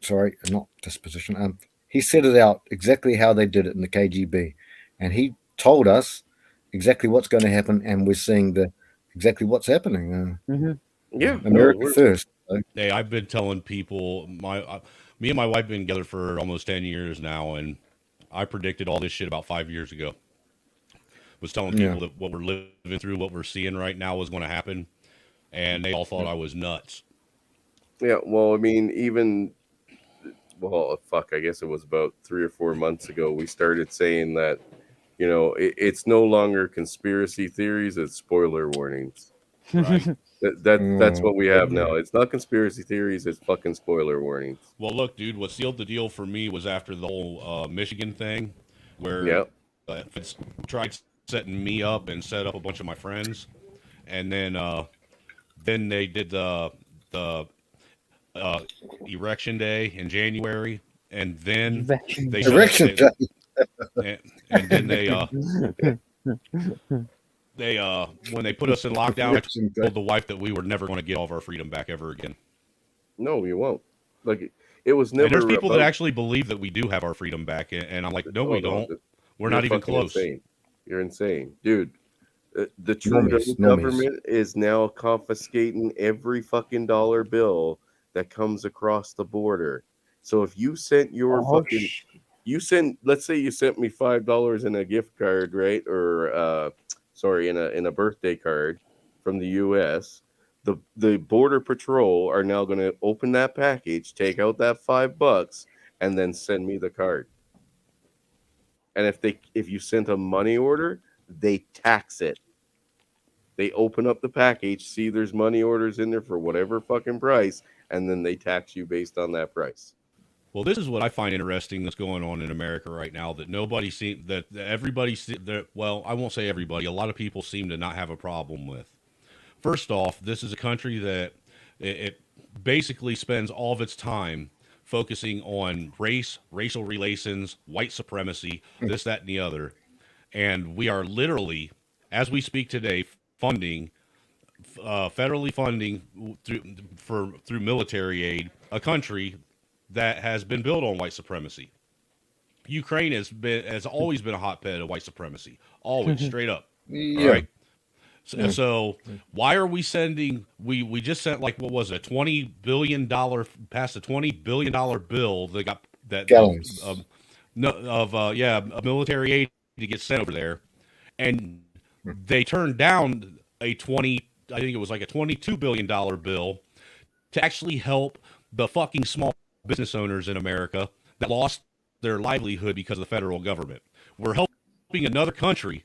Sorry, not disposition. He set it out exactly how they did it in the KGB, and he told us exactly what's going to happen, and we're seeing exactly what's happening. Yeah, America first. So. Hey, I've been telling people, me and my wife have been together for almost 10 years now, and I predicted all this shit about 5 years ago. Was telling people that what we're living through, what we're seeing right now was going to happen, and they all thought I was nuts. Yeah, well, I mean, I guess it was about 3 or 4 months ago, we started saying that, you know, it's no longer conspiracy theories, it's spoiler warnings. Right. That's what we have now. It's not conspiracy theories, it's fucking spoiler warnings. Well, look, dude, what sealed the deal for me was after the whole Michigan thing, where it's tried setting me up and set up a bunch of my friends, and then they did the erection day in January, and then they erection day. And then they when they put us in lockdown, I told the wife that we were never going to get all of our freedom back ever again. No, you won't. Like it was never. And there's people that actually believe that we do have our freedom back, and I'm like, no, we don't. We're not even close. Insane. You're insane, dude. The Trudeau government is now confiscating every fucking dollar bill that comes across the border. So if you sent your let's say you sent me $5 in a gift card, right? Or in a birthday card from the US, the border patrol are now going to open that package, take out that $5, and then send me the card. And if you sent a money order, they tax it. They open up the package, see there's money orders in there for whatever fucking price, and then they tax you based on that price. Well, this is what I find interesting that's going on in America right now, that everybody, well, I won't say everybody, a lot of people seem to not have a problem with. First off, this is a country that it basically spends all of its time focusing on race, racial relations, white supremacy, this, that, and the other. And we are literally, as we speak today, funding, federally funding through military aid, a country that has been built on white supremacy. Ukraine has always been a hotbed of white supremacy, always, straight up. Yeah. All right. So why are we sending? We just sent, like, what was it, $20 billion, past the $20 billion bill that got that Gallons. of military aid to get sent over there, and they turned down I think it was like a $22 billion bill to actually help the fucking small business owners in America that lost their livelihood because of the federal government. We're helping another country,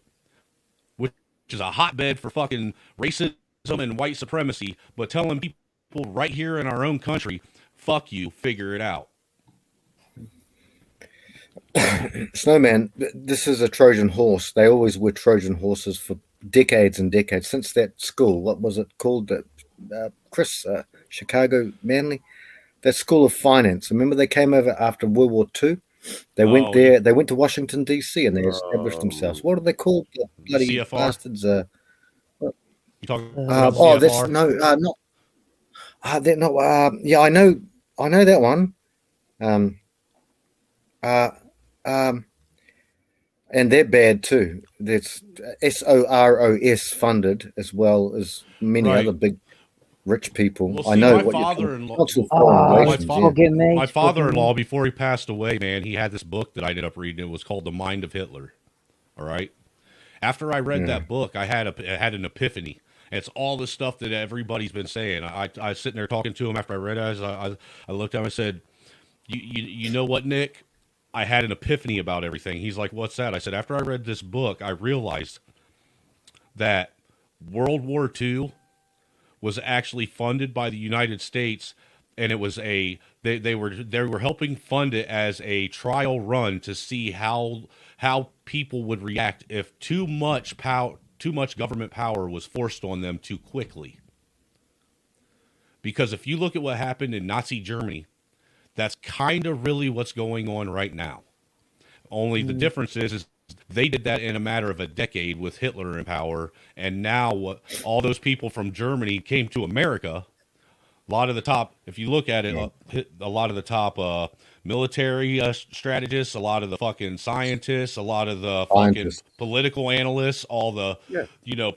which is a hotbed for fucking racism and white supremacy, but telling people right here in our own country, fuck you, figure it out. Snowman, this is a Trojan horse. They always were Trojan horses for decades and decades. Since that school, what was it called? Chris, Chicago, Manly? That School of Finance. Remember they came over after World War II? They went there. They went to Washington, D.C., and they established themselves. What are they called? The bloody CFR? bastards. You talking about that's CFR? not. They're not. Yeah, I know that one. And they're bad too. That's SOROS funded, as well as many Right. other big rich people. Well, I see, know my what you're father-in-law, talking about. my father-in-law, before he passed away, man, he had this book that I ended up reading. It was called The Mind of Hitler. All right. After I read that book, I had an epiphany. It's all the stuff that everybody's been saying. I was sitting there talking to him after I read it. I looked at him and said, you know what, Nick? I had an epiphany about everything. He's like, what's that? I said, after I read this book, I realized that World War II was actually funded by the United States, and it was they were helping fund it as a trial run to see how people would react if too much government power was forced on them too quickly. Because if you look at what happened in Nazi Germany, that's kind of really what's going on right now. Only the difference is they did that in a matter of a decade with Hitler in power, and now all those people from Germany came to America. A lot of the top, if you look at it, a lot of the top military strategists, a lot of the fucking scientists, a lot of the fucking political analysts, all the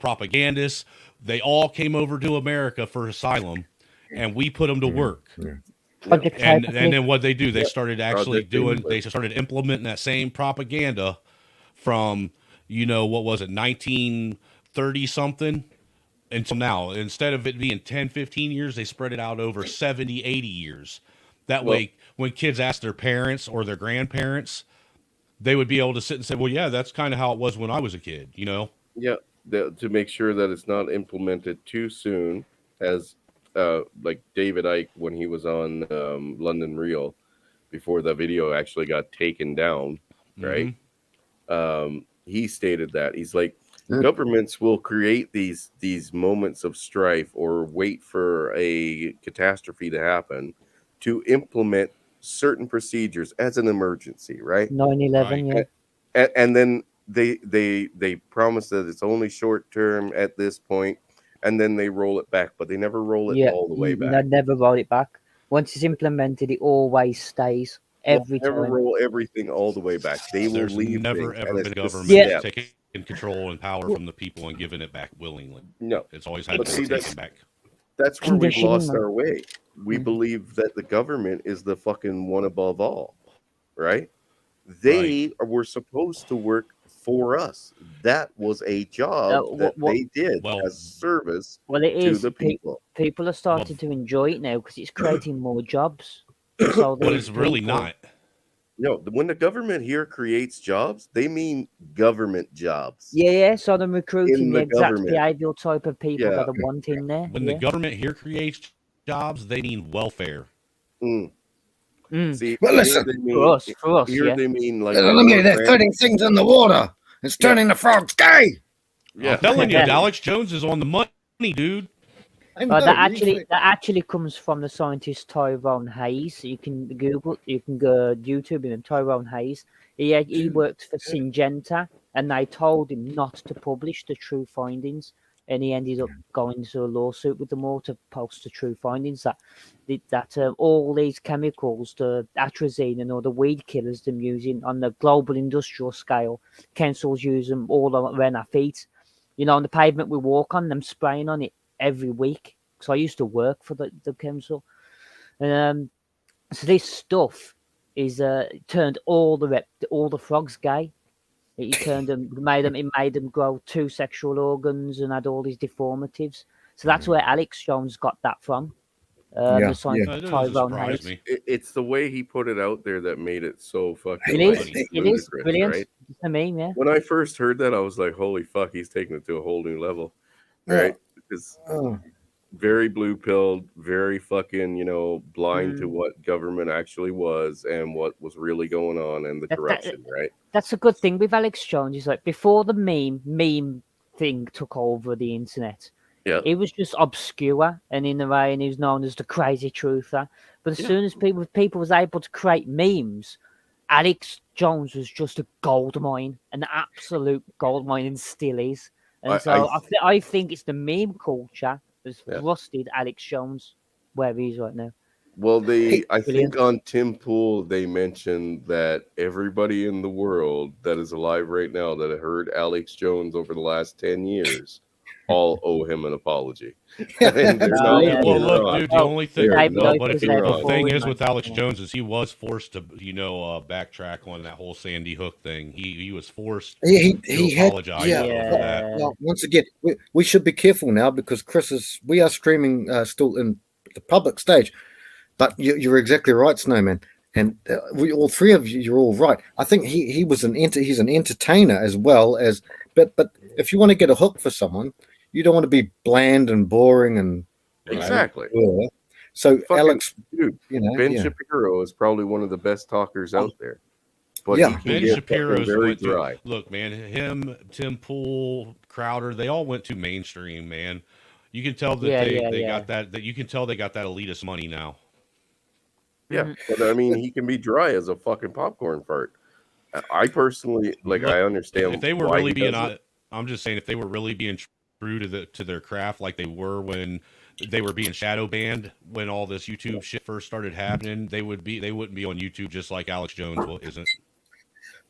propagandists, they all came over to America for asylum, and we put them to work. And then what they do, they started they started implementing that same propaganda from, what was it, 1930 something until now. Instead of it being 10, 15 years, they spread it out over 70, 80 years. That way, when kids ask their parents or their grandparents, they would be able to sit and say, well, yeah, that's kind of how it was when I was a kid, Yeah, to make sure that it's not implemented too soon, as like David Icke, when he was on London Real, before the video actually got taken down, right? He stated that he's like, governments will create these moments of strife or wait for a catastrophe to happen to implement certain procedures as an emergency, right? 9/11, yeah. And then they promise that it's only short term at this point, and then they roll it back, but they never roll it all the way back. They never roll it back. Once it's implemented, it always stays every time. Never roll everything all the way back. They will There's leave. never things, ever and been a it's government taking control and power from the people and giving it back willingly. No, it's always had to be taken back. That's where we've lost our way. We believe that the government is the fucking one above all, right? They were supposed to work for us. That was a job that they did as service to the people. People are starting to enjoy it now because it's creating more jobs. So but it's really not. No, when the government here creates jobs, they mean government jobs. Yeah. So they're recruiting the exact government. behavioural type of people that are wanting there. When the government here creates jobs, they mean welfare. See, well, listen, for us, they mean like they're putting things in the water. It's turning the frogs gay. I'm telling you, Alex Jones is on the money. dude. That actually comes from the scientist Tyrone Hayes. You can Google, you can go YouTube and Tyrone Hayes. He worked for Syngenta, and they told him not to publish the true findings, and he ended up going into a lawsuit with them all to post the true findings that all these chemicals, the atrazine and all the weed killers, them using on the global industrial scale, councils use them all around our feet. On the pavement we walk on, them spraying on it every week. So I used to work for the council, and so this stuff is turned all the frogs gay. It turned them, it made them grow 2 sexual organs and had all these deformatives. So that's where Alex Jones got that from. The scientist Tyrone Hayes. It's the way he put it out there that made it so fucking. It is brilliant. Right? It's a meme, yeah. When I first heard that, I was like, "Holy fuck, he's taking it to a whole new level." Right? Because very blue pilled, very fucking, blind to what government actually was and what was really going on and the corruption, right? That's a good thing with Alex Jones. Is like before the meme thing took over the internet. Yeah, he was just obscure and in the way, and he was known as the crazy truther. But as soon as people was able to create memes, Alex Jones was just a gold mine, an absolute gold mine, and still is. And I think it's the meme culture that's thrusted Alex Jones where he is right now. Well, I think on Tim Pool, they mentioned that everybody in the world that is alive right now that heard Alex Jones over the last 10 years all owe him an apology. Well, look, dude, the only thing, the thing is with Alex Jones is he was forced to, backtrack on that whole Sandy Hook thing. He was forced to apologize for that. Well, once again, we should be careful now because we are streaming still in the public stage, but you're exactly right, Snowman. And we all three of you're all right. I think he's an entertainer as well as, but if you want to get a hook for someone, you don't want to be bland and boring and exactly. So fucking, Alex, dude, Ben Shapiro is probably one of the best talkers out there. But Ben Shapiro's very dry. Look, man, him, Tim Pool, Crowder, they all went to mainstream, man. You can tell that they got that. That you can tell they got that elitist money now. Yeah, but I mean, he can be dry as a fucking popcorn fart. I personally I understand if they were really being. I'm just saying, if they were really being true to their craft, like they were when they were being shadow banned when all this YouTube shit first started happening, they wouldn't be on YouTube just like Alex Jones isn't.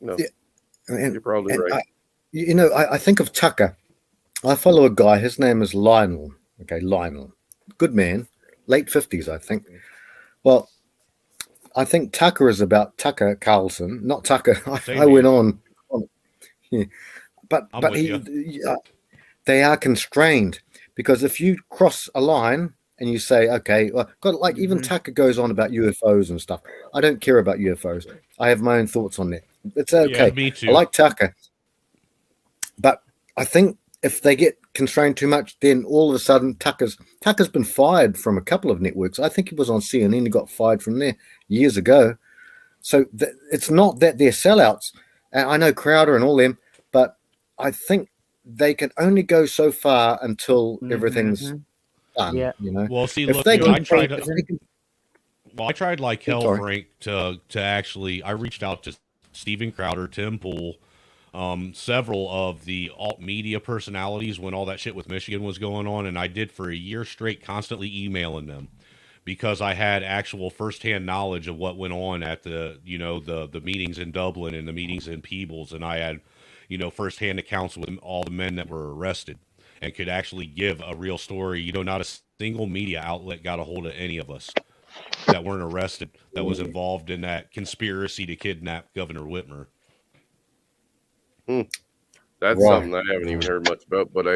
No, you're probably right. I think of Tucker. I follow a guy. His name is Lionel. Okay, Lionel, good man, late 50s, I think. Well, I think Tucker is about Tucker Carlson, not Tucker. I went on. Yeah. But they are constrained because if you cross a line and you say, okay, well, even Tucker goes on about UFOs and stuff. I don't care about UFOs. I have my own thoughts on that. It's okay. Yeah, me too. I like Tucker. But I think if they get constrained too much, then all of a sudden Tucker's been fired from a couple of networks. I think he was on CNN. He got fired from there years ago. So it's not that they're sellouts. And I know Crowder and all them, but I think they can only go so far until everything's done. Yeah. Well, see, if look, they I tried like hell, Frank, to actually. I reached out to Steven Crowder, Tim Pool, several of the alt media personalities when all that shit with Michigan was going on, and I did for a year straight, constantly emailing them because I had actual firsthand knowledge of what went on at the the meetings in Dublin and the meetings in Peebles, and I had firsthand accounts with all the men that were arrested and could actually give a real story. Not a single media outlet got a hold of any of us that weren't arrested that was involved in that conspiracy to kidnap Governor Whitmer. That's something I haven't even heard much about, but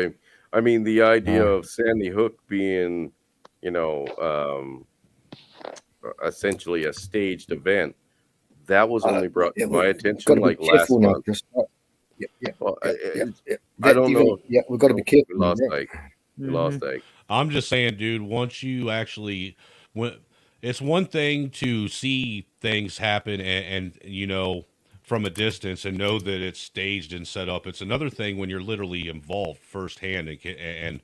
I mean the idea of Sandy Hook being, essentially a staged event, that was only brought to my attention like last month. I don't know. Yeah, we've got to be careful. Lost egg. I'm just saying, dude, once you actually, it's one thing to see things happen and from a distance and know that it's staged and set up. It's another thing when you're literally involved firsthand and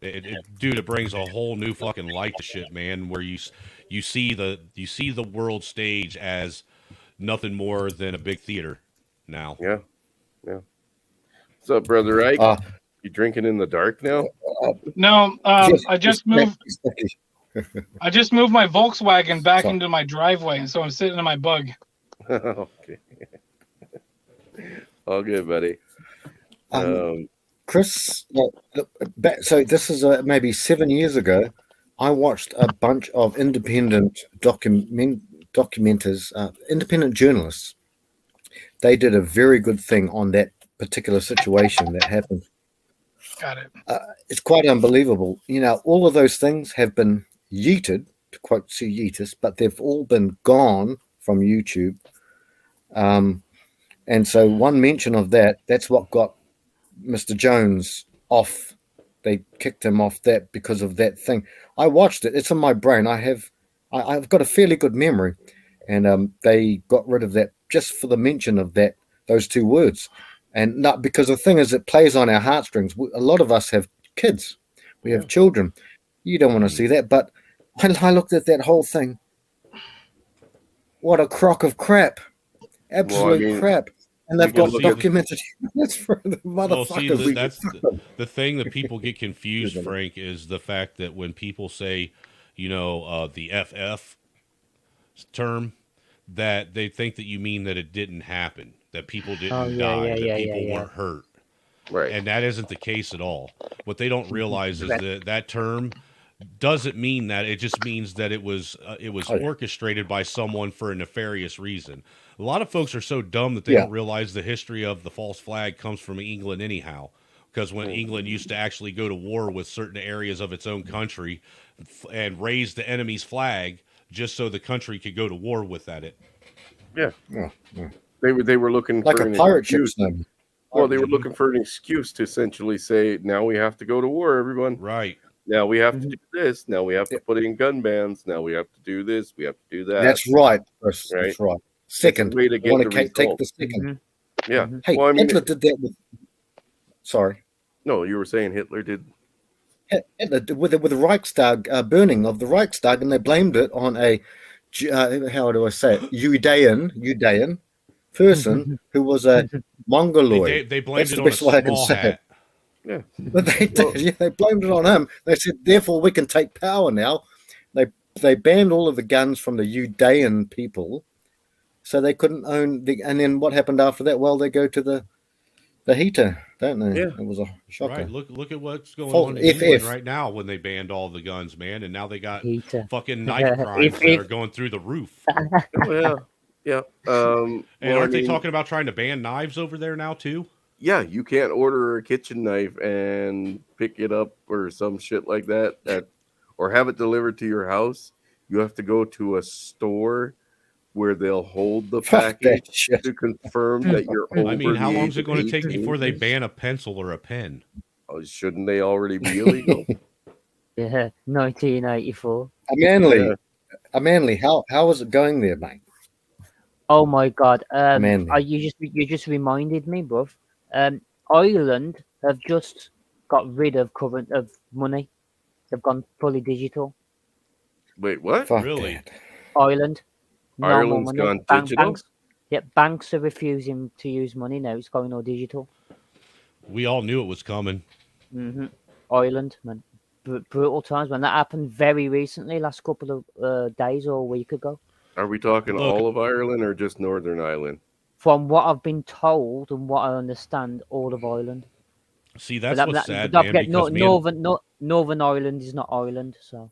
Dude, it brings a whole new fucking light to shit, man. Where you see the world stage as nothing more than a big theater now. Yeah. What's up, brother Ike? You drinking in the dark now? No, I just moved. I just moved my Volkswagen back into my driveway, so I'm sitting in my bug. Okay. All good, buddy. Chris, so this is maybe 7 years ago. I watched a bunch of independent documenters, independent journalists. They did a very good thing on that particular situation that happened. Got it. It's quite unbelievable. You know, all of those things have been yeeted, to quote Sue Yeatus, but they've all been gone from YouTube. And so one mention of that's what got Mr. Jones off. They kicked him off that because of that thing. I watched it. It's in my brain. I've got a fairly good memory. And they got rid of that just for the mention of those two words. And not because the thing is, it plays on our heartstrings. A lot of us have kids. We have children. You don't want to see that. But I looked at that whole thing. What a crock of crap. Absolute crap. And they've got documented. That's for the motherfuckers. Well, that's the thing that people get confused, Frank, is the fact that when people say, the FF term, that they think that you mean that it didn't happen, that people didn't die, that people weren't hurt. Right. And that isn't the case at all. What they don't realize is that term doesn't mean that. It just means that it was orchestrated by someone for a nefarious reason. A lot of folks are so dumb that they don't realize the history of the false flag comes from England anyhow. Because when England used to actually go to war with certain areas of its own country and raise the enemy's flag just so the country could go to war with that. Yeah. They were looking like for a pirate ship then. Well, they were looking for an excuse to essentially say, now we have to go to war, everyone. Right. Now we have to do this. Now we have to put in gun bans. Now we have to do this. We have to do that. That's right. Chris. That's right. Second, way to get want the to take result. the 2nd. Yeah. Hey, Well, I mean, Hitler did that with. Sorry. No, you were saying Hitler did. Hitler did with the Reichstag burning of the Reichstag, and they blamed it on a how do I say it? Judean person who was a Mongoloid. They blamed That's it the on a best way I can small say hat. it. Yeah. But they did. They blamed it on him. They said, therefore, we can take power now. They banned all of the guns from the Judean people, so they couldn't own the. And then what happened after that? Well, they go to the heater, don't they? Yeah. It was a shocker. Right. Look at what's going on in England right now when they banned all the guns, man, and now they got fucking knife crimes that are going through the roof. Yeah. And aren't they talking about trying to ban knives over there now too? Yeah, you can't order a kitchen knife and pick it up or some shit like that, or have it delivered to your house. You have to go to a store where they'll hold the package to confirm that you're over. I mean, how long is it going to take 18 before they ban a pencil or a pen? Oh, shouldn't they already be illegal? Yeah, 1984. Manly, how is it going there, mate? Oh my God! Manly. You just reminded me, bruv. Ireland have just got rid of money. They've gone fully digital. Wait, what? Really? Ireland. No Ireland's more money. gone digital? Banks are refusing to use money now. It's going all digital. We all knew it was coming. Ireland, man. Brutal times, man. That happened very recently, last couple of days or a week ago. Are we talking all of Ireland or just Northern Ireland? From what I've been told and what I understand, all of Ireland. See, that's what's sad, man. Northern Ireland is not Ireland, so.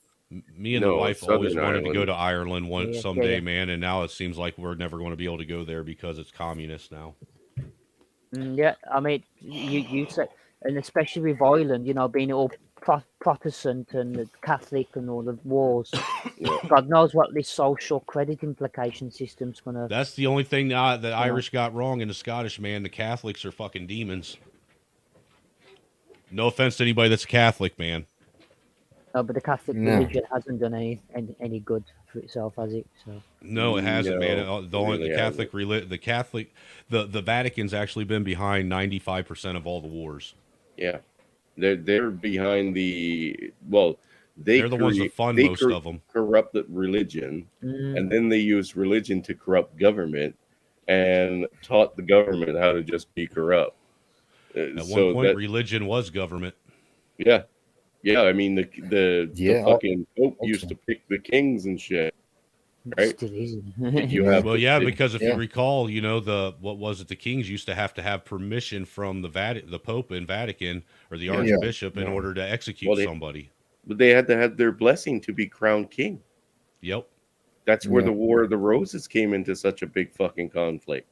Me and the wife always wanted Ireland. to go to Ireland someday, man, and now it seems like we're never going to be able to go there because it's communist now. Yeah, I mean, you say, and especially with Ireland, being all Protestant and Catholic and all the wars. God knows what this social credit implication system's gonna. That's the only thing that Irish got wrong and the Scottish, man. The Catholics are fucking demons. No offense to anybody that's Catholic, man. No, but the Catholic religion hasn't done any good for itself, has it? So. No, it hasn't, man. The Vatican's actually been behind 95% of all the wars. Yeah. They're behind the They're the ones that fund most of them. Corrupt the religion, Mm. and then they use religion to corrupt government, and taught the government how to just be corrupt. At one point, religion was government. Yeah. I mean the fucking Pope used to pick the kings and shit. Right? Still is. Because if you recall, what was it? The kings used to have permission from the Pope in Vatican or the Archbishop in order to execute somebody. But they had to have their blessing to be crowned king. Yep. That's where the War of the Roses came into such a big fucking conflict.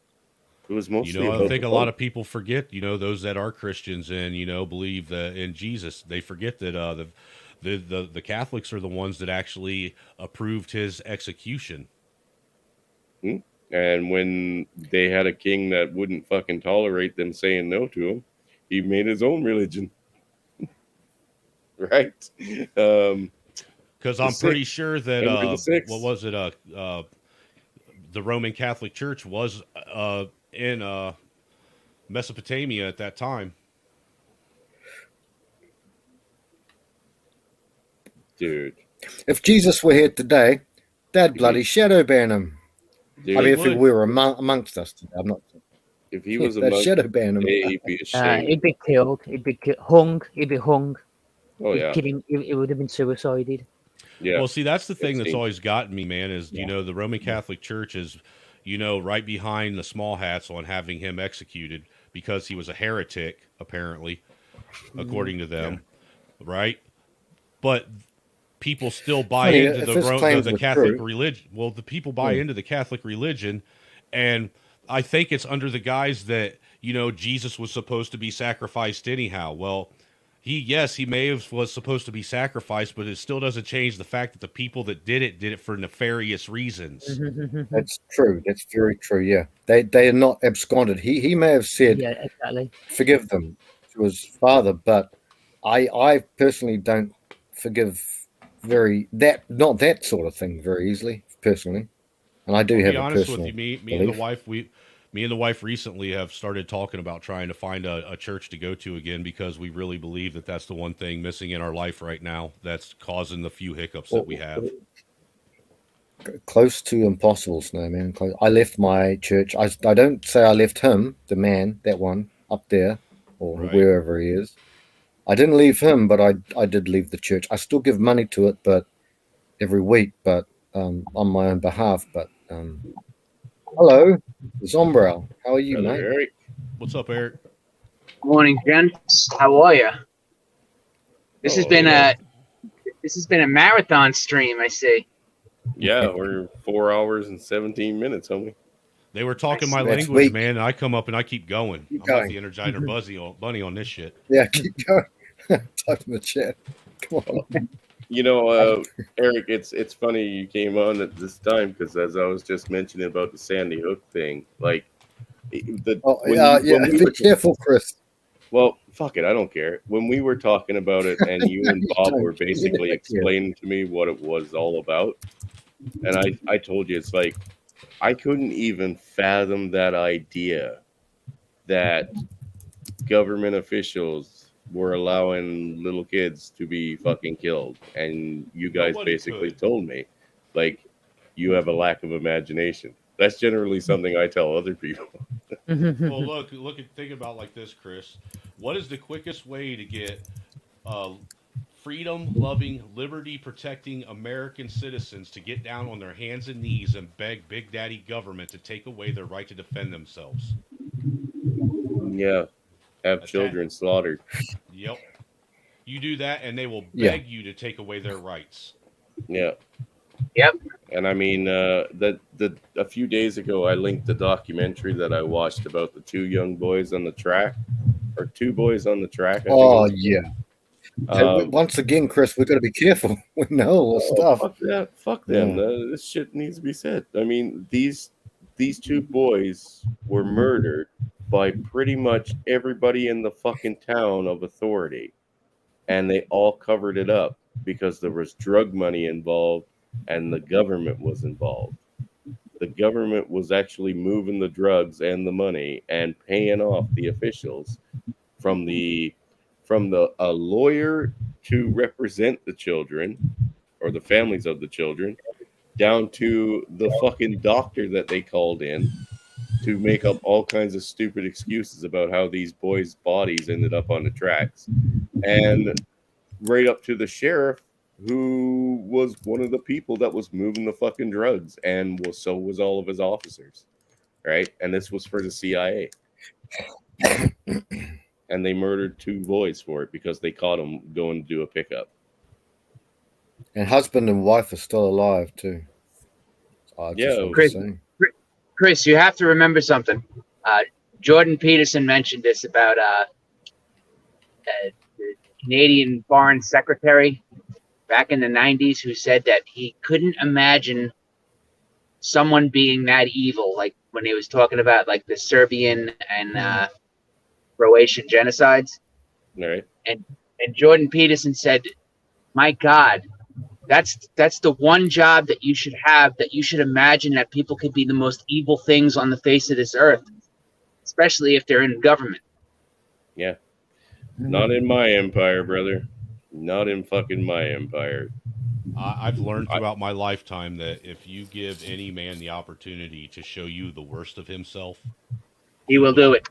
It was mostly. I think a lot of people forget. Those that are Christians and believe in Jesus, they forget that the Catholics are the ones that actually approved his execution. And when they had a king that wouldn't fucking tolerate them saying no to him, he made his own religion. Right? Because I'm pretty sure that what was it? The Roman Catholic Church was in Mesopotamia at that time. Dude, if Jesus were here today, they'd bloody shadow ban him. Dude, I mean, if he were amongst us today, I'm not. If he was they'd shadow ban him. He'd be ashamed. He'd be killed. He'd be hung. He'd be hung. Oh yeah. He would have been suicided. Yeah. Well, see, that's the thing that's always gotten me, man. Is the Roman Catholic Church is, right behind the small hats on having him executed because he was a heretic, apparently, according to them, right? But people still buy into the Catholic religion. Well, the people buy into the Catholic religion, and I think it's under the guise that Jesus was supposed to be sacrificed anyhow. Well, he may have was supposed to be sacrificed, but it still doesn't change the fact that the people that did it for nefarious reasons. That's true. That's very true. Yeah, they are not absconded. He may have said, exactly, forgive them to his father, but I personally don't forgive not that sort of thing very easily, personally. And I do have a personal with you, me and the wife recently have started talking about trying to find a church to go to again because we really believe that that's the one thing missing in our life right now that's causing the few hiccups that we have. Close to impossible, Snowman. I left my church. I don't say I left him, the man, that one up there, or wherever he is. I didn't leave him, but I did leave the church. I still give money to it, but every week, but on my own behalf. But hello, Zombrow. How are you, mate? Eric. What's up, Eric? Morning, gents. How are you? This has been a marathon stream, I see. Yeah, we're 4 hours and 17 minutes, homie. They were talking my language, man, and I come up and I keep going. I'm like the Energizer Bunny on this shit. Yeah, keep going. Type in the chat. Come on. Eric, it's funny you came on at this time because as I was just mentioning about the Sandy Hook thing, like be careful, Chris. Well, fuck it, I don't care. When we were talking about it, and you and Bob were basically explaining to me what it was all about, and I told you it's like I couldn't even fathom that idea that government officials were allowing little kids to be fucking killed. And you guys basically told me, like, you have a lack of imagination. That's generally something I tell other people. Well, think about like this, Chris. What is the quickest way to get freedom-loving, liberty-protecting American citizens to get down on their hands and knees and beg Big Daddy government to take away their right to defend themselves? Yeah. Have children slaughtered. Yep. You do that and they will beg you to take away their rights. Yeah. Yep. And I mean, a few days ago, I linked the documentary that I watched about the two young boys on the track, or two boys on the track. I Oh, think yeah. Once again, Chris, we've got to be careful. We know all the stuff. Fuck that. Fuck them. This shit needs to be said. I mean, these two boys were murdered by pretty much everybody in the fucking town of authority. And they all covered it up because there was drug money involved and the government was involved. The government was actually moving the drugs and the money and paying off the officials from the from a lawyer to represent the children or the families of the children, down to the fucking doctor that they called in to make up all kinds of stupid excuses about how these boys' bodies ended up on the tracks, and right up to the sheriff, who was one of the people that was moving the fucking drugs, and so was all of his officers, right? And this was for the CIA. And they murdered 2 boys for it because they caught them going to do a pickup. And husband and wife are still alive too. Yeah, Chris, you have to remember something. Jordan Peterson mentioned this about the Canadian Foreign Secretary back in the 90s who said that he couldn't imagine someone being that evil, like when he was talking about like the Serbian and Croatian genocides. Right. And Jordan Peterson said, my God, that's the one job that you should have, that you should imagine that people could be the most evil things on the face of this earth, especially if they're in government. Yeah. Not in my empire, brother. Not in fucking my empire. I've learned throughout my lifetime that if you give any man the opportunity to show you the worst of himself, he will do it.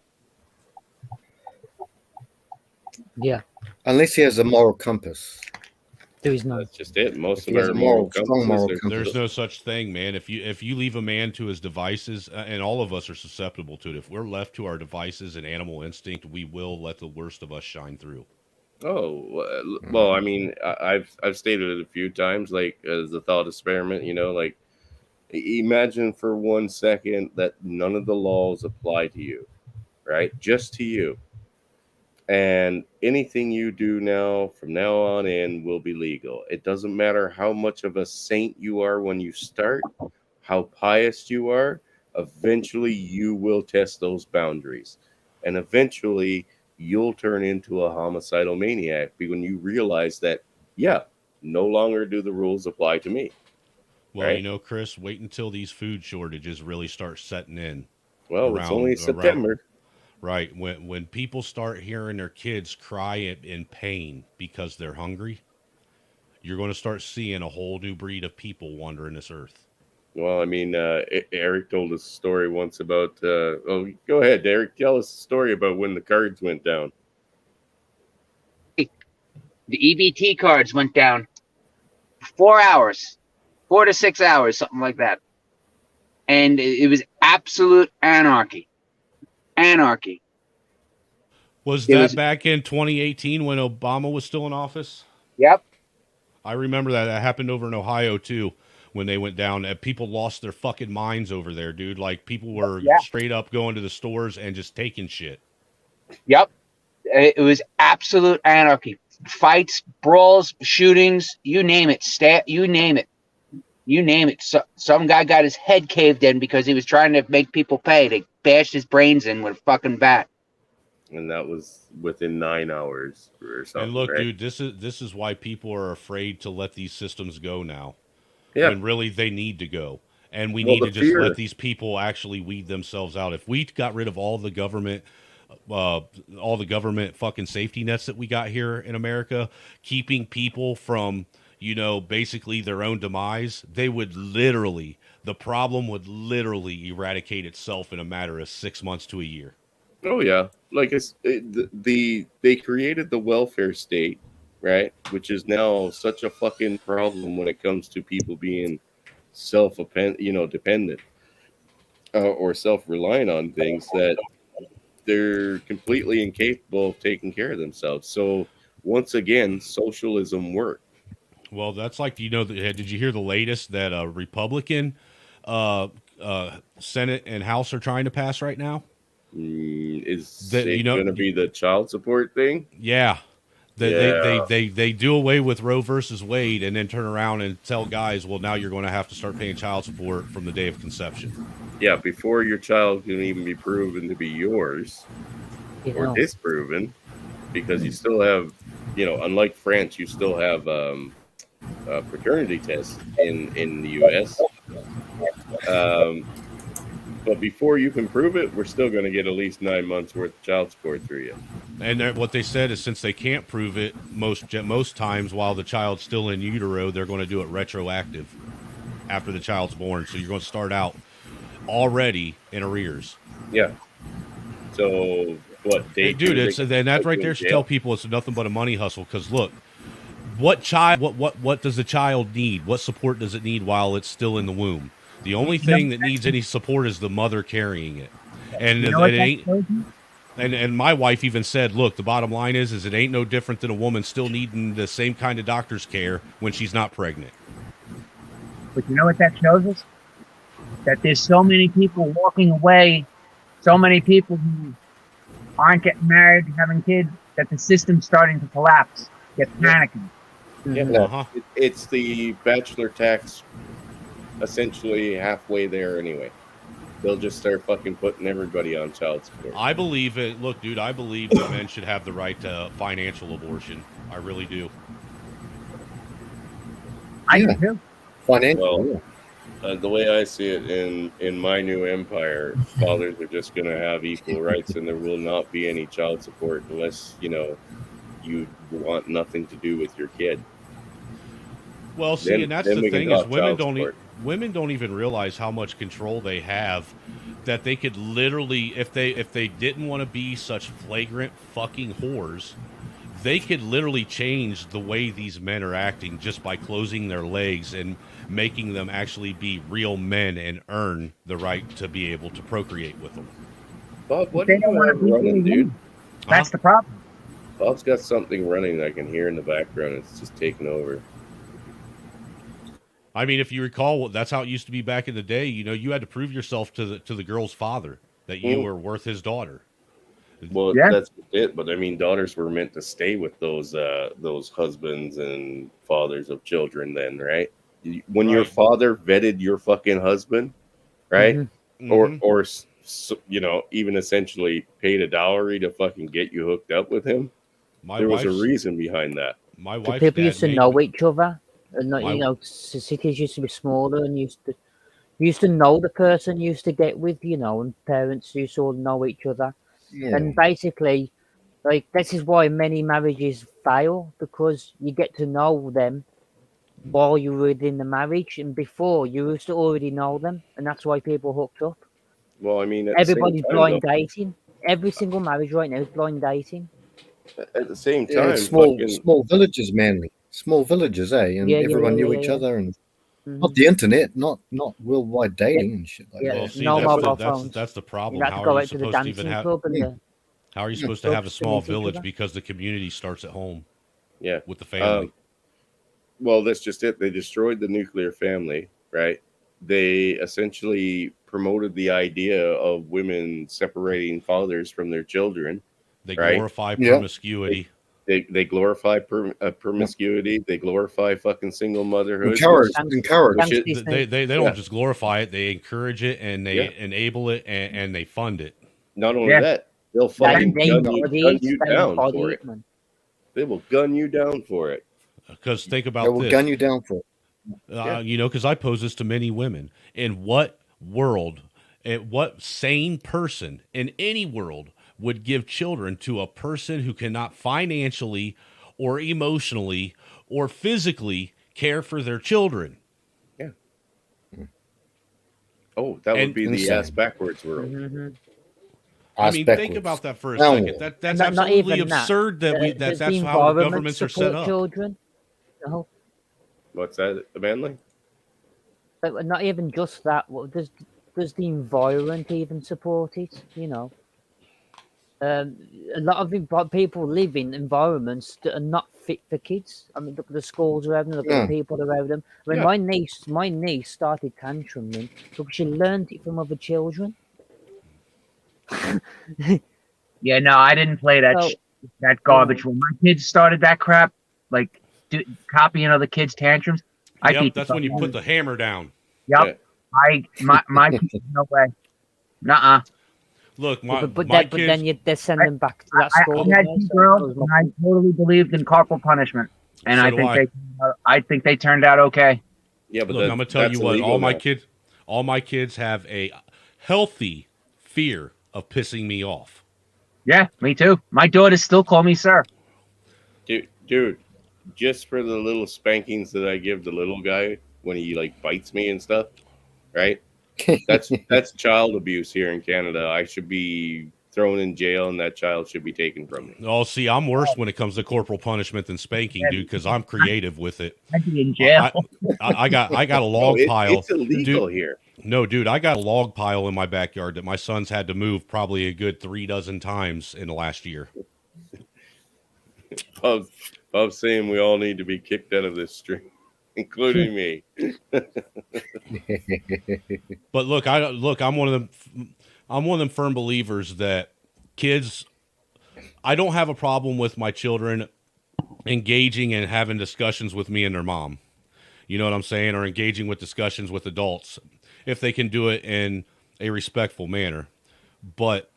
Yeah. Unless he has a moral compass. There is none. That's just it. Most If of he has our a moral strong moral compasses. there's no such thing, man. If you leave a man to his devices, and all of us are susceptible to it, if we're left to our devices and animal instinct, we will let the worst of us shine through. Oh, well, I mean, I've stated it a few times, like as a thought experiment, like imagine for 1 second that none of the laws apply to you, right? Just to you. And anything you do now, from now on in, will be legal. It doesn't matter how much of a saint you are when you start, how pious you are, eventually you will test those boundaries. And eventually you'll turn into a homicidal maniac when you realize that, yeah, no longer do the rules apply to me. Well, right? Chris, wait until these food shortages really start setting in. Well, it's only September. Right. When people start hearing their kids cry in pain because they're hungry, you're going to start seeing a whole new breed of people wandering this earth. Well, I mean, Eric told us a story once about. Go ahead, Eric. Tell us a story about when the cards went down. The EBT cards went down 4 hours, 4 to 6 hours, something like that. And it was absolute anarchy. Anarchy. Was that back in 2018 when Obama was still in office? Yep. I remember that. That happened over in Ohio, too, when they went down. People lost their fucking minds over there, dude. Like, people were straight up going to the stores and just taking shit. Yep. It was absolute anarchy. Fights, brawls, shootings, you name it. You name it. You name it. Some guy got his head caved in because he was trying to make people pay. They bashed his brains in with a fucking bat. And that was within 9 hours or something. And look, right? dude, this is why people are afraid to let these systems go now. Yeah. When really they need to go. And we Well, need the to just fear- let these people actually weed themselves out. If we got rid of all the government fucking safety nets that we got here in America, keeping people from, basically their own demise, the problem would literally eradicate itself in a matter of 6 months to a year. Oh yeah, like they created the welfare state, right? Which is now such a fucking problem when it comes to people being dependent or self-reliant on things, that they're completely incapable of taking care of themselves. So once again, socialism worked. Well, that's like, did you hear the latest that Republican Senate and House are trying to pass right now? Is That, it going to be the child support thing? Yeah. Yeah. They do away with Roe versus Wade and then turn around and tell guys, well, now you're going to have to start paying child support from the day of conception. Yeah, before your child can even be proven to be yours or disproven, because you still have, unlike France, you still have paternity tests in the U.S. But before you can prove it, we're still going to get at least 9 months worth of child support through you. And what they said is since they can't prove it most times while the child's still in utero, they're going to do it retroactive after the child's born. So you're going to start out already in arrears. Yeah. So what? Hey, dude, and that right there should tell people it's nothing but a money hustle. Because look, what does the child need? What support does it need while it's still in the womb? The only thing that needs any support is the mother carrying it, and it ain't. And my wife even said, look, the bottom line is it ain't no different than a woman still needing the same kind of doctor's care when she's not pregnant. But you know what that shows us? That there's so many people walking away, so many people who aren't getting married, having kids, that the system's starting to collapse. Get panicking. Yeah, it's the bachelor tax essentially halfway there anyway. They'll just start fucking putting everybody on child support. I believe it. Look, dude, I believe that men should have the right to financial abortion. I really do. I do too. Financial. Well, the way I see it in my new empire, fathers are just going to have equal rights, and there will not be any child support unless you want nothing to do with your kid. Well, see, and that's the thing is women don't even realize how much control they have, that they could literally, if they didn't want to be such flagrant fucking whores, they could literally change the way these men are acting just by closing their legs and making them actually be real men and earn the right to be able to procreate with them. Bob, what do you have running, dude? That's the problem. Bob's got something running that I can hear in the background. It's just taking over. I mean, if you recall, that's how it used to be back in the day. You had to prove yourself to the girl's father that you were worth his daughter. Well, that's it. But I mean, daughters were meant to stay with those husbands and fathers of children. Then, right? When your father vetted your fucking husband, right? Mm-hmm. Or even essentially paid a dowry to fucking get you hooked up with him. There was a reason behind that. My wife. People used to know each other. And cities used to be smaller, and used to know the person you used to get with, and parents used to all know each other. Yeah. And basically, this is why many marriages fail, because you get to know them while you're within the marriage, and before you used to already know them, and that's why people hooked up. Well, I mean, everybody's blind dating. Every single marriage right now is blind dating. At the same time, small villages, mainly. Small villages, and everyone knew each other, and not the internet, not worldwide dating and shit like that. Well, see, that's the problem. How are you supposed to even have? How are you supposed to have a small village because the community starts at home? Yeah, with the family. Well, that's just it. They destroyed the nuclear family, right? They essentially promoted the idea of women separating fathers from their children. They glorify promiscuity. They glorify promiscuity. They glorify fucking single motherhood. Encourage. They don't just glorify it. They encourage it, and they enable it, and they fund it. Not only that, they'll fucking gun you down for it. They will gun you down for it. Because think about this. They will gun you down for it. Because I pose this to many women. In what world, what sane person in any world would give children to a person who cannot financially or emotionally or physically care for their children? Yeah. Oh, that would be the ass backwards world. Mm-hmm. I mean, think about that for a second. That's absolutely absurd that's how governments are set up. Children. No. What's that, Manly? But not even just that. Does the environment even support it? A lot of people live in environments that are not fit for kids. I mean, look at the schools around them, look at the people around them. I mean, my niece started tantruming because she learned it from other children. Yeah, no, I didn't play that garbage. When my kids started that crap, copying other kids' tantrums, that's when you put the hammer down. Yep. My kids, no way. Nuh-uh. Look, but then they send them back to that school. I had two girls, and I totally believed in corporal punishment, and I think they turned out okay. Yeah, but look, I'm gonna tell you what. All my kids have a healthy fear of pissing me off. Yeah, me too. My daughters still call me sir. Dude, just for the little spankings that I give the little guy when he like bites me and stuff, right? That's child abuse here in Canada. I should be thrown in jail, and that child should be taken from me. Oh, see, I'm worse when it comes to corporal punishment than spanking, dude, because I'm creative with it. I'd be in jail. I got a log pile. It's illegal dude, here. No, dude, I got a log pile in my backyard that my son's had to move probably a good 36 times in the last year. Bob's saying we all need to be kicked out of this stream, including me. But look, I'm one of them firm believers that kids, I don't have a problem with my children engaging and having discussions with me and their mom. You know what I'm saying? Or engaging with discussions with adults if they can do it in a respectful manner. But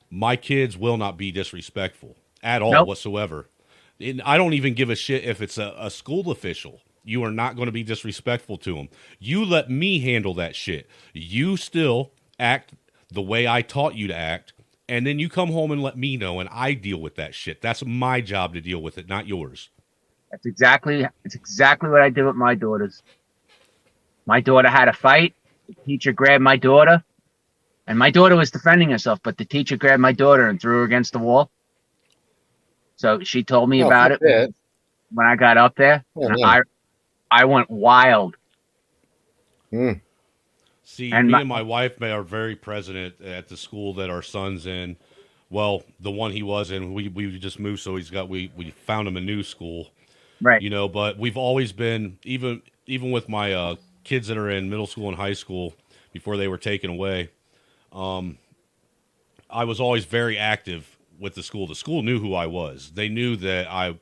my kids will not be disrespectful at all whatsoever. And I don't even give a shit if it's a school official. You are not going to be disrespectful to them. You let me handle that shit. You still act the way I taught you to act, and then you come home and let me know, and I deal with that shit. That's my job to deal with it, not yours. It's exactly what I did with my daughters. My daughter had a fight. The teacher grabbed my daughter, and my daughter was defending herself, but the teacher grabbed my daughter and threw her against the wall. So she told me about it when I got up there. And I went wild. See, me and my wife are very present at the school that our son's in. Well, the one he was in, we just moved, so we found him a new school. Right. You know, but we've always been, even with my kids that are in middle school and high school before they were taken away, I was always very active with the school. The school knew who I was. They knew that I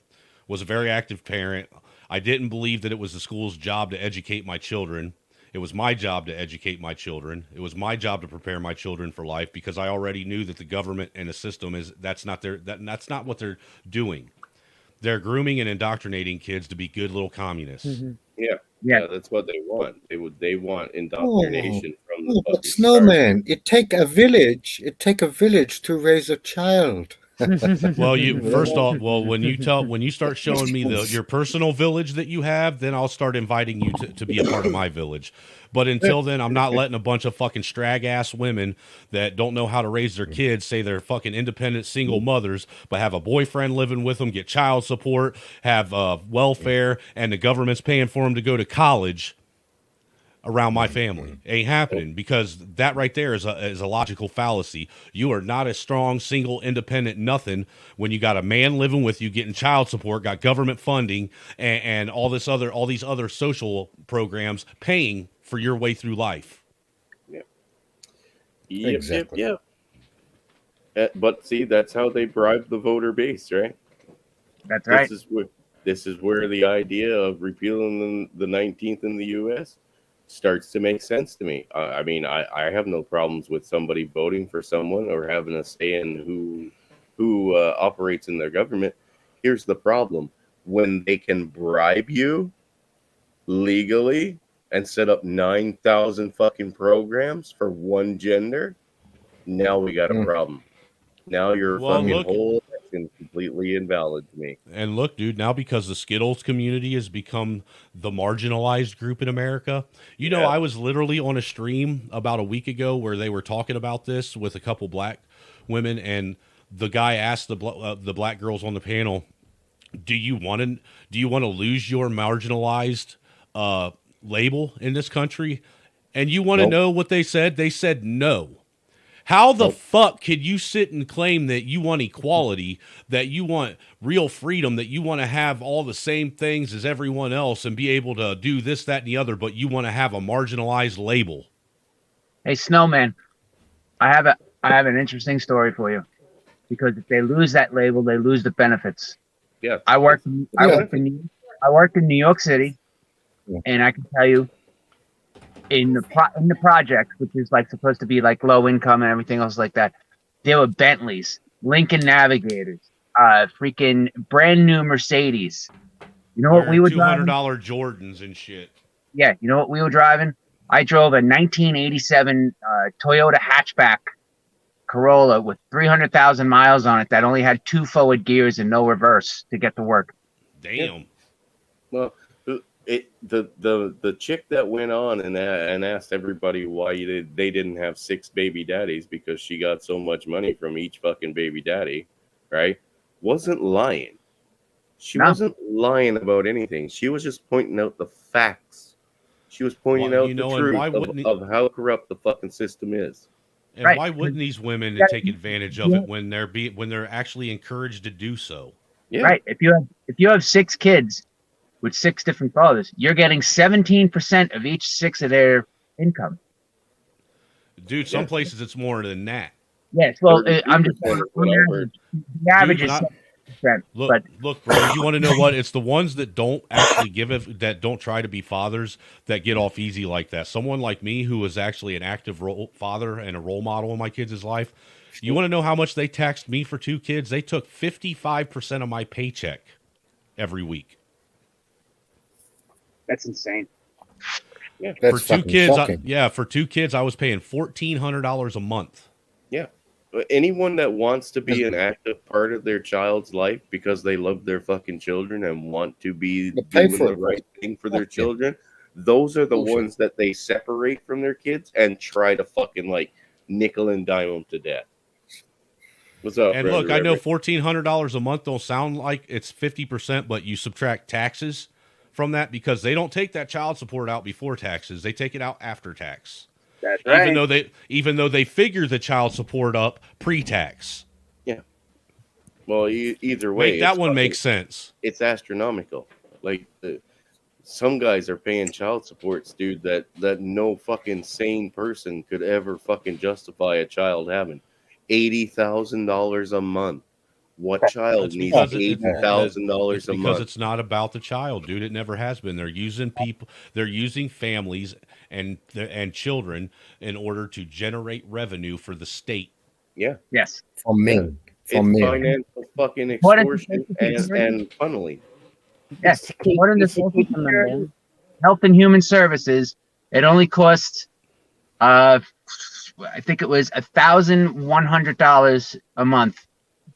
was a very active parent. I didn't believe that it was the school's job to educate my children. It was my job to educate my children. It was my job to prepare my children for life, because I already knew that the government and the system that's not what they're doing. They're grooming and indoctrinating kids to be good little communists. Mm-hmm. Yeah, that's what they want. They want indoctrination from the but Snowman, it take a village to raise a child. Well, when you start showing me your personal village that you have, then I'll start inviting you to be a part of my village. But until then, I'm not letting a bunch of fucking strag-ass women that don't know how to raise their kids say they're fucking independent single mothers, but have a boyfriend living with them, get child support, have welfare, and the government's paying for them to go to college around my family. Ain't happening, because that right there is a logical fallacy. You are not a strong, single, independent nothing when you got a man living with you, getting child support, got government funding, and all these other social programs paying for your way through life. Yep, Exactly. Yep. But see, that's how they bribe the voter base, right? That's right. This is where the idea of repealing the 19th in the U.S. starts to make sense to me. I mean, I have no problems with somebody voting for someone or having a say in who operates in their government. Here's the problem: when they can bribe you legally and set up 9,000 fucking programs for one gender, now we got a problem. Now your whole election completely invalid to me. And look, dude, now because the Skittles community has become the marginalized group in America, I was literally on a stream about a week ago where they were talking about this with a couple black women, and the guy asked the black girls on the panel, "Do you want to lose your marginalized label in this country?" And you want to know what they said? They said no. How the fuck could you sit and claim that you want equality, that you want real freedom, that you want to have all the same things as everyone else and be able to do this, that, and the other, but you want to have a marginalized label? Hey, Snowman, I have an interesting story for you, because if they lose that label, they lose the benefits. Yeah. I worked in New York City, and I can tell you, in the project, which is like supposed to be like low income and everything else like that, there were Bentleys, Lincoln Navigators, freaking brand new Mercedes. You know what we were driving? $200 Jordans and shit. Yeah, you know what we were driving? I drove a 1987 Toyota hatchback Corolla with 300,000 miles on it that only had 2 forward gears and no reverse to get to work. Damn. Well, the chick that went on and asked everybody why they didn't have 6 baby daddies because she got so much money from each fucking baby daddy, right? Wasn't lying. She wasn't lying about anything. She was just pointing out the facts. She was pointing out the truth of how corrupt the fucking system is. And why wouldn't these women take advantage of it when they're actually encouraged to do so? Yeah. Right. If you have 6 kids with 6 different fathers, you're getting 17% of each 6 of their income. Dude, some places it's more than that. Yes. Well, I'm just the average is 7%. Look, bro. You want to know what? It's the ones that don't actually that don't try to be fathers that get off easy like that. Someone like me who was actually an active father and a role model in my kids' life. You want to know how much they taxed me for 2 kids? They took 55% of my paycheck every week. That's insane. Yeah, for 2 kids. For 2 kids, I was paying $1,400 a month. Yeah. Anyone that wants to be an active part of their child's life because they love their fucking children and want to be doing the right thing for their children, those are the ones that they separate from their kids and try to fucking like nickel and dime them to death. What's up? And look, I know $1,400 a month don't sound like it's 50%, but you subtract taxes from that because they don't take that child support out before taxes; they take it out after tax. That's right. Even though they figure the child support up pre-tax. Yeah. Well, either way, that one makes sense. It's astronomical. Like some guys are paying child supports, dude, that no fucking sane person could ever fucking justify a child having. $80,000 a month. What child needs $80,000 a month? Because it's not about the child, dude. It never has been. They're using people. They're using families and children in order to generate revenue for the state. Yeah. Yes. From men. It's financial fucking extortion and funneling. Yes. According to Health and Human Services, it only costs, I think it was $1,100 a month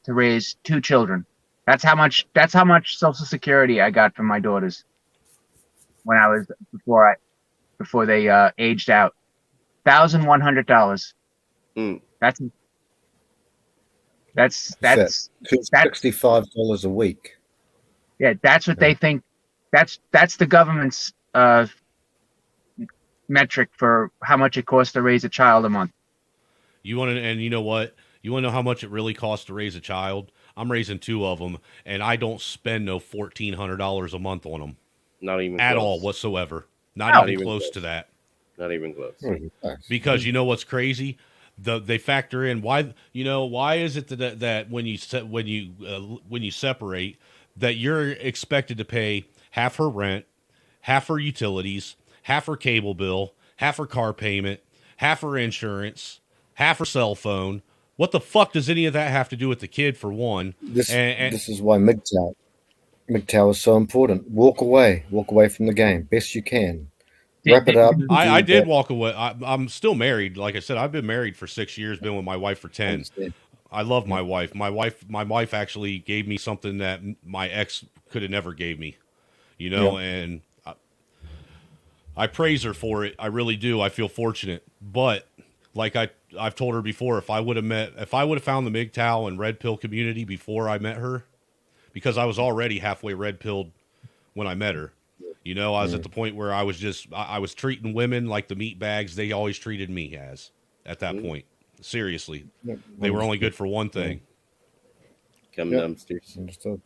to raise 2 children. That's how much Social Security I got from my daughters when I was before they aged out. $1,100. That's $65 a week. Yeah, that's what they think. That's the government's metric for how much it costs to raise a child a month. You want to, and you know what? You want to know how much it really costs to raise a child? I'm raising 2 of them, and I don't spend no $1,400 a month on them. Not even at close. all whatsoever. Not even close to that. Not even close. Because you know what's crazy? They factor in why is it that when you separate that you're expected to pay half her rent, half her utilities, half her cable bill, half her car payment, half her insurance, half her cell phone. What the fuck does any of that have to do with the kid, for one? This is why MGTOW is so important. Walk away from the game best you can. Wrap it up. I did walk away. I'm still married. Like I said, I've been married for 6 years. Been with my wife for 10. I love my wife. My wife actually gave me something that my ex could have never gave me. And I praise her for it. I really do. I feel fortunate. But like I've told her before, if I would have found the MGTOW and red pill community before I met her, because I was already halfway red pilled when I met her. I was at the point where I was treating women like the meat bags they always treated me as at that point. Seriously. They were only good for one thing. Come dumpsters. Understood.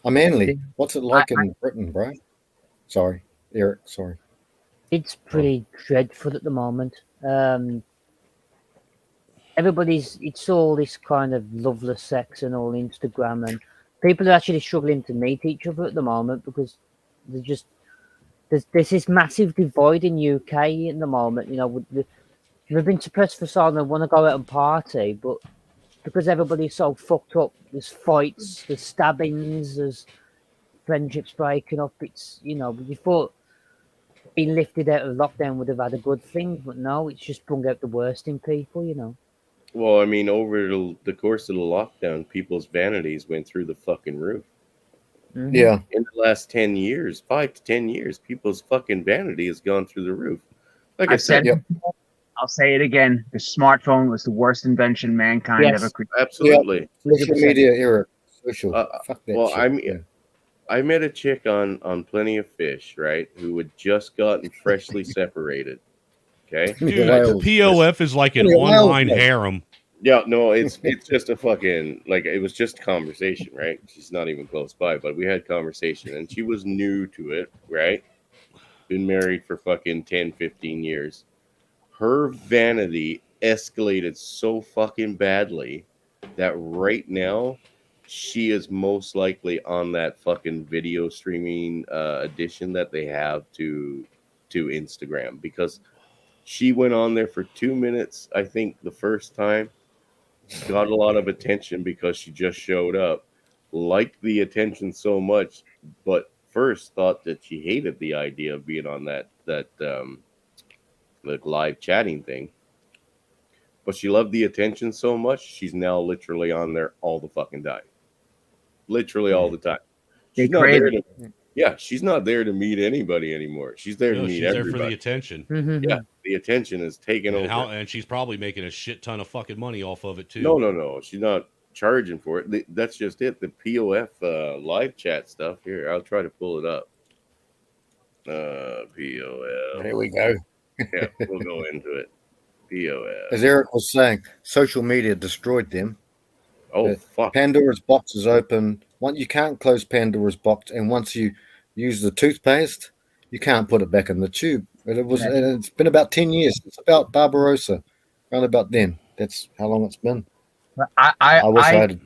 Manly, what's it like in Britain, bro? Sorry, Eric, sorry. It's pretty dreadful at the moment. It's all this kind of loveless sex and all Instagram, and people are actually struggling to meet each other at the moment because there's this massive divide in UK in the moment. We've been suppressed for so long. They want to go out and party, but because everybody's so fucked up, there's fights, there's stabbings, there's friendships breaking up. It's we thought being lifted out of lockdown would have had a good thing, but no, it's just brought out the worst in people. Well, I mean, over the course of the lockdown, people's vanities went through the fucking roof. Yeah. In the last 10 years, 5 to 10 years, people's fucking vanity has gone through the roof. Like I I've said, said, I'll say it again. The smartphone was the worst invention mankind Yes. ever created. absolutely. Social 100%. media era. Social. Fuck that Well, shit. I met a chick on Plenty of Fish, right, who had just gotten freshly separated. Okay, Dude, POF is like an online harem. Yeah, no, it's just a fucking, like, it was just a conversation, right? She's not even close by, but we had conversation, and she was new to it, right? Been married for fucking 10, 15 years. Her vanity escalated so fucking badly that right now she is most likely on that fucking video streaming edition that they have to Instagram, because she went on there for 2 minutes, I think, the first time, got a lot of attention because she just showed up, liked the attention so much, but first thought that she hated the idea of being on that like live chatting thing. But she loved the attention so much, she's now literally on there all the fucking time. Literally all the time. They She's not crave there it. to, yeah, she's not there to meet anybody anymore. She's there to No, meet she's there for everybody. the attention. Yeah, the attention is taken And, over. and she's probably making a shit ton of fucking money off of it too. No. She's not charging for it. That's just it. The POF live chat stuff. Here, I'll try to pull it up. POF. There we go. Yeah, we'll go into it. POF. As Eric was saying, social media destroyed them. Oh, fuck. Pandora's box is open. You can't close Pandora's box, and once you use the toothpaste, you can't put it back in the tube. And it's been about 10 years. It's about Barbarossa, around about then. That's how long it's been. I wish I had.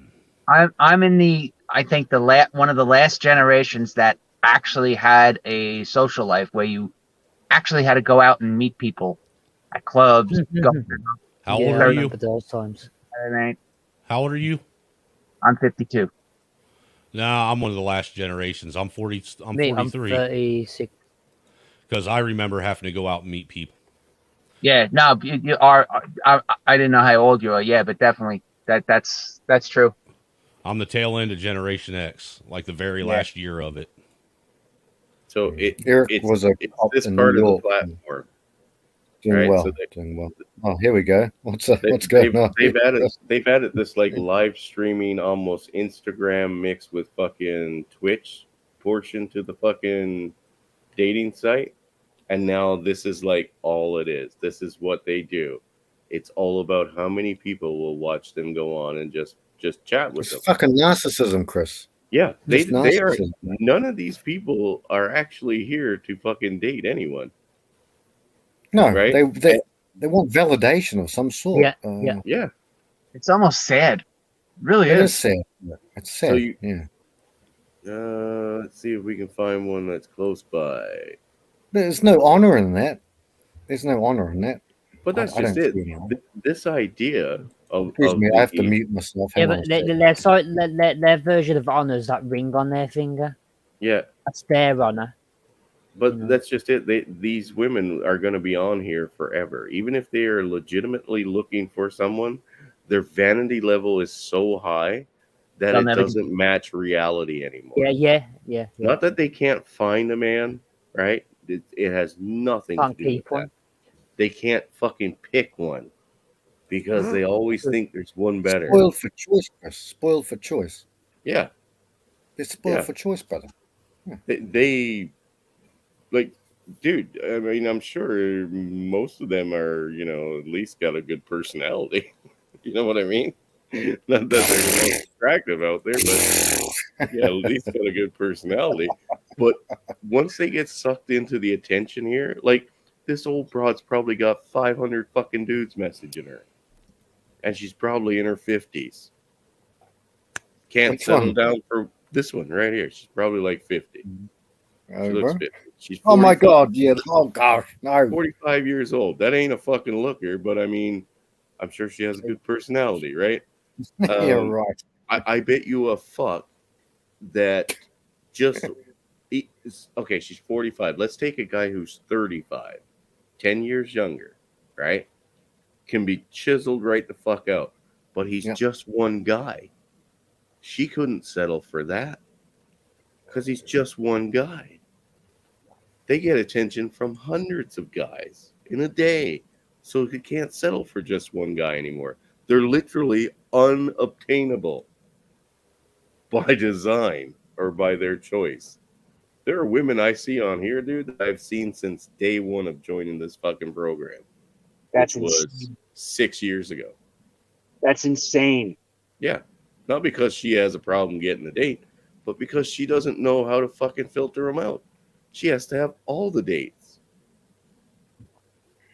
I'm in the, I think one of the last generations that actually had a social life where you actually had to go out and meet people at clubs. How old are you? Those times. How old are you? I'm 52. No, I'm one of the last generations. I'm 40. I'm Me, 43. I'm 36. Because I remember having to go out and meet people. Yeah, no, you are. I didn't know how old you are. Yeah, but definitely that's true. I'm the tail end of Generation X, like the very last year of it. So Eric it's was a cop this in part New of the York. platform. Doing right? well. So Doing well. Oh, here we go. What's going on? They've added this like live streaming, almost Instagram mixed with fucking Twitch portion to the fucking dating site, and now this is like all it is. This is what they do. It's all about how many people will watch them go on and just chat with them. It's fucking narcissism, Chris. Yeah, they Just are. narcissism. None of these people are actually here to fucking date anyone. No, Right? they want validation of some sort. Yeah. It's almost sad. Really It is. is sad. It's sad. So you- yeah. Let's see if we can find one that's close by. There's no honor in that. There's no honor in that. But that's I just don't it. see any honor. This idea of Excuse me, I have to the- mute myself. Yeah, Hang on but a sec. their version of honor is that ring on their finger. Yeah, That's their honor. but that's just it. These women are going to be on here forever, even if they are legitimately looking for someone. Their vanity level is so high that They'll it never- doesn't match reality anymore. Yeah. Not that they can't find a man, right? It has nothing Can't to do with keep one. that. They can't fucking pick one because they always think there's one better. Spoiled for choice, Chris. Spoiled for choice. Yeah. They're spoiled Yeah. for choice, brother. They like, dude, I mean, I'm sure most of them are, at least got a good personality. You know what I mean? Not that they're the most attractive out there, but yeah, at least got a good personality. But once they get sucked into the attention here, like, this old broad's probably got 500 fucking dudes messaging her. And she's probably in her 50s. Can't Which settle one? down for this one right here. She's probably like 50. She looks 50. She's Oh my 45 God! Yeah. Oh gosh, no. 45 years old. That ain't a fucking looker, but I mean, I'm sure she has a good personality, right? Yeah, right. I bet you a fuck that just okay, she's 45. Let's take a guy who's 35, 10 years younger, right? can be chiseled right the fuck out. But he's Yeah. just one guy. She couldn't settle for that because he's just one guy. They get attention from hundreds of guys in a day. So he can't settle for just one guy anymore. They're literally unobtainable by design or by their choice. There are women I see on here, dude, that I've seen since day one of joining this fucking program. That's which was insane. 6 years ago. That's insane. Yeah. Not because she has a problem getting a date, but because she doesn't know how to fucking filter them out. She has to have all the dates.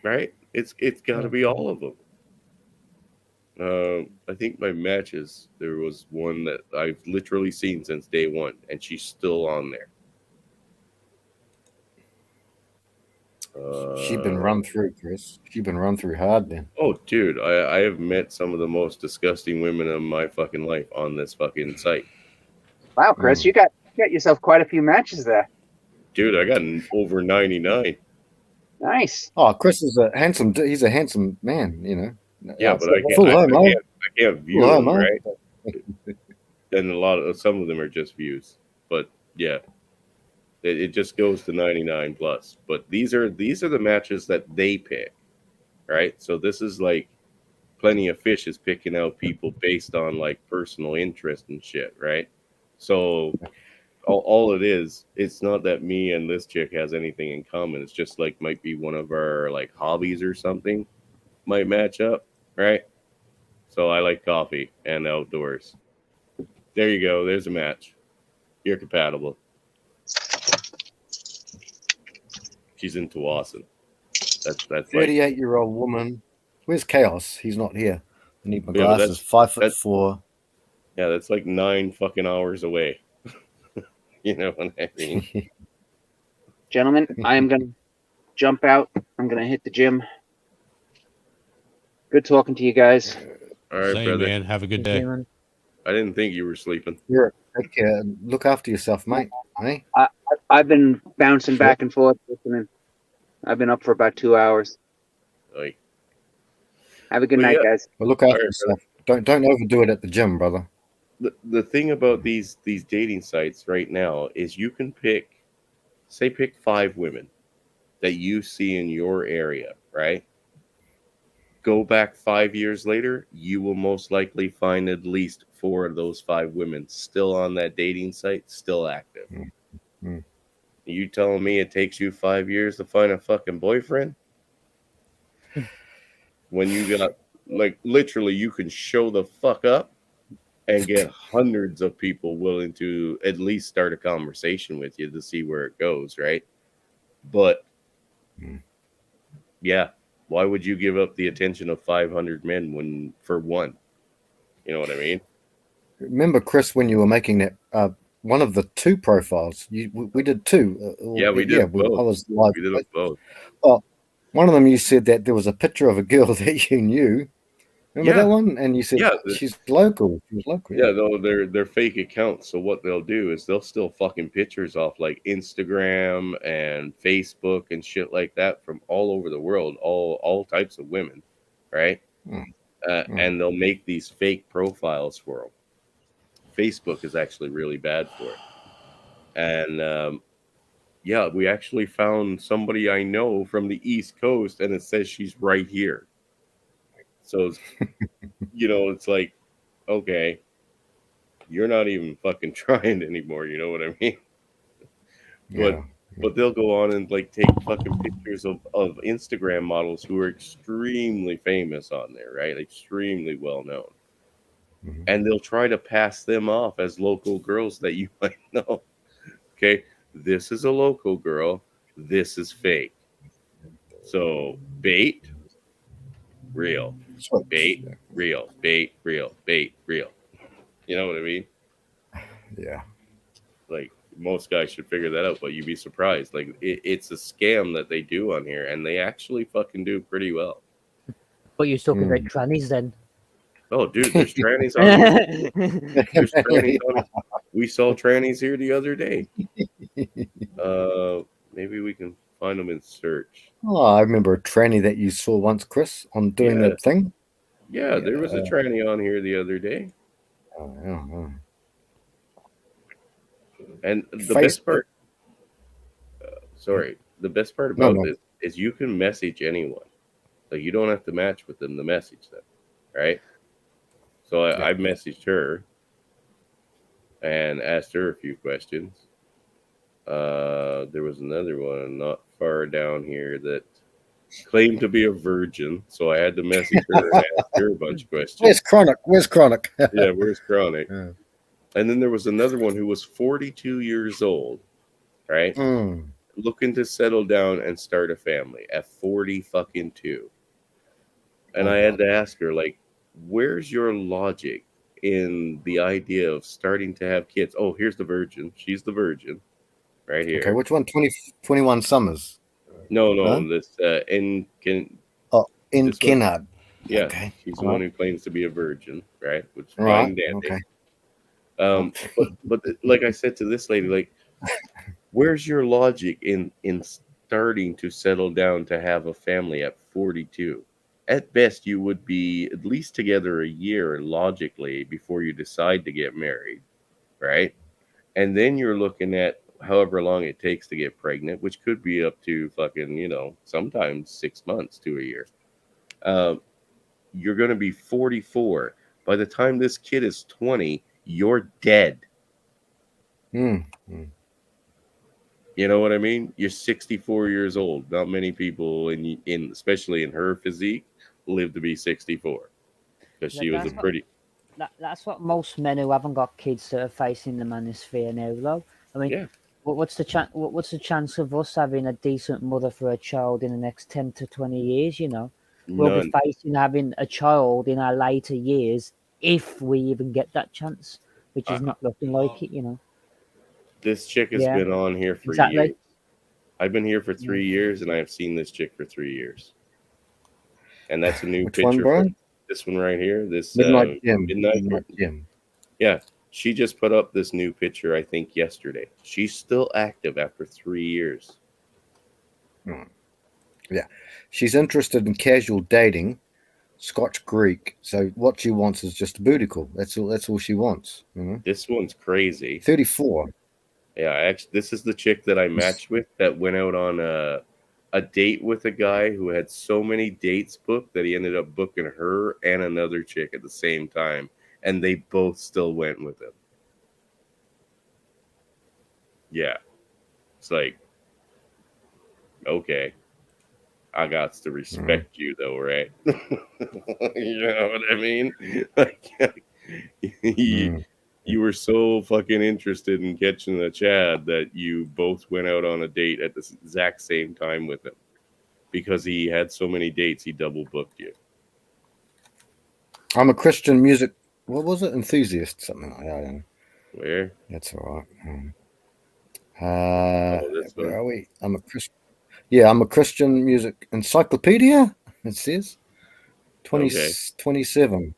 Right? It's got to be all of them. I think my matches, there was one that I've literally seen since day one, and she's still on there. She's been run through, Chris. She's been run through hard, then. Oh, dude, I have met some of the most disgusting women of my fucking life on this fucking site. Wow, Chris, you got yourself quite a few matches there. Dude, I got over 99. Nice. Oh, Chris is a handsome. He's a handsome man, you know. Yeah, but I can't view Full them, homo. right? And some of them are just views. But yeah, it just goes to 99 plus. But these are the matches that they pick, right? So this is like Plenty of Fish is picking out people based on like personal interest and shit, right? So all it is, it's not that me and this chick has anything in common. It's just like might be one of our like hobbies or something might match up, right? So I like coffee and outdoors. There you go. There's a match. You're compatible. She's into Wasson. That's like 38-year-old woman. Where's Chaos? He's not here. I need my Yeah, but glasses. 5'4". Yeah, that's like 9 fucking hours away. You know what I mean? Gentlemen, I am going to jump out. I'm going to hit the gym. Good talking to you guys. All right, Same, brother. man. Have a good day. I didn't think you were sleeping. Take care. Look after yourself, mate. Hey? I've been bouncing back and forth listening. I've been up for about 2 hours. Like, have a good Well, night, yeah. guys. Well, look after yourself. Don't overdo it at the gym, brother. The thing about these dating sites right now is you can pick 5 women that you see in your area, right? Go back 5 years later, you will most likely find at least 4 of those 5 women still on that dating site, still active. You telling me it takes you 5 years to find a fucking boyfriend? When you got, like, literally, you can show the fuck up and get hundreds of people willing to at least start a conversation with you to see where it goes, right? But, yeah, why would you give up the attention of 500 men for one? You know what I mean? Remember, Chris, when you were making that one of the 2 profiles, we did 2. Yeah, we did both. I was live. We did it both. Well, one of them you said that there was a picture of a girl that you knew. Remember that one? And you said she's local. She was local. Yeah, no, they're fake accounts. So what they'll do is they'll steal fucking pictures off like Instagram and Facebook and shit like that from all over the world, all types of women, right? And they'll make these fake profiles for them. Facebook is actually really bad for it. And yeah, we actually found somebody I know from the East Coast, and it says she's right here. So, you know, it's like, okay, you're not even fucking trying anymore. You know what I mean? But they'll go on and like take fucking pictures of Instagram models who are extremely famous on there, right? Extremely well known. And they'll try to pass them off as local girls that you might know. Okay, this is a local girl. This is fake. So bait, real. Bait, real. Bait, real. Bait, real. You know what I mean? Yeah. Like most guys should figure that out, but you'd be surprised. Like it's a scam that they do on here, and they actually fucking do pretty well. But you're talking about trannies then. Oh, dude, there's trannies on here. There's trannies on here. We saw trannies here the other day. Maybe we can find them in search. Oh, I remember a tranny that you saw once, Chris, on doing Yeah. that thing. Yeah, there was a tranny on here the other day. Oh, yeah. And the Facebook. best part, the best part No, about no. this is you can message anyone. Like you don't have to match with them to message them, right? So I messaged her and asked her a few questions. There was another one not far down here that claimed to be a virgin, so I had to message her and ask her a bunch of questions. Where's Chronic? Where's Chronic? Yeah, where's Chronic? Yeah. And then there was another one who was 42 years old, right? Mm. Looking to settle down and start a family at 40 fucking 2. And I had to ask her, like, where's your logic in the idea of starting to have kids? Oh, here's the virgin. She's the virgin right here. Okay, which one? 21 Summers. No, Huh? this in in Kennard. Yeah, Okay. she's the one who claims to be a virgin, right? Which is Right, fine, dandy. okay. But like I said to this lady, like, where's your logic in starting to settle down to have a family at 42? At best, you would be at least together a year logically before you decide to get married, right? And then you're looking at however long it takes to get pregnant, which could be up to fucking, sometimes 6 months to a year. You're going to be 44. By the time this kid is 20, you're dead. Mm. You know what I mean? You're 64 years old. Not many people, in especially in her physique, live to be 64 because she was a pretty. That's what most men who haven't got kids are facing the manosphere now, though. I mean, what's the chance? What's the chance of us having a decent mother for a child in the next 10 to 20 years? We'll be facing having a child in our later years if we even get that chance, which is not looking like it. This chick has been on here for years. I've been here for 3 years, and I have seen this chick for 3 years. And that's a new Which one, picture. Brian? This one right here. This Midnight Gym. Midnight Gym. Yeah, she just put up this new picture, I think, yesterday. She's still active after 3 years. Yeah. She's interested in casual dating, Scotch Greek. So what she wants is just a booty call. That's all she wants. This one's crazy. 34. Yeah, actually, this is the chick that I matched with that went out on a date with a guy who had so many dates booked that he ended up booking her and another chick at the same time, and they both still went with him. Yeah. It's like, okay. I got to respect you, though, right? You know what I mean? Like, you were so fucking interested in catching the Chad that you both went out on a date at the exact same time with him. Because he had so many dates, he double booked you. I'm a Christian music. What was it? Enthusiast, something like that. I don't know. Where? That's all right. This Where one? are we? I'm a Christian. Yeah, I'm a Christian music encyclopedia. It says 27.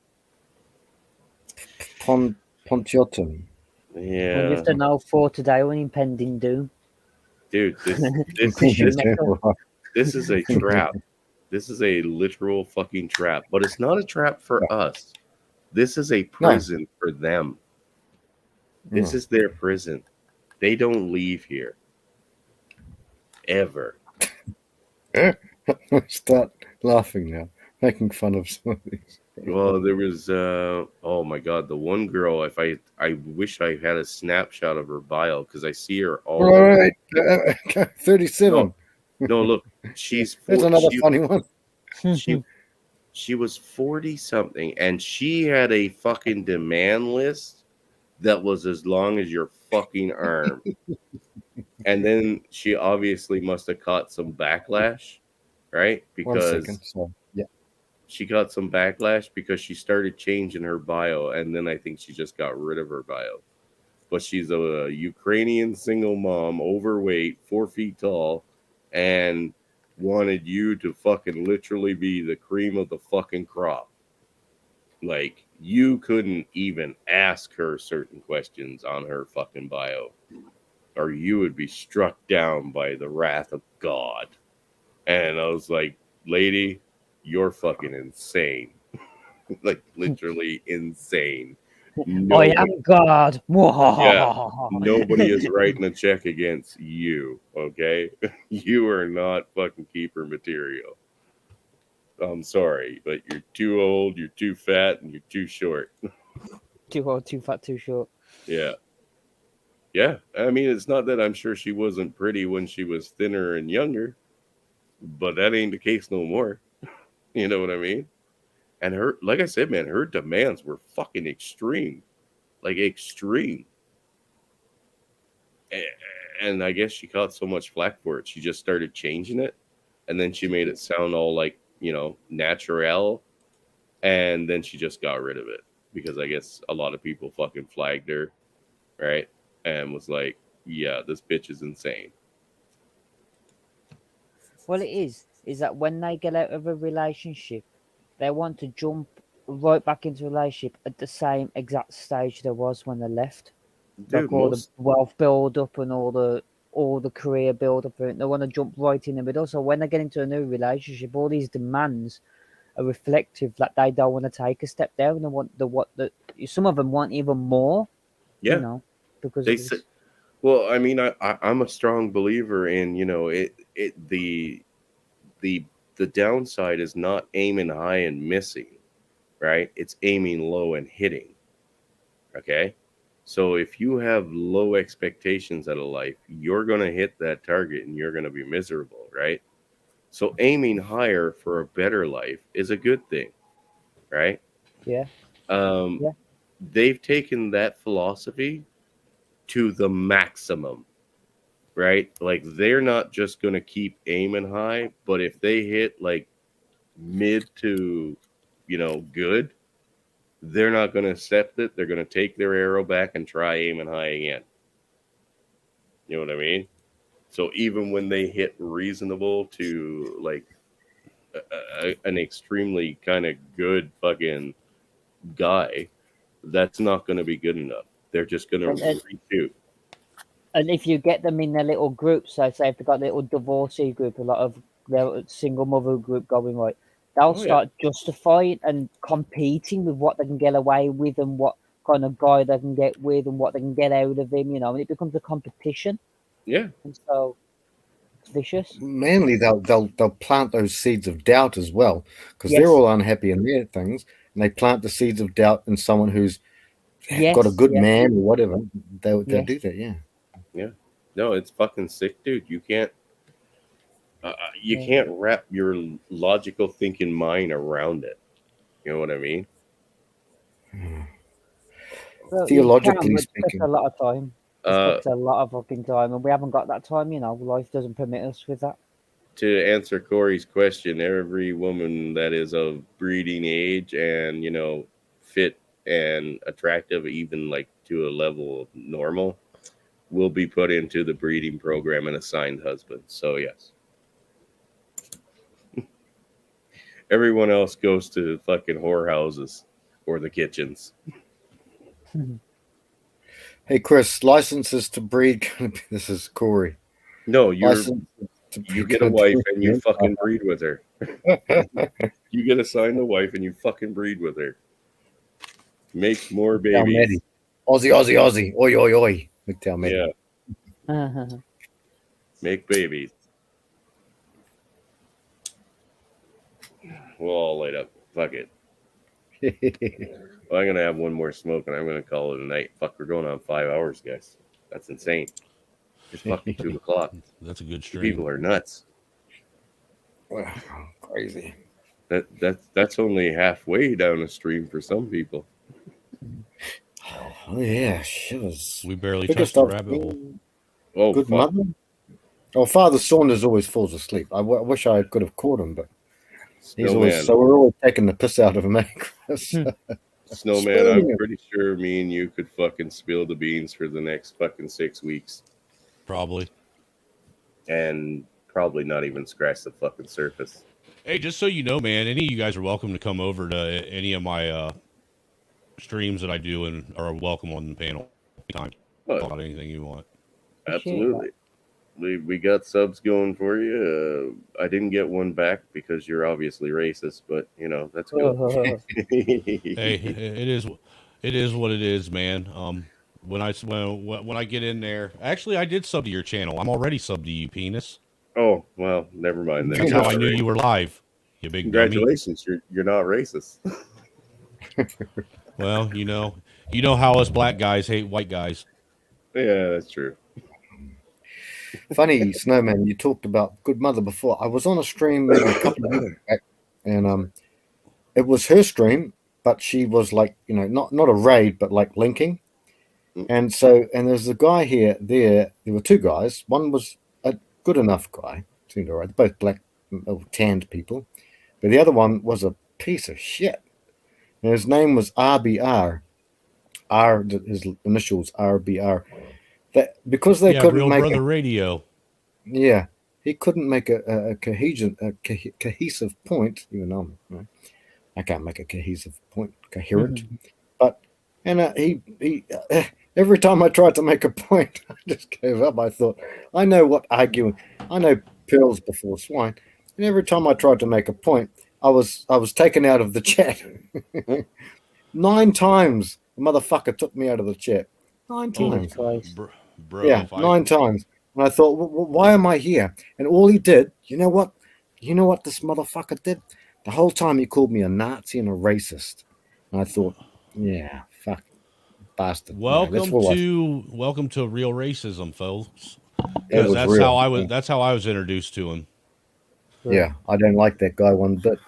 Pontiotum. Yeah. You have to know for today when impending doom. Dude, this is a trap. This is a literal fucking trap. But it's not a trap for us. This is a prison for them. This is their prison. They don't leave here. Ever. Start laughing now, making fun of some of these. Well, there was oh my god, the one girl. If I wish I had a snapshot of her bio because I see her all. Right, 37. No, look, she's. There's another funny one. She was 40 something, and she had a fucking demand list that was as long as your fucking arm. And then she obviously must have caught some backlash, right? Because she got some backlash because she started changing her bio, and then I think she just got rid of her bio. But she's a Ukrainian single mom, overweight, 4 feet tall, and wanted you to fucking literally be the cream of the fucking crop. Like, you couldn't even ask her certain questions on her fucking bio. or you would be struck down by the wrath of God. And I was like, lady, you're fucking insane. Like, literally insane. I am God. Yeah, nobody is writing a check against you, okay? You are not fucking keeper material. I'm sorry, but you're too old, you're too fat, and you're too short. Too old, too fat, too short. Yeah. Yeah. I mean, it's not that I'm sure she wasn't pretty when she was thinner and younger, but that ain't the case no more. You know what I mean? And her, like I said, man, her demands were fucking extreme. Like, extreme. And I guess she caught so much flack for it. She just started changing it. And then she made it sound all like, you know, natural. And then she just got rid of it. Because I guess a lot of people fucking flagged her. Right? And was like, yeah, this bitch is insane. Well, it is that when they get out of a relationship, they want to jump right back into a relationship at the same exact stage there was when they left. Dude, Like all the wealth build up and all the career build up, and they want to jump right in the middle. So when they get into a new relationship, all these demands are reflective that they don't want to take a step down. They want some of them want even more. Yeah. You know, because They said, well, I mean, I'm a strong believer in, you know, the downside is not aiming high and missing, right? It's aiming low and hitting. Okay. So if you have low expectations out of life, you're going to hit that target and you're going to be miserable, right? So aiming higher for a better life is a good thing, right? Yeah. They've taken that philosophy to the maximum, right? Like, they're not just going to keep aiming high, but if they hit like mid to, you know, good, they're not going to accept it. They're going to take their arrow back and try aiming high again. You know what I mean? So even when they hit reasonable to like an extremely kind of good fucking guy, that's not going to be good enough. They're just going to reshoot. And if you get them in their little groups, so say if they've got a little divorcee group, a lot of their single mother group going right, they'll start justifying and competing with what they can get away with and what kind of guy they can get with and what they can get out of him, you know, and it becomes a competition. Yeah. And so it's vicious. Mainly, they'll plant those seeds of doubt as well, because they're all unhappy in their things, and they plant the seeds of doubt in someone who's got a good man or whatever. They'll do that, yeah. Yeah. No, it's fucking sick, dude. You can't can't wrap your logical thinking mind around it. You know what I mean? Well, Theologically it speaking, takes a lot of time. It takes a lot of fucking time, and we haven't got that time. You know, life doesn't permit us with that. To answer Corey's question, every woman that is of breeding age and, you know, fit and attractive, even like to a level of normal, will be put into the breeding program and assigned husbands. So yes. Everyone else goes to fucking whorehouses or the kitchens. Hey Chris, licenses to breed. This is Corey. No, you get a wife and you fucking breed with her. You get assigned a wife and you fucking breed with her. Make more babies. Aussie. Oi. McTown. Yeah. Make babies. We'll all light up. Fuck it. Well, I'm going to have one more smoke and I'm going to call it a night. Fuck, we're going on 5 hours, guys. That's insane. It's fucking 2 o'clock. That's a good stream. People are nuts. Crazy. That's only halfway down the stream for some people. Oh yeah, shivers. We barely touched the rabbit hole. Oh, good fuck. mother. Oh, Father Saunders always falls asleep. I wish I could have caught him, but he's always so we're always taking the piss out of him. Snowman, I'm pretty sure me and you could fucking spill the beans for the next fucking 6 weeks. Probably. And probably not even scratch the fucking surface. Hey, just so you know, man, any of you guys are welcome to come over to any of my streams that I do and are welcome on the panel anytime. Talk about anything you want. Absolutely. We got subs going for you. I didn't get one back because you're obviously racist, but you know that's cool. Hey, it is what it is, man. When I get in there, actually, I did sub to your channel. I'm already subbed to you, penis. Oh well, never mind then. That's how I knew you were live. You big dummy. Congratulations, you're not racist. Well, you know how us black guys hate white guys. Yeah, that's true. Funny, Snowman, you talked about Good Mother before. I was on a stream maybe a couple of weeks back, and it was her stream, but she was like, not a raid, but like linking. And there's a guy there. There were two guys. One was a good enough guy, seemed all right. Both black, tanned people, but the other one was a piece of shit. And his name was RBR. His initials RBR. That because they couldn't Real make Brother Radio. Yeah, he couldn't make a cohesive point. Even though I can't make a cohesive point, coherent. But he every time I tried to make a point, I just gave up. I thought I know what arguing. I know pearls before swine, and every time I tried to make a point, I was taken out of the chat. 9 times the motherfucker took me out of the chat. 9 times. Bro, Yeah, 9 times. And I thought, why am I here? And all he did, you know what this motherfucker did? The whole time he called me a Nazi and a racist. And I thought, yeah, fuck, bastard. Welcome to real racism, folks. It Because was that's how I was introduced to him. Yeah, I don't like that guy one bit.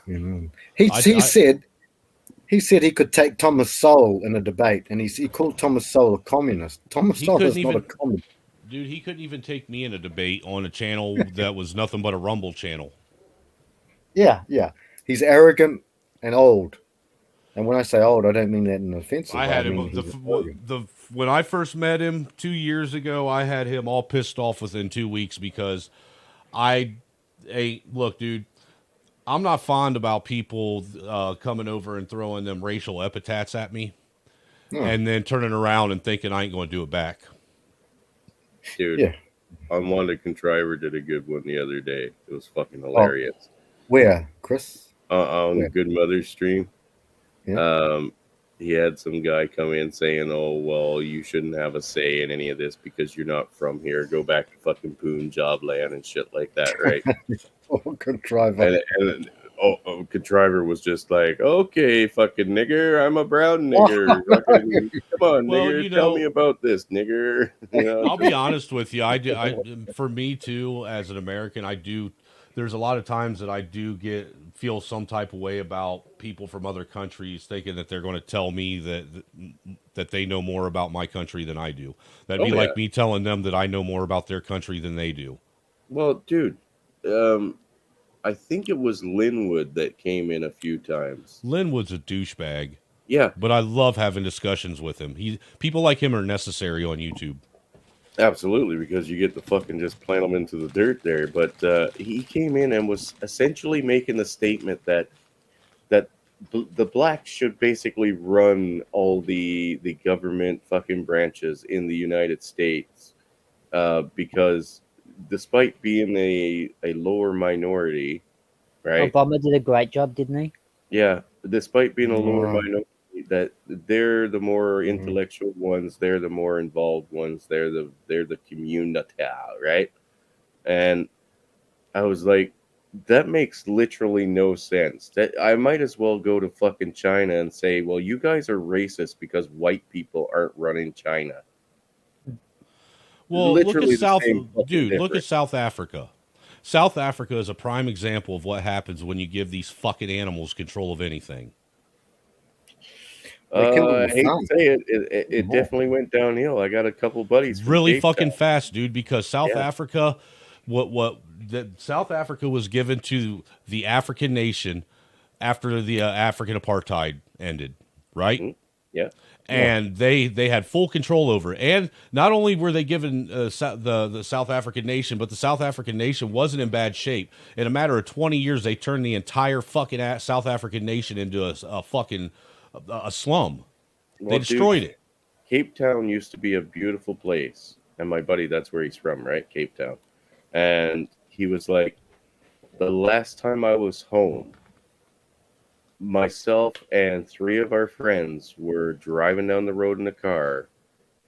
He said he could take Thomas Sowell in a debate, and he called Thomas Sowell a communist. Thomas Sowell is not a communist. Dude, he couldn't even take me in a debate on a channel that was nothing but a Rumble channel. Yeah. He's arrogant and old. And when I say old, I don't mean that in an offensive way. I had mean him when I first met him 2 years ago. I had him all pissed off within 2 weeks because look, dude. I'm not fond about people coming over and throwing them racial epithets at me and then turning around and thinking I ain't going to do it back. Dude, Unwanted Contriver did a good one the other day. It was fucking hilarious. Where, Chris? On Where? Good Mother's stream. Yeah. He had some guy come in saying, "Oh, well, you shouldn't have a say in any of this because you're not from here. Go back to fucking Punjab land and shit like that, right?" Contriver. And Contriver was just like, "Okay, fucking nigger, I'm a brown nigger. Fucking, come on, Well, nigger, tell me about this, nigger." You know? I'll be honest with you. For me too, as an American, there's a lot of times that I do feel some type of way about people from other countries thinking that they're going to tell me that they know more about my country than I do. That'd be like me telling them that I know more about their country than they do. Well, dude, I think it was Linwood that came in a few times. Linwood's a douchebag. Yeah. But I love having discussions with him. People like him are necessary on YouTube. Absolutely, because you get to fucking just plant them into the dirt there. But he came in and was essentially making the statement that the blacks should basically run all the government fucking branches in the United States because despite being a lower minority, right? Obama did a great job, didn't he? Yeah, despite being a lower minority, that they're the more intellectual ones, they're the more involved ones, they're the community, right? And I was like, that makes literally no sense. That I might as well go to fucking China and say, well, you guys are racist because white people aren't running China. Well, Literally look at South Africa. South Africa is a prime example of what happens when you give these fucking animals control of anything. I hate to say it definitely went downhill. I got a couple buddies from Really Cape fucking Town. fast, dude, because South Africa, South Africa was given to the African nation after the African apartheid ended, right? Mm-hmm. Yeah. And they had full control over it. And not only were they given the South African nation, but the South African nation wasn't in bad shape. In a matter of 20 years, they turned the entire fucking South African nation into a fucking slum. Well, They destroyed dude, it. Cape Town used to be a beautiful place. and my buddy, that's where he's from, right? Cape Town. And he was like, the last time I was home, myself and 3 of our friends were driving down the road in a car,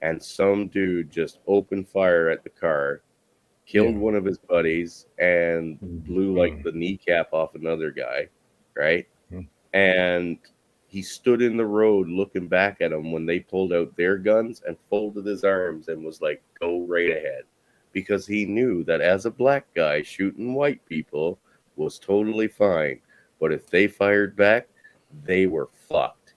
and some dude just opened fire at the car, killed one of his buddies, and blew like the kneecap off another guy, right? And he stood in the road looking back at them when they pulled out their guns and folded his arms and was like, go right ahead. Because he knew that as a black guy, shooting white people was totally fine. But if they fired back, they were fucked.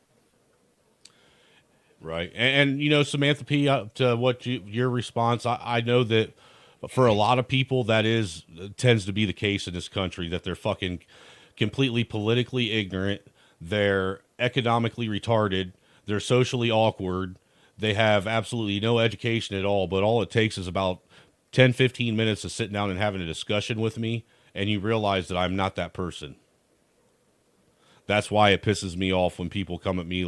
Right. And you know, Samantha P, to what your response, I know that for a lot of people, that tends to be the case in this country, that they're fucking completely politically ignorant. They're economically retarded. They're socially awkward. They have absolutely no education at all. But all it takes is about 10, 15 minutes of sitting down and having a discussion with me, and you realize that I'm not that person. That's why it pisses me off when people come at me,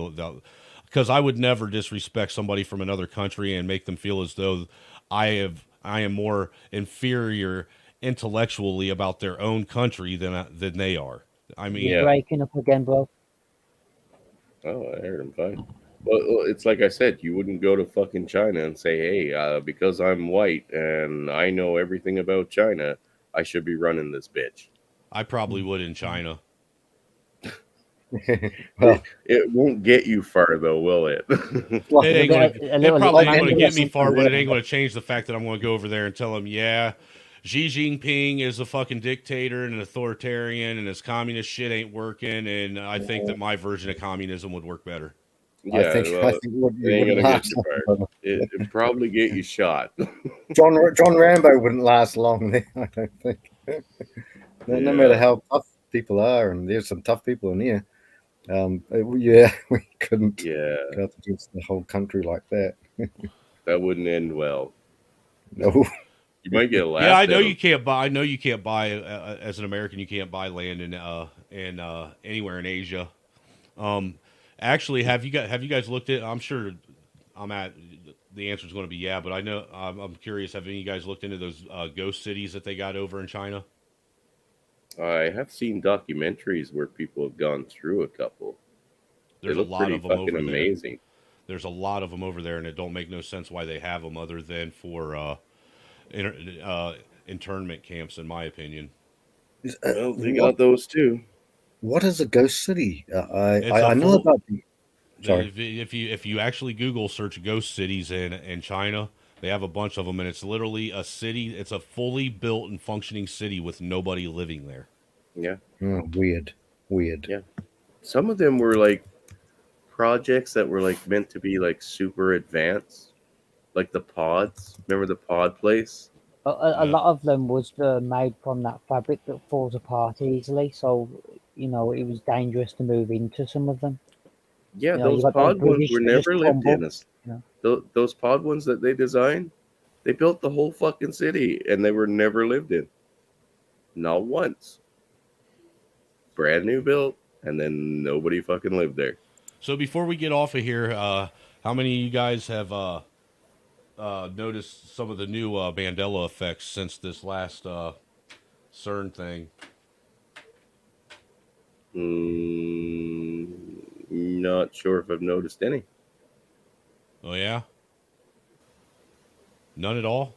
because I would never disrespect somebody from another country and make them feel as though I am more inferior intellectually about their own country than they are. I mean, You're breaking up again, bro. Oh, I heard him fine. Well, it's like I said, you wouldn't go to fucking China and say, hey, because I'm white and I know everything about China, I should be running this bitch. I probably would in China. Well, it won't get you far, though, will it? It probably ain't going to get me far, but it ain't going to change the fact that I'm going to go over there and tell them, yeah, Xi Jinping is a fucking dictator and an authoritarian, and his communist shit ain't working, and I think that my version of communism would work better. Yeah, I think it ain't gonna get you far. It'd probably get you shot. John Rambo wouldn't last long there, I don't think. No matter how tough people are, and there's some tough people in here. We couldn't go up against the whole country like that. That wouldn't end well. No. You might get laughed Yeah, I know at. you can't buy. I know you can't buy as an American. You can't buy land in anywhere in Asia. Actually, have you guys looked at? I'm sure the answer is going to be yeah, but I know I'm curious. Have any of you guys looked into those ghost cities that they got over in China? I have seen documentaries where people have gone through a couple. There's a lot of them over amazing. there. There's a lot of them over there, and it don't make no sense why they have them other than for internment camps, in my opinion. Well, they got those too. What is a ghost city? I know about the. Sorry. If you actually Google search ghost cities in China, they have a bunch of them, and it's literally a city. It's a fully built and functioning city with nobody living there. Yeah. Oh, weird. Yeah. Some of them were like projects that were like meant to be like super advanced, like the pods. Remember the pod place? A lot of them was made from that fabric that falls apart easily, so it was dangerous to move into some of them. Yeah, those pod ones were never lived in. Those pod ones that they designed, they built the whole fucking city, and they were never lived in. Not once. Brand new built, and then nobody fucking lived there. So before we get off of here, how many of you guys have noticed some of the new Mandela effects since this last CERN thing? Not sure if I've noticed any. Oh, yeah? None at all?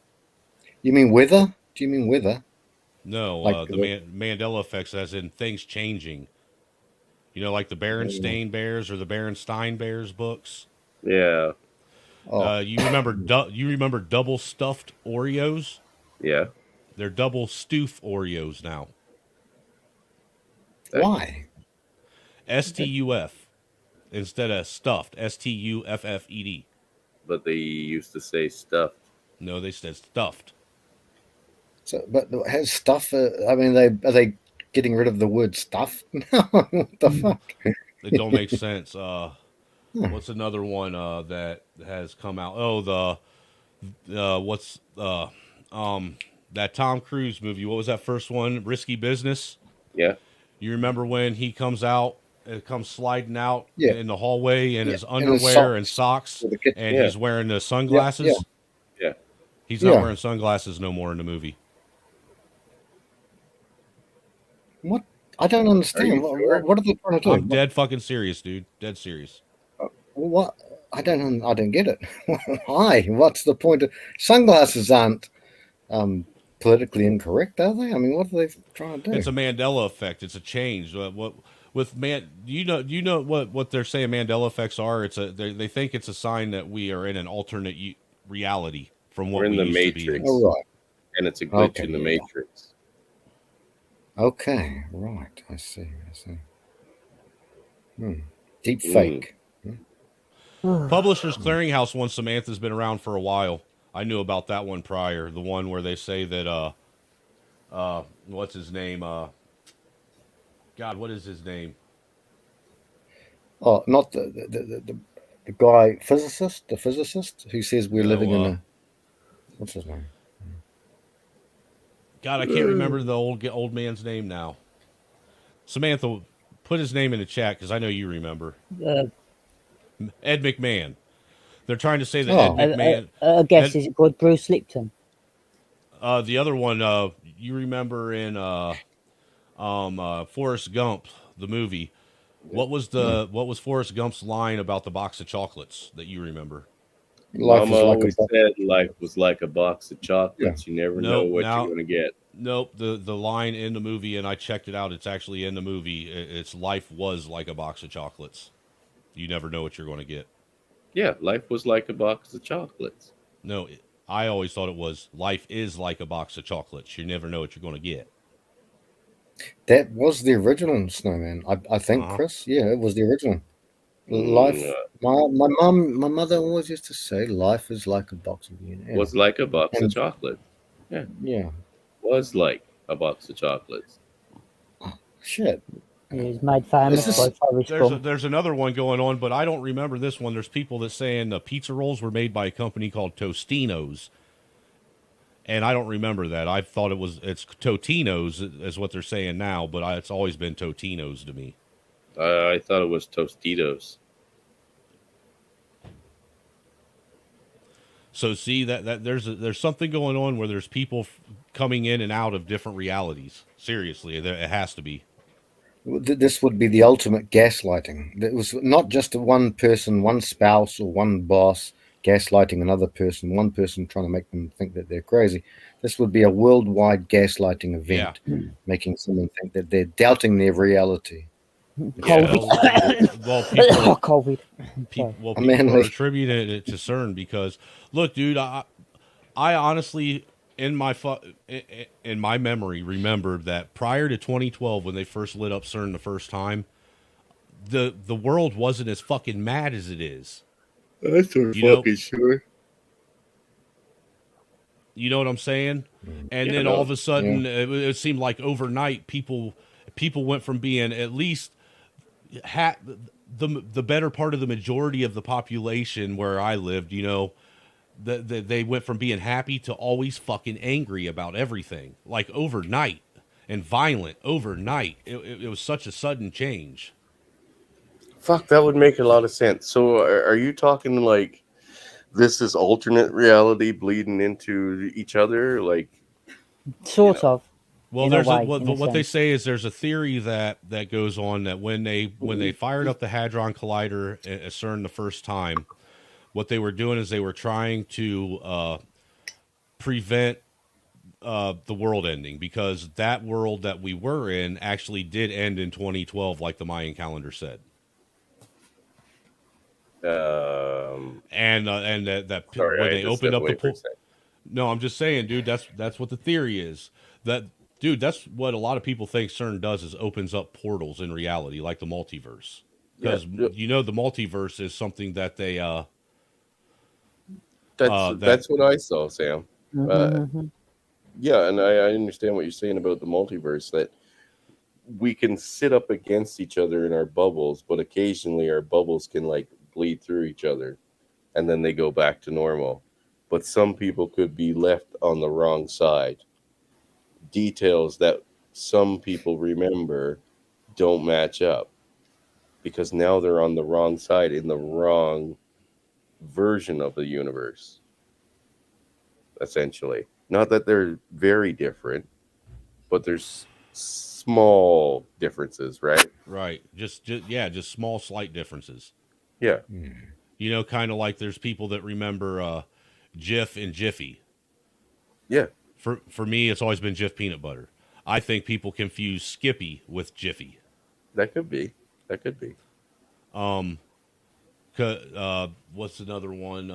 You mean weather? Do you mean weather? No, Like the Mandela effects, as in things changing. You know, like the Berenstain Bears or the Berenstein Bears books. Yeah. You remember double stuffed Oreos? Yeah. They're double stoof Oreos now. Why? STUF instead of stuffed. STUFFED. But they used to say stuffed. No, they said stuffed. So, but has stuff? I mean, are they getting rid of the word stuff? No, what the fuck? It don't make sense. What's another one that has come out? Oh, that Tom Cruise movie. What was that first one? Risky Business. Yeah. You remember when he comes out? It comes sliding out in the hallway in his And underwear and socks, and he's wearing the sunglasses. Yeah. He's not wearing sunglasses no more in the movie. What? I don't understand. What are they trying to do? I'm dead fucking serious, dude. Dead serious. What? I don't get it. Why? What's the point of sunglasses? Aren't politically incorrect, are they? I mean, what are they trying to do? It's a Mandela effect. It's a change. What with you know what they're saying Mandela effects are? They think it's a sign that we are in an alternate reality from what we're in the used Matrix. to be. Oh, right. And it's a glitch in the Matrix. Okay, right. I see. Deep fake. Publishers Clearinghouse one, Samantha's been around for a while. I knew about that one prior. The one where they say that what's his name? God, what is his name? Oh, not the guy the physicist who says we're living in a what's his name? God, I can't remember the old man's name now. Samantha, put his name in the chat because I know you remember. Ed McMahon. They're trying to say that Ed McMahon. I guess is it called Bruce Lipton? The other one, you remember in Forrest Gump, the movie. What was Forrest Gump's line about the box of chocolates that you remember? Mama always said life was like a box of chocolates. You never know what you're going to get. Nope. The line in the movie, and I checked it out. It's actually in the movie. It's life was like a box of chocolates. You never know what you're going to get. Yeah, life was like a box of chocolates. No, I always thought it was life is like a box of chocolates. You never know what you're going to get. That was the original Snowman. I think, Chris. Yeah, it was the original. Life. My mother always used to say, "Life is like a box of was like a box of chocolates." Yeah. Yeah. Was like a box of chocolates. Shit. He was made famous by Forrest Gump. There's another one going on, but I don't remember this one. There's people that saying the pizza rolls were made by a company called Tostinos, and I don't remember that. I thought it's Totino's is what they're saying now, but it's always been Totino's to me. I thought it was Tostitos. So see that there's something going on where there's people coming in and out of different realities. Seriously, it has to be. This would be the ultimate gaslighting. It was not just one person, one spouse, or one boss gaslighting another person, one person trying to make them think that they're crazy. This would be a worldwide gaslighting event, making someone think that they're doubting their reality. COVID. Well, people, COVID. People are attributing it to CERN because, look, dude, I honestly, in my memory, remembered that prior to 2012, when they first lit up CERN the first time, the world wasn't as fucking mad as it is. That's for fucking sure. You know what I'm saying? And then all of a sudden, it seemed like overnight, people went from being at least the better part of the majority of the population where I lived, you know, they went from being happy to always fucking angry about everything, like overnight, and violent overnight. It was such a sudden change. Fuck, that would make a lot of sense. So are you talking like this is alternate reality bleeding into each other? Like, sort of. Well, what they say is there's a theory that goes on that when they fired up the Hadron Collider at CERN the first time, what they were doing is they were trying to prevent the world ending, because that world that we were in actually did end in 2012, like the Mayan calendar said. And that sorry, when they opened up the portal. No, I'm just saying, dude. That's what the theory is. Dude, that's what a lot of people think CERN does, is opens up portals in reality, like the multiverse. Because you know the multiverse is something that they that's what I saw, Sam. Yeah, and I understand what you're saying about the multiverse, that we can sit up against each other in our bubbles, but occasionally our bubbles can like bleed through each other, and then they go back to normal. But some people could be left on the wrong side. Details that some people remember don't match up because now they're on the wrong side in the wrong version of the universe. essentially. Not that they're very different, but there's small differences, right? Right. Just small, slight differences. Yeah. You know, kind of like there's people that remember Jif and Jiffy. Yeah. For me, it's always been Jif peanut butter. I think people confuse Skippy with Jiffy. That could be. That could be. What's another one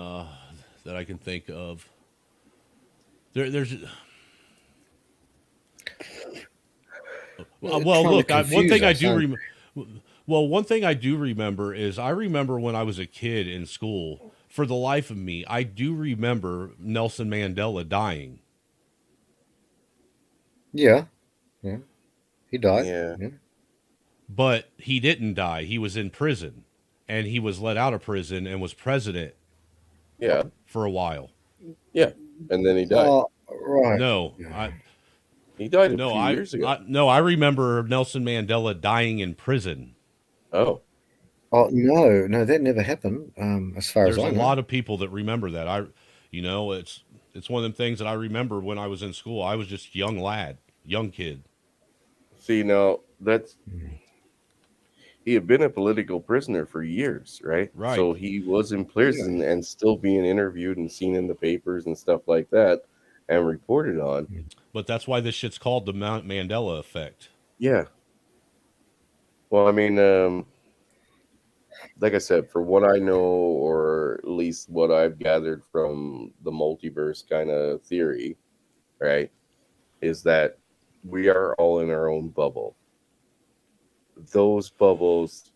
that I can think of? There's. Well, look, one thing I do remember is I remember when I was a kid in school. For the life of me, I do remember Nelson Mandela dying. Yeah. He died. Yeah. But he didn't die. He was in prison, and he was let out of prison and was president. Yeah. For a while. Yeah, and then he died. Right. No, he died a few years ago. I remember Nelson Mandela dying in prison. Oh. Oh no, that never happened. As far There's as I a know. lot of people that remember that. It's one of them things that I remember when I was in school. I was just young kid. See, now he had been a political prisoner for years, right? Right. So he was in prison and still being interviewed and seen in the papers and stuff like that and reported on. But that's why this shit's called the Mandela effect. Yeah. Well, I mean, like I said, for what I know, or at least what I've gathered from the multiverse kind of theory, right, is that we are all in our own bubble. Those bubbles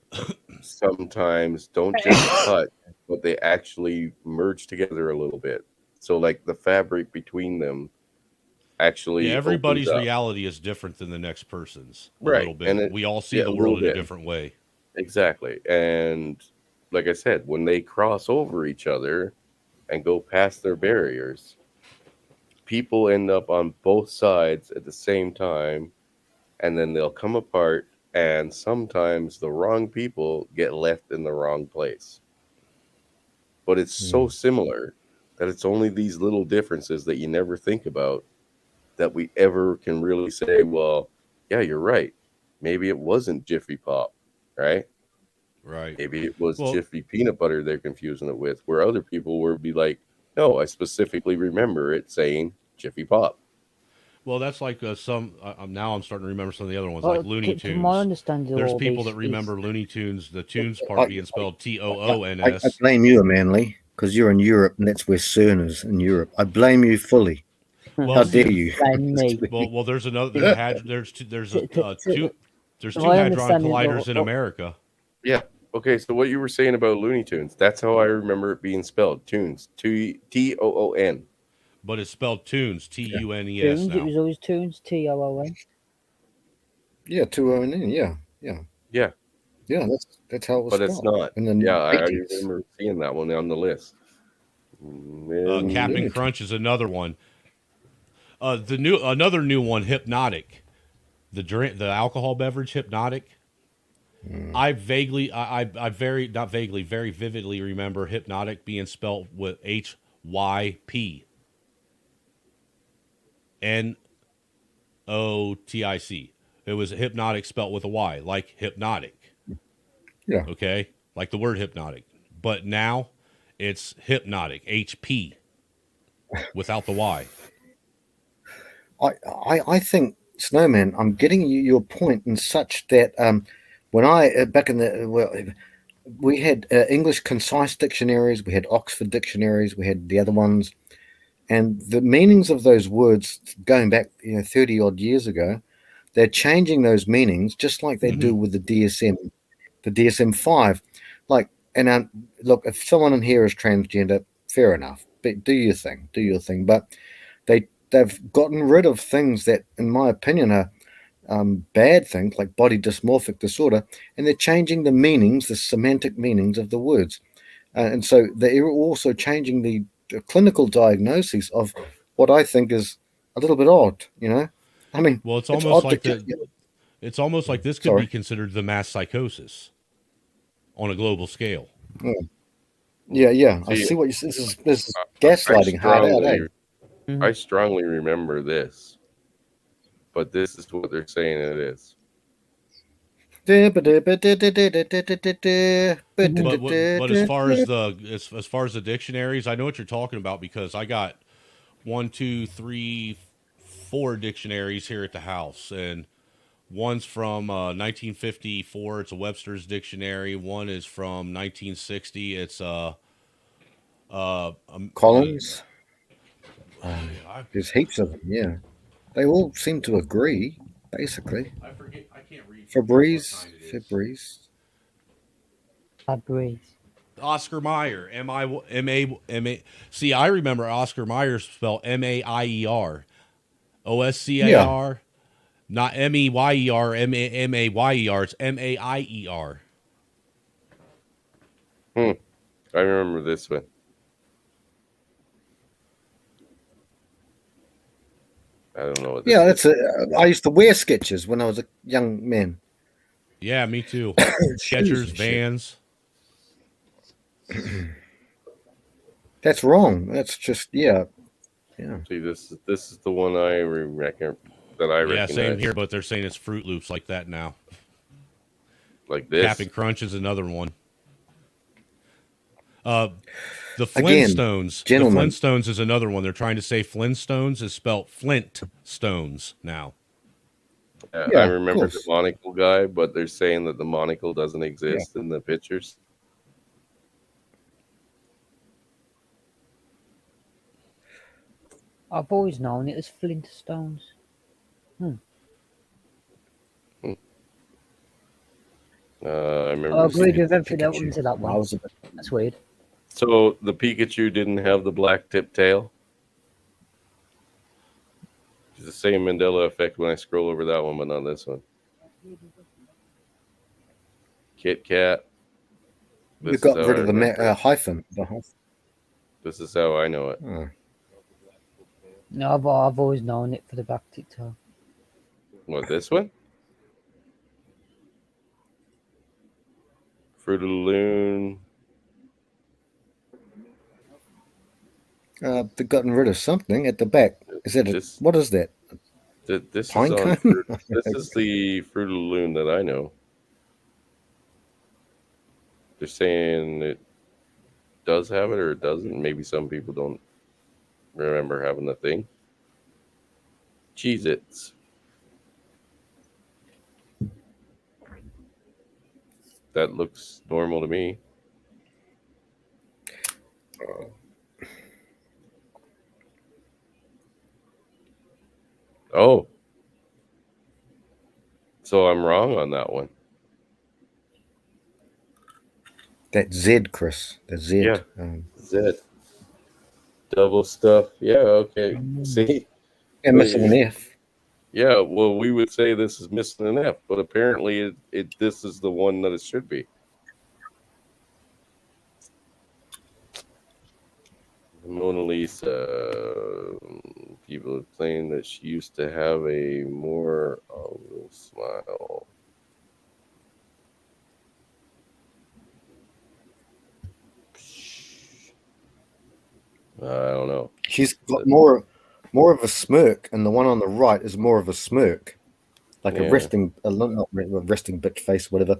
sometimes don't just cut, but they actually merge together a little bit. So, like the fabric between them actually everybody's opens up. reality is different than the next person's. A Right. little bit. And we all see the world in a different way. Exactly. And like I said, when they cross over each other and go past their barriers, people end up on both sides at the same time, and then they'll come apart, and sometimes the wrong people get left in the wrong place. But it's so similar that it's only these little differences that you never think about that we ever can really say, well, yeah, you're right. Maybe it wasn't Jiffy Pop, right? Right. Maybe it was Jiffy peanut butter they're confusing it with, where other people would be like, no, I specifically remember it saying Jiffy Pop. Well, that's like some. Now I'm starting to remember some of the other ones, Well, like Looney to Tunes. my understanding, There's all people these- that remember Looney Tunes, the tunes part being spelled Toons. I blame you, Manly, because you're in Europe, and that's where CERN is in Europe. I blame you fully. How dare you? Well, there's another. There's two hadron understanding colliders in America. Yeah. Okay, so what you were saying about Looney Tunes, that's how I remember it being spelled. Tunes. Toon. But it's spelled Tunes. Tunes. Tunes, it was always Tunes, Toon. Yeah, 2ON. Yeah. Yeah. Yeah, that's how it was But it's spelled. not. And then Yeah, I remember seeing that one on the list. Captain Crunch is another one. Another new one, Hypnotic. The alcohol beverage Hypnotic. I very vividly remember Hypnotic being spelled with HYP. NOTIC. It was Hypnotic spelt with a Y, like hypnotic. Yeah. Okay? Like the word hypnotic. But now it's Hypnotic, HP, without the Y. I think, Snowman, I'm getting you your point in such that when I back in the we had English concise dictionaries, we had Oxford dictionaries, we had the other ones, and the meanings of those words going back 30 odd years ago, they're changing those meanings just like they do with the DSM-5. Like, and look, if someone in here is transgender, fair enough, but do your thing. But they've gotten rid of things that, in my opinion, are bad things like body dysmorphic disorder, and they're changing the meanings, the semantic meanings of the words. And so they're also changing the clinical diagnoses of what I think is a little bit odd, I mean, well, it's almost like it's almost like this could be considered the mass psychosis on a global scale. Yeah. I see what you say. This is gaslighting hard out, eh? I strongly remember this, but this is what they're saying it is. But as far as the dictionaries, I know what you're talking about because I got 1, 2, 3, 4 dictionaries here at the house, and one's from 1954. It's a Webster's dictionary. One is from 1960. It's Collins. There's heaps of them. Yeah, they all seem to agree basically. I forget. I can't read. Febreze. Oscar Mayer, M-A. See, I remember Oscar Mayer spelled M-A-I-E-R, O-S-C-A-R, not M-E-Y-E-R, M-A-Y-E-R. It's M-A-I-E-R. I remember this one. I don't know what this Yeah, I used to wear Skechers when I was a young man. Yeah, me too. Skechers, Vans. That's wrong. That's just yeah. See, this is the one I reckon that I recognize. Yeah, same here, but they're saying it's Fruit Loops like that now. Like this. Cap'n Crunch is another one. The Flintstones. Again, the Flintstones is another one. They're trying to say Flintstones is spelled Flint Stones now. I remember the monocle guy, but they're saying that the monocle doesn't exist in the pictures. I've always known it as Flintstones. I remember. I agreed with everything else into that one. That's weird. So the Pikachu didn't have the black tip tail. It's the same Mandela effect when I scroll over that one, but not this one. Kit Kat. You got rid of the hyphen. This is how I know it. No, I've always known it for the back TikTok. What, this one? Fruit of the Loon. They've gotten rid of something at the back. Is that what is that? This Pine is on cone? this is the Fruit of the Loon that I know. They're saying it does have it or it doesn't. Maybe some people don't remember having the thing. Cheez-Its. That looks normal to me. Oh. So I'm wrong on that one. That Z, Chris. The Z. Yeah. Z. Double stuff. Yeah, okay. See? Yeah, missing an F. Yeah, well, we would say this is missing an F, but apparently this is the one that it should be. Mona Lisa. People are claiming that she used to have a more smile. I don't know. She's got more of a smirk, and the one on the right is more of a smirk, like a resting, not a resting bitch face, whatever,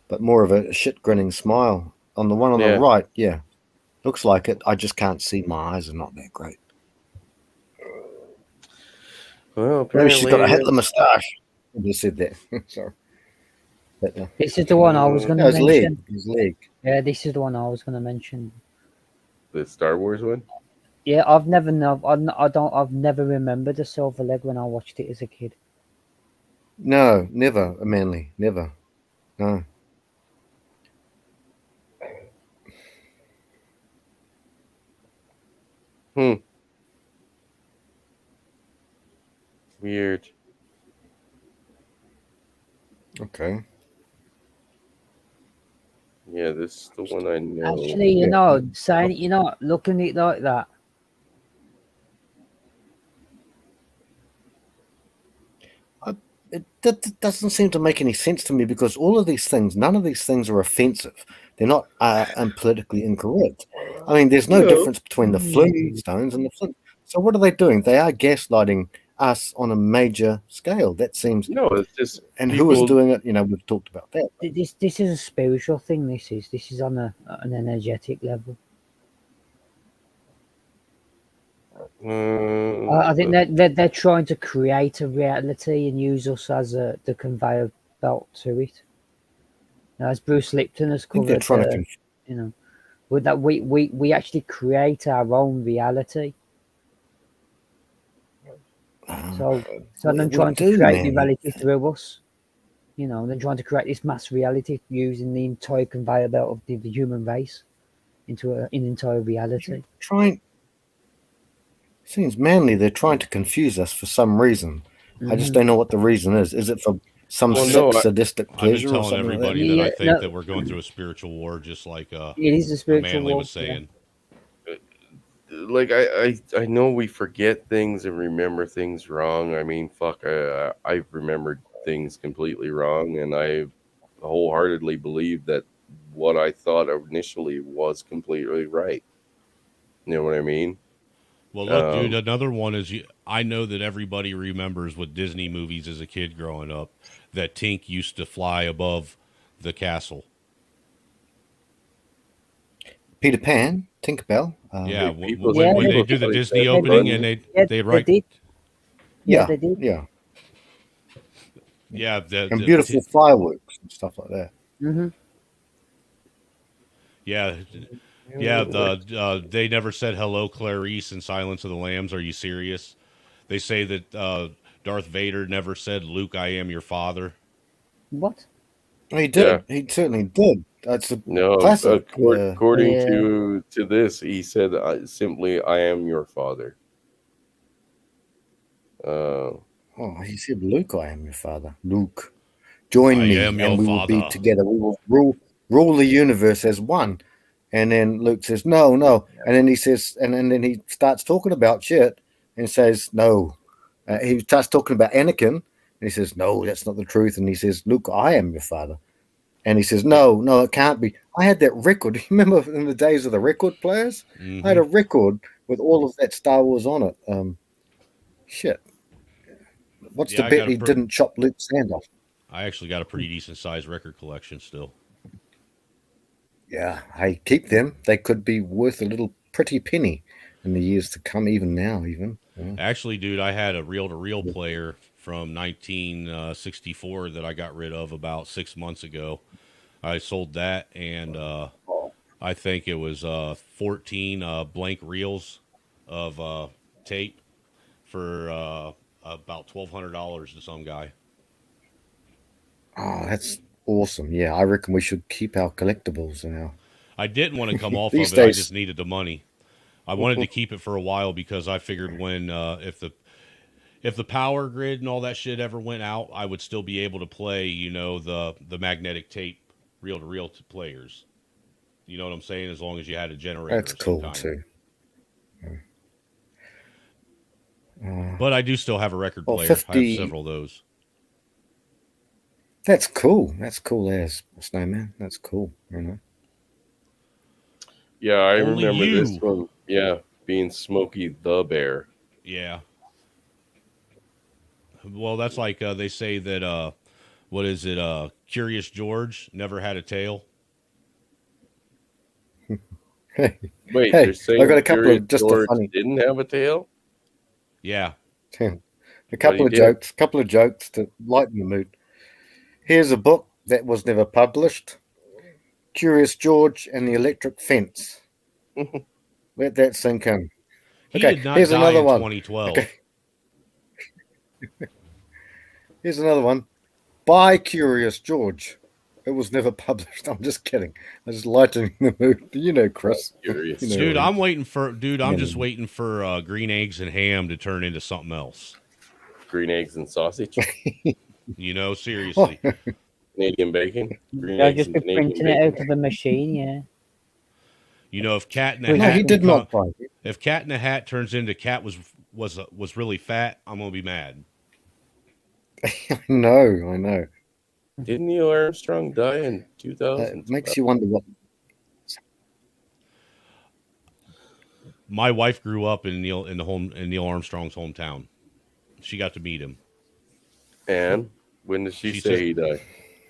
but more of a shit grinning smile. On the one on the right, looks like it. I just can't see. My eyes are not that great. Well, maybe she's got a Hitler moustache. I just said that. Sorry. But, this is the one I was going to his mention. His leg. Yeah, this is the one I was going to mention. The Star Wars one? Yeah, I've never remembered a silver leg when I watched it as a kid. No, never, Manly, never. No. Weird. Okay. Yeah, this is the one I know. Actually, looking at it like that. That doesn't seem to make any sense to me because all of these things, none of these things are offensive. They're not politically incorrect. I mean, there's no difference between the Flintstones and the So what are they doing? They are gaslighting us on a major scale. That seems no. It's just and who is people. doing it? You know, we've talked about that. This is a spiritual thing. This is on an energetic level. I think they're trying to create a reality and use us as the conveyor belt to it. Now, as Bruce Lipton has I think they're covered, trying to you know, with that we actually create our own reality. So they're trying to create reality through us. You know, they're trying to create this mass reality using the entire conveyor belt of the human race into an entire reality. Seems manly. They're trying to confuse us for some reason. I just Mhm. don't know what the reason is. Is it for some Well, no, sadistic I've been pleasure or telling something like that? everybody that I think that we're going through a spiritual war, just like It is a spiritual Manly war, was saying. Like I know we forget things and remember things wrong. I mean, fuck, I've remembered things completely wrong, and I wholeheartedly believe that what I thought initially was completely right. You know what I mean? Well, look, dude, another one is I know that everybody remembers with Disney movies as a kid growing up that Tink used to fly above the castle. Peter Pan, Tinkerbell. Yeah, people when they do the Disney opening and they write. Yeah, they did. Yeah. Yeah, And beautiful fireworks and stuff like that. Mm-hmm. Yeah, they never said hello, Clarice, in Silence of the Lambs. Are you serious? They say that Darth Vader never said, "Luke, I am your father." What? He did. Yeah. He certainly did. That's a classic. According to this, he said simply, "I am your father." He said, "Luke, I am your father. Luke, join me, and we will be together. We will rule the universe as one." And then Luke says, "No, no," and then he says, and then he starts talking about shit and says, "No." He starts talking about Anakin, and he says, "No, that's not the truth." And he says, "Luke, I am your father." And he says, "No, no, it can't be. I had that record. Remember in the days of the record players? Mm-hmm. I had a record with all of that Star Wars on it. Shit. What's the bet he didn't chop Luke's hand off?" I actually got a pretty decent sized record collection still. Yeah, hey, keep them. They could be worth a little pretty penny in the years to come, even now, even. Yeah. Actually, dude, I had a reel-to-reel player from 1964 that I got rid of about 6 months ago. I sold that, and I think it was 14 blank reels of tape for about $1,200 to some guy. Oh, that's awesome. Yeah, I reckon we should keep our collectibles now. I didn't want to come off These of it. I days- just needed the money. I wanted to keep it for a while because I figured when if the power grid and all that shit ever went out, I would still be able to play, you know, the magnetic tape reel-to-reel players. You know what I'm saying? As long as you had a generator. That's cool too. But I do still have a record player. 50... I have several of those. That's cool. That's cool as Snowman. That's cool. You know. Yeah, I Only remember you. this one. Yeah, being Smokey the Bear. Yeah. Well, that's like they say that, what is it? Curious George never had a tail. Hey, Wait, hey, they're saying I got a couple Curious of just a George funny. didn't have a tail? Yeah. A couple of jokes to lighten the mood. Here's a book that was never published. Curious George and the Electric Fence. Let that sink in. He Okay, did not here's die another in one. 2012. Okay. Here's another one. By Curious George. It was never published. I'm just kidding. I'm just lightening the mood. You know, Chris. Curious. You know Dude, him. I'm waiting for. Dude, I'm Yeah. just waiting for green eggs and ham to turn into something else. Green eggs and sausage. You know, seriously. Canadian bacon. Green They'll eggs just and be Canadian printing it bacon. out of the machine, yeah. You know, if Cat in the No, Hat, he did not buy it. if Cat in the Hat turns into Cat was really fat, I'm gonna be mad. I know. Didn't Neil Armstrong die in 2000? It makes you wonder what. My wife grew up in Neil Armstrong's hometown. She got to meet him. And when did she say said, he died?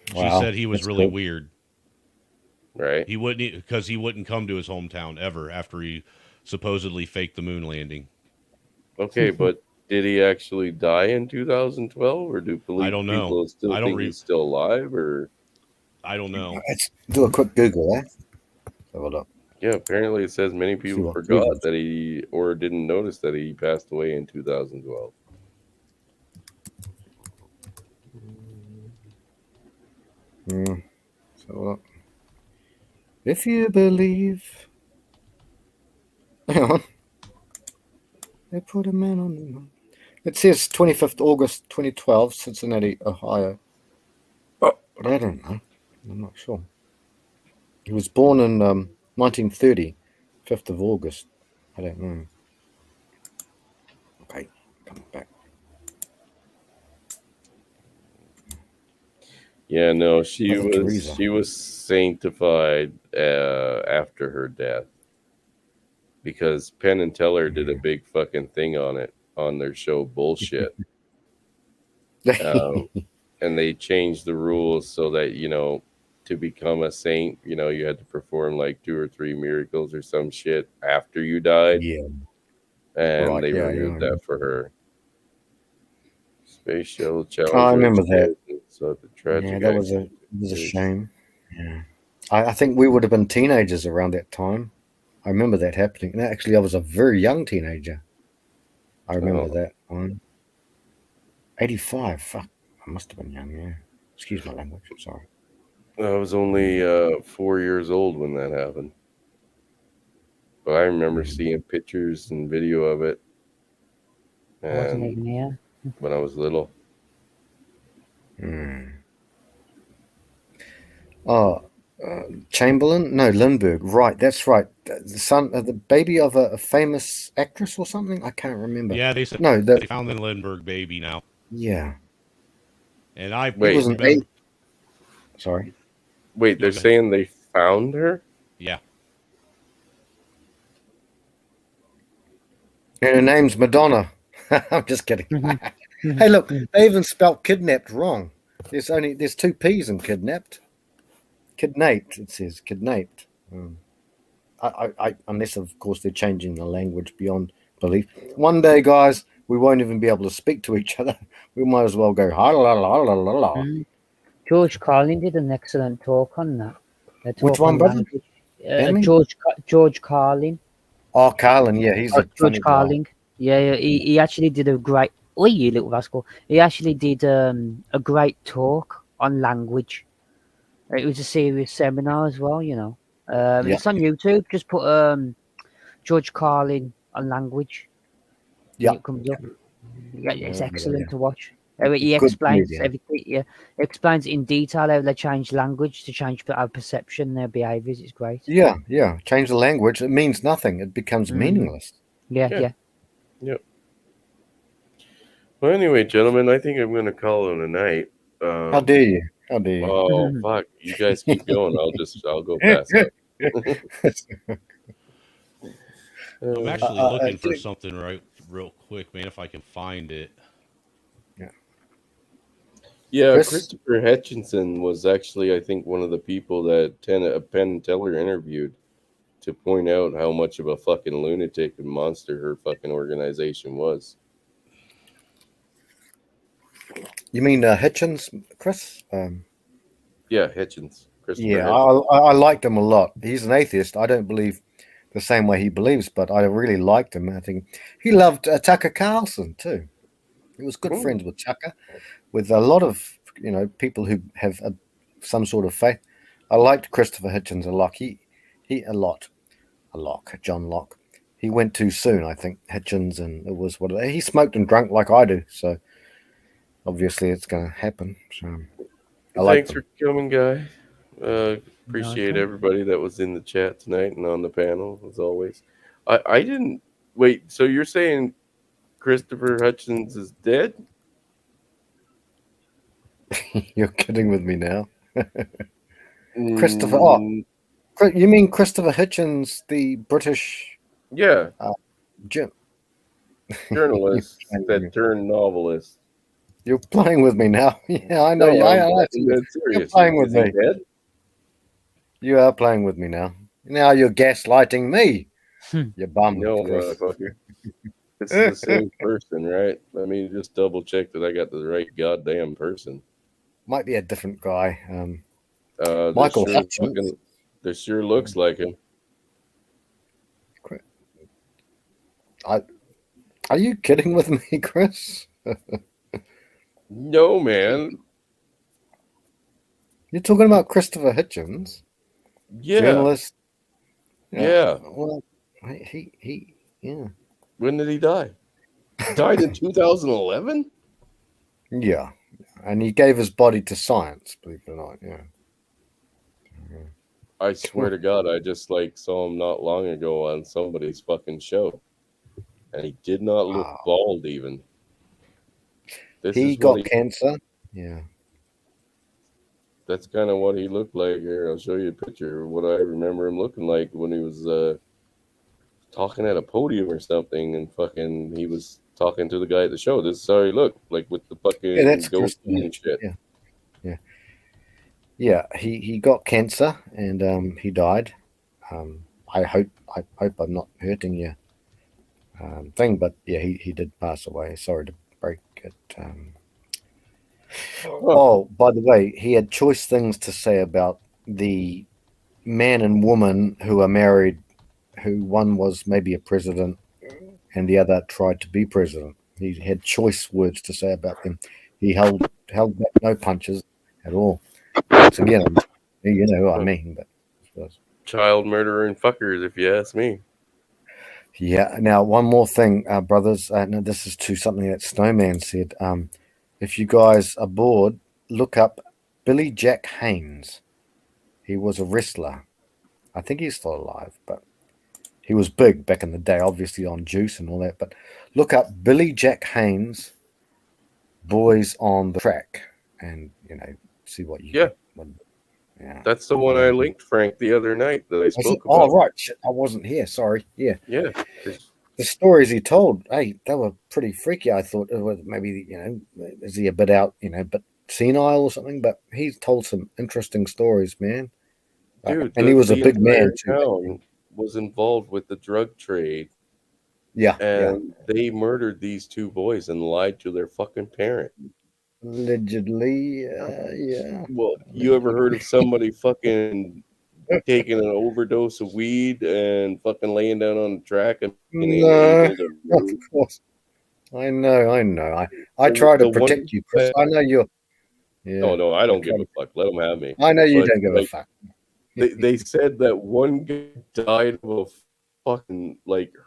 She said he was really weird. Right. He wouldn't come to his hometown ever after he supposedly faked the moon landing. Okay, but did he actually die in 2012, or do I don't know. people still I don't think he's still alive, or I don't know. Let's do a quick Google there. Hold up. Yeah, apparently it says many people what forgot Google's- that he or didn't notice that he passed away in 2012. So, if you believe, hang on, they put a man on the moon. It says 25th August 2012, Cincinnati, Ohio. But I don't know. I'm not sure. He was born in 1930, 5th of August. I don't know. Okay, come back. Yeah, no, she Mother Teresa. was sanctified after her death because Penn and Teller did a big fucking thing on their show Bullshit. And they changed the rules so that, to become a saint, you had to perform like 2 or 3 miracles or some shit after you died. Yeah. And Right, they yeah, removed yeah. that for her. Space Shuttle Challenge. I remember that. So the tragic Yeah, that was a shame. Yeah. I think we would have been teenagers around that time. I remember that happening. And actually, I was a very young teenager. I remember that one. 85. Fuck. I must have been young, yeah. Excuse my language. I'm sorry. I was only 4 years old when that happened. But I remember seeing pictures and video of it. I wasn't And even here. when I was little. Chamberlain? No, Lindbergh. Right, that's right. The son, the baby of a famous actress or something? I can't remember. Yeah, they said No, they found the Lindbergh baby now. Yeah. And I It was an remember. Sorry. Wait, they're saying they found her? Yeah. And her name's Madonna. I'm just kidding. Hey, look, they even spelt kidnapped wrong. There's 2 P's in kidnapped. Kidnapped, it says kidnapped. Unless of course they're changing the language beyond belief. One day, guys, we won't even be able to speak to each other. We might as well go la la la la la la. George Carlin did an excellent talk on that. Which one, brother? George Carlin. Oh, Carlin, yeah, he's a George funny guy. Carlin. Yeah, he actually did a great. Oh, you little rascal! He actually did a great talk on language. It was a serious seminar as well, It's on YouTube. Just put George Carlin on language. Yeah, it comes up. Yeah, it's Yeah, excellent yeah. to watch. He Good explains comedian. everything. Yeah, he explains in detail how they change language to change our perception, their behaviors. It's great. Yeah. Change the language. It means nothing. It becomes meaningless. Yeah. Yep. Well, anyway, gentlemen, I think I'm going to call it a night. How dare you? How dare you? Oh, fuck. You guys keep going. I'll go pass out. I'm actually looking for something real quick, man, if I can find it. Yeah, Chris? Christopher Hutchinson was actually, I think, one of the people that Penn and Teller interviewed to point out how much of a fucking lunatic and monster her fucking organization was. You mean Hitchens, Chris? Yeah, Hitchens. Christopher Yeah, Hitchens. I liked him a lot. He's an atheist. I don't believe the same way he believes, but I really liked him. I think he loved Tucker Carlson too. He was good friends with Tucker, with a lot of people who have some sort of faith. I liked Christopher Hitchens a lot. John Locke. He went too soon, I think. Hitchens, and it was he smoked and drank like I do. So obviously it's going to happen. So Thanks for coming, guy. Appreciate everybody that was in the chat tonight and on the panel, as always. I didn't... Wait, so you're saying Christopher Hutchins is dead? You're kidding with me now. Christopher... Oh, you mean Christopher Hitchens, the British Yeah. Jim. Journalists that turn novelists. You're playing with me now. Yeah, I know. No, I I'm see you. dead You're serious. playing with Is he me. dead? You are playing with me now. Now you're gaslighting me. You bum. No, Chris. motherfucker. This is the same person, right? Let me just double check that I got the right goddamn person. Might be a different guy. This Michael sure Hutchins. fucking, this sure looks like him. Are you kidding with me, Chris? No, man. You're talking about Christopher Hitchens, Yeah. journalist. Yeah. Well, yeah. When did he die? Died in 2011? Yeah. And he gave his body to science, believe it or not. Yeah. I swear to God, I just saw him not long ago on somebody's fucking show, and he did not look bald even. He got cancer. Yeah. That's kind of what he looked like. Here, I'll show you a picture of what I remember him looking like when he was talking at a podium or something, and fucking he was talking to the guy at the show. This is how he looked, like with the fucking that's goatee Christopher. and shit. Yeah. He got cancer and he died. I hope I'm not hurting you thing, but yeah, he did pass away. Sorry to break it. Oh, by the way, he had choice things to say about the man and woman who are married, who one was maybe a president and the other tried to be president. He had choice words to say about them. He held back no punches at all. Once again, you know what I mean. But Child murderer and fuckers, if you ask me. yeah. Now, one more thing, brothers. No, this is to something that Snowman said. If you guys are bored, look up Billy Jack Haynes. He was a wrestler. I think he's still alive, but he was big back in the day, obviously on juice and all that. But look up Billy Jack Haynes, Boys on the Track, and see what you get. Yeah, that's the one I linked Frank the other night that I spoke about. Oh right, shit, I wasn't here. Sorry. Yeah. Yeah. The stories he told, hey, they were pretty freaky. I thought it was maybe is he a bit out, but senile or something? But he's told some interesting stories, man. Dude, and he was a the big man entire too. town was involved with the drug trade. Yeah, and they murdered these two boys and lied to their fucking parent. Allegedly, yeah. Well, you ever heard of somebody fucking taking an overdose of weed and fucking laying down on the track and being No, able to of course. I know. I try to protect you, Chris. I know you're. Yeah. No, I don't give a fuck. Let them have me. I know you don't give a fuck. They said that one guy died of a fucking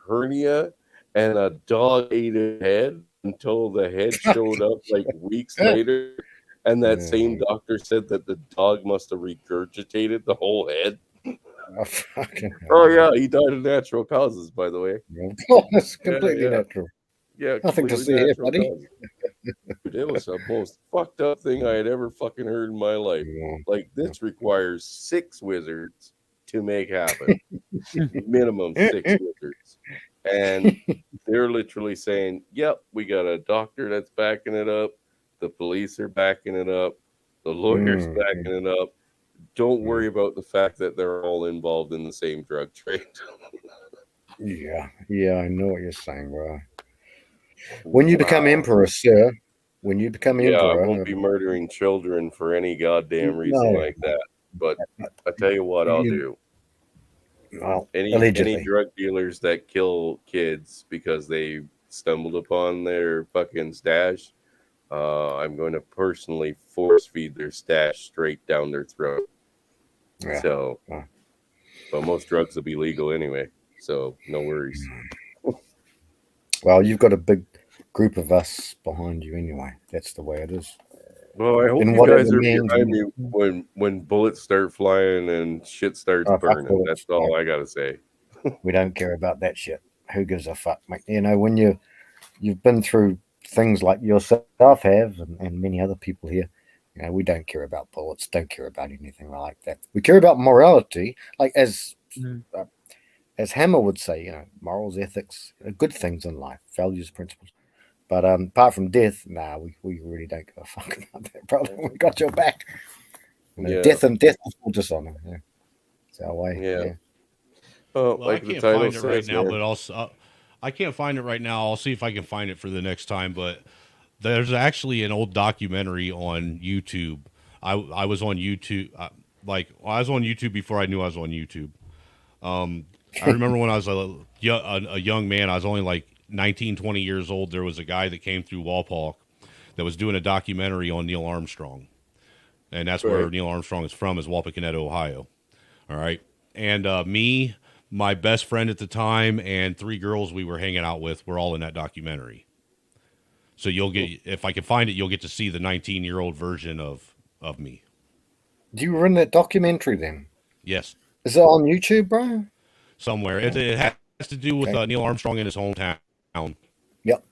hernia and a dog ate his head until the head showed up weeks later. And that same doctor said that the dog must have regurgitated the whole head. Oh, yeah, he died of natural causes, by the way. Oh, that's completely natural. Yeah, nothing to see here, buddy. Dude, it was the most fucked up thing I had ever fucking heard in my life. This requires 6 wizards to make happen. Minimum 6 wizards. And they're literally saying, yep, we got a doctor that's backing it up. The police are backing it up. The lawyer's backing it up. Don't worry about the fact that they're all involved in the same drug trade. Yeah, I know what you're saying, bro. When you become emperor, sir, emperor, I won't be murdering children for any goddamn reason like that. But I tell you what I'll do. Well, any drug dealers that kill kids because they stumbled upon their fucking stash, I'm going to personally force feed their stash straight down their throat. Yeah. So, but most drugs will be legal anyway, so no worries. Well, you've got a big group of us behind you anyway. That's the way it is. Well, I hope you guys are behind me when bullets start flying and shit starts burning. That's all I gotta say. We don't care about that shit. Who gives a fuck, mate? When you've been through things like yourself have, and many other people here, we don't care about bullets. Don't care about anything like that. We care about morality, like as as Hammer would say, morals, ethics, good things in life, values, principles. But apart from death, we really don't give a fuck about that, brother. We got your back. Death before dishonor. Yeah. It's our way. Yeah. Oh, Well, like I the can't title find it right says, now, man. but I can't find it right now. I'll see if I can find it for the next time. But there's actually an old documentary on YouTube. I was on YouTube, I was on YouTube before I knew I was on YouTube. I remember when I was a young man, I was only like 19, 20 years old. There was a guy that came through Walpole that was doing a documentary on Neil Armstrong. And that's where Right. Neil Armstrong is from, is Wapakoneta, Ohio. All right. And me, my best friend at the time, and 3 girls we were hanging out with were all in that documentary. So you'll get, if I can find it, you'll get to see the 19-year-old version of me. You were in that documentary then? Yes. Is it on YouTube, bro? Somewhere. It has to do with Neil Armstrong in his hometown. Yep.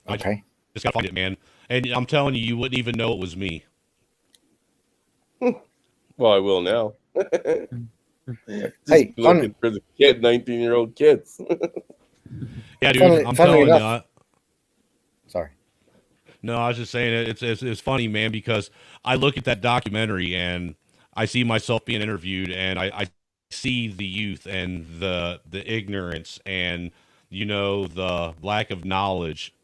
Okay. Just got to find it, man. And I'm telling you, you wouldn't even know it was me. Well, I will now. Hey, looking for the 19-year-old kids. Yeah, dude, I'm telling you. Sorry. No, I was just saying it's funny, man, because I look at that documentary and I see myself being interviewed, and I see the youth and the ignorance and the lack of knowledge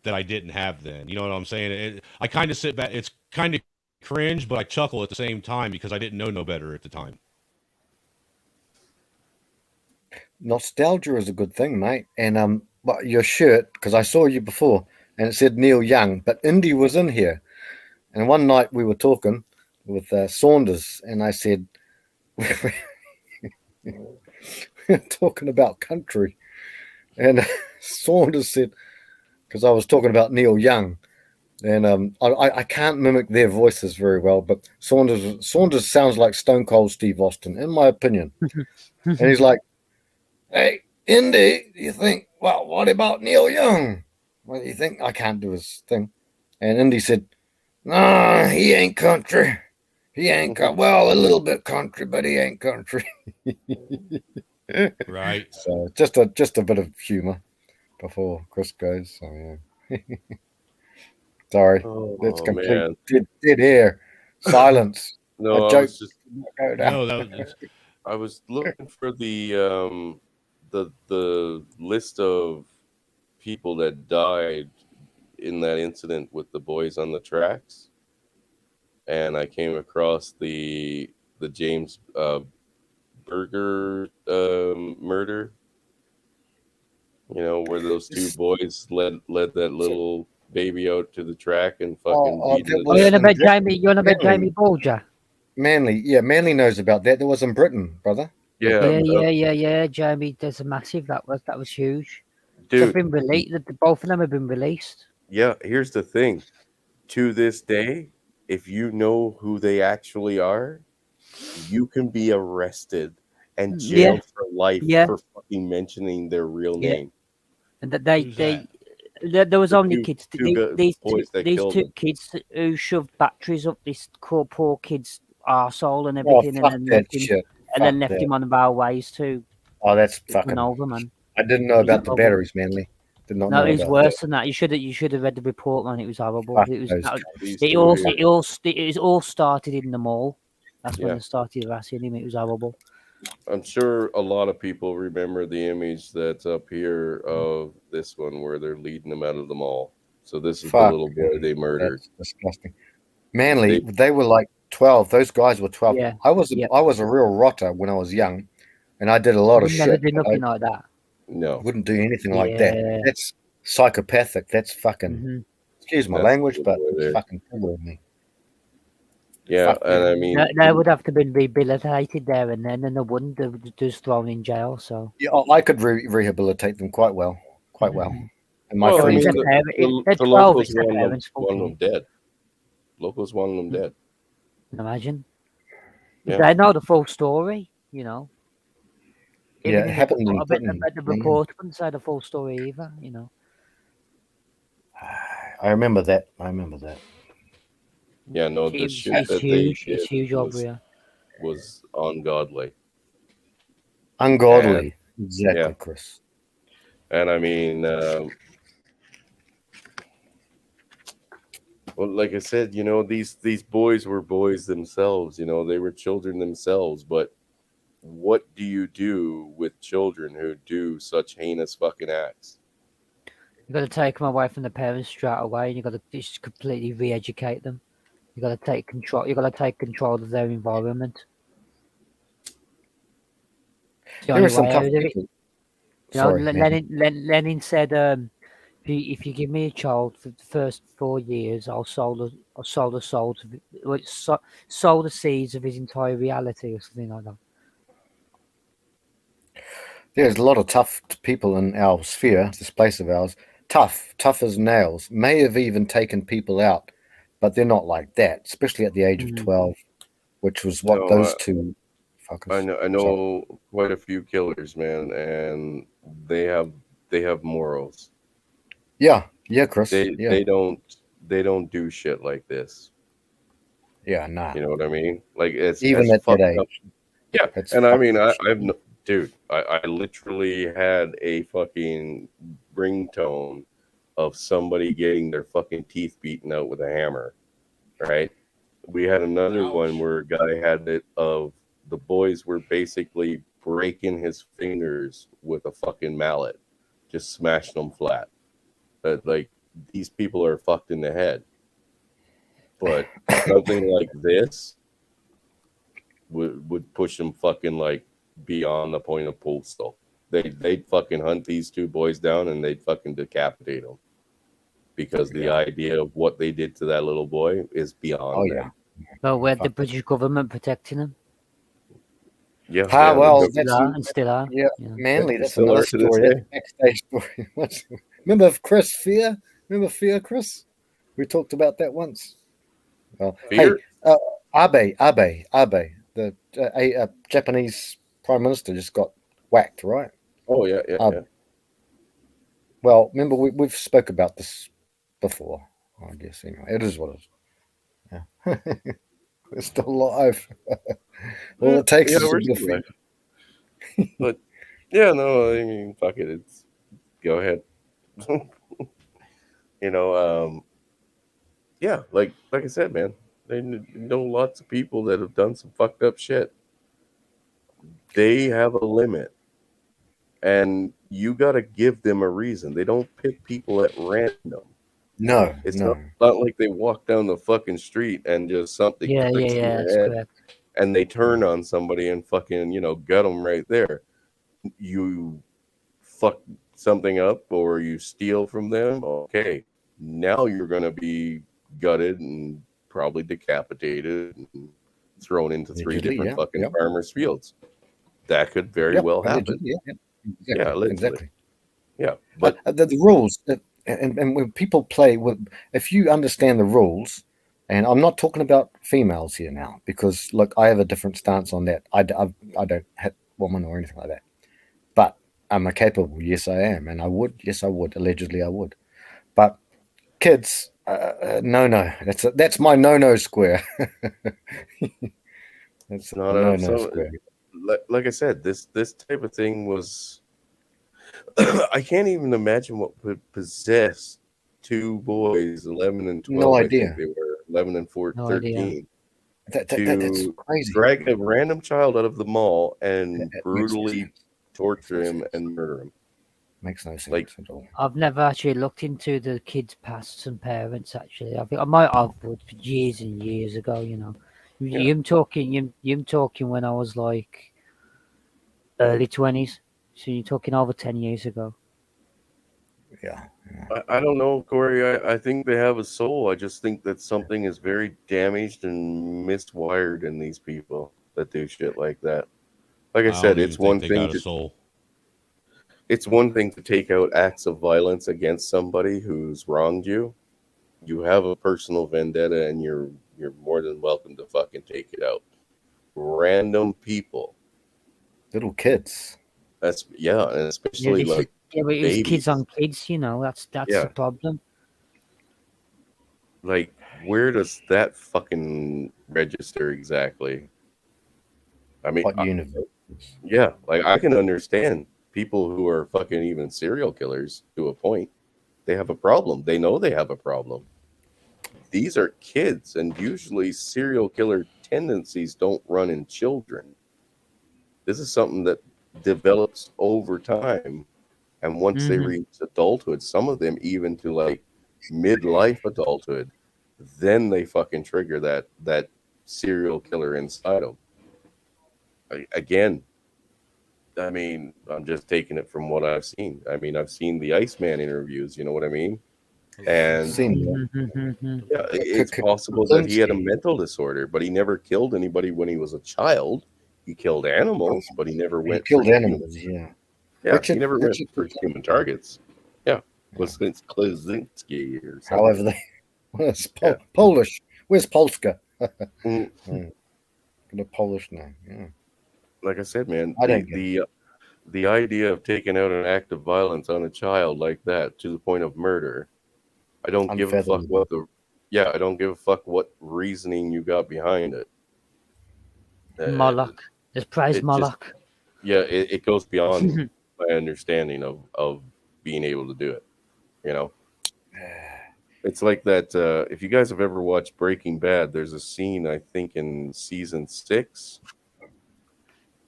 that I didn't have then. You know what I'm saying? I kind of sit back. It's kind of cringe, but I chuckle at the same time because I didn't know no better at the time. Nostalgia is a good thing, mate. And but your shirt, because I saw you before, and it said Neil Young, but Indy was in here. And one night we were talking with Saunders, and I said, we're talking about country. And Saunders said, because I was talking about Neil Young, and I can't mimic their voices very well, but Saunders sounds like Stone Cold Steve Austin, in my opinion. And he's like, "Hey, Indy, do you think, well, what about Neil Young? What do you think?" I can't do his thing. And Indy said, "No, he ain't country. He ain't, well, a little bit country, but he ain't country." Right. So just a bit of humor before Chris goes. So yeah. Sorry, that's complete dead air, silence. No, a I joke. was just I was looking for the list of people that died in that incident with the boys on the tracks, and I came across the James Berger murder. Where those 2 boys led that little baby out to the track and fucking beat him. You're on about Jamie Bulger. Manly knows about that. That was in Britain, brother. Yeah. Jamie, there's a massive. That was huge. Dude, they've been released. Both of them have been released. Yeah, here's the thing. To this day, if you know who they actually are, you can be arrested and jailed for life for fucking mentioning their real name. And there was only kids. These 2 kids who shoved batteries up this poor kid's arsehole and everything, and then left him on the railways too. Oh, that's fucking over, man. I didn't know about the batteries, Manly. Did not know. No, it was about worse that. than that. You should have read the report, man. It was horrible. Fuck It was. those It all started in the mall. That's when they started harassing him. It was horrible. I'm sure a lot of people remember the image that's up here of this one where they're leading him out of the mall. So this is the little boy they murdered. That's disgusting. Manly, they were like 12. Those guys were 12. Yeah. I was a real rotter when I was young, and I did a lot of shit. Never do nothing like that. No, wouldn't do anything like that. That's psychopathic. That's fucking. Excuse my language, but it's fucking cool with me. Yeah, and I mean, they would have to be rehabilitated there and then, and they wouldn't. They were just thrown in jail. So yeah, I could rehabilitate them quite well. And my friends, the locals want them dead. Locals want them dead. Imagine. Yeah. They know the full story, Yeah, it happened in Britain. The report wouldn't say the full story either, I remember that. Yeah, no, the shit that huge. they did It's huge over here. was ungodly. Ungodly. And, Exactly, yeah. Chris. And I mean, well, like I said, these boys were boys themselves. They were children themselves. But what do you do with children who do such heinous fucking acts? You got to take them away from the parents straight away, and you got to just completely re-educate them. You got to take control. You got to take control of their environment. It's the There only are some way tough out of it. people. You know, Sorry, man. Lenin said, if you give me a child for the first 4 years, I'll sow the seeds of his entire reality, or something like that. There's a lot of tough people in our sphere, this place of ours. Tough as nails. May have even taken people out, but they're not like that, especially at the age of 12, which was what No, those two fuckers. I know quite a few killers, man, and they have morals. Yeah, Chris. They don't do shit like this. Yeah, nah. You know what I mean? Like, it's Even as at that fucked age. up. Yeah, It's and I fucked mean, up. dude, I literally had a fucking ringtone of somebody getting their fucking teeth beaten out with a hammer, right? We had another one where a guy had it of the boys were basically breaking his fingers with a fucking mallet, just smashing them flat. Like, these people are fucked in the head. But something like this would push them fucking like beyond the point of postal. They'd fucking hunt these two boys down and they'd fucking decapitate them because the idea of what they did to that little boy is beyond them. But we had the British government protecting them. Yeah, well, and still are. Yeah, Manly. That's Still another are to this story. day. That's backstage story. Remember Chris Fear? Remember Fear, Chris? We talked about that once. Well, Fear? hey, Abe, the Japanese prime minister just got whacked, right? Oh yeah. Well, remember we've spoke about this before. I guess anyway, it is what it is. Yeah. We're still alive. All it takes is we're a bit of still fear. alive. But yeah, no, I mean, fuck it. It's go ahead. Yeah, like I said, man, they know lots of people that have done some fucked up shit. They have a limit, and you got to give them a reason. They don't pick people at random. No, It's no. not like they walk down the fucking street and just something Yeah, clicks in that's their head, correct. and they turn on somebody and fucking gut them right there. You fuck something up or you steal from them, okay, now you're gonna be gutted and probably decapitated and thrown into three Allegedly, different yeah, fucking yep. farmers' fields. That could very Yep, well happen. allegedly, yeah. Exactly, Yeah, allegedly. exactly. Yeah, but the rules, and when people play with, if you understand the rules, and I'm not talking about females here now, because look, I have a different stance on that. I don't hit women or anything like that, but am I capable? Yes, I am, and I would. Yes, I would. Allegedly, I would. But kids, no. That's my no square. That's not no so, square. like I said, this type of thing was. I can't even imagine what would possess two boys, 11 and 12. No I idea. think they were 11 and 14, No idea. 13. That's To crazy. drag a random child out of the mall and That makes no brutally sense. torture him and murder him. Makes no sense Like, at all. I've never actually looked into the kids' pasts and parents. Actually, I think I might have, but years and years ago. I'm talking when I was like early 20s. So you're talking over 10 years ago. Yeah. I don't know, Corey. I think they have a soul. I just think that something is very damaged and miswired in these people that do shit like that. Like I said, don't it's even one think they thing got a soul. It's one thing to take out acts of violence against somebody who's wronged you. You have a personal vendetta, and you're more than welcome to fucking take it out. Random people, little kids. And especially like but it was babies. kids on kids. That's Yeah. the problem. Like, where does that fucking register exactly? I mean, What universe? Yeah, like I can understand people who are fucking even serial killers to a point. They have a problem. They know they have a problem. These are kids, and usually serial killer tendencies don't run in children. This is something that develops over time. And once they reach adulthood, some of them even to like midlife adulthood, then they fucking trigger that serial killer inside them. Again, I mean, I'm just taking it from what I've seen. I mean, I've seen the Iceman interviews, you know what I mean? And yeah, it's possible that he had a mental disorder, but he never killed anybody when he was a child. He killed animals, but he never went killed for animals, human. yeah. Yeah, he never went for human targets. Yeah, was Klazinski or something. However, it's Polish. Where's Polska? The Polish name. Yeah. Like I said, man, I don't the idea of taking out an act of violence on a child like that to the point of murder, I don't give a fuck what I don't give a fuck what reasoning you got behind it. Moloch. Just praise Moloch. It goes beyond my understanding of being able to do it. You know, it's like that. If you guys have ever watched Breaking Bad, there's a scene I think in season 6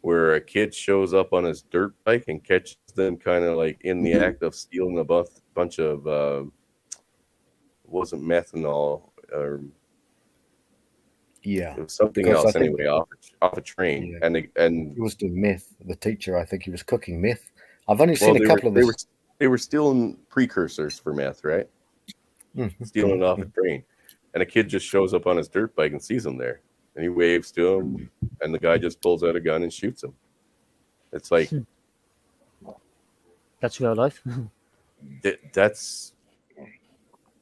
where a kid shows up on his dirt bike and catches them kind of like in the act of stealing a bunch of wasn't methanol or yeah, it was something because else anyway off a train, and he was doing meth. The teacher, I think, he was cooking meth. I've only seen a couple of this. They were stealing precursors for meth, right? Stealing off a train, and a kid just shows up on his dirt bike and sees him there, and he waves to him, and the guy just pulls out a gun and shoots him. It's like that's real life. That's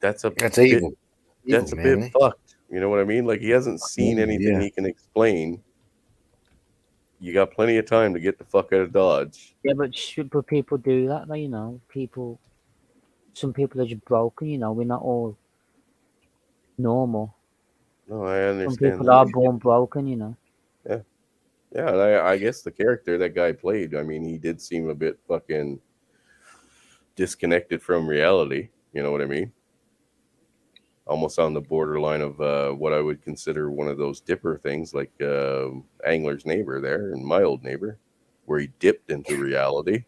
evil. That's a bit fucked. You know what I mean? Like he hasn't seen anything he can explain. You got plenty of time to get the fuck out of Dodge. Yeah, but people do that, you know. Some people are just broken, you know. We're not all normal. No, I understand. Some people are born broken, you know. Yeah. Yeah, and I guess the character that guy played, I mean, he did seem a bit fucking disconnected from reality. You know what I mean? Almost on the borderline of what I would consider one of those dipper things, like Angler's Neighbor there and My Old Neighbor, where he dipped into reality.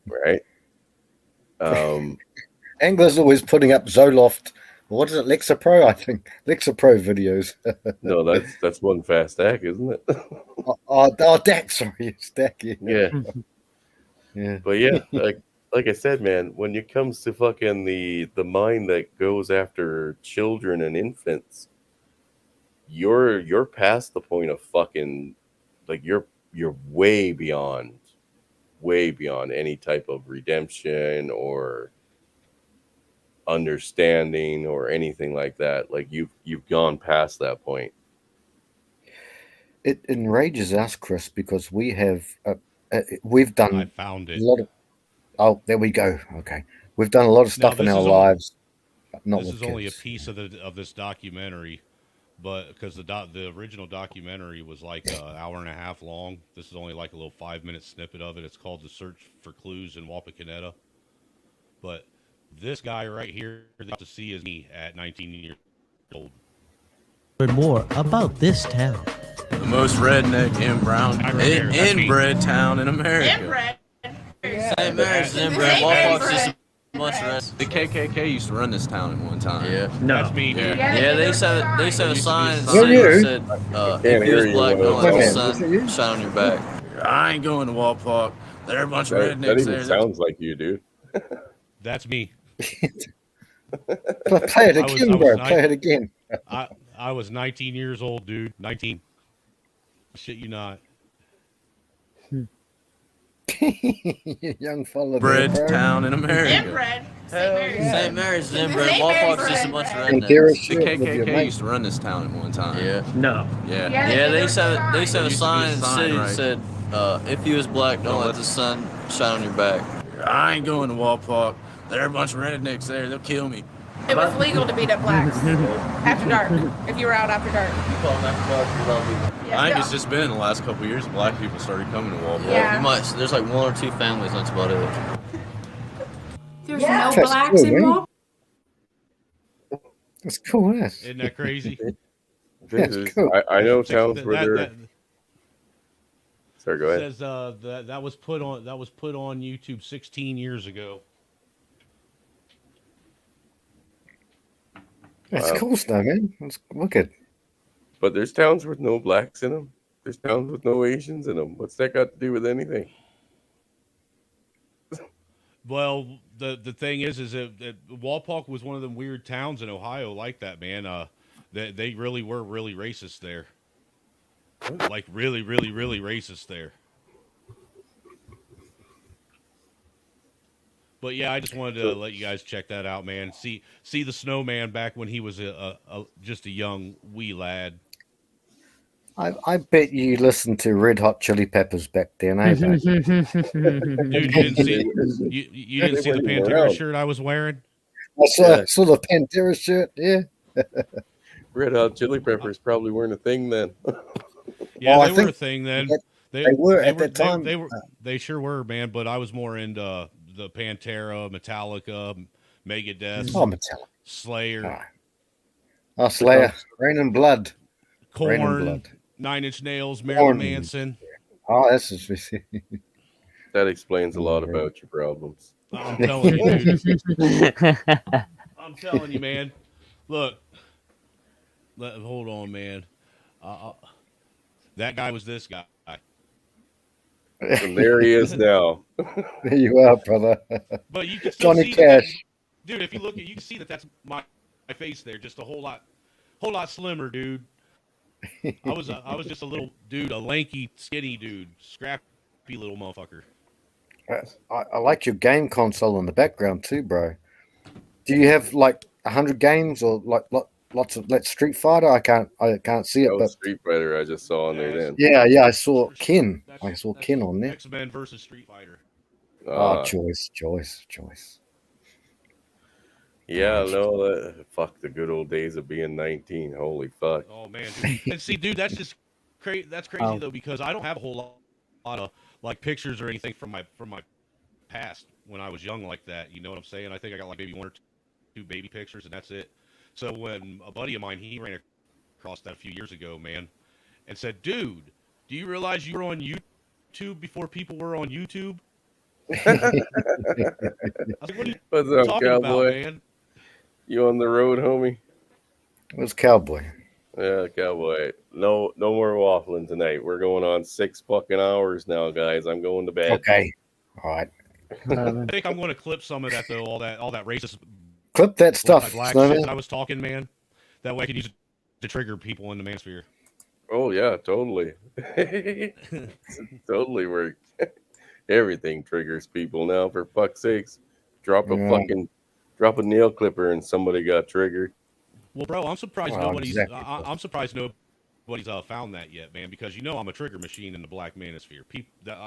Right? Angler's always putting up Zoloft. What is it, Lexapro? I think Lexapro videos. No, that's one fast Dak, isn't it? Dak, sorry, it's Dak. Yeah. Yeah. But yeah, like I said, man, when it comes to fucking the mind that goes after children and infants, you're past the point of fucking like you're way beyond any type of redemption or understanding or anything like that. Like you've gone past that point. It enrages us, Chris, because we've done I found it. a lot of. Oh, there we go. Okay, we've done a lot of stuff in our lives. This is only a piece of this documentary, but because the original documentary was like an hour and a half long, this is only like a little 5-minute snippet of it. It's called "The Search for Clues in Wapakoneta." But this guy right here, got to see is me at 19 years old. Learn more about this town. The most redneck inbred town in America. St. Mary's inbred. Walpock's just a bunch of rest. The KKK used to run this town at one time. Yeah. No. That's me. Yeah, they said a sign that said, if you was black, don't let the sun shine on your back. I ain't going to Walpock. There are a bunch of rednecks that even there. sounds like you, dude. That's me. Play it again, bro. Play it again. I was 19 years old, dude. 19. Shit, you not. Young fella. Bred town in America. Inbred. St. Mary's is inbred. Walpock's just a bunch of And rednecks. Garrett's The shit with your KKK mate. used to run this town at one time. Yeah. No. Yeah, they said a sign in the city that said, if you was black, don't let the sun shine on your back. I ain't going to Walpock. There are a bunch of rednecks there. They'll kill me. It was legal to beat up blacks after dark, if you were out after dark. I think it's just been in the last couple of years, black people started coming to Walmart. Yeah. There's like 1 or 2 families, that's about it. There's That's no blacks cool, in man. Walmart. That's cool, yes. Isn't that crazy? This is, I know towns where they're. Sorry, go ahead. Says that was put on YouTube 16 years ago. That's cool stuff, man. That's wicked. But there's towns with no blacks in them. There's towns with no Asians in them. What's that got to do with anything? Well, the thing is that Walpock was one of them weird towns in Ohio like that, man. They really were really racist there. Like really, really, really racist there. But yeah, I just wanted to let you guys check that out, man. See the Snowman back when he was just a young wee lad. I bet you listened to Red Hot Chili Peppers back then, eh? Dude, you didn't see the Pantera shirt I was wearing? I saw the Pantera shirt, yeah. Red Hot Chili Peppers probably weren't a thing then. Yeah, Well, I they were think a thing then. they were at that time. They sure were, man. But I was more into the Pantera, Metallica, Megadeth, Metallica, Slayer, Slayer, Rain and Blood, Korn, 9 Inch Nails, Marilyn Manson. Oh, that's just that explains a lot about your problems. I'm telling you, dude. I'm telling you, man. Look, hold on, man. That guy was this guy. And there he is now. There you are, brother. But you can still Johnny see Cash. Dude, if you look at, you can see that's my face there, just a whole lot slimmer, dude. I was just a little dude, a lanky, skinny dude, scrappy little motherfucker. I like your game console in the background too, bro. Do you have like 100 games or like lots of Street Fighter? I can't see it, but Street Fighter I just saw on there then. yeah, I saw Ken. I saw Ken on there. X-Men versus Street Fighter. Choice. Yeah, no, fuck the good old days of being 19. Holy fuck. Oh man, dude. And see, dude, that's just crazy. That's crazy though, because I don't have a whole lot of like pictures or anything from my past when I was young like that. You know what I'm saying? I think I got like maybe 1 or 2 baby pictures, and that's it. So when a buddy of mine, he ran across that a few years ago, man, and said, "Dude, do you realize you were on YouTube before people were on YouTube?" I was like, "What are you What's up, talking cowboy? about, man?" You on the road, homie? It was Cowboy. Yeah, cowboy. No more waffling tonight. We're going on 6 fucking hours now, guys. I'm going to bed. Okay. All right. I think I'm going to clip some of that though. All that racist. Clip that stuff. Black shit I was talking, man. That way I can use it to trigger people in the manosphere. Oh yeah, totally. Totally works. Everything triggers people now. For fuck's sakes, drop a nail clipper and somebody got triggered. Well, bro, I'm surprised I'm surprised nobody's found that yet, man. Because you know I'm a trigger machine in the black manosphere.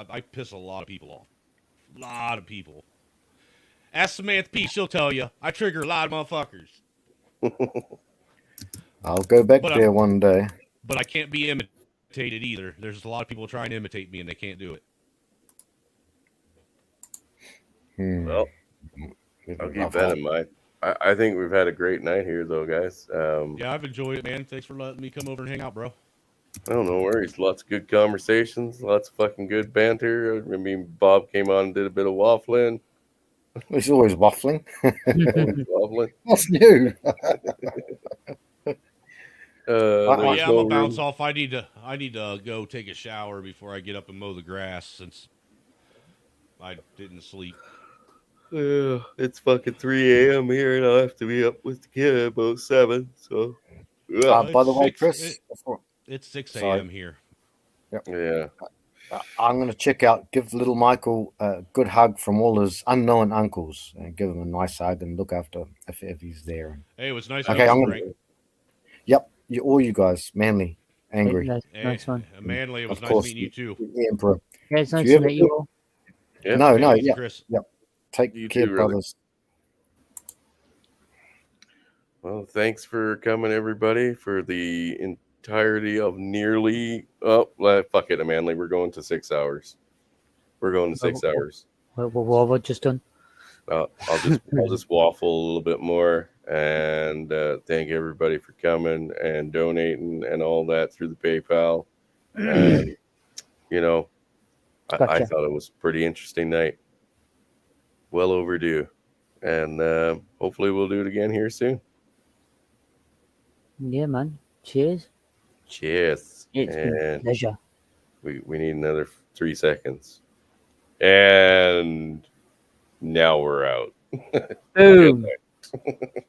I piss a lot of people off. A lot of people. Ask Samantha P. She'll tell you. I trigger a lot of motherfuckers. I'll go back there one day. But I can't be imitated either. There's a lot of people trying to imitate me, and they can't do it. Well, I'll keep that in mind. I think we've had a great night here, though, guys. Yeah, I've enjoyed it, man. Thanks for letting me come over and hang out, bro. Oh, no worries. Lots of good conversations. Lots of fucking good banter. I mean, Bob came on and did a bit of waffling. He's always waffling. Always waffling. What's new? I'm gonna bounce off. I need to go take a shower before I get up and mow the grass since I didn't sleep. It's fucking 3 a.m. here, and I'll have to be up with the kid about 7. So, by the way, Chris, it's 6 a.m. here. Yep. Yeah. I'm going to check out, give little Michael a good hug from all his unknown uncles, and give him a nice hug and look after if he's there. Hey, it was nice. Okay, I'm going to. Yep, all you guys, Manly, Angry. Nice one. Manly, it was Of nice course, meeting you too. The Emperor. Yeah, it's nice to meet you all. Yeah. No, Hey, yeah. Chris. Yep. Take You care, too, brother. brothers. Well, thanks for coming, everybody, for the entirety of nearly. Oh, fuck it, Manly. We're going to 6 hours. We're going to 6 hours. What have I just done? I'll just waffle a little bit more and thank everybody for coming and donating and all that through the PayPal. And you know, I Gotcha. thought it was a pretty interesting night. Well overdue, and hopefully we'll do it again here soon. Yeah, man. Cheers. Cheers. It's been a And pleasure. we need another 3 seconds, and now we're out. Boom. Good night.